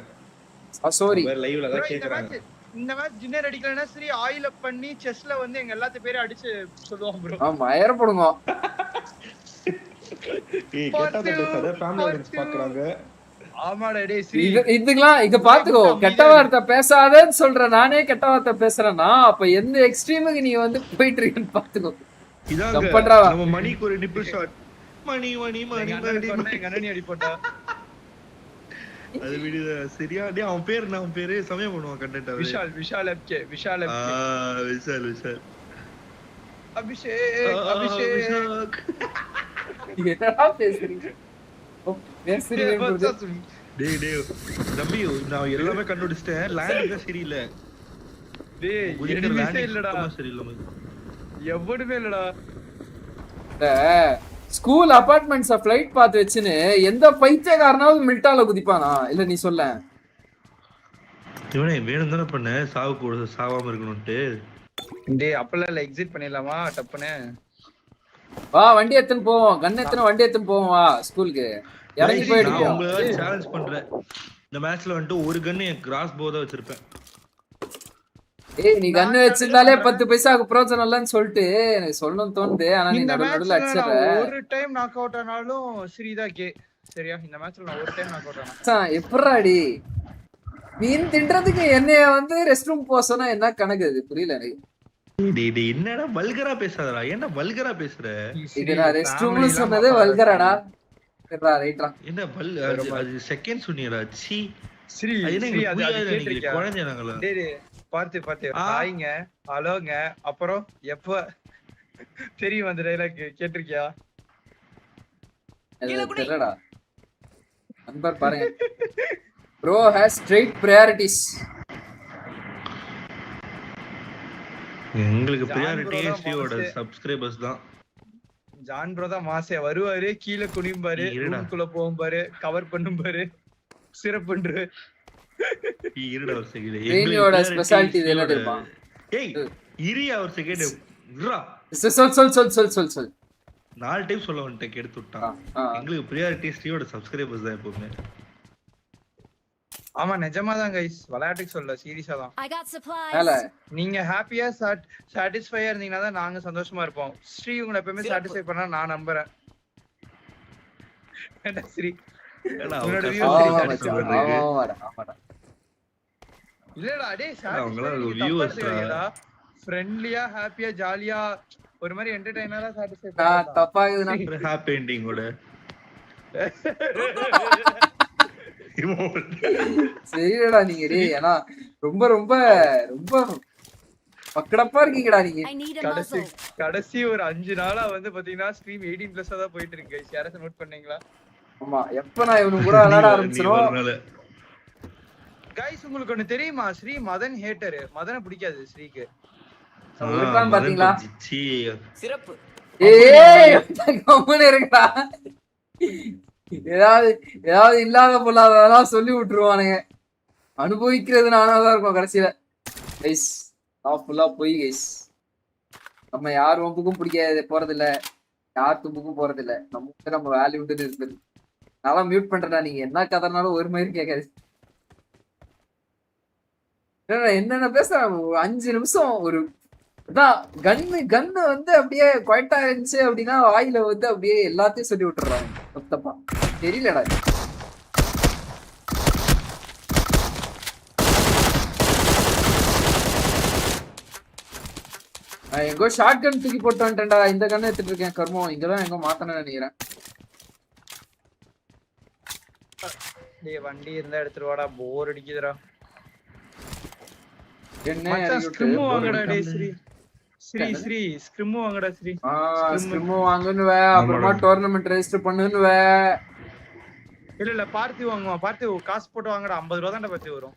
சாரி
லைவ்ல தான் கேக்குறாங்க.
இந்த மாதிரி டின்னர் அடிக்கலனா சரி ஆயில் அப் பண்ணி செஸ்ல வந்து எங்க எல்லாத்த பேரை அடிச்சு சொல்லுவாங்க ப்ரோ.
ஆமா ஏறப்படுங்க.
ஏய் கேட்டா பேசாத ஃபேமிலி ஆடியன்ஸ் பாக்குறாங்க.
ஆமாடா டேய் சரி
இதுங்கலாம் இங்க பாத்துக்கோ. கெட்ட வார்த்தை பேசாதேன்னு சொல்ற நானே கெட்ட வார்த்தை பேசுறேனா அப்ப எந்த எக்ஸ்ட்ரீமுக்கு நீ வந்து போயிட்டு இருக்கன்னு பாத்துக்கோ.
இதாங்க நம்ம மணிக்கு ஒரு நிப்பிள் ஷாட். மணி
கண்ணனி அடி போட்டா
அது வீடியோ சரியா? டேய் அவன் பேரு சமயம் பண்ணுவான் கண்டென்ட்.
விஷால்
விஷால்
அபிஷேக்
என்னடா பேசுறீங்க?
டேய் தம்பி நான் எல்லாமே கண்டுபிடிச்சிட்டேன். லேண்ட் தான் சரியில்லை.
டேய் எதுவுமே இல்லடா.
சரியில்லை
எவ்வளவுமே இல்லடா.
ஸ்கூல் அபார்ட்மெண்ட்ஸ் ஃளைட் பாத்து வச்சுன்னு எந்த பைத்தியக்காரனாவது மில்டால குதிப்பானா? இல்ல நீ சொல்ல.
இவனே வேணும் தானே பண்ண சாவாம இருக்கணும்ட்டு.
டேய் அப்பல இல்ல எக்ஸிட் பண்ணிடலாமா டப்புன்னு?
வா வண்டி எடுத்துன்னு போவோம். கன் எடுத்துன்னு வண்டி எடுத்துன்னு போவோம். வா ஸ்கூலுக்கு இறங்கி போயிடுவோம்.
நான் உங்களை சேலஞ்ச் பண்றேன். இந்த மேட்ச்ல வந்துட்டு ஒரு கன் கிராஸ் போ தான் வச்சிருப்பேன்.
ஏய் நீ கன்னு வச்சிருந்தாலே 10 பைசாக்கு பிரயோஜனம் இல்லன்னு சொல்லிட்டு எனக்கு சொல்லணும்னு தோணுது. ஆனா நீ நடுவுல அடிச்சற.
ஒரு டைம் நாக் அவுட் ஆனாலும் ஸ்ரீதா கே. சரியா? இந்த மேட்ச்ல நான் ஒரு டைம் நாக் அவுட் ஆனா.
எப்பறாடி மீன் தின்றதுக்கு என்னைய வந்து ரெஸ்ட் ரூம் போக சொன்னா என்ன கணக்கு? அது புரியல எனக்கு.
டேய் என்னடா வல்கரா பேசாதடா. என்ன வல்கரா பேசுற?
இது நான் ரெஸ்ட் ரூம்ல சொன்னதே வல்கராடா. சரிடா ரைட்ரா.
என்ன அது செகண்ட் சொன்னியடா. சி
ஸ்ரீ அது கேட்டிருக்கியா?
குழந்தை நாங்களா?
டேய் பார்த்து ஹாய்ங்க ஹலோங்க அப்புறம் எப்ப தெரியும் அந்த டைலாக் கேட்டிருக்கியா?
தெரியலடா. நம்பர் பாருங்க. Bro has straight priorities.
எங்களுக்கு பிரையாரிட்டி ஸ்ரீயோட சப்ஸ்கிரைபர்ஸ் தான்.
ஜான் ப்ரோ தான் மாசே வருவாரு, கீழே குனிம்பாரு, ரூம்க்குள்ள போகும்பாரு, கவர் பண்ணும்பாரு, சிரப் பண்றாரு.
இருடா ஒரு செகண்ட்.
எங்களோட ஸ்பெஷாலிட்டி என்ன தெரியுமா?
ஏய் இரியா ஒரு செகண்ட். இருடா
சொல்
4 டைம் சொல்ல வந்துட்டேன் கெடுத்து விட்டான். எங்களுக்கு பிரையாரிட்டி ஸ்ரீயோட சப்ஸ்கிரைபர்ஸ் தான் எப்பவுமே.
ஆமா நிஜமா தான் கைஸ். விளையாட்டுக்கு சொல்ல சீரியஸா தான். நீங்க ஹாப்பியா சாட்டிஸ்ஃபையா இருந்தீங்கன்னா தான் நாங்க சந்தோஷமா இருப்போம். ஸ்ரீ உங்களை எப்பவுமே சாட்டிஸ்ஃபை பண்ணா நான் நம்புறேன். என்ன ஸ்ரீ இல்லடா டேய் சாட்டிஸ்ஃபை ஃப்ரெண்ட்லியா ஹாப்பியா ஜாலியா ஒரு மாதிரி என்டர்டெய்னரா சாட்டிஸ்ஃபை பண்ணா
தப்பாகுதுனா
ஹாப்பி எண்டிங்கோட.
சரிடா நீங்க டேய் ஏனா ரொம்ப ரொம்ப ரொம்ப பக்கடப்பா இருக்கீங்கடா நீங்க.
கடைசி ஒரு 5 நாளா வந்து பாத்தீங்கன்னா ஸ்ட்ரீம் 18+ தான் போயிட்டு இருக்கு गाइस. யாராவது நோட் பண்ணீங்களா?
ஆமா எப்ப நான் இவனுக்கு கூட விளையாட ஆரம்பிச்சனோ
गाइस உங்களுக்கு ஒன்னு தெரியுமா? ஸ்ரீ மதன் ஹேட்டர். மதனை பிடிக்காது ஸ்ரீக்கு.
ஒருதான் பாத்தீங்களா?
சிறப்பு.
ஏய் கம்முனு இருக்கடா. ஏதாவது இல்லாத பொல்லாததெல்லாம் சொல்லி விட்டுருவானுங்க. அனுபவிக்கிறது நானா தான் இருக்கும் கடைசியில. கைஸ் நான் ஃபுல்லா போய் கைஸ் நம்ம யார் வம்புக்கும் பிடிக்க போறதில்ல, யார் தும்புக்கும் போறதில்ல. நம்ம வேல்யூ உண்டுன்னு இருக்குது. நான் மியூட் பண்றேன்டா, நீங்க என்ன கதைனாலும் ஒரு மாதிரி கேட்காது. என்னென்ன பேச 5 நிமிஷம் ஒரு கன்னு வந்து அப்படியே குவைட்டா இருந்துச்சு அப்படின்னா வாயில வந்து அப்படியே எல்லாத்தையும் சொல்லி விட்டுறாங்க தப்பா. தெரியலடா. எங்கோ ஷார்ட் கன் தூக்கி போட்டு வந்துட்டேன்டா. இந்த கண்ணை எடுத்துட்டு இருக்கேன். கர்மம் இங்கதான் எங்க மாத்தணும்னு நினைக்கிறேன்.
டேய் வண்டி இருந்தா எடுத்துட்டு வாடா, போர் அடிக்குதுடா.
என்ன
மச்சான் ஸ்கிரிம் வாங்கடா டேய் ஸ்ரீ ஸ்கிரிம் வாங்கடா ஸ்ரீ.
ஸ்கிரிம் வாங்குனுவே, அப்புறமா டோர்னமெண்ட் ரெஜிஸ்டர் பண்ணுனுவே.
இல்ல பார்த்தி வாங்குவா. பார்த்தி காசு போட்டு வாங்கடா. 50 ரூபா தான்டா பார்த்தி வரும்.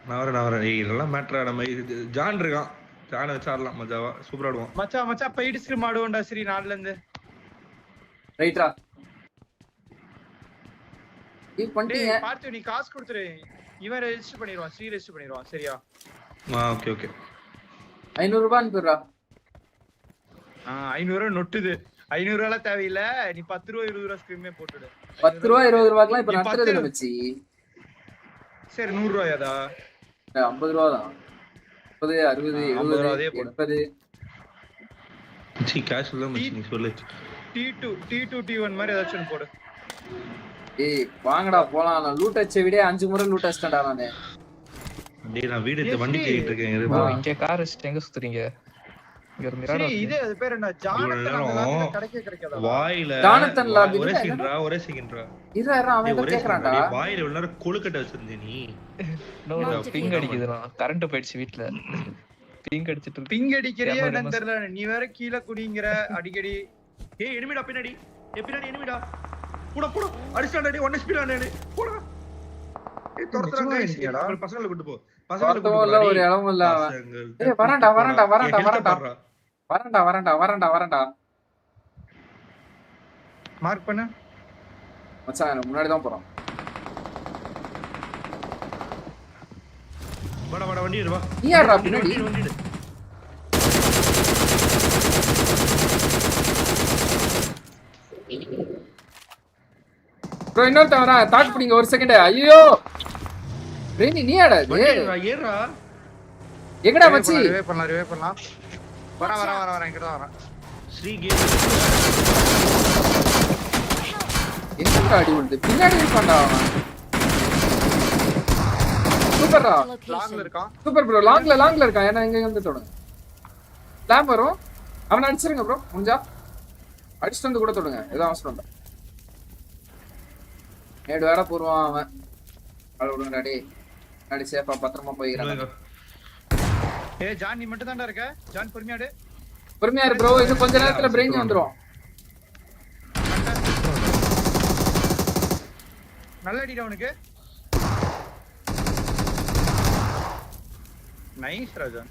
நான் வரேன். இதெல்லாம் மேட்டரா. நம்ம ஜான் இருக்கான், ஜானை வச்சு ஆடலாம். மஜாவா சூப்பரா ஆடுவோம்.
மச்சான் பெய்டு ஸ்கிரிம் ஆடுவோம்டா ஸ்ரீ நாள்ல இருந்து.
ரைட்டா பண்ணிட்டீங்க.
பார்த்தி நீ காசு கொடுத்துரு, இவன் ரெஜிஸ்டர் பண்ணிடுவான், ஸ்ரீ ரெஜிஸ்டர் பண்ணிடுவான். சரியா?
ஓகே
500 ரூபாய் அனுப்பிடுறா.
500 ரூபா நொட்டுது. 500 ரூபாய் தேவையில்ல, நீ 10 ரூபா 20 ரூபா ஸ்கிரிமே போட்டுடு.
10 ரூபா 20 ரூபாய்க்குலாம் இப்ப நடத்துறது இல்ல மச்சி.
சரி 100 ரூபாயாடா?
50 ரூபா தான். 50 60 70 80.
மச்சி கேஷ் இல்ல மச்சி, நீ சொல்லு.
T2 T1 மாதிரி ஏதாச்சும் போடு.
ஏய் வாங்கடா போலாம். நான் லூட் அடிச்ச விட 5 முறை லூட் அடிச்சேன்டா நானு.
டேய் நான் வீடு எடுத்து வண்டி கேட்டிட்டு இருக்கேன்.
இங்க கார் வச்சிட்டு எங்க சுத்துறீங்க? இங்க ஒரு மிராடோ.
இது அது பேர் என்ன? ஜானத்தன். அந்த கிடைக்காதா?
வாயில
ஜானத்தன் லாபி.
ஒரே செகண்ட்ரா.
இறா அவன் ஏதோ கேக்குறான்டா.
வாயில இவ்வளவு நேரம் கொழுக்கட்டை வச்சிருந்தே நீ.
No ping அடிக்குதுடா. கரண்ட் போயிடுச்சு வீட்ல. பிங் அடிச்சிட்டு.
பிங் அடிக்கறியா என்னன்னு தெரியல. நீ வேற கீழ குடிங்கற அடிக்கடி.
ஏய் எனிமிடா பின்னாடி. பின்னாடி எனிமிடா. போடா அடிச்சாடா. 1 ஸ்பீட் ஆனே. போடா. ஏய் தோர்த்தறாங்க ஐசிடா. பசங்கள கூட்டி போ. பசங்கள கூட்டி போ. ஒரு இடம் இல்ல.
ஏய் வரேன்டா.
மார்க் பண்ணு
மச்சான். முன்னாடி தான் போறோம்.
வாடா வண்டி ஏறு வா.
நீ யாரா பின்னாடி? ப்ரோ இன்னொருத்த வரா. தாக்கு பிடிங்க ஒரு செகண்ட். ஐயோ ரேனி நீ ஆடா இது?
ஏறா.
எங்கடா மச்சி?
ரிவே பண்ணலாம். வர இங்க தான் வரேன்.
ஸ்ரீ கேம்
என்னடா அடி விழுது? பின்னாடி இருக்கான்டா அவன். சூப்பர்ரா.
லாங்ல இருக்கான்.
Super bro. லாங்ல இருக்கான். ஏன்னா இங்க வந்து தொடுங்க. ஸ்லாம் வரும். அவனை அடிச்சிருங்க ப்ரோ. முடிஞ்சா அடிச்சிட்டு வந்து கூட தொடுங்க. ஏதோ அவசரம் இல்லை. நேடு வேற போடுவான் அவன். அட விடுங்கடா டேய். நாடி சேஃபா பத்திரமா போயிறாங்க.
ஏய் ஜான் நீ மட்டும் தான்டா இருக்க. ஜான்
பொறுமையா இரு ப்ரோ. இன்னும் கொஞ்ச நேரத்துல பிரேக் வந்துரும்.
நல்ல அடிடா உனக்கு. Nice Raja.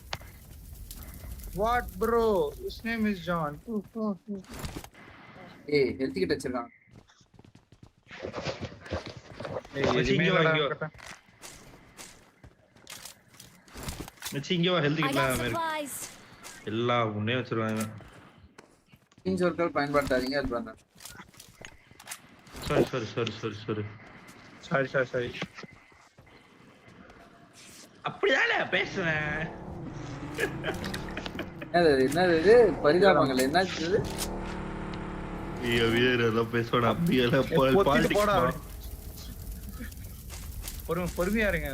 What bro? His name is John.
ஏய் ஹெல்த் கிட் வச்சிருக்கான்.
இங்க வா. ஹெல்த் கிட்லாம் எல்லாம் உன்னே வச்சிருவாங்க.
சொற்கள் பயன்படுத்தாதீங்க. அது பண்ண.
சாரி. அப்படிதானே பேசுறேன்.
என்னது இது? பரிதாபங்கள் என்னாச்சு இது?
வீரரெல்லாம் பேசணும். அப்படியெல்லாம் பாலிடிக்ஸ்.
பொறுமையா இருங்க.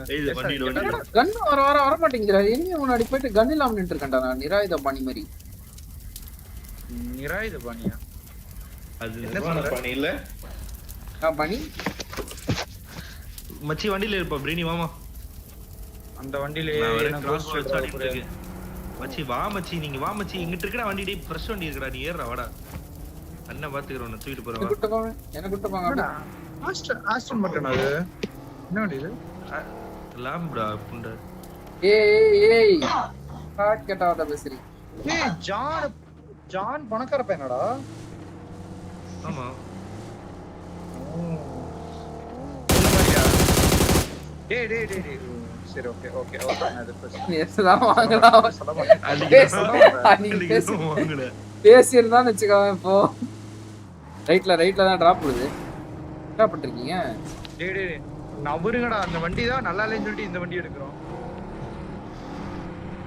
கன்னு வர மாட்டேங்குதுடா. எனிமே முன்னாடி போயிட்டு கன் இல்லாம நின்று இருக்கேன்டா நான். நிராயுத பாணி மாதிரி.
நிராயுத பாணியா?
அது என்ன பாணி இல்ல?
பாணி
மச்சி வண்டியில இருப்பா. பிரேனி வாமா.
அந்த வண்டியில
மச்சி வா மச்சி. நீங்க வா மச்சி. இங்கிட்டு இருக்கடா வண்டி. டேய் ஃப்ரெஷ் வண்டி இருக்குடா. நீ ஏறடா வாடா. அண்ணா பாத்துக்கறோம். நான் தூக்கிட்டு போறேன்.
என்ன கூட்டி போங்க.
ஆஸ்டன் மட்டும் அது. என்ன வண்டி இது?
லாம்ப்டா புண்ட.
ஏய் காட் கட்டாவத பேசுறீ.
ஏய் ஜான் பணக்கார பையனடா.
ஆமா. டேய்
சரி ஓகே ஓகே ஓகே நான் இது பேசுறேன்.
எஸ்தான் வாங்கலாம்.
சொல்ல மாட்டேன்.
பேசியிருந்தான்னு வச்சுக்கோங்க. இப்போ ரைட்ல தான் டிராப் போகுது. என்ன பண்ணிருக்கீங்க?
டேய் நவருங்கடா, அந்த வண்டி தான் நல்லா இல்லைன்னு சொல்லிட்டு இந்த வண்டி எடுக்கிறோம்.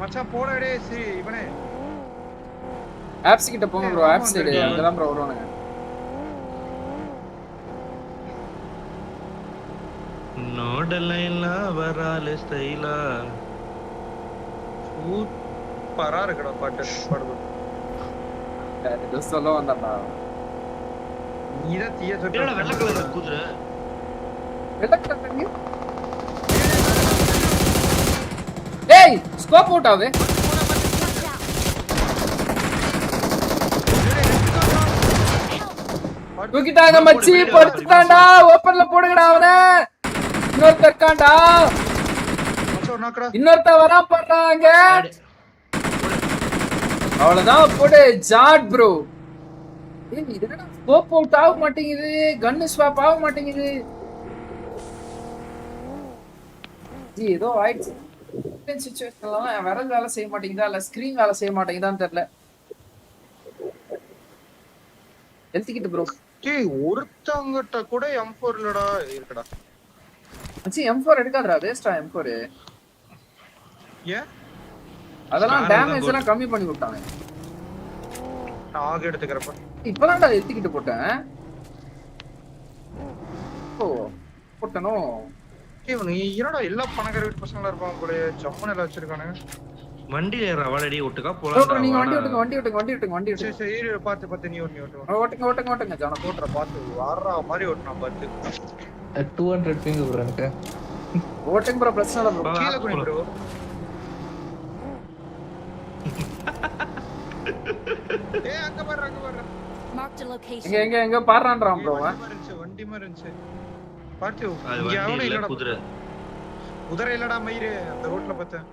மச்சான் போடா டேய். சரி இவனே
ஆப்ஸ் கிட்ட போங்க ப்ரோ. ஆப்ஸ் சைடு அங்கதான் ப்ரோ வருவானுங்க.
நோடலைன்ல வரால ஸ்டைலா
சூப்பரா இருக்குடா பாட்டு. பாடுது
ஏதோ சொல்ல வந்தான்டா.
நீதான் தீய சொல்ற.
வெள்ளை கலர் குதிரை.
வெள்ளை கலர். ஏய் ஸ்கோப் அவுட் ஆவே. தூக்கிட்டாங்க மச்சி. படுத்துட்டான்டா. ஓபன்ல போடுங்கடா அவனை. இன்னொருத்த இருக்கான்டா. இன்னொருத்த வரா பண்றாங்க. அவ்வளவுதான் போடு. ஜாட் ப்ரோ. ஏய் இது என்னடா ஸ்கோப் அவுட் ஆக மாட்டேங்குது. கன் ஸ்வாப் ஆக மாட்டேங்குது. ஜி ஏதோ ஆயிடுச்சு. சிச்சுவேஷன்லாம் விரல் வேலை செய்ய மாட்டேங்குதா இல்ல ஸ்கிரீன் வேலை செய்ய மாட்டேங்குதான்னு தெரியல. எடுத்துக்கிட்டு ப்ரோ.
டேய் ஒருத்தங்கட்ட கூட M4 இல்லடா. இருக்குடா
மச்சி. M4 எடுக்காதடா. வேஸ்டா M4.
ஏன்?
அதெல்லாம் டேமேஜ் எல்லாம் கம்மி பண்ணி விட்டாங்க.
நான் எடுத்துக்கறப்ப
இப்பதான்டா எடுத்துக்கிட்டு போட்டேன். ஓ போட்டனோ.
இவனு என்னடா எல்லா பணக்கார வீட்டு பசங்களா இருப்பாங்க போல. ஜம்மன் எல்லாம் வச்சிருக்கானுங்க.
வண்டி ஏற வாடடி ஒட்டுக்கா
ப்ரோ
போலாம்.
நீங்க வண்டி விட்டுங்க.
சரி சரி இரு, பாத்து நீ ஓட்டு.
ஓட்டுங்க ஜான
ஓட்டுற பாத்து வாரா மாதிரி ஓட்டுனா பாத்து.
200 பிங் ப்ரோ எனக்கு.
ஓட்டுங்க ப்ரோ. பிரச்சனை இல்ல ப்ரோ.
கீழ குனி ப்ரோ. ஏய் அங்க பாரு.
Marked a location.
எங்க பாறான்றான் ப்ரோ.
வண்டி மாதிரி இருந்துச்சு. பாத்து
அது
இங்க அவனே
வண்டி இல்ல
இல்லடா. குதிரை இல்லடா மயிரு. அந்த ரோட்ல பார்த்தேன்.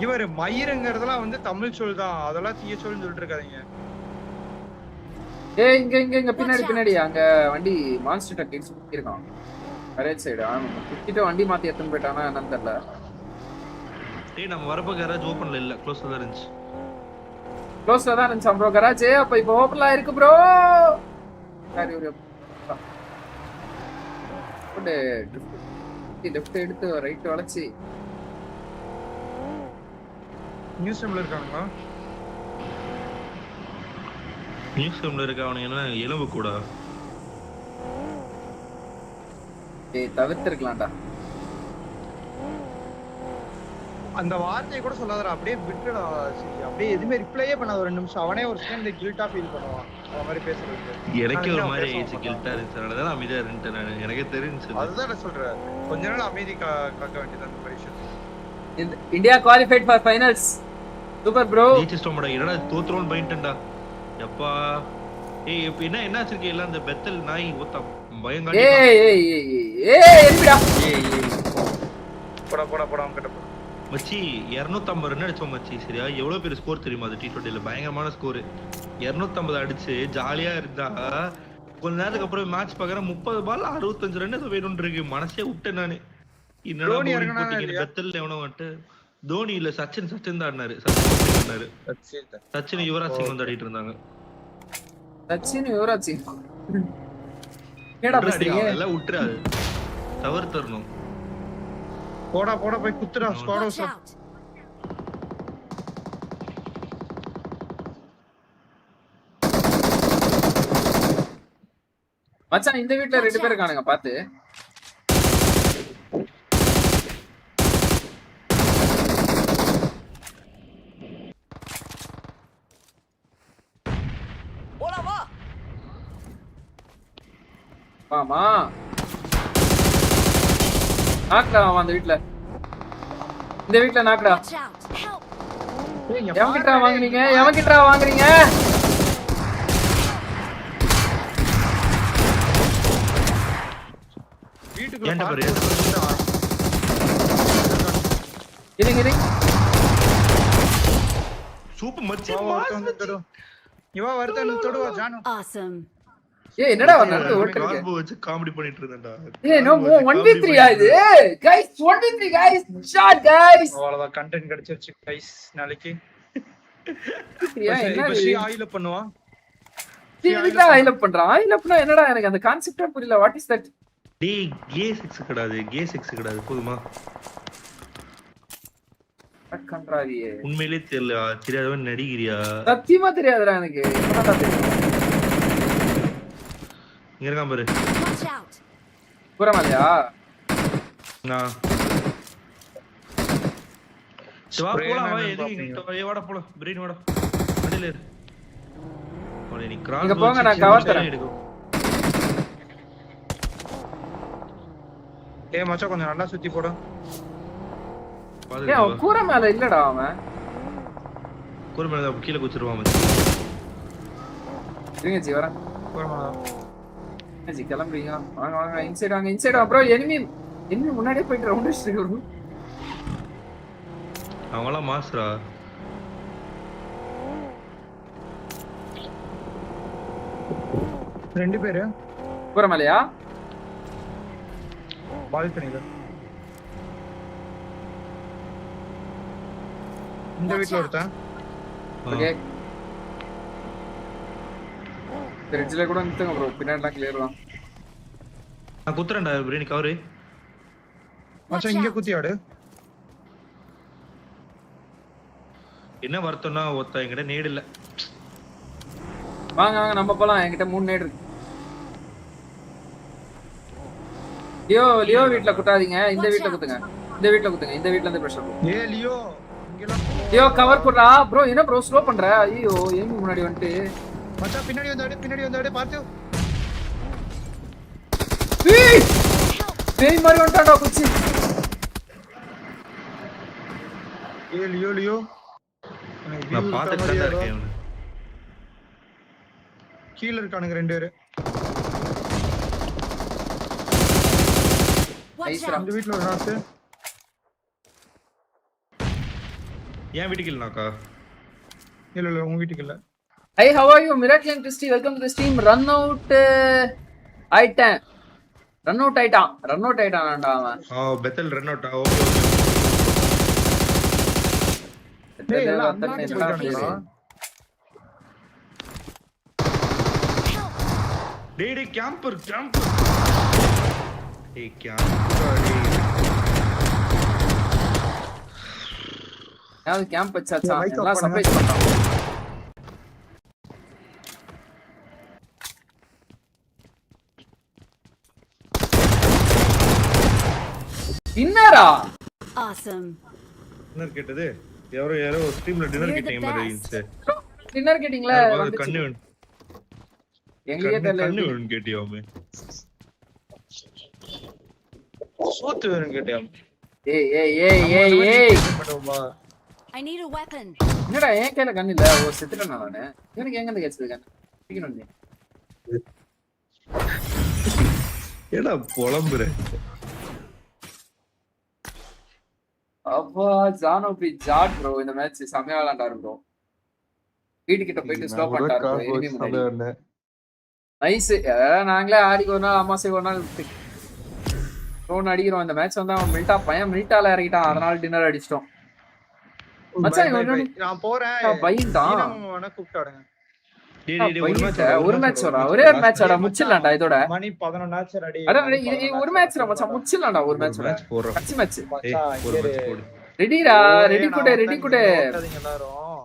இவரு மயிருங்கிறதெல்லாம் வந்து தமிழ் சொல் தான். அதெல்லாம் தீய சொல்லுன்னு சொல்லிட்டு இருக்காதீங்க.
ஏய் இங்க பின்னாடி அங்க வண்டி மான்ஸ்டர் டக் சுத்தி இருக்கான். Right side. ஆமா சுத்திட்டு வண்டி மாத்தி எடுத்துன்னு போயிட்டானா என்னன்னு தெரியல.
டேய் நம்ம வரப்ப கராஜ் ஓபன்ல இல்ல. க்ளோஸ்ல தான் இருந்துச்சு.
க்ளோஸ்ல தான் இருந்துச்சு ப்ரோ கராஜ். அப்ப இப்போ ஓபன்ல இருக்கு ப்ரோ. சரி ஒரு லெஃப்ட் எடுத்து ரைட் வளைச்சி.
மியூசியம்ல இருக்கானுங்களா?
மியூசியம்ல இருக்க அவனுங்க என்ன எலும்பு கூட.
ஏய் தவிர்த்திருக்கலாம்டா.
அந்த வார்த்தையை கூட சொல்லாதடா. அப்படியே விட்டுடா. சரி அப்படியே எதுவுமே ரிப்ளையே பண்ணாத. ஒரு நிமிஷம் அவனே ஒரு செகண்ட் கில்ட்டா ஃபீல் பண்ணுவான். அந்த மாதிரி பேசுறது
எனக்கே ஒரு மாதிரி ஆயிடுச்சு. கில்ட்டா இருந்துச்சு. அதனால அமைதியா இருந்துட்டேன் நான். எனக்கே தெரிஞ்சுச்சு.
அதுதான் நான் சொல்றேன். கொஞ்ச நாள் அமைதி காக்க வேண்டியது அந்த பரிசு.
India qualified for finals. Super bro.
ஜெயிச்சிட்டோம்டா. என்னடா தோத்துறோம்னு பண்ணிட்டேன்டா. எப்பா ஏய் இப்ப என்ன வச்சிருக்கே எல்லாம் அந்த பெத்தல் நாய் ஓத்தா பயங்கர.
ஏய் என்டா.
போடா அங்கட்ட போ.
மச்சி 250 ரன் அடிச்சோம் மச்சி. சரியா எவ்வளவு பெரிய ஸ்கோர் தெரியுமா? அது T20ல பயங்கரமான ஸ்கோர். 250 அடிச்சு ஜாலியா இருந்தா கொஞ்ச நேரத்துக்கு அப்புறம் மேட்ச் பார்க்கறேன் 30 பால் 65 ரன் ஏதோ வேணும்னு இருக்கு. மனசே விட்டேன் நானு. என்னடா போட்டீங்க பெத்தல் எவனோ வந்துட்டு. தோனி இல்ல சச்சின் தான் ஆடினாரு. சச்சின் யுவராஜ் சிங் வந்து ஆடிட்டு இருந்தாங்க.
சச்சின் யுவராஜ் சிங் ஏடா பேசுறீங்க?
எல்லாம் விட்டுறாது. தவிர்த்தறணும்.
போடா போய் குத்துடா ஸ்குவாட்.
மச்சான் இந்த வீட்ல 2 பேர் இருக்கானுங்க பாத்து. ஆமா நாக்கடா அந்த வீட்ல. இந்த வீட்ல நாக்கடா. எவன்கிட்ட வாங்குறீங்க?
வீட்டுக்குள்ள
ஏன்டா பாரு.
இருங்க
சூப்பர் மச்சி.
இவா வருதா தொடுவா ஜானு.
Awesome.
ஏய் என்னடா நடந்து ஓட்டு இருக்கு
கார்போ வச்சு காமெடி பண்ணிட்டு இருந்தேன்டா.
ஏய் நோ 1v3 ஆகுது guys 1v3 guys shot guys
அவ்வளவுதான் கண்டென்ட் கிடைச்சிருச்சு गाइस நாளைக்கு.
என்ன
இப்ப ஸ்ரீ ஆயில பண்ணுவா.
இதுக்கு ஹைல பண்றான். ஹைலப்னா என்னடா எனக்கு அந்த கான்செப்டே புரியல. What is that?
டேய் கே6 கிடையாது, கே6 கிடையாது போதுமா?
கன்றாவியே
உண்மையிலேயே தெரியல, தெரியாதவன் நடிகிறியா?
சத்தியமா தெரியாதுடா எனக்கு. என்னடா தெரியும்?
இங்க இருக்கான் பாரு.
புறமாலையா?
நான் வா போலாம், வா எதுக்கு வாடா போலாம். பிரெயின் வாடா, அடியில இரு. நீ கிராஸ்
இங்க போங்க, நான் கவர் தரேன்.
ஏய் மச்சான் கொஞ்சம் நல்லா சுத்தி போடு.
ஏய் அவன் கூரை மேல இல்லடா. அவன்
கூரை மேல கீழே குச்சிருவான் மச்சான்.
இருங்க ஜி வரேன்.
கூரை மேல
ஜி கிளம்புறீங்க? வாங்க வாங்க இன்சைட் வாங்க. Inside bro. எனிமி முன்னாடியே போயிட்டு ரவுண்ட் அடிச்சிட்டு வரும்.
அவங்களாம் மாஸ்டரா?
ரெண்டு பேரு
கூரை மேலயா?
பால்கனில இந்த வீட்ல ஒருத்தன்.
ஓகே ஃப்ரிட்ஜ்ல கூட நிறுத்துங்க ப்ரோ. பின்னாடிலாம் கிளியர் தான்.
நான் குத்துறேன்டா பிரெயின் கவரு.
மச்சான் இங்க குத்தி ஆடு.
என்ன வருத்தம்னா ஒருத்த என்கிட்ட நேடு இல்ல.
வாங்க வாங்க நம்ம போலாம். என்கிட்ட 3 நேடு இருக்கு. லியோ வீட்ல குத்தாதீங்க. இந்த வீட்ல குத்துங்க. இந்த வீட்ல குத்துங்க. இந்த வீட்ல இருந்து பிரஷர் போடு.
ஏய் லியோ இங்கலாம்
லியோ கவர் போடுறா ப்ரோ. என்ன ப்ரோ ஸ்லோ பண்ற? ஐயோ ஏமி முன்னாடி வந்துட்டு.
மச்சான் பின்னாடி வந்தாடு பாத்து.
ஏய் பேய் மாதிரி வந்துட்டாடா குச்சி.
ஏய் லியோ
நான் பாத்துட்டு தான் இருக்கேன்.
கீழ இருக்கானுங்க ரெண்டு பேரு. இந்த வீட்ல ஒரு நாக்கு.
ஏன் வீட்டுக்கு இல்லனாக்கா?
இல்ல உங்க வீட்டுக்கு இல்ல.
Hi, how are you? Miracle and Christy, welcome to the stream. Run out ஆயிட்டான். ரன் அவுட் ஆயிட்டான்டா அவன்.
Bethel run out. ஓகே
டேய் எல்லாம் அண்ணாக்கு போயிட்டானுங்களா?
டேய் கேம்பர். டேய் கேம்பர்
யாவது கேம்ப் வச்சாச்சா? எல்லாம் சர்ப்ரைஸ் பண்ணான். டின்னரா?
Awesome.
டின்னர் கேட்டது யாரோ ஸ்ட்ரீம்ல டின்னர் கேட்டீங்க மாதிரி இருந்துச்சு.
டின்னர் கேட்டிங்களா?
கண்ணு
எங்களுக்கே தெரியல.
கண்ணு வேணும் கேட்டியாமே. சோத்து வேணும் கேட்டியாமே.
ஏய்
I need a weapon.
என்னடா ஏன் கையில கண்ணு இல்ல? ஓ செத்துட்டேன் நானு. எனக்கு எங்க இருந்து கேச்சது கண்ணு? பிடிக்கணும் நீ.
ஏடா புலம்புற?
அப்பா ஜானோ பி ஜாட் ப்ரோ. இந்த மேட்ச் செமையா விளையாண்டாரு ப்ரோ. வீட்டுக்கிட்ட போயிட்டு ஸ்லோ பண்ணிட்டாரு ப்ரோ. எனிமி முன்னாடி நைஸ். நாங்களே ஆடிக்கு ஒரு நாள் அம்மாசை ஒரு நாள் ரோன் அடிக்கிறோம். இந்த மேட்ச் வந்து அவன் மில்டால இறங்கிட்டான். அதனால டின்னர் அடிச்சிட்டோம். மச்சான்
நான் போறேன்.
பையன்தான்
வேணா கூப்பிட்டாடுங்க.
ஒரு மேட்ச் வரா. ஒரே ஒரு மேட்ச் ஆடா முடிச்சிடலாம்டா. இதோட
மணி 11 ஆச்சு ரெடி.
அட ஒரு மேட்ச் மச்சான் முடிச்சிடலாம்டா. ஒரு மேட்ச்
போறோம்.
கட்சி மேட்ச்
ஒரு மேட்ச் போடு.
ரெடிடா. ரெடி குடு
எல்லாரும்.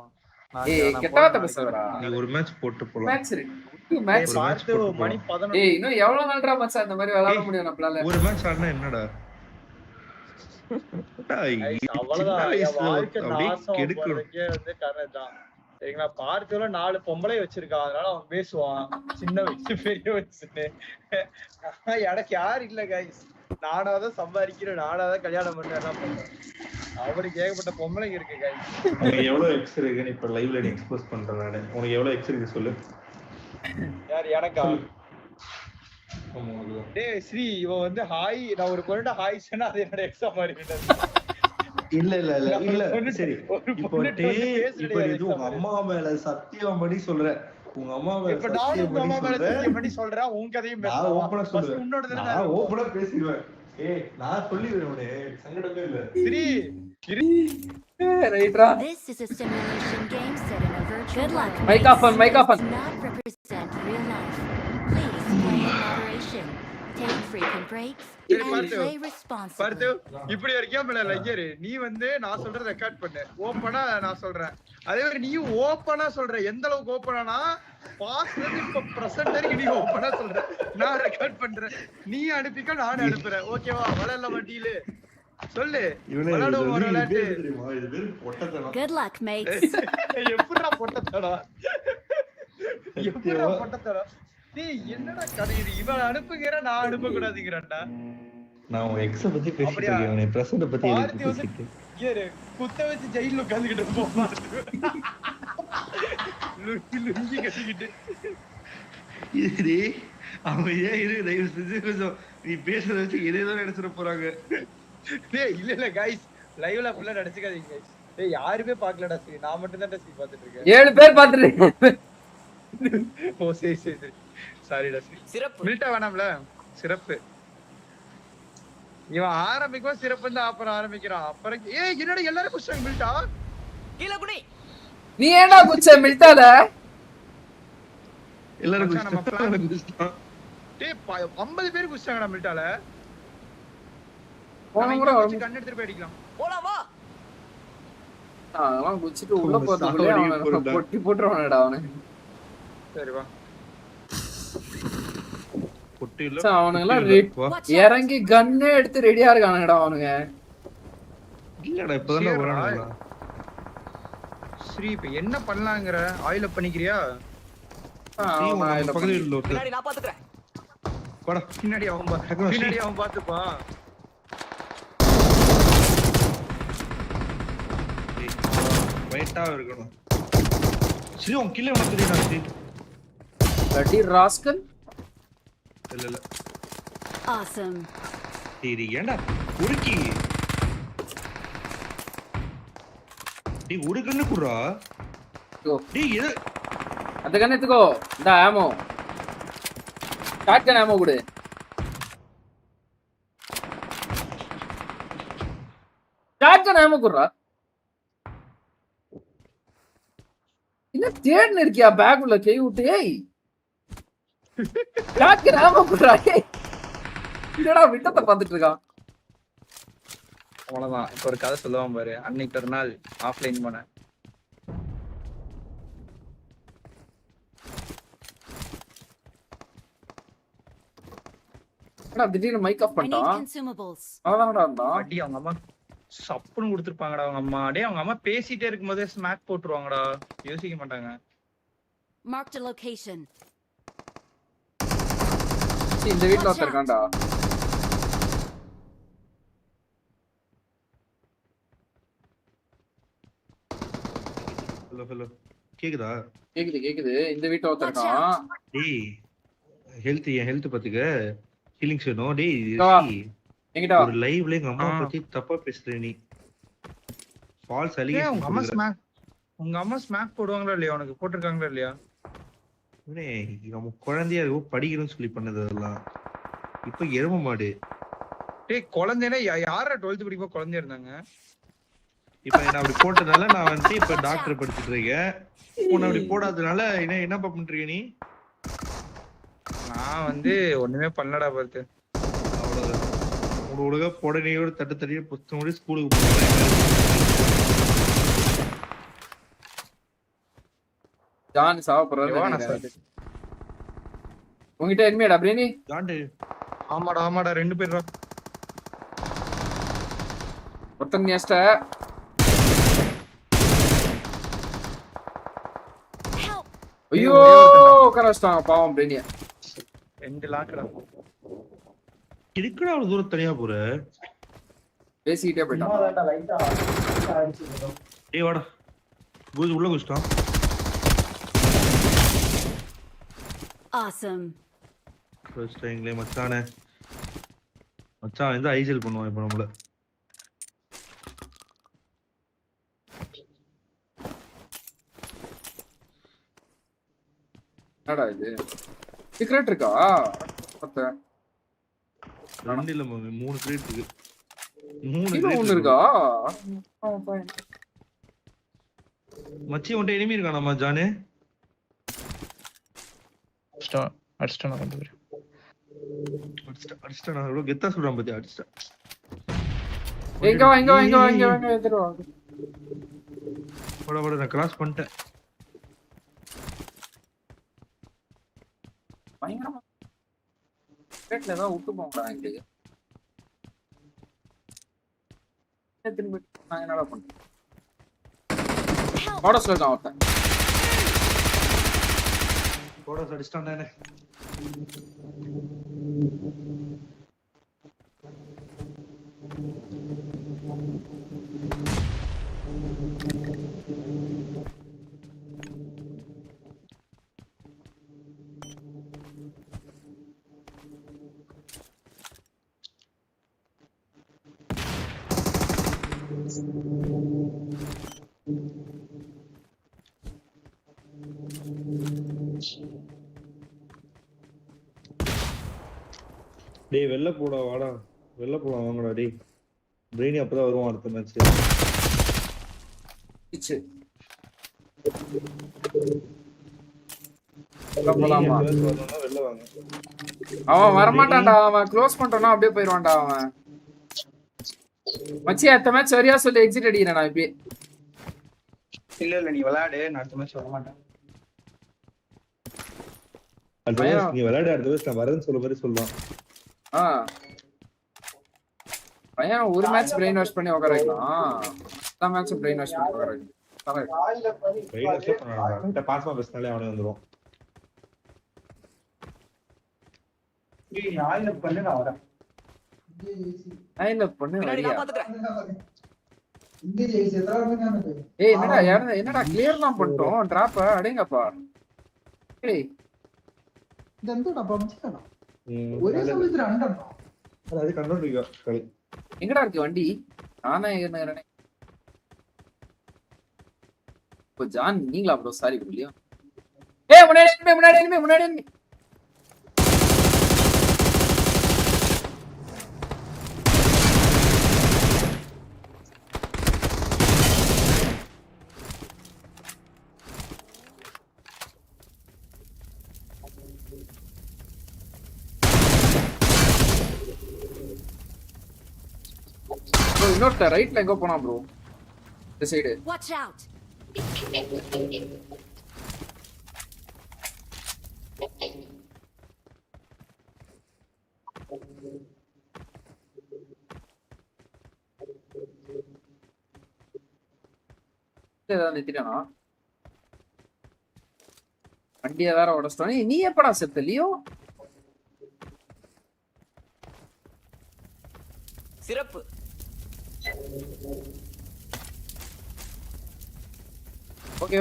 ஏய் கெட்டாத பேசுறடா.
நீ ஒரு மேட்ச் போட்டு போலாம்.
மேட்ச் மேட்ச்
பார்த்து மணி 11.
ஏய் இன்னும் எவ்வளவு நாள்டா மச்சான் இந்த மாதிரி விளையாட முடியும் நம்மளால?
ஒரு மேட்ச் ஆடுனா என்னடா?
அவ்வளவுதான். வந்து கரெக்ட் சரிங்களா? பார்த்துல 4 பொம்பளை வச்சிருக்கா. அதனால அவன் பேசுவான் சின்ன வயசு பெரிய வயசுன்னு. எனக்கு யாரு இல்ல கைஸ். நானாதான் சம்பாதிக்கிறேன், நானாதான் கல்யாணம் பண்ண எல்லாம் பண்றேன். அவருக்கு ஏகப்பட்ட பொம்பளைங்க இருக்கு கைஸ்.
உனக்கு எவ்வளவு எக்ஸ் இருக்குன்னு இப்ப லைவ்ல நீ எக்ஸ்போஸ் பண்றேன் நானு. உனக்கு எவ்வளவு எக்ஸ் இருக்கு சொல்லு.
யார்? எனக்கா? டேய் ஸ்ரீ இவன் வந்து ஹாய் நான் ஒரு பொண்ணு ஹாய் சொன்னா அது என்னோட எக்ஸாம் மாதிரி
இல்ல சரி இப்போ இது உங்க அம்மா மேல சத்தியம் பண்ணி சொல்றேன். உங்க அம்மாவை
இப்ப நானும் உங்க அம்மா மேல சத்தியம் பண்ணி சொல்றேன். உன் கதையும்
நான்
பேசலாம்.
ஓப்பனா
ஃபர்ஸ்ட்
சொல்லுவேன்.
உன்னோட தானே
நான் ஓப்பனா பேசிடுவேன். நான் சொல்லிடுவேன் உடனே. சங்கடமே இல்ல.
சரி.
ரைட்ரா.
This is a simulation game set in a virtual
Good luck.
world.
Mic off on, mic off on.
Does not represent real life. Please play in moderation. Take frequent breaks
சரி,
and
பார்த்து.
play responsibly.
பார்த்து இப்படி ஒரு கேம் இல்ல ஐயரு. நீ வந்து நான் சொல்றத ரெக்கார்ட் பண்ணு. ஓப்பனா நான் சொல்றேன். அதே மாதிரி நீயும் ஓப்பனா சொல்ற. எந்த அளவுக்கு ஓப்பனானா பாஸ்ட்ல இருந்து இப்ப பிரசன்ட் வரைக்கும் நீ ஓப்பனா சொல்ற. நான் ரெக்கார்ட் பண்றேன். நீ அனுப்பிக்க நான் அனுப்புறேன். ஓகேவா? விளையாடலாமா டீல்? சொல்லு. விளையாடுவோம் ஒரு விளையாட்டு.
தெரியுமா? இது பேரு பொட்டத்தனம்.
Good luck, mates.
எப்படிடா பொட்டத்தடா? எப்படிடா பொட்டத்தடா? டேய் என்னடா கதை இது? இவன் அனுப்புகிற நான் அனுப்ப கூடாதுங்கறடா.
நான் உன் எக்ஸ பத்தி பேசிட்டு இருக்கேன். உன்னை பிரசன்ட் பத்தி எதுக்கு பேசிட்டு?
ஏறு குத்த வச்சு ஜெயில்ல உட்கார்ந்துகிட்டு போமா. லுங்கி கட்டிக்கிட்டு.
இது அமைதியா இரு. தயவு செஞ்சு கொஞ்சம் நீ பேசுறத வச்சு ஏதேதோ நினைச்சிட போறாங்க.
டேய் இல்ல गाइस லைவ்ல ஃபுல்லா நடிச்சுக்காதீங்க गाइस. டேய் யாருமே பார்க்கலடா ஸ்ரீ. நான் மட்டும் தான் ஸ்ரீ பார்த்துட்டு இருக்கேன்.
7 பேர் பார்த்துட்டு.
ஓ சரி சரி. சாரிடா ஸ்ரீ. சிறப்பு. மில்ட்டா வேணாம்ல? சிறப்பு. இவன் ஆரம்பிக்கும் சிறப்பு தான் அப்புறம் ஆரம்பிக்கிறான். அப்புறம் ஏய் என்னடா எல்லாரும் குடிச்சாங்க மில்ட்டா? கீழ குடி.
நீ ஏன்டா குச்ச மில்ட்டால?
எல்லாரும்
குடிச்சாங்க. டேய் 50 பேர் குடிச்சாங்கடா மில்ட்டால.
போன முறை
கண்ணு எடுத்து போய் அடிக்கலாம். போலாம் வா.
அவன் குச்சிட்டு உள்ள போறதுக்குள்ளே அவன் பொட்டி போட்டுறவனடா அவனே.
சரி வா.
பொட்டில
அவனுங்க இறங்கி கன்னே எடுத்து ரெடியா இருக்கானுங்கடா அவனுங்க.
இல்லடா இப்பதான் வரானுங்க.
ஸ்ரீ இப்ப என்ன பண்ணலாங்கற? ஆயில் அப் பண்ணிக்கிறியா?
பக்கத்துல இல்ல.
பின்னாடி நான் பாத்துக்கறேன். போடா. பின்னாடி அவன் பாத்துப்பான்.
வெயிட்டா இருக்கணும். ஸ்ரீ உன் கில்ல உனக்கு தெரியுமா ஸ்ரீ?
லட்டி ராஸ்கல்.
இல்ல.
Awesome.
சரி ஏண்டா உருக்கி. டேய் ஒரு கண்ணு குடுறா. டேய் இது
அந்த கண்ணு எடுத்துக்கோ. இந்த ஆமோ. ஷாட்கன் ஆமோ குடு. ஷாட்கன் ஆமோ குடுறா. என்ன தேடுன இருக்கியா பேக் உள்ள கை விட்டு? ஏய் ஷாட்கன் ஆமோ குடுறா. ஏய் என்னடா விட்டத்தை பார்த்துட்டு இருக்கான்.
அவ்வளவுதான். இப்ப ஒரு கதை சொல்லுவான் பாரு. அன்னைக்கு ஒரு நாள் ஆஃப்லைன் போனேன்.
திடீர்னு மைக் ஆஃப் பண்ணிட்டான். அவ்வளவுதான்டா.
அடி அவங்க அம்மா சப்புன்னு கொடுத்துருப்பாங்கடா அவங்க அம்மா. டேய் அவங்க அம்மா பேசிட்டே இருக்கும்போதே ஸ்மாக் போட்டுருவாங்கடா. யோசிக்க மாட்டாங்க.
Marked a location.
இந்த வீட்ல ஒருத்தர் இருக்கான்டா.
ஹலோ கேக்குதா?
கேக்குது. இந்த வீட்ல ஒருத்தர் இருக்கான்.
டேய் ஹெல்த் பாத்துக்க. ஹீலிங் வேணும். டேய்
எங்கடா
ஒரு லைவ்ல எங்க அம்மா பத்தி தப்பா பேசுற நீ. False allegation.
உங்க அம்மா ஸ்மாக் போடுவாங்களா இல்லையா? உனக்கு போட்டுருக்காங்களா இல்லையா?
நம்ம குழந்தையா இருக்கும் படிக்கணும்னு சொல்லி பண்ணது அதெல்லாம். இப்ப எரும மாடு.
டேய் குழந்தைனா யாரா 12th படிக்கும்போது குழந்தையா இருந்தாங்க?
இப்ப என்ன அப்படி போட்டதால நான் வந்து இப்ப டாக்டர் படிச்சிட்டு இருக்கேன். உன்னை அப்படி போடாதனால என்ன பண்ணிட்டு நீ?
நான் வந்து ஒண்ணுமே பண்ணலடா பார்த்து.
அவ்வளவுதான். உனக்கு போடனையோட தட்டு புத்தகம் ஸ்கூலுக்கு போறேன்.
ஜான் சாவப்படுறாரு. உங்ககிட்ட எனிமிடா பிரேனி?
ஜான்
ஆமாடா 2 பேர்டா.
ஒருத்தன் நியஸ்ட. ஐயோ கரஸ்டாங்க பாவம் பிரேனிய.
2 லாக்டா.
இருக்குடா அவ்வளவு தூரம் தனியா போற.
பேசிட்டே போய்ட்டான்.
டேய் வாடா. பூஸ் உள்ள குஸ்டான்.
Awesome.
ஃபர்ஸ்ட் டைம்ல மச்சான் இந்த ஐஜல் பண்ணுவான் இப்ப நம்மள.
என்னடா இது சீக்ரெட் இருக்கா பத்த
2 இல்ல 3 கிரேட் இருக்கு 3
இது
கிரேட்
ஒன்னு இருக்கா
மச்சி உன்ட்ட எனிமி இருக்கானாமா ஜானே
அடிச்சிட்டேன்
அடிச்சிட்டா நான் எவ்வளவு கெத்தா சொல்றான் பாத்தியா அடிச்சிட்டா
எங்க எதிரோ
போட நான் கிராஸ் பண்ணிட்டேன்
பயங்கரமா கிரேட்ல ஏதாவது விட்டு போங்கடா எங்களுக்கு திரும்பி நான் என்னடா பண்ணேன் போடஸ்ல இருக்கான் ஒருத்தன்
போடஸ் அடிச்சிட்டான் நானே டேய் வெள்ள போடா வாடா வெள்ள போலாம் வாங்கடா டேய் பிரெயினி அப்பதான் வருவான் அடுத்த மேட்ச்
போலாமா
வெள்ள வாங்க
அவன் வரமாட்டான்டா அவன் க்ளோஸ் பண்றானா அப்படியே போயிடுவான்டா அவன் மச்சி அடுத்த மேட்ச் சரியா சொல்லி எக்ஸிட் அடிக்கிறேன் நான் இப்பயே
இல்ல நீ விளையாடு நான் அடுத்த மேட்ச் வர மாட்டேன்
நீ விளையாடு அடுத்த மேட்ச் நான் வரேன்னு சொல்ல மாதிரி சொல்லலாம்
பையன் ஒரு மேட்ச் பிரெயின் வாஷ் பண்ணி உட்கார வைக்கலாம் எல்லா மேட்சும் பிரெயின் வாஷ் பண்ணி உட்கார வைக்கலாம்
பாஸ்மா பேசினாலே அவனே வந்துடும்
என்னடா கிளியர் தான் பண்ணிட்டோம் டிராப் அடேங்கப்பா ஏய் எங்கடா இருக்கு வண்டி நானே இப்போ ஜான் நீங்களா ப்ரோ சாரி இல்லையா முன்னாடி இன்னொருத்த ரைட்ல எங்க போனா ப்ரோ இந்த சைடு
வாட்ச் அவுட்
ஏதாவது நிறுத்திட்டானா வண்டியை வேற உடச்சிட்டோம் நீ எப்படா செத்த லியோ
சிறப்பு
ஓகே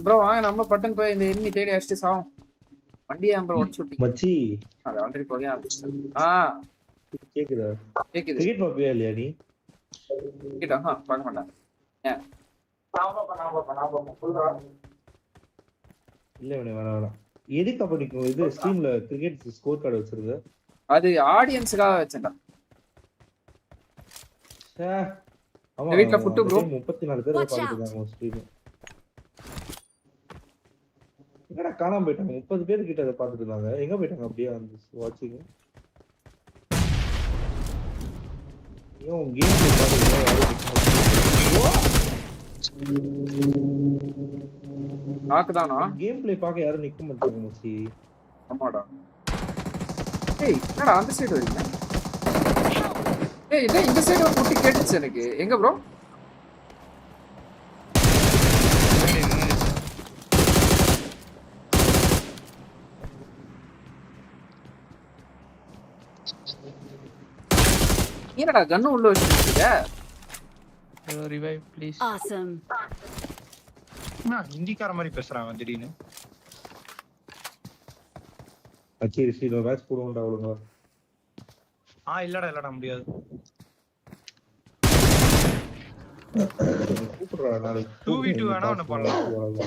ப்ரோ வாங்க நம்ம பட்டன் போய் இந்த எண்ணி தேடி அடிச்சு சாவும் வண்டியை நம்ம உடச்சு விட்டி
மச்சி
அது ஆல்ரெடி போய்
கேக்குதா
கேக்குது
கிரிக்கெட் பாப்பியா இல்லையா நீ
கிட்ட பார்க்க மாட்டேன்
இல்ல வேணாம் எதுக்கு அப்ப நீ இது ஸ்ட்ரீம்ல கிரிக்கெட் ஸ்கோர் கார்டு வச்சிருக்க
அது ஆடியன்ஸ்க்காக வச்சேன்டா
ஆமா
வீட்ல ஃபுட் ப்ரோ
34 பேர் பாத்துட்டாங்க ஸ்ட்ரீம் எங்கடா காணாம போயிட்டாங்க 30 பேர் கிட்ட அதை பாத்துட்டு இருந்தாங்க எங்க போயிட்டாங்க அப்படியே வந்து வாட்சிங் ஏன் கேம் பிளே பாத்துட்டு
நாக்குதானா
கேம் பிளே பார்க்க யாரும் நிக்க மாட்டாங்க மச்சி
ஆமாடா ஏய் என்னடா அந்த சைடு வரீங்க ஏய் இந்த சைடு ஒரு குட்டி கேட்டுச்சு எனக்கு எங்க ப்ரோ என்னடா கன்னு உள்ள வச்சிருக்கீங்க
ரிவைவ் ப்ளீஸ்
Awesome.
நான் ஹிந்திக்கார மாதிரி பேசுறான் திடீர்னு
அச்சி ரிசீவ் மேட்ச் போடுவோம்டா அவ்வளவுங்க
இல்லடா முடியாது
கூப்பிடுறா நாளைக்கு
2v2 வேணா ஒன்னு பண்ணலாம்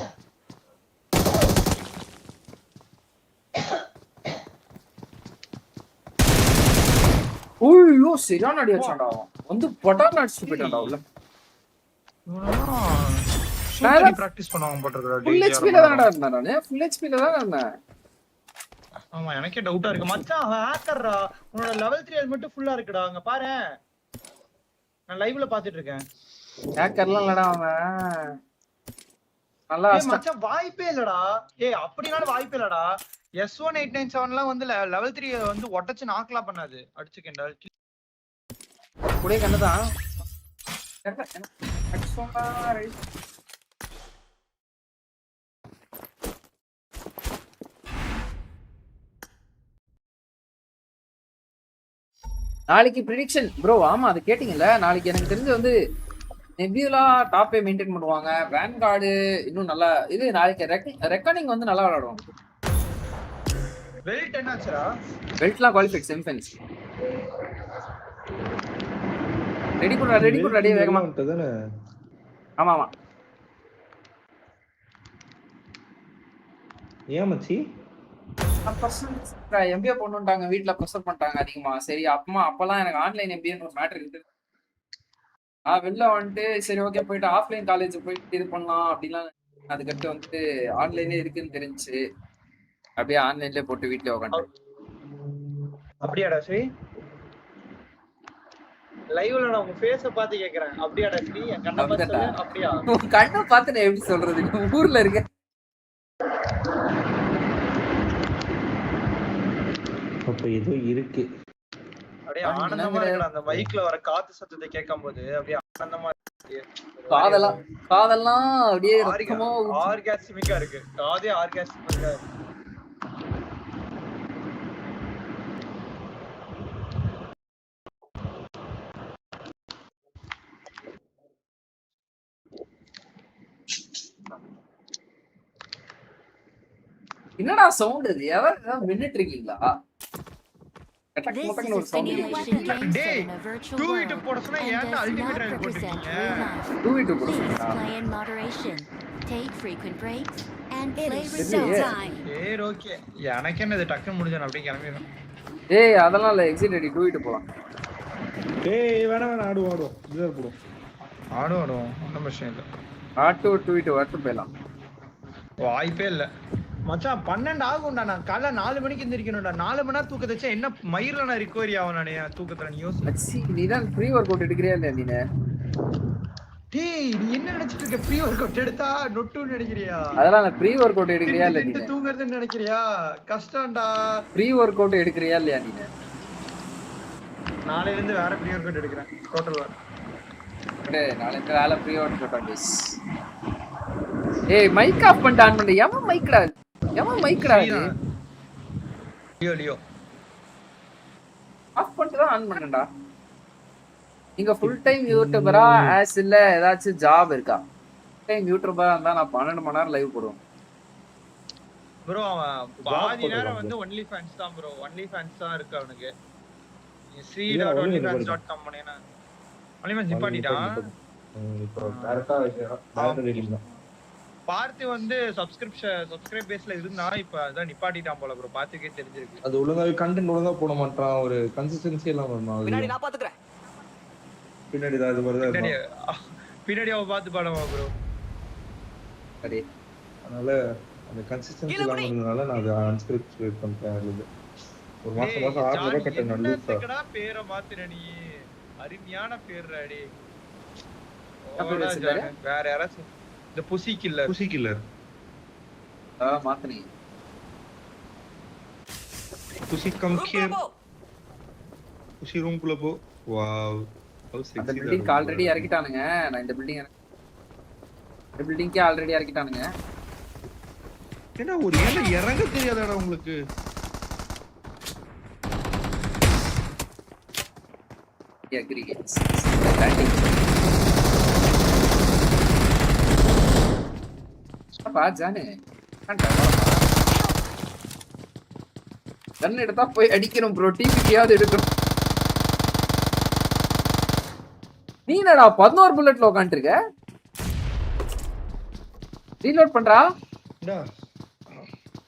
ஐயோ சரியான அடி அடிச்சான்டா அவன். வந்து பொட்டான்னு அடிச்சுட்டு போயிட்டான்டா உள்ள.
பிராக்டிஸ் பண்ணுவாங்க போட்டுருக்கா.
ஃபுல் ஹெச்பில தானடா இருந்தேன் நானு. ஃபுல் ஹெச்பில தான் இருந்தேன்.
ஆமா எனக்கே டவுட்டா இருக்கு மச்சான். அவன் ஹேக்கர்ரா. உன்னோட லெவல் 3 அது மட்டும் ஃபுல்லா இருக்குடா. அங்க பாரு. நான் லைவ்ல பாத்துட்டு இருக்கேன்.
ஹேக்கர்லாம் இல்லடா அவன். நல்லா
மச்சான் வாய்ப்பே இல்லடா. அப்படினாலும் வாய்ப்பே இல்லடா. S1897லாம் வந்து லெவல் 3 வந்து ஒட்டச்சு நாக்லாம் பண்ணாது. அடிச்சுக்கேன்டா.
குடே கண்ணதான். அடிச்சோம்டா ரைட். நாளைக்கு ப்ரெடிக்ஷன் ப்ரோ. ஆமா அது கேட்டிங்கல்ல. நாளைக்கு எனக்கு தெரிஞ்சு வந்து நெபியூலா டாப்பே மெயின்டைன் பண்ணுவாங்க. வேன்கார்டு இன்னும் நல்லா இது நாளைக்கு ரெக்கார்டிங் வந்து நல்லா விளையாடுவாங்க.
வெல்ட் என்னாச்சுடா?
வெல்ட்லாம் குவாலிஃபைட் செமிஃபைனல்ஸ். ரெடி பண்ணுடா டேய் வேகமா. ஆமா ஆமா.
ஏன் மச்சி?
எம்பிஏ பண்ணுட்டாங்க வீட்ல ப்ரெஷர் பண்ணிட்டாங்க அதிகமா. சரி அப்பெல்லாம் எனக்கு ஆன்லைன் எம்பிஏன்னு ஒரு மேட்டர் இருக்கு. வெளில வந்துட்டு சரி ஓகே போயிட்டு ஆஃப்லைன் காலேஜ் போயிட்டு இது பண்ணலாம் அப்படிலாம். அதுக்கடுத்து வந்துட்டு ஆன்லைனே இருக்குன்னு தெரிஞ்சு அப்படியே ஆன்லைன்லயே போட்டு வீட்டுல உட்காந்து.
அப்படியாடா ஸ்ரீ? லைவ்ல நான் உங்க ஃபேஸ பார்த்து கேக்குறேன். அப்படியாடா ஸ்ரீ? என் கண்ணை பார்த்து அப்படியா?
உன் கண்ணை பார்த்து நான் எப்படி சொல்றது? ஊர்ல இருக்க
அப்ப ஏதோ இருக்கு.
அப்படியே ஆனந்தமா இருக்குடா. அந்த மைக்ல வர காத்து சத்தத்தை கேட்கும்போது அப்படியே ஆனந்தமா இருக்கு.
காதெல்லாம் அப்படியே ரத்தமா
ஆர்காஸ்மிக்கா இருக்கு. காதே ஆர்காஸ்மிக்கா இருக்கு.
என்னடா சவுண்ட் இது? எவன் மின்னிட்டு இருக்கீங்களா?
This is a simulation game set in a virtual world and does not represent real life. Please play in moderation, take frequent breaks, and play responsibly.
சரி ஓகே. எனக்கு என்ன இது டக்குன்னு முடிஞ்சா அப்படியே கிளம்பிடும்.
அதெல்லாம் இல்ல. எக்ஸிட் அடி 2 போலாம்.
வேணாம் ஆடுவோம். இதுல போடுவோம்.
ஆடுவோம். ஒண்ணும் பிரச்சனை இல்ல.
ஆட்டு 2 வரட்டு போயிடலாம்.
வாய்ப்பே இல்ல மச்சான். 12 ஆகும்டா. நான் காலைல 4 மணிக்கு எந்திரிக்கணும்டா. 4 மணி நேரம் தூக்கத்தை வச்சா என்ன மயிரில் நான் ரிகவரி ஆகும் நானே தூக்கத்துல. நீ யோசி.
நீதான் ப்ரீ ஒர்க் அவுட் எடுக்கிறியா இல்லையா நீ?
டேய் நீ என்ன நினைச்சிட்டு இருக்க? ப்ரீ ஒர்க் அவுட் எடுத்தா நொட்டுன்னு நினைக்கிறியா?
அதெல்லாம் நான் ப்ரீ ஒர்க் அவுட் எடுக்கிறியா இல்ல நீ?
தூங்குறதுன்னு நினைக்கிறியா? கஷ்டம்டா.
ப்ரீ ஒர்க் அவுட் எடுக்கிறியா இல்லையா நீ?
நாளையில இருந்து வேற ப்ரீ ஒர்க் அவுட் எடுக்கிறேன். டோட்டல் வேற.
நாளைல இருந்து வேற pre workout guys. Mic off பண்ணிட்டு ஆன் பண்ணு. எவன் மைக்டா
லியோ
ஆஃப் பண்ணிட்டு தான் ஆன் பண்ணடா. நீங்க ஃபுல் டைம் யூடியூபரா ஆஸ் இல்ல ஏதாச்சும் ஜாப் இருக்கா? டைம் யூடியூபரா இருந்தா நான் 12 மணி நேரம் லைவ் போடுவேன்
ப்ரோ. அவன் பாதி நேரம் வந்து ஒன்லி ஃபேன்ஸ் தான் ப்ரோ. ஒன்லி ஃபேன்ஸ் தான் இருக்கு அவனுக்கு. c.onlyfans.com பண்ணேனா only fans நிப்பாட்டிட்டான்.
இப்போ டைரக்டா ரீடிங் தான்.
பார்த்து வந்து சப்ஸ்கிரைப் பேஸ்ல இருந்தா இப்ப அதான் நிப்பாட்டிட்டான் போல ப்ரோ. பாத்துக்கே தெரிஞ்சிருக்கு.
அது ஒழுங்கா கண்டென்ட் ஒழுங்கா போட மாட்டான். ஒரு கன்சிஸ்டன்சி எல்லாம் வரணும்.
பின்னாடி நான் பாத்துக்கறேன்.
பின்னாடி தான் அது மாதிரி தான்.
பின்னாடி அவ பாத்து பாடமா ப்ரோ.
சரி
அதனால அந்த கன்சிஸ்டன்சி எல்லாம் வரதுனால நான் அதை அன்ஸ்கிரிப்ட் பண்ணிட்டேன். ஒரு மாசம் 6 ரூபாய் கட்டணும். நல்லதுடா.
பேரை மாத்துற நீ. அருமையான பேர்டா டேய். வேற யாராச்சும் The pussy killer.
மாத்தனி.
Pussy come here. Pussy room குள்ள போ. Wow.
அந்த பில்டிங் ஆல்ரெடி இறக்கிட்டானுங்க. நான் இந்த பில்டிங்க்கே ஆல்ரெடி இறக்கிட்டானுங்க.
என்ன ஒரு ஏல இறங்க தெரியாதாடா உங்களுக்கு?
அக்ரிகேட்ஸ். ஜானு கன் எடுத்தா போய் அடிக்கணும் ப்ரோ. டிபிக்கியாவது எடுக்கணும். நீ என்னடா 11 புல்லட்ல உட்காந்துருக்க? ரீலோட் பண்றா?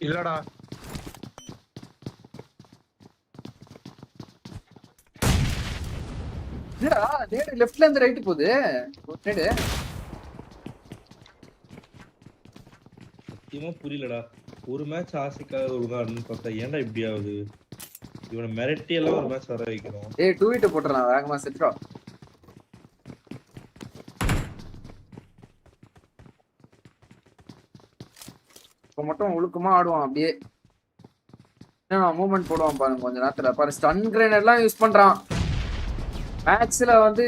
இல்லடா.
என்னடா நேடு லெஃப்ட்ல இருந்து ரைட் போகுது நேடு
சத்தியமா புரியலடா. ஒரு மேட்ச் ஆசைக்காக ஒழுங்காடுன்னு பார்த்தா ஏன்டா இப்படி ஆகுது? இவனை மிரட்டி எல்லாம் ஒரு மேட்ச் வர வைக்கிறோம்.
ஏய் 2v2 போட்டுறலாம் வேகமா செத்துறா. இப்போ மட்டும் ஒழுக்கமா ஆடுவான் அப்படியே. மூவ்மெண்ட் போடுவான் பாருங்க கொஞ்ச நேரத்துல. பாரு ஸ்டன் கிரேனேட் எல்லாம் யூஸ் பண்றான். மேட்ச்ல வந்து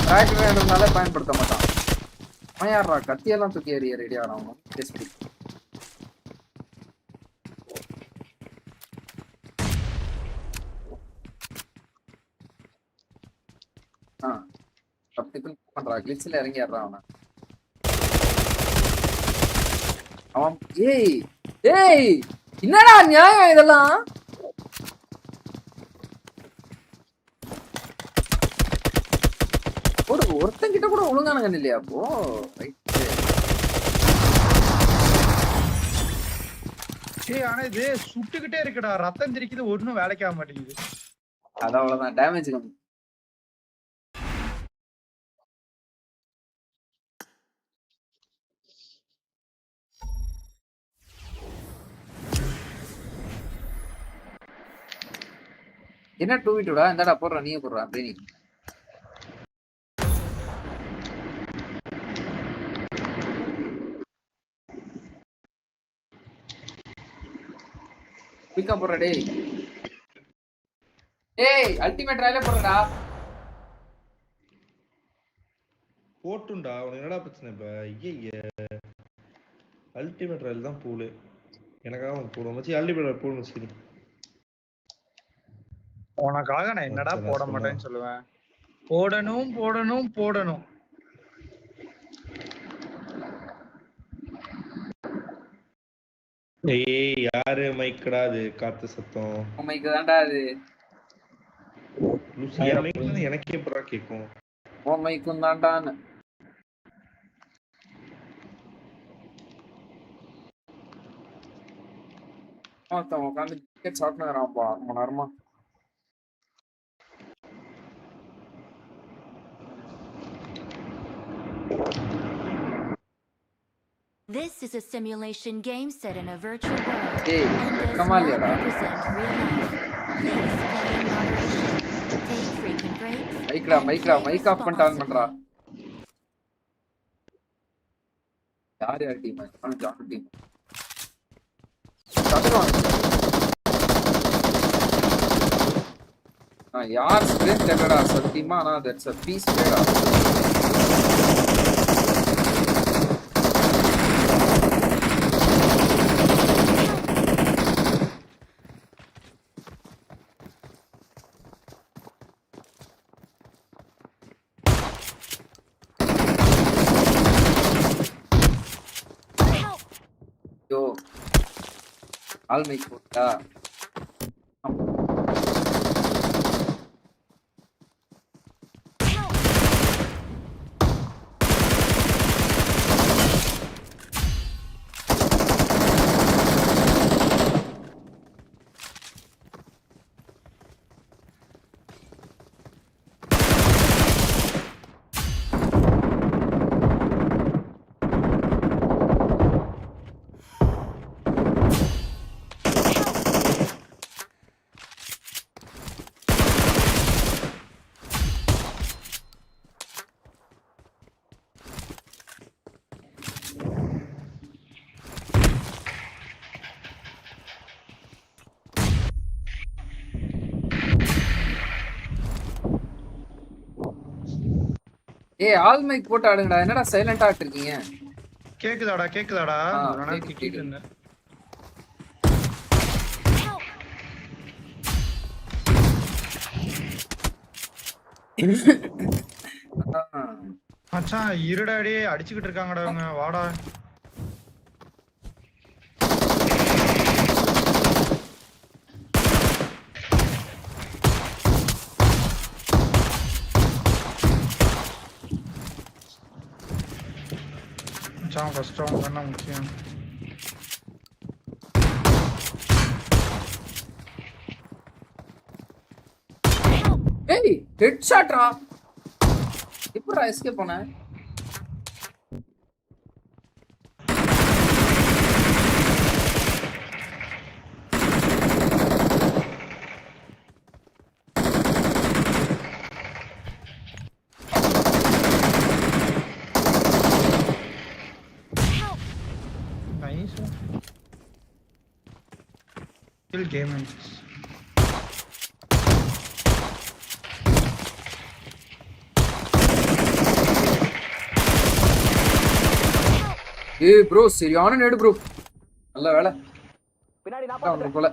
கிராக் கிரேனேட்னால பயன்படுத்த மாட்டான். அவன் யாரா கத்தியெல்லாம் தூக்கி எறிய ரெடி ஆகிறான். எஸ்பி பண்றா கிளிச்சில் இறங்கி ஆடுறான் அவன். ஏய் ஏய் என்னடா நியாயம் இதெல்லாம்? ஒருத்தன் கிட்ட கூட ஒழுங்கான கண்ணு இல்லையா? அப்போ
ஆனா இது சுட்டுக்கிட்டே இருக்குடா, ரத்தம் திரிக்குது, ஒன்னும் வேலைக்கு ஆக மாட்டேங்குது.
அது அவ்வளவுதான் டேமேஜ் கம்மி. என்ன 2v2டா? இந்தடா போடுறா, நீயே போடுறா அப்படியே. குயிக்கா போடுறா டேய். ஏய் அல்டிமேட் ராயில போடுறடா.
போட்டுண்டா உனக்கு என்னடா பிரச்சனை இப்ப? ஐயே அல்டிமேட் ராயல் தான் பூலு. எனக்காக அவன் போடுவோம் மச்சி. அல்டிமேட் ராயல் போடணும் சரி.
உனக்காக நான் என்னடா போட மாட்டேன்னு சொல்லுவேன். போடணும் போடணும் போடணும்.
ஏய் யாரு மைக்கடா அது? காத்து சத்தம்
மைக்கு தான்டா அது.
எனக்கே எப்படா கேட்கும்?
ஓ மைக்கும் தான்டான்னு உட்காந்து டிக்கெட் சாப்பிட்டுறான்ப்பா ரொம்ப நேரமா.
This is a simulation game set in a virtual world
Hey,
and
come
does
on,
not
Lera.
represent real life. Please play in moderation, take frequent breaks,
mic off பண்ணிட்டு ஆன் பண்றா. யார் டீம்? John team. யார் ஸ்பிரிண்ட் தெரியலடா சத்தியமா. ஆனா தட்ஸ் a பீஸ் பிளேடா. யோ ஆல் மைக் போட்டா ஏய் ஆல் மைக் போட்டு ஆடுங்கடா. என்னடா சைலண்டா ஆட்டிருக்கீங்க?
கேக்குதாடா கேக்குதாடா? நான்
கேக்குது.
திட்டிட்டு இருந்தேன். மச்சான் இருடாடி அடிச்சுக்கிட்டு இருக்காங்கடா அவங்க. வாடா. மச்சான் ஃபர்ஸ்ட் ரவுண்ட் தான முக்கியம்.
ஹெட்ஷாட்ரா. எப்படிடா எஸ்கேப் பண்ண?
Nice. Still game ends.
ஏய் ப்ரோ சரியான நேடு ப்ரோ. நல்ல வேலை.
பின்னாடி நான்
அவனுக்கு போல.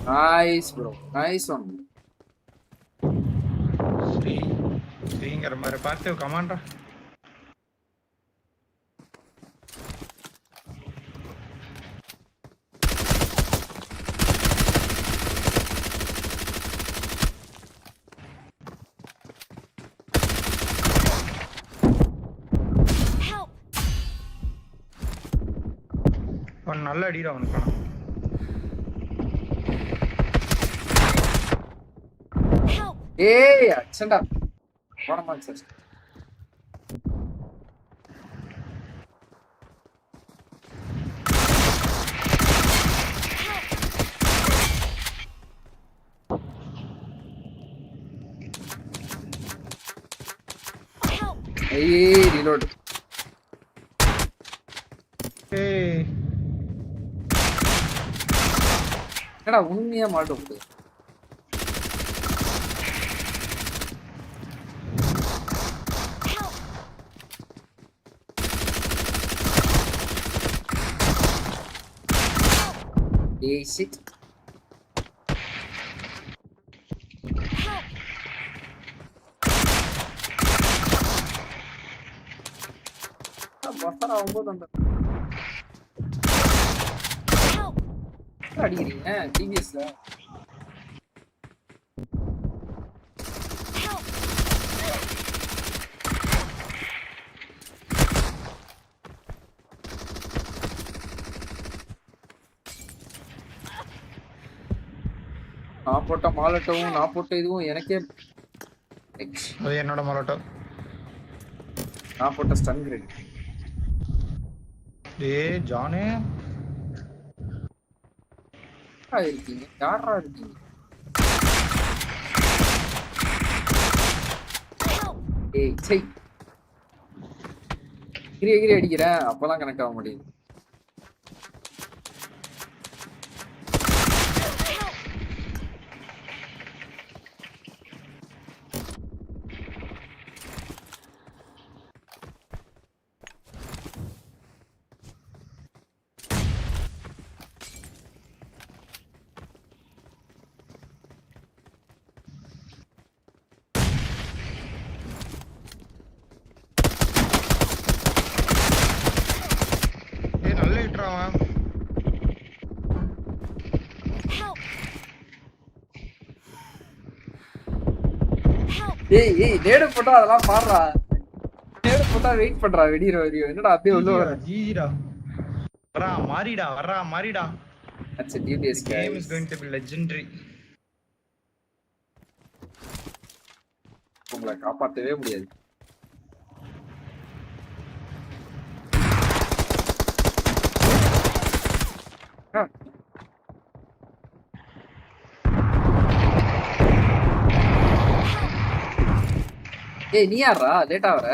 Nice bro. Nice one.
ஸ்ரீங்கர் மாதிரி பார்த்து கமாண்டா. அவன் நல்ல அடிடா அவனுக்கு.
ஏய் அச்சண்டா. போடமா சார். ஏய் ரீலோட்.
ஏய்
என்னடா உண்மையா மாட்ட போகுது. ஏய் shit. பஸ்ஸரா 9 அந்த. அடிக்கிறீங்க டிவிஎஸ்ல. நான் போட்ட மாலட்டவும் நான் போட்ட இதுவும் எனக்கே
அது என்னோட மாலட்டோ.
நான் போட்ட ஸ்டன் கிரேட்.
டேய் ஜானே
இருக்கீங்க யாரா இருக்கீங்க? ஏய் சை கிரி அடிக்கிறேன் அப்பதான் கனெக்ட் ஆக முடியுது. ஏய் நேடு போட்டா அதெல்லாம் பாடுறா. நேடு போட்டா வெயிட் பண்றா வெடிற வரையும். என்னடா அப்படியே உள்ள வர.
ஜீரா வரா மாறிடா.
That's a DBS
game is going to be legendary.
உங்களை காப்பாத்தவே முடியாது. ஏய் நீ யாரா லேட்டா வர?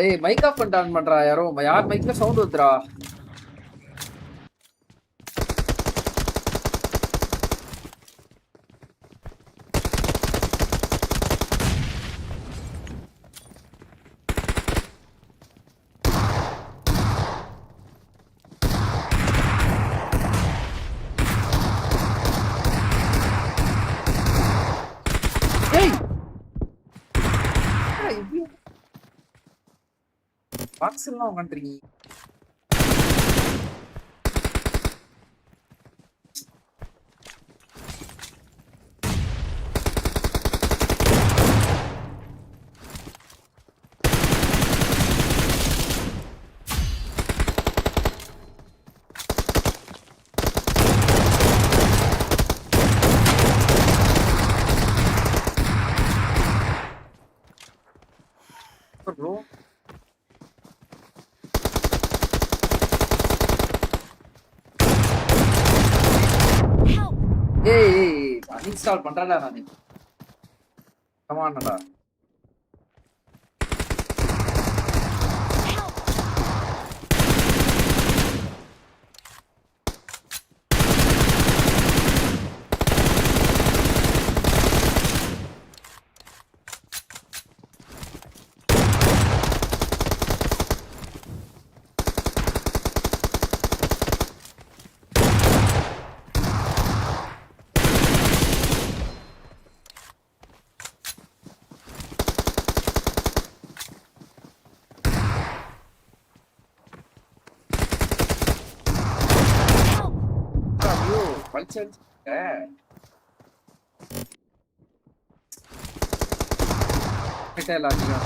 ஏய் மைக் ஆஃப் பண்ணிட்டு ஆன் பண்றா யாரோ. யார் மைக்ல சவுண்ட் வருதுடா? பாக்ஸ் எல்லாம் உட்காந்துருக்கீங்க. bro. ஏய் அன்இன்ஸ்டால் பண்றடா நானு. கம் ஆன்டா. பல்சர் கிட்டலாடியா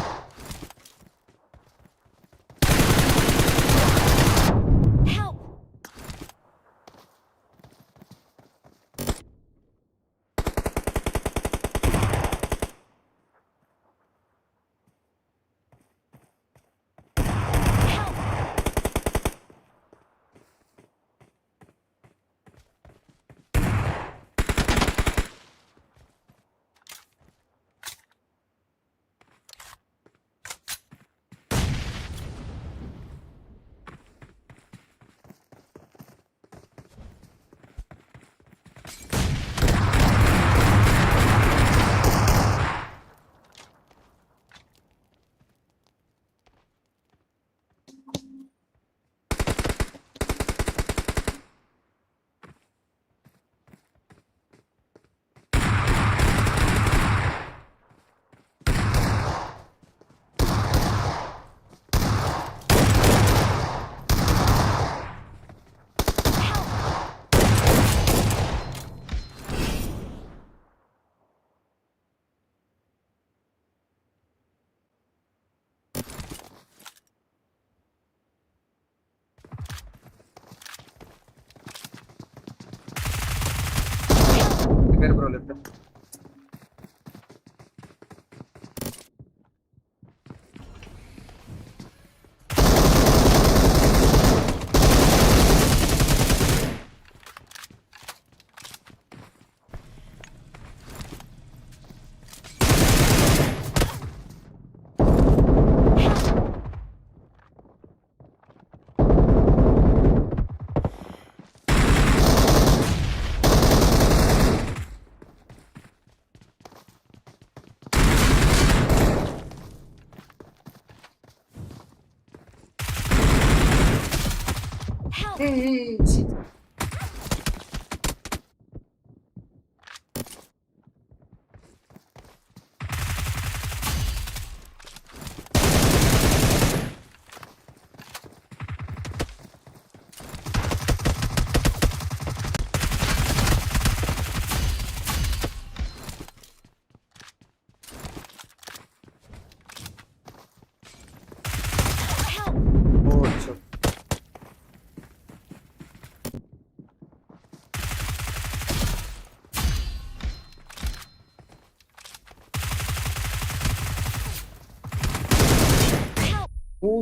பேர் ப்ரோ லெஃப்ட்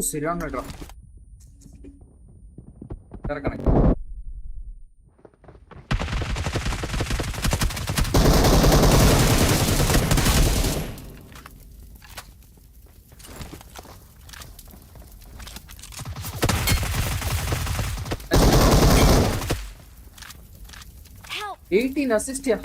சரியான draw correct
Help!
18 assist ya.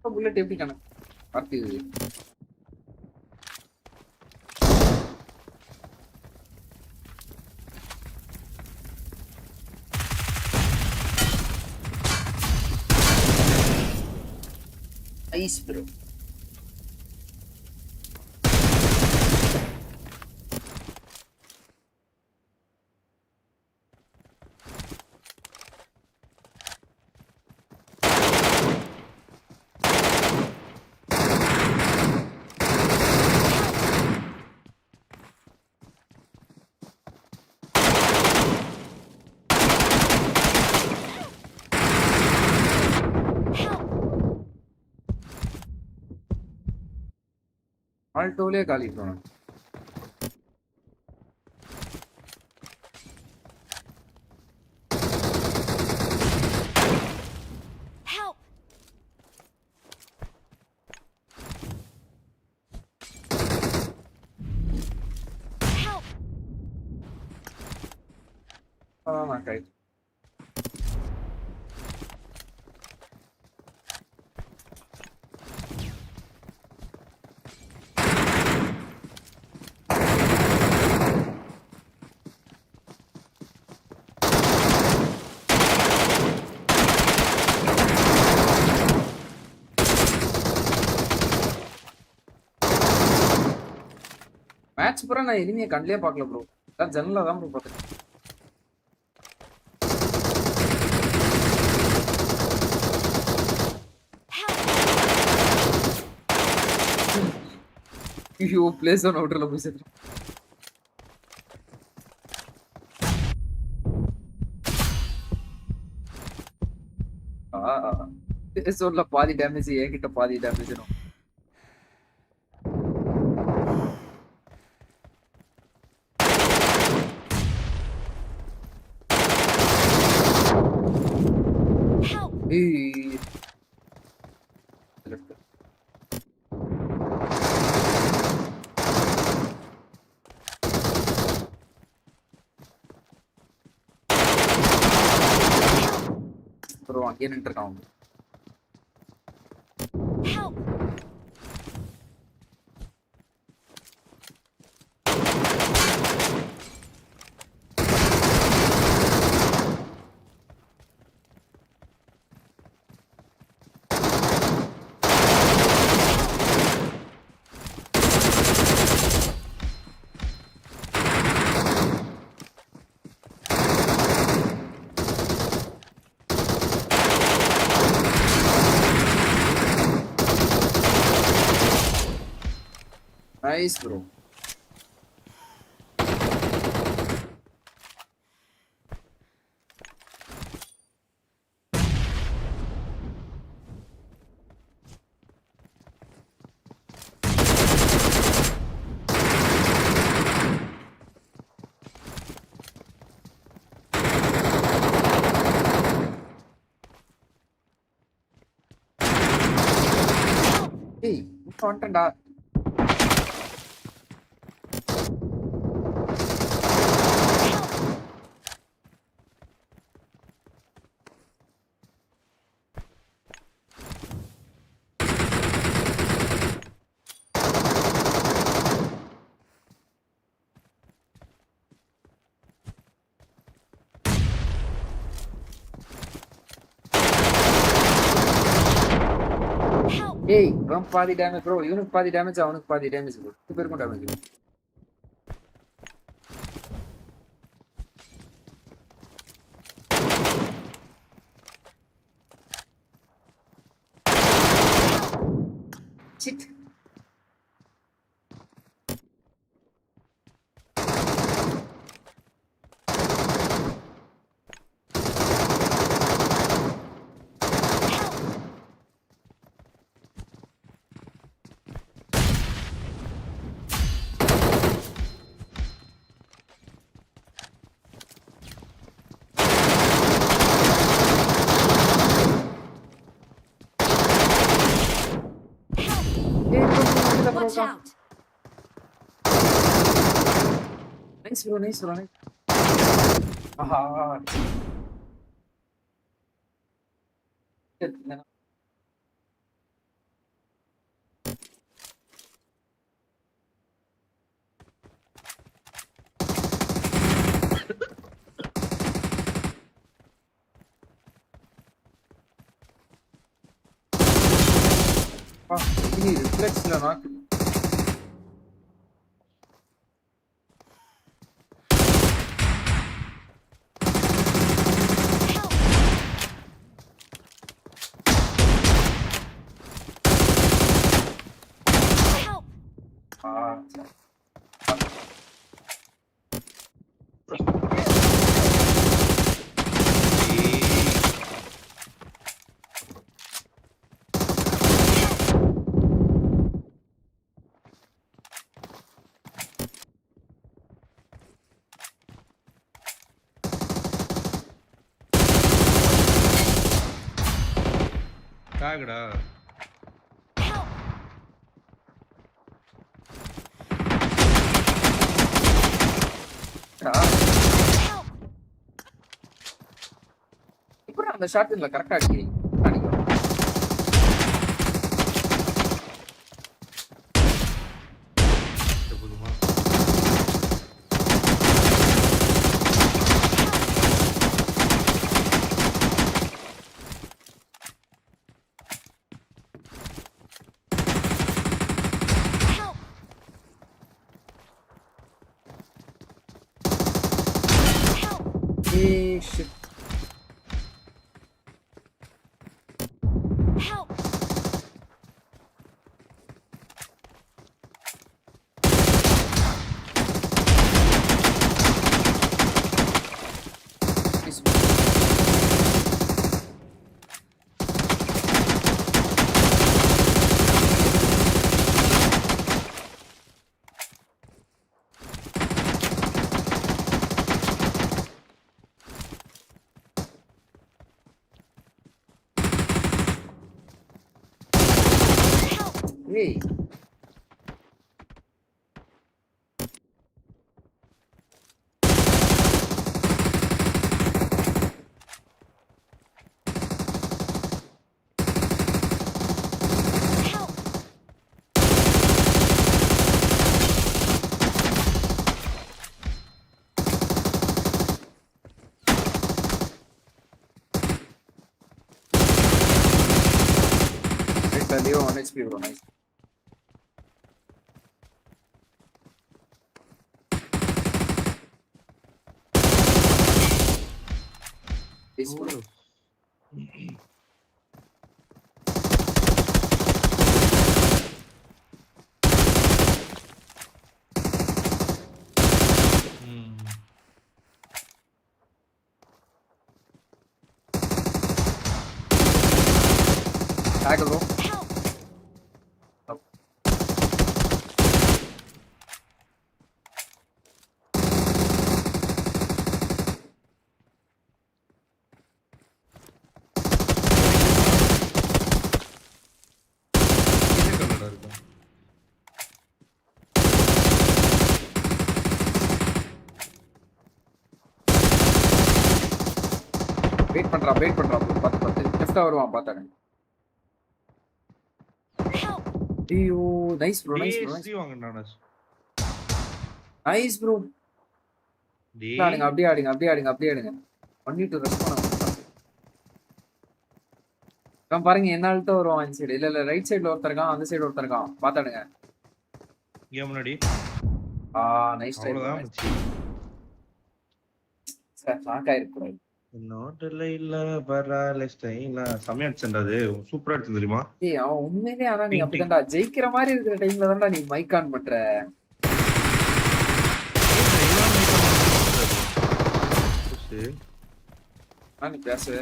Bullet எப்படி கணக்கு பார்த்து Nice, bro. ஆல்டோலே காலி போனோம். நான் கை மேட்ச் பூரா நான் எனிமியை கண்ணிலே பார்க்கல ப்ரோ. நான் ஜன்னல தான் ப்ரோ பார்த்தேன். ஐயோ பிளேஸ் ஆன் அவுட்டர்ல போய் சேர்த்து. சொல்ல பாதி டேமேஜ் என்கிட்ட பாதி டேமேஜ். ப்ரோ அங்கே நின்று இருக்கான். Nice, bro. Hey, வந்துட்டேன்டா. ஏய் இவன் பாதி டேமேஜ் ப்ரோ. இவனுக்கு பாதி டேமேஜ், அவனுக்கு பாதி டேமேஜ் ப்ரோ. 2 பேருக்கும் டேமேஜ். சிட் Watch out. Nice bro, nice bro. Aha. ரிஃப்ளெக்ஸ்ல நாக்கு.
டாகடா.
இப்ப அந்த ஷாட் இல்ல கரெக்டா அடிக்கிறீங்க. Shit. Hey. Leo on HP bro, nice. This bro. Tag bro. Wait பண்றா பாத்து லெஃப்ட்டா வருவான் பாத்தாங்க. ஐயோ நைஸ் ப்ரோ நைஸ்
வாங்கடா.
Nice bro. அப்படியே ஆடுங்க. பண்ணிட்டு ரெஸ்பான்ஸ் பண்ணு. பாருங்க என்ன அல்ட்ட வருவான் இந்த சைடு. இல்ல ரைட் சைடுல ஒருத்தர் இருக்கான், அந்த சைடு ஒருத்தர் இருக்கான். பாத்தாடுங்க.
இங்க முன்னாடி.
Nice try. சார் ஷாக் ஆயிருக்கு.
நோட்டல இல்ல பரால ஸ்டைலா சமய அடிச்சண்டாது. சூப்பரா அடிச்சு தெரியுமா?
ஏய் அவன் உண்மையிலே ஆனா நீ அப்படிதான்டா ஜெயிக்கிற மாதிரி இருக்கிற டைம்ல தான்டா நீ மைக் ஆன் பண்ற. நீ பேசு.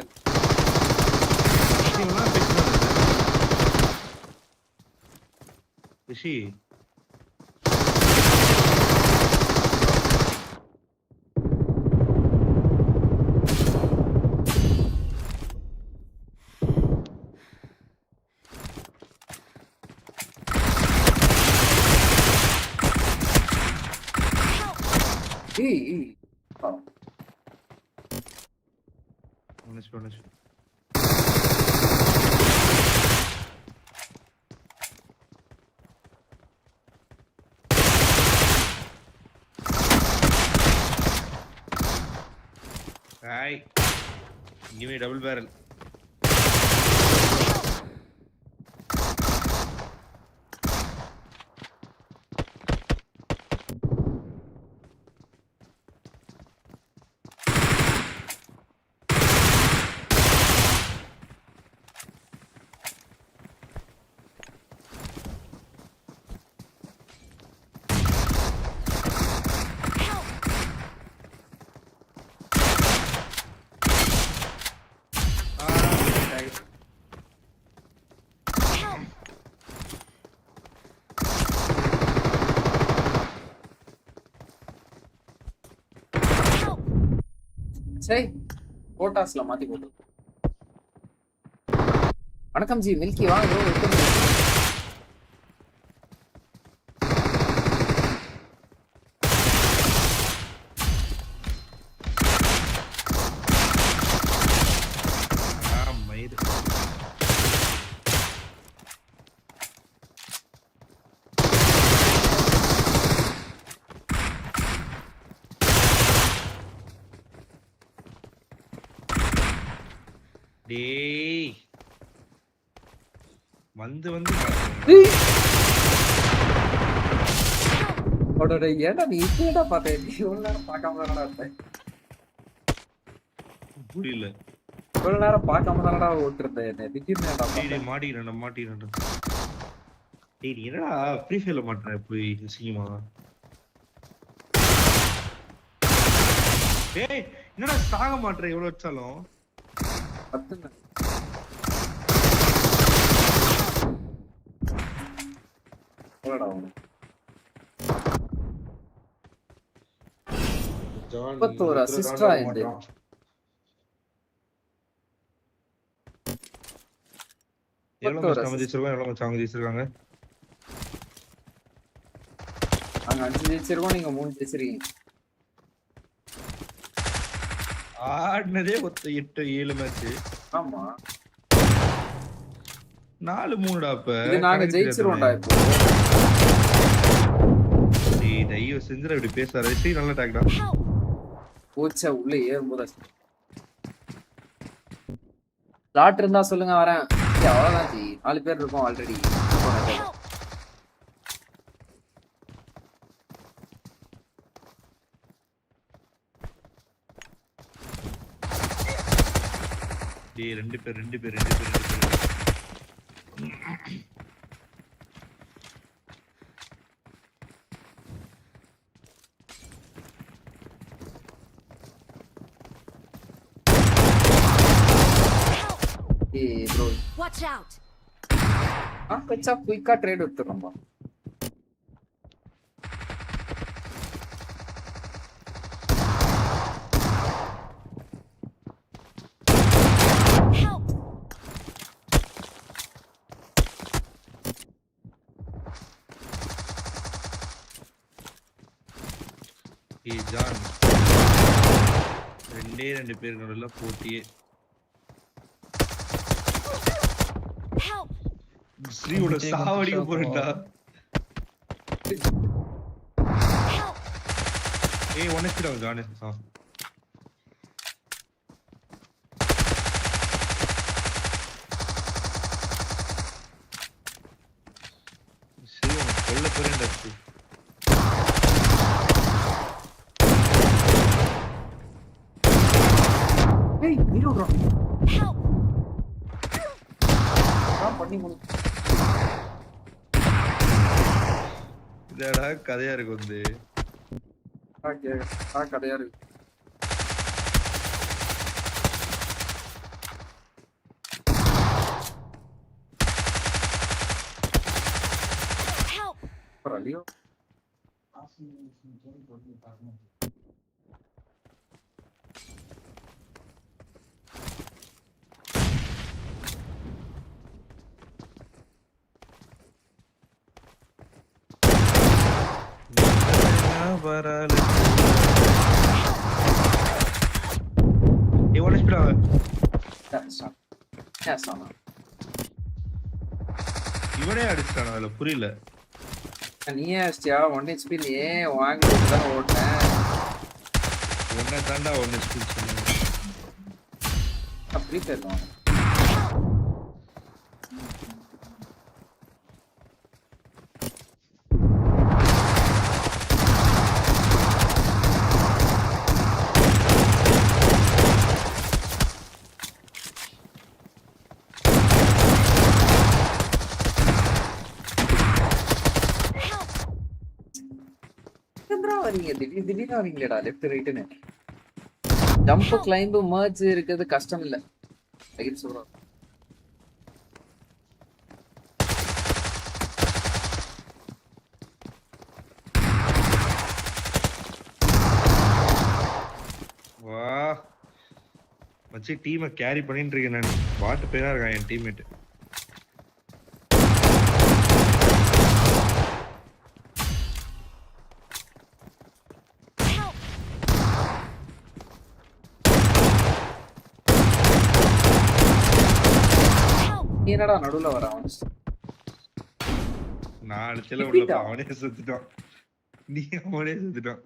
ரிஷி honest. Right. Give me double barrel.
சரி போட்டாஸ்ல மாத்தி போட்டு. வணக்கம் ஜி மில்கி வாங்க ப்ரோ.
டேய் வந்து
அடடே ஏன்டா நீ இப்படா பார்த்தே? நீ இவ்வளவு நேரம் பார்க்காம தானடா இருந்த?
புரியல.
இவ்வளவு நேரம் பார்க்காம தானடா ஓட்டுறத? என்ன திடீர்னு ஏன்டா
டேய் மாட்டிக்கிறேன்டா. டேய் நீ என்னடா ஃப்ரீ ஃபயர்ல மாட்ற போய் சிங்கமா? டேய் என்னடா சாக மாட்ற எவ்வளவு வச்சாலும்?
பத்துங்க. போடா அவன்.
ஜான்
31 அசிஸ்டா இந்த.
எவ்வளவு மச்சான் ஜெயிச்சிருக்காங்க? எவ்வளவு மச்சான் ஜெயிச்சிருக்காங்க?
நாங்க 5 ஜெயிச்சிருக்கோம், நீங்க 3 ஜெயிச்சிருக்கீங்க.
ஆடுனதே 8-7 மேட்ச்.
ஆமா
4-3டா அப்ப.
இது நாங்க ஜெயிச்சிரோம்டா இப்போ.
டேய் தயவு செஞ்சு இப்படி பேசாத. சரி நல்ல டாக்டா.
போச்சா உள்ள ஏறும்போது ஸ்லாட் இருந்தா சொல்லுங்க வரேன். அவ்வளவுதான் ஜி 4 பேர் இருக்கோம் ஆல்ரெடி.
டேய் 2 பேர்.
ஏய் ப்ரோ
Watch out.
கச்சா குயிக்கா ட்ரேட் எடுத்துறோம்பா.
ஏய் ஜான் 2 பேர் நடுவுல போட்டியே. ஸ்ரீயோட சாவடிக்க போறடா. ஏய் ஒனக்குடா ஜான் ஸ்ரீயோட கொல்ல போறேன்டா.
ஏய் நீரோடா பண்ணி முடி.
இதடா கதையா இருக்கு வந்து.
கதையா இருக்கு. பரவாயில்லையோ.
வரால ஏய் ஒனஸ்பிடா இவனே அடிச்சானா? இல்ல புரியல.
நீயே அடிச்சியா? 1 HP நீயே வாங்கிட்டு தான் ஓடுனேன்.
ஒண்ணே தாண்டா 1 HP சொன்னேன்.
அப்படி தெரியல. வரீங்க திடீர்னு வரீங்களேடா லெஃப்ட் ரைட்னு. ஜம்ப் கிளைம்ப் மர்ஜ் இருக்குது கஷ்டம் இல்ல. ஐட் சொல்றேன்.
வா மச்சி டீமை கேரி பண்ணிட்டு இருக்கேன் நான். பாட்டு பேரா இருக்கான் என் டீம்மேட்.
என்னடா நடுவுல வரான்?
நான் அடிச்சல உள்ள அவனே செத்துட்டான். நீ அவனே செத்துட்டான்.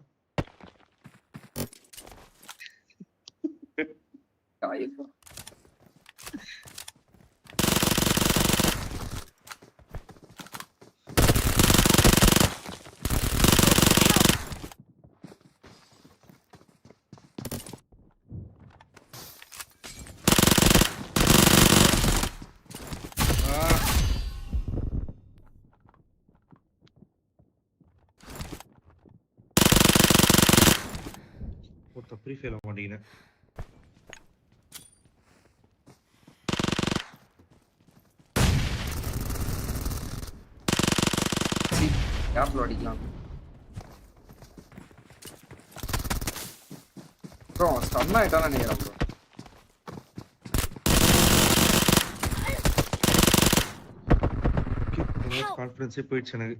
ஒருத்த ஃப்ரீ ஃபயர் மாட்டீங்க.
கேப்ல அடிக்கலாம். ப்ரோ ஸ்டன் ஆயிட்டானே நினைக்கிறேன் ப்ரோ.
கான்ஃபிடன்ஸே போயிடுச்சு எனக்கு.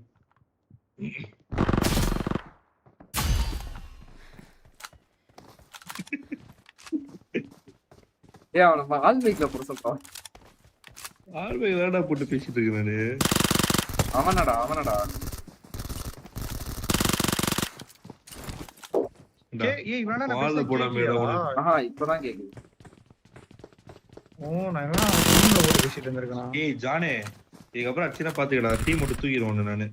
அவன ஆல்மைக்ல போட சொல்றான்.
ஆல்மைக் தான்டா போட்டு பேசிட்டு இருக்கேன் நானு.
அவனடா
ஏய் இவனா நான்
பால் போடாம
இப்பதான் கேக்குது.
ஓ நான் டீம்ல ஒரு பேசிட்டு இருந்திருக்கேன்.
ஏய் ஜானே இதுக்கு அப்புறம் அச்சினா பாத்துக்கடா டீம் மட்டும் தூக்கிடுவோம் நானு.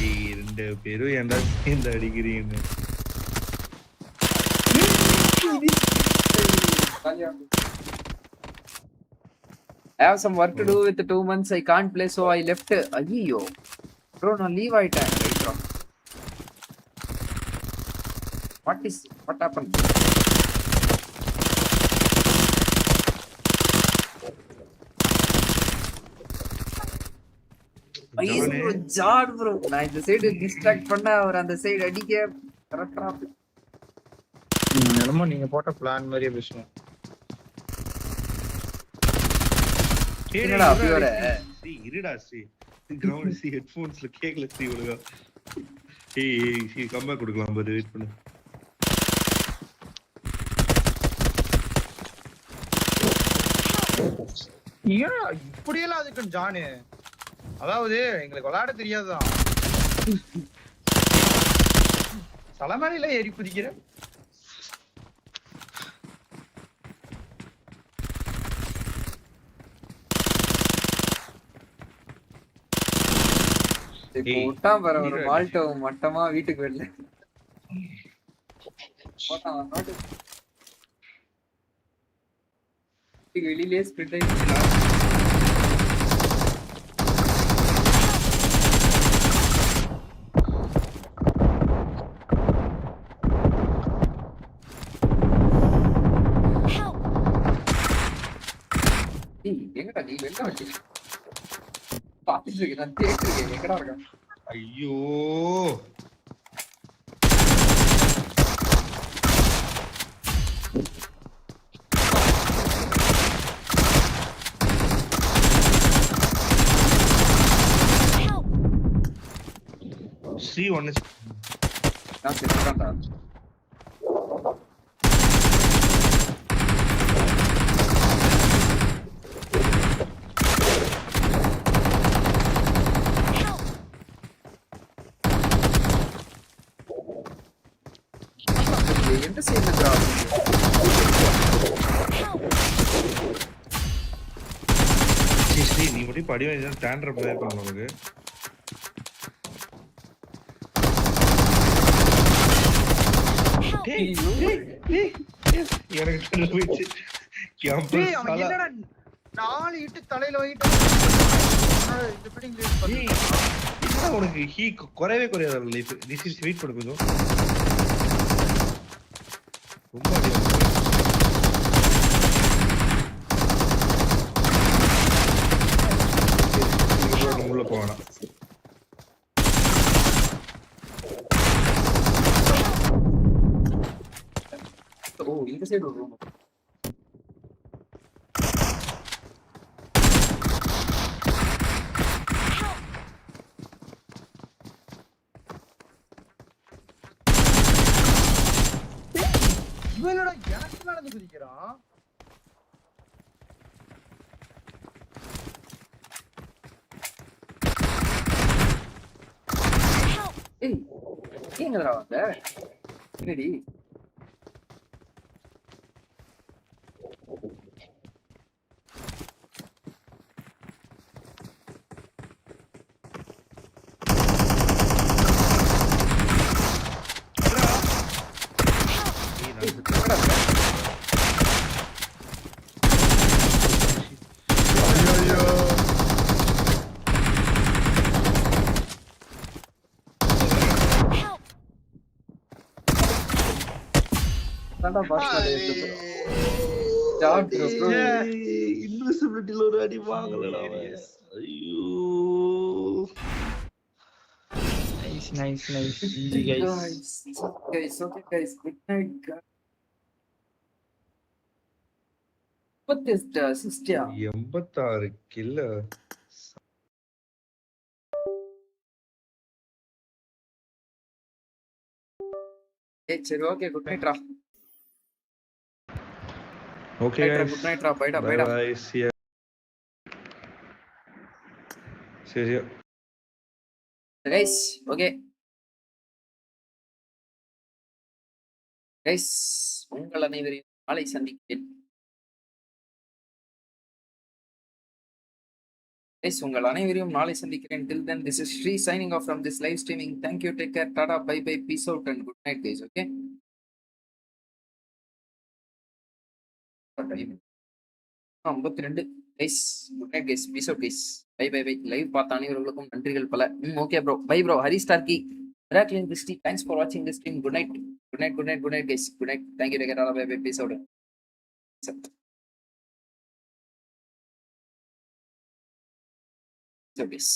ஏய் ரெண்டு பேரும் ஏன்டா சேர்ந்து அடிக்கிறீங்க?
I have some work to do with the 2 months. I can't play, so I left. Ayyo. Bro, no leave ஆயிட்டேன். What happened? ஐயோ ஜாட் bro. நான் இந்த சைடு டிஸ்ட்ராக்ட் பண்ண அவர் அந்த சைடு அடிக்க கரெக்ட்டா.
என்னமோ நீங்க போட்ட பிளான் மாதிரியே பேசுவோம்.
என்னடா அப்படி வர?
இருடா ஸ்ரீ கிரவுண்ட் சி ஹெட்போன்ஸ்ல கேக்கல ஸ்ரீ ஒழுங்கா. ஏய் ஸ்ரீ கம்பேக் கொடுக்கலாம் பாரு வெயிட் பண்ணு.
ஏன் இப்படி எல்லாம் அதுக்கு ஜானு? அதாவது எங்களுக்கு விளையாட தெரியாதுதான். சலமானில ஏறி குதிக்கிற.
போட்டான் பாரு ஒரு மால்டோ மட்டமா வீட்டுக்கு வெளில போட்டான். வெளியிலே ஸ்பிரிட் ஆயிடுச்சு. எங்கடா நீ வெளில வச்சு பாத்துட்டு இருக்கேன். நான் தேடிருக்கேன் எங்கடா இருக்கான்.
ஐயோ ஸ்ரீ ஒன்னு
நான் செத்துறேன்டா. எந்த சைடுல கிராஸ்
ஸ்ரீ நீ மட்டும் படி வாங்கி ஸ்டாண்டர்ட் பிளே பண்ணணும் உனக்கு. எனக்கு போயிடுச்சு.
என்னடா 4 இட்டு தலையில வாங்கிட்டு
உனக்கு ஹீ குறையவே குறையாது லைஃப். திஸ் இஸ் வெயிட் பண்ணு கொஞ்சம். ரொம்ப உள்ள போவேனா?
ஓ இந்த சைடு ஒரு ரூம்.
இவனோட எனக்கு நடந்து குதிக்கிறான்.
ஏய் எங்கடா வந்த? என்னடி? தாண்டா பாஸ்டர் ஏத்துது. ஜாட் ப்ரோ.
இன்விசிபிலிட்டில ஒரு அடி வாங்கலடா அவன். ஐயோ.
Nice G guys.
Okay guys, good night guys. What is the sister?
86 கில்ல.
ஏய் சரி ஓகே குட் நைட் ரா.
Okay guys.
Good night ரா. பைடா.
Bye. See ya. See ya.
Guys, okay. Guys, உங்கள் அனைவரையும் நாளை சந்திக்கிறேன். Guys, உங்கள் அனைவரையும் நாளை சந்திக்கிறேன். Till then, this is Sri signing off from this live streaming. Thank you, take care, tada, bye bye, peace out and good night guys, okay? 52 guys, good night guys, peace out guys, bye bye bye. Live பார்த்த அனைவர்களுக்கும் நன்றிகள் பல. Okay bro, bye bro, Hari Starkey, Miracle Christy, thanks for watching this stream. Good night guys, good night. Thank you, take care, tada, bye bye, peace out. So guys.